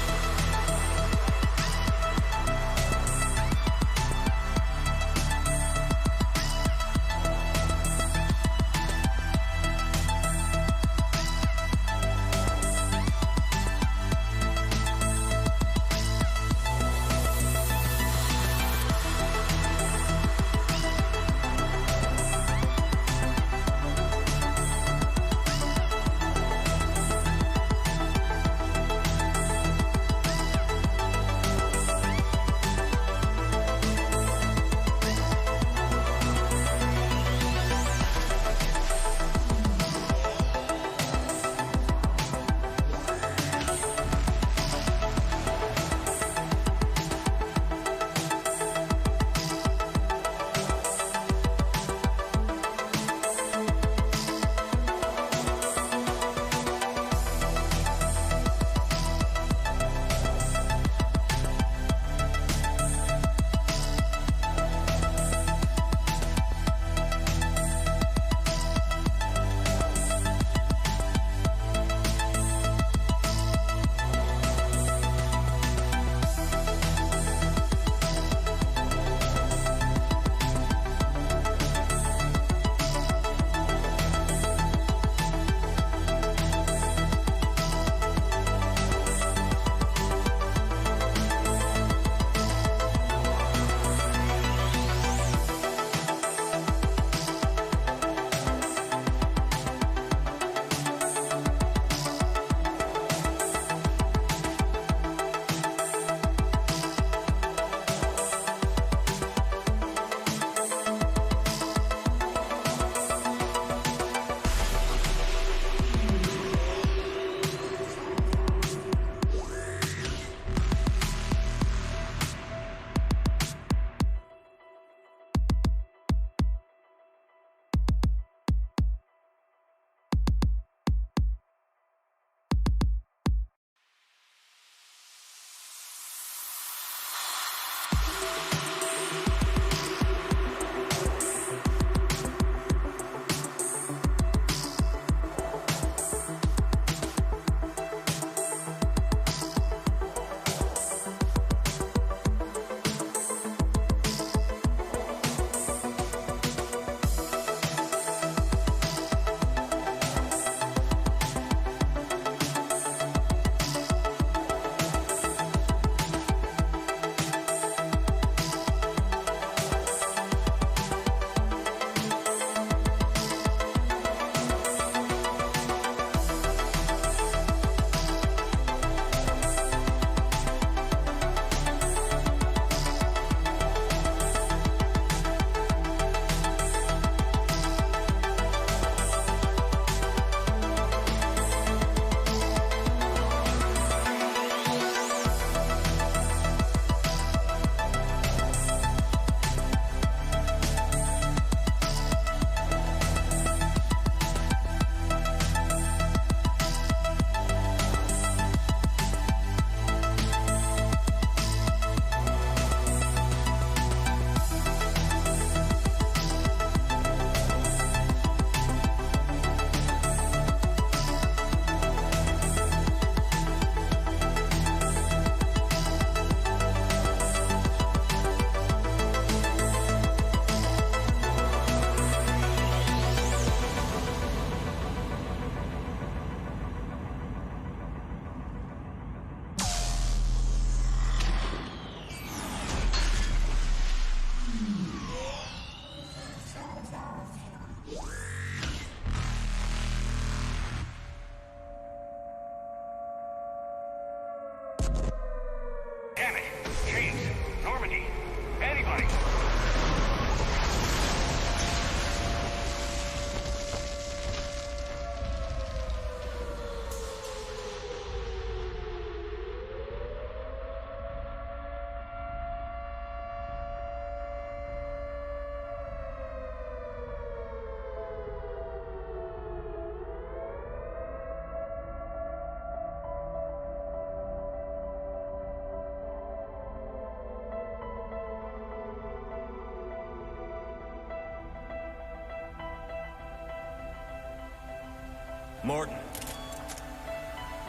Morton.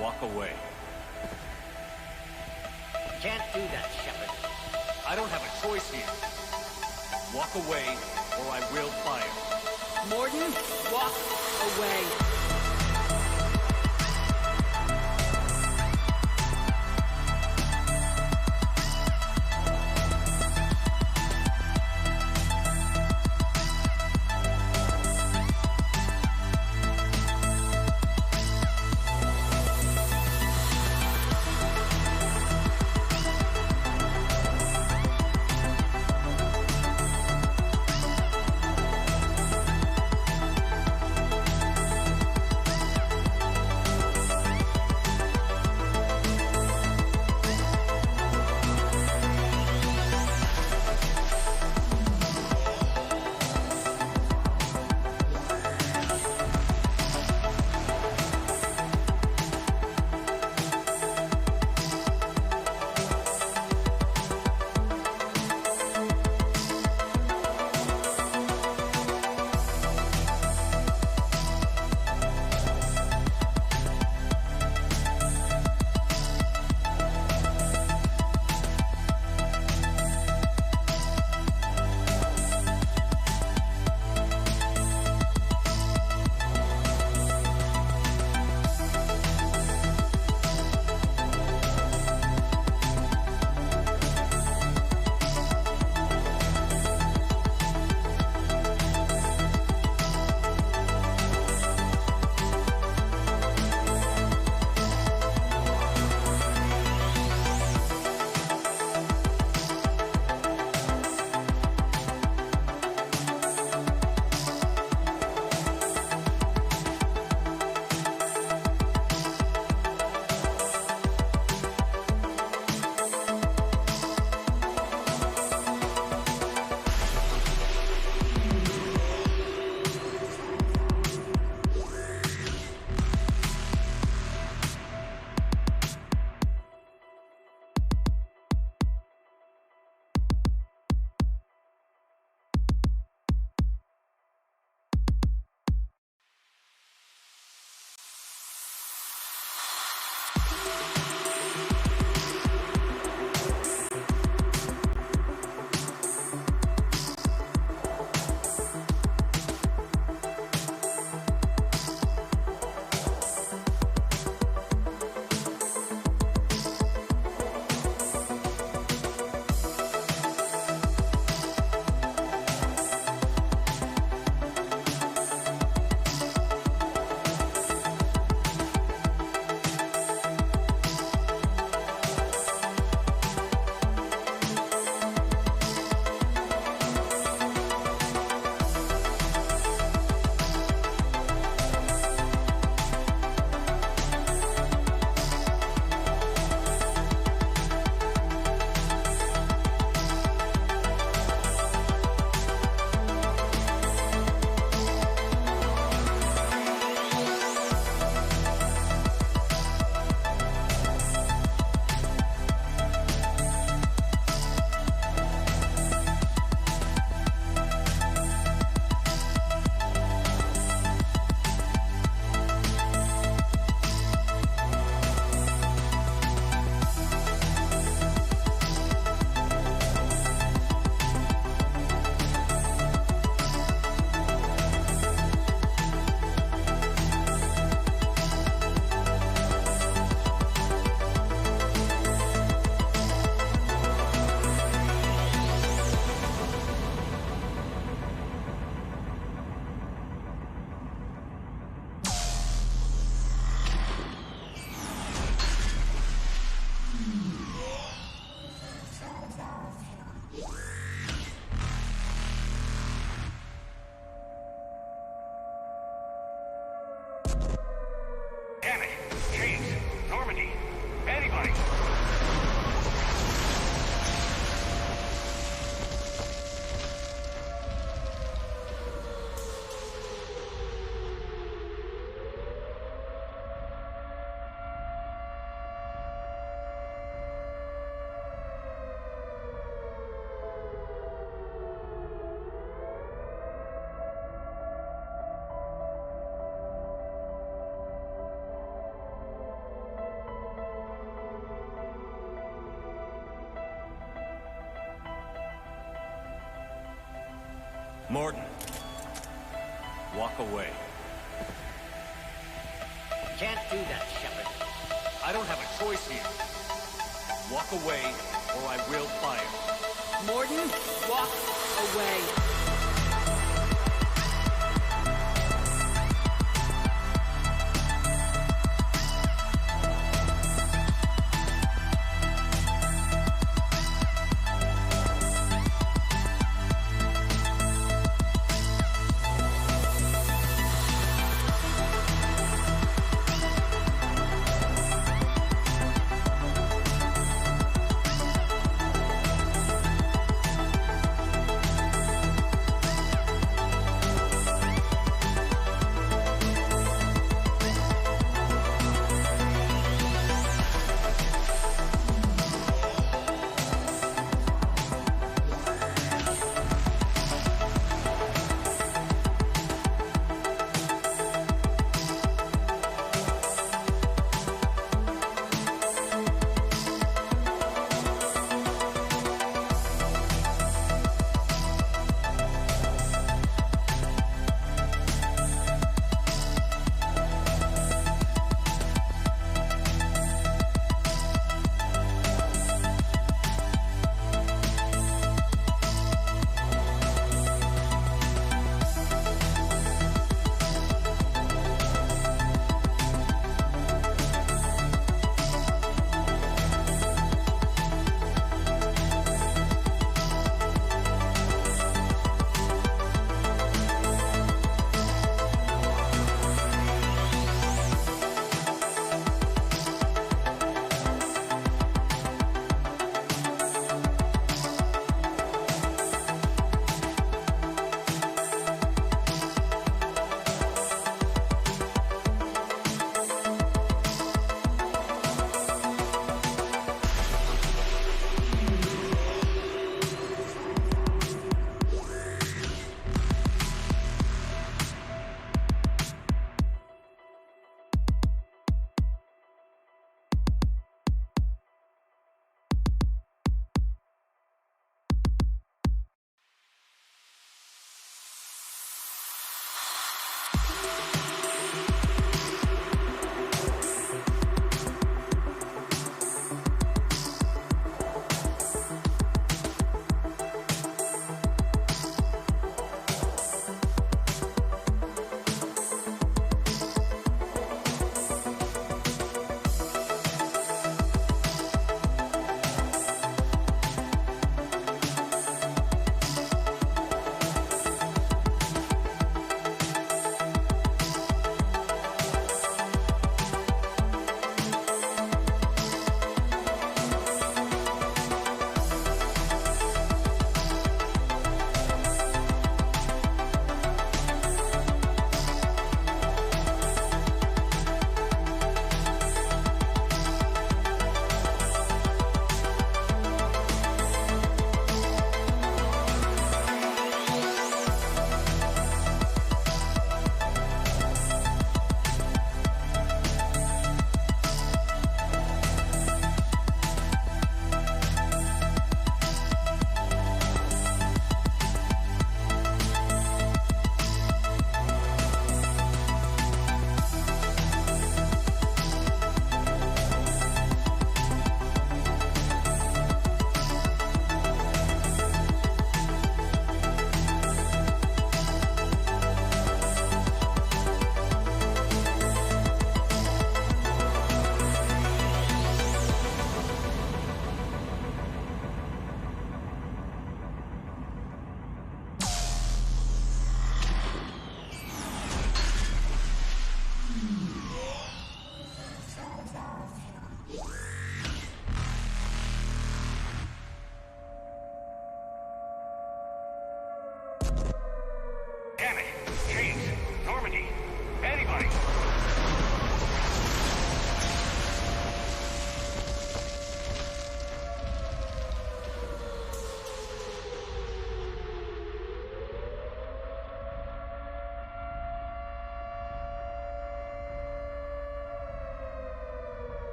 Walk away. Can't do that, Shepard. I don't have a choice here. Walk away, or I will fire. Morton, walk away. Morton. Walk away. Can't do that, Shepard. I don't have a choice here. Walk away, or I will fire. Morton, walk away.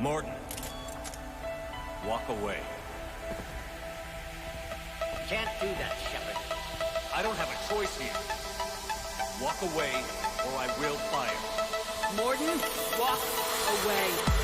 Morton. Walk away. Can't do that, Shepard. I don't have a choice here. Walk away, or I will fire. Morton, walk away.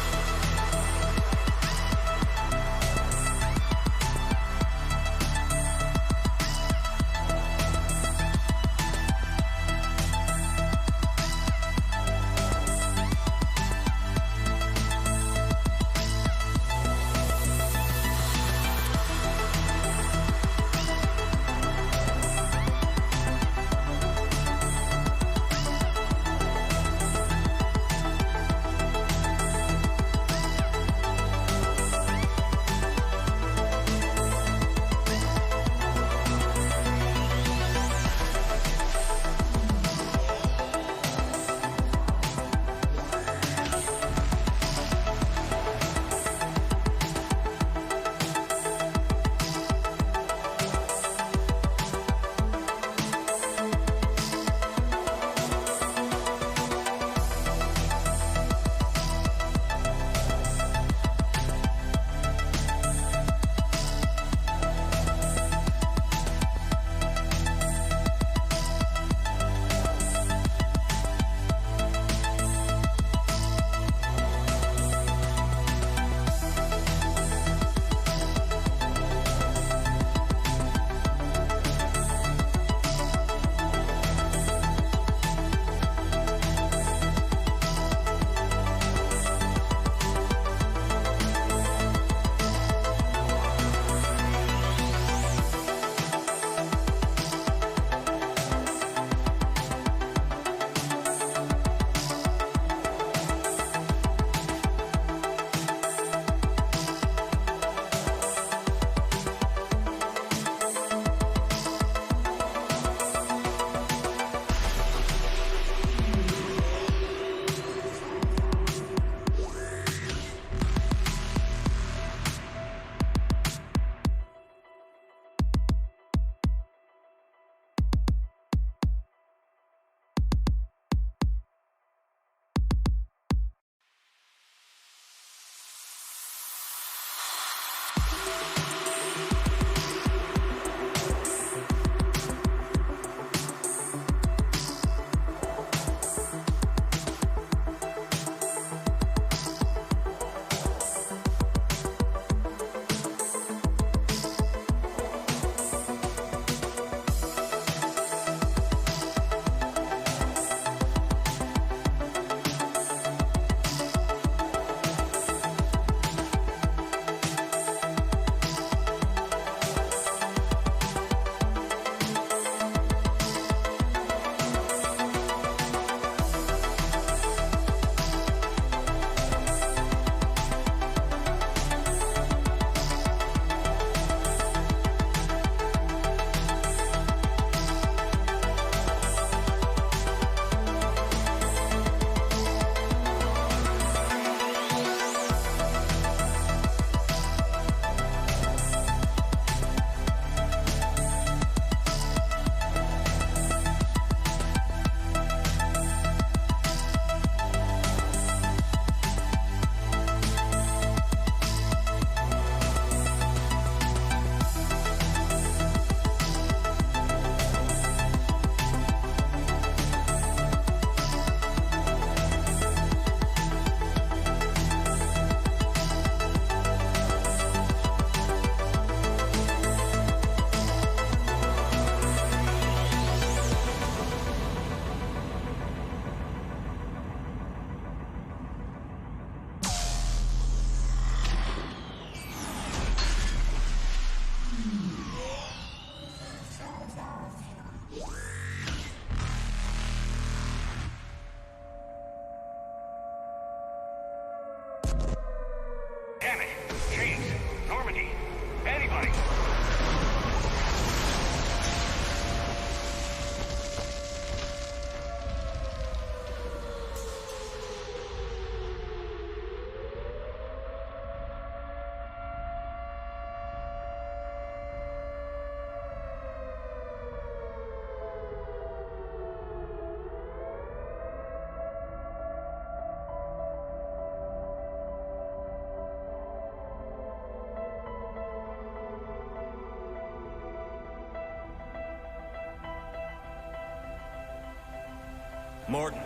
Morton.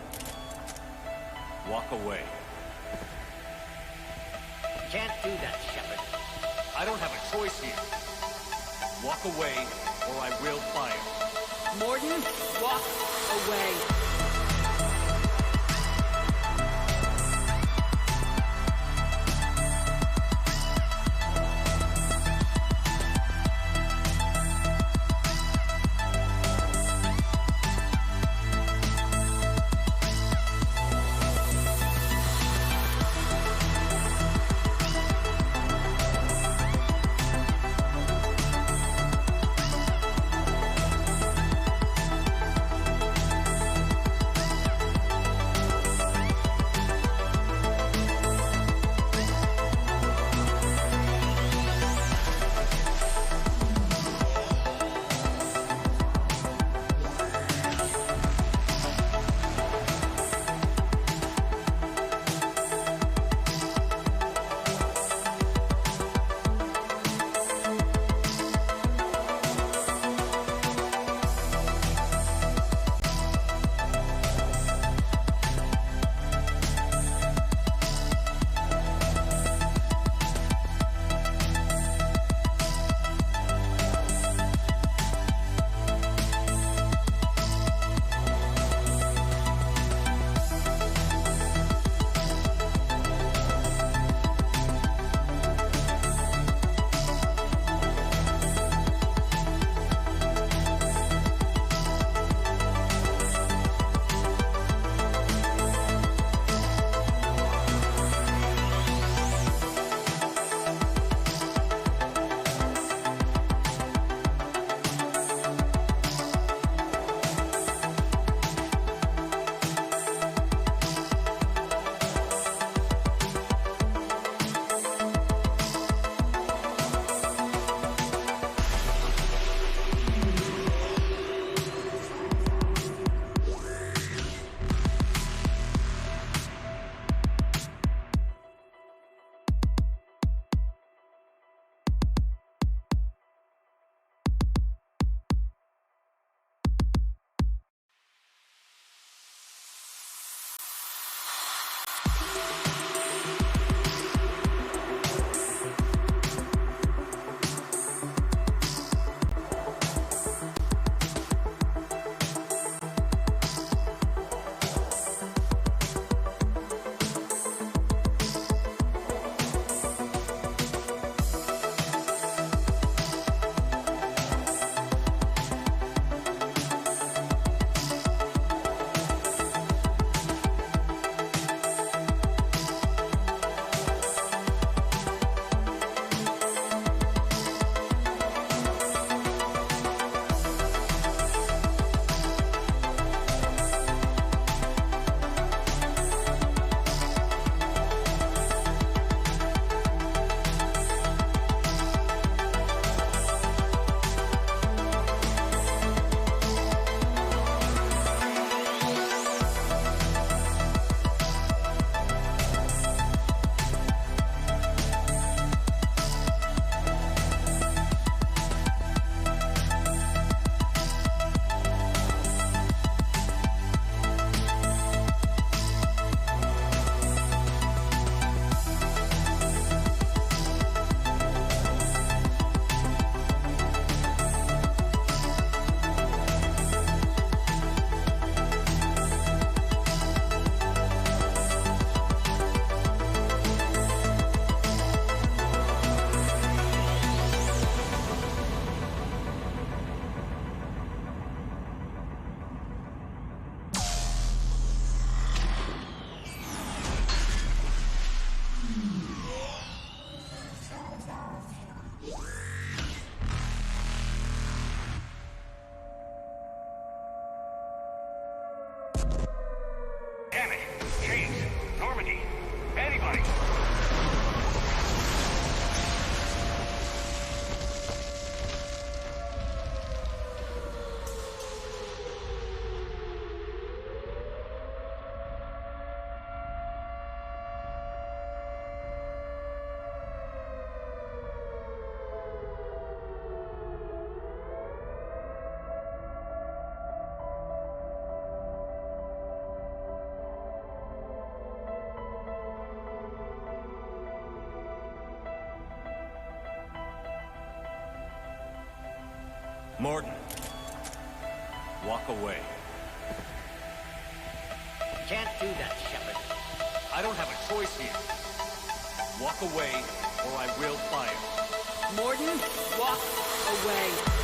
Walk away. Can't do that, Shepard. I don't have a choice here. Walk away, or I will fire. Morton, walk away. Morton. Walk away. Can't do that, Shepard. I don't have a choice here. Walk away, or I will fire. Morton, walk away.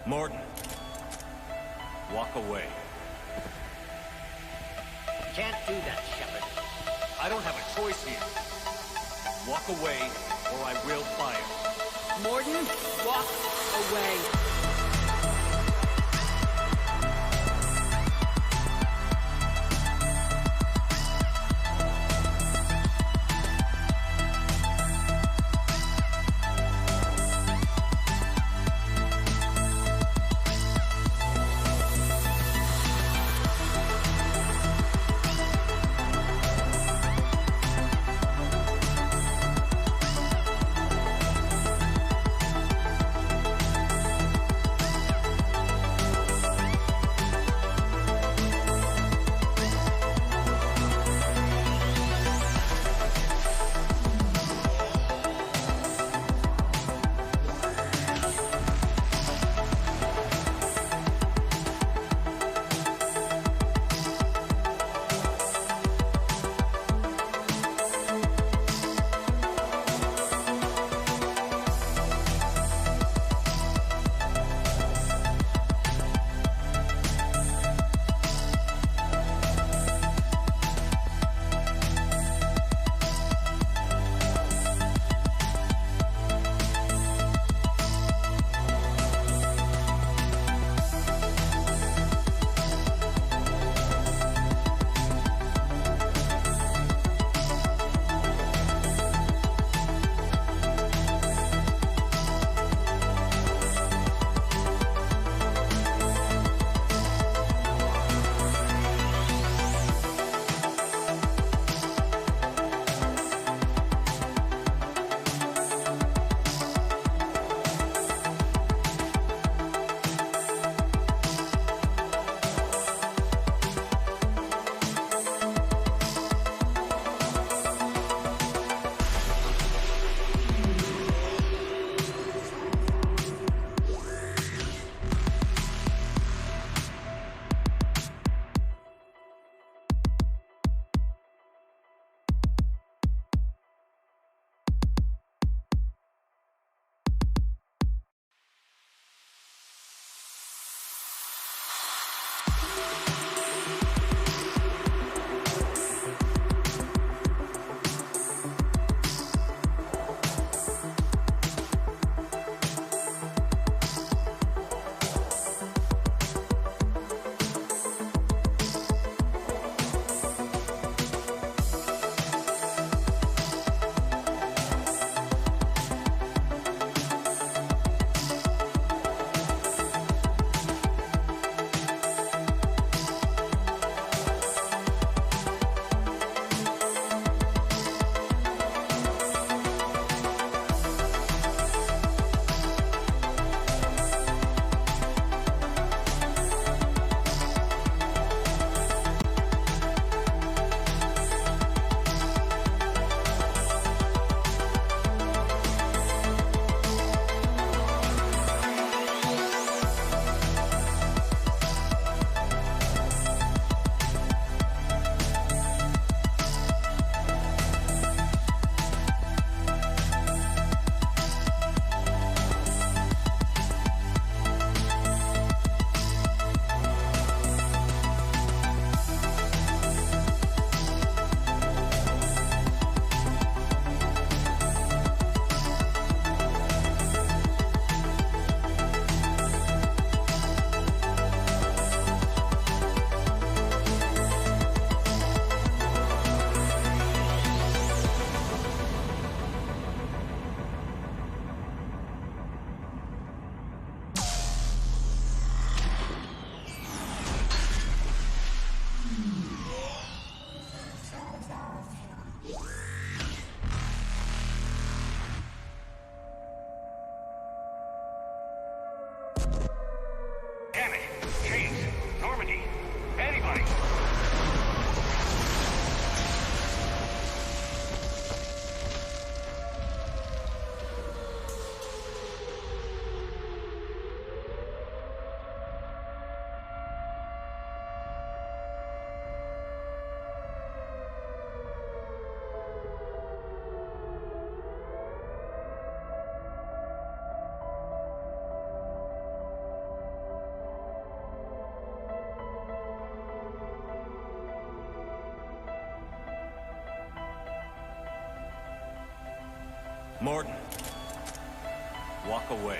Morden. Walk away. Can't do that, Shepard. I don't have a choice here. Walk away, or I will fire. Morden, walk away. Morton. Walk away.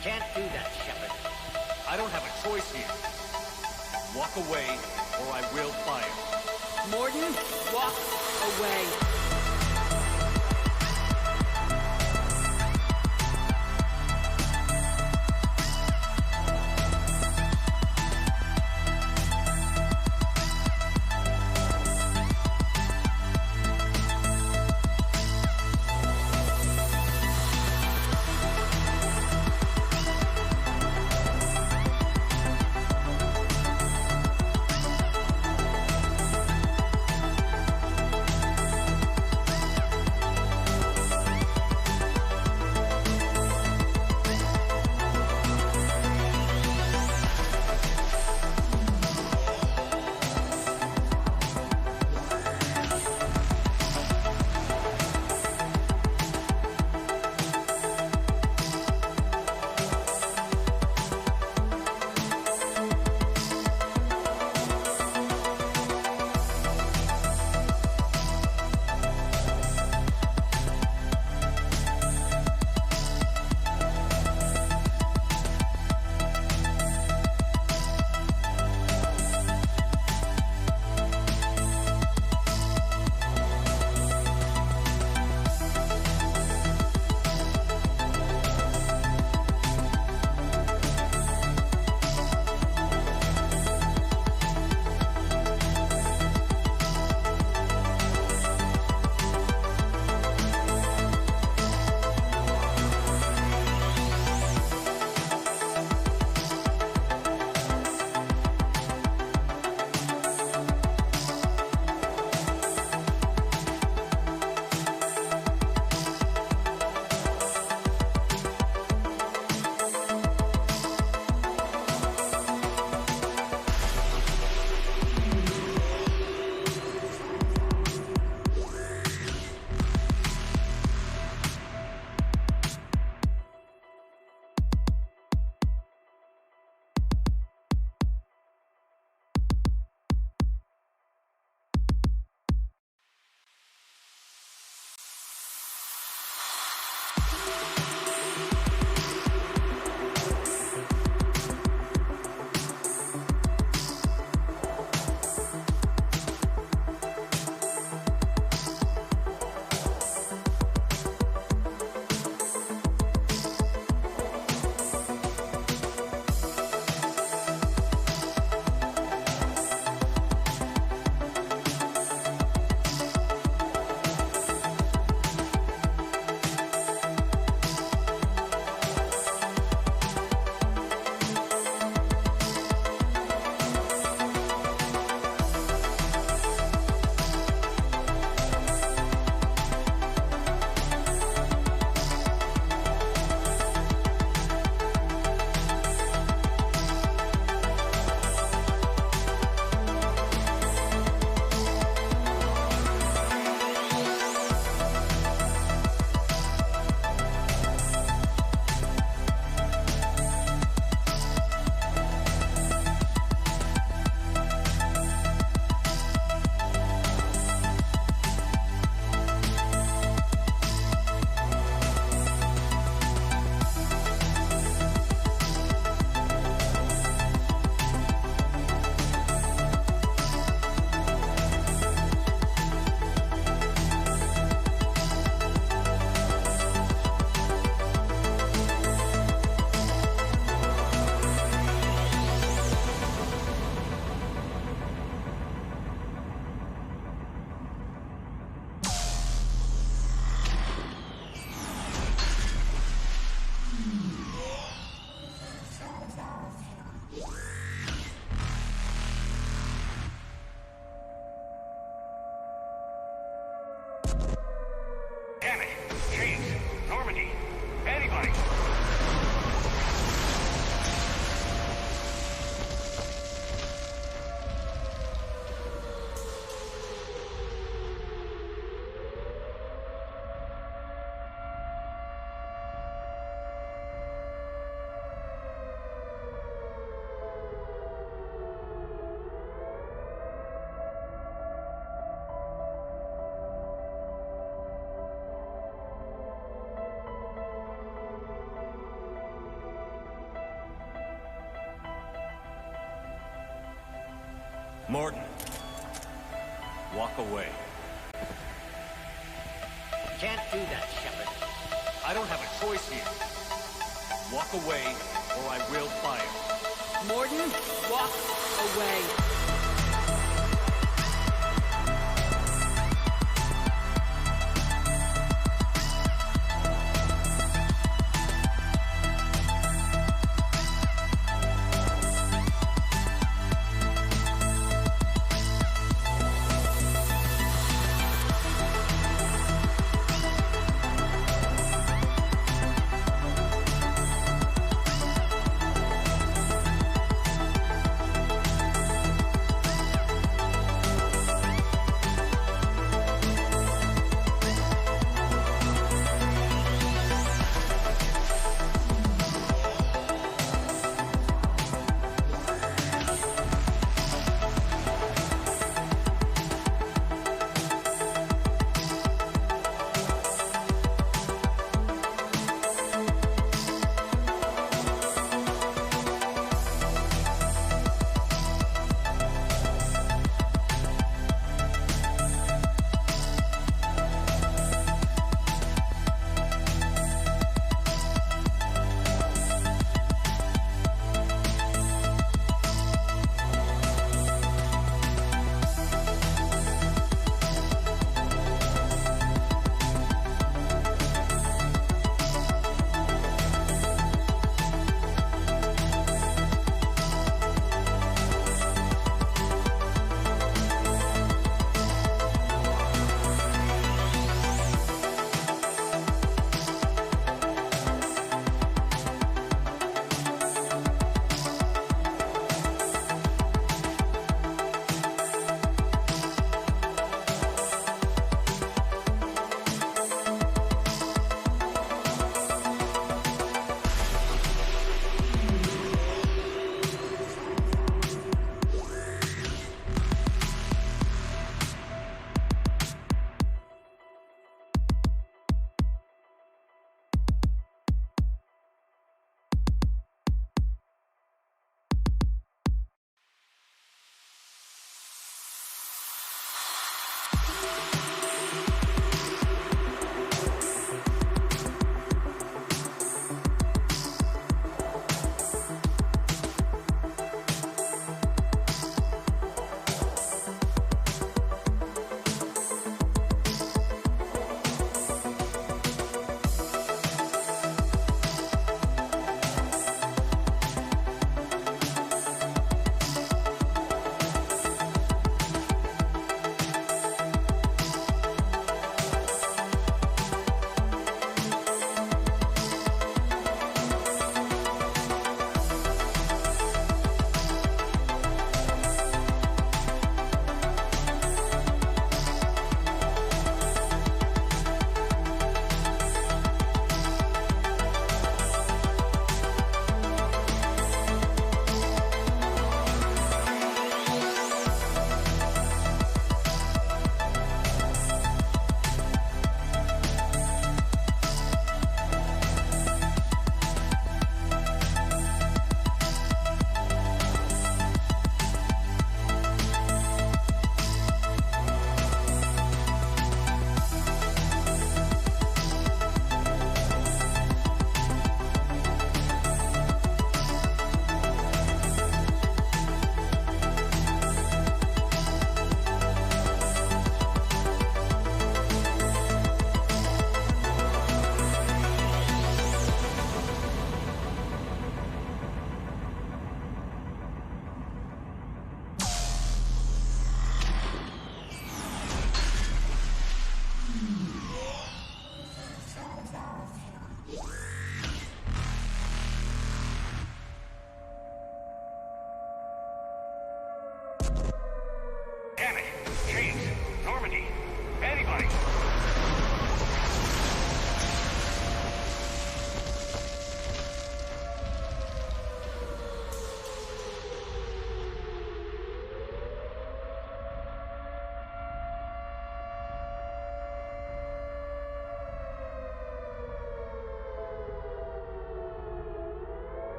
Can't do that, Shepard. I don't have a choice here. Walk away, or I will fire. Morton, walk away. Morton. Walk away. Can't do that, Shepard. I don't have a choice here. Walk away, or I will fire. Morton, walk away.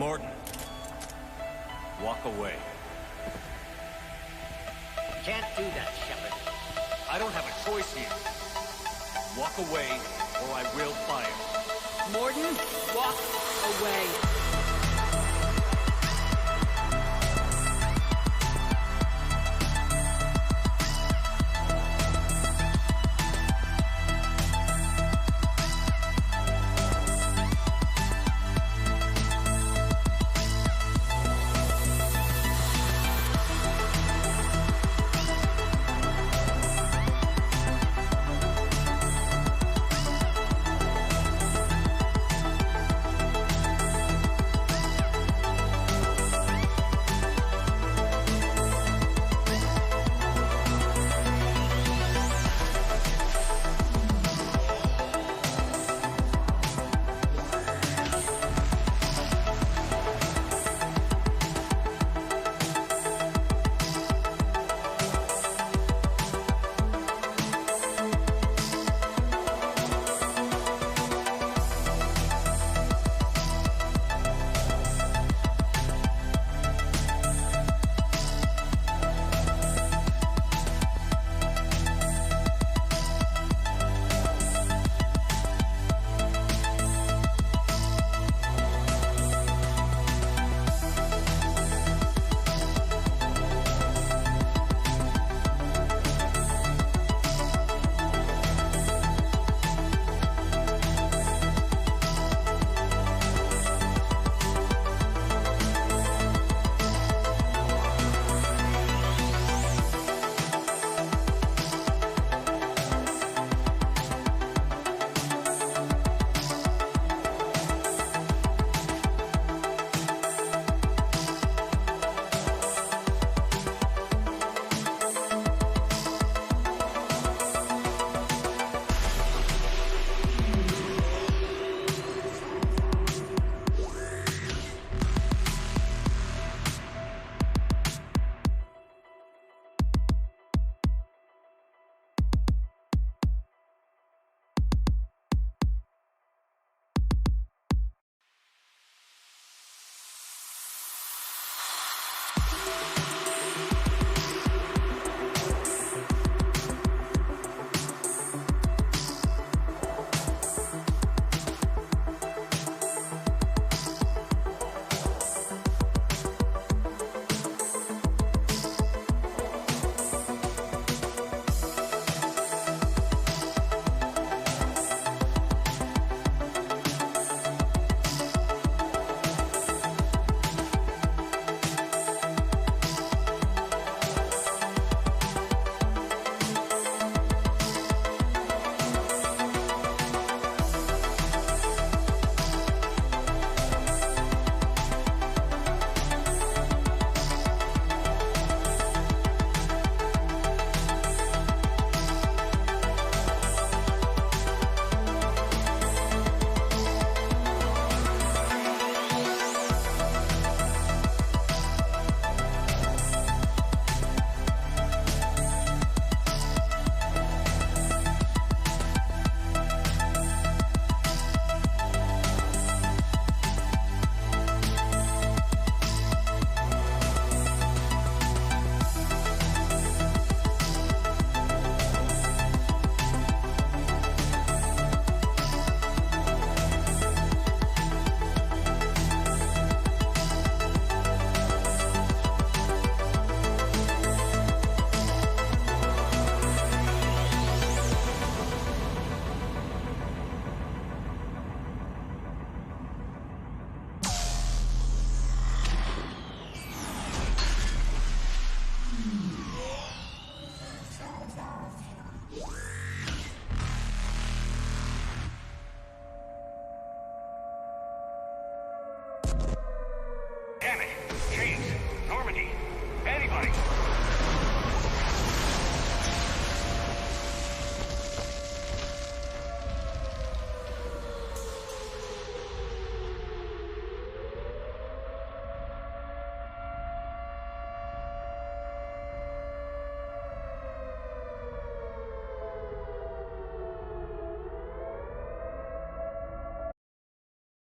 Morton. Walk away. Can't do that, Shepard. I don't have a choice here. Walk away, or I will fire. Morton, walk away.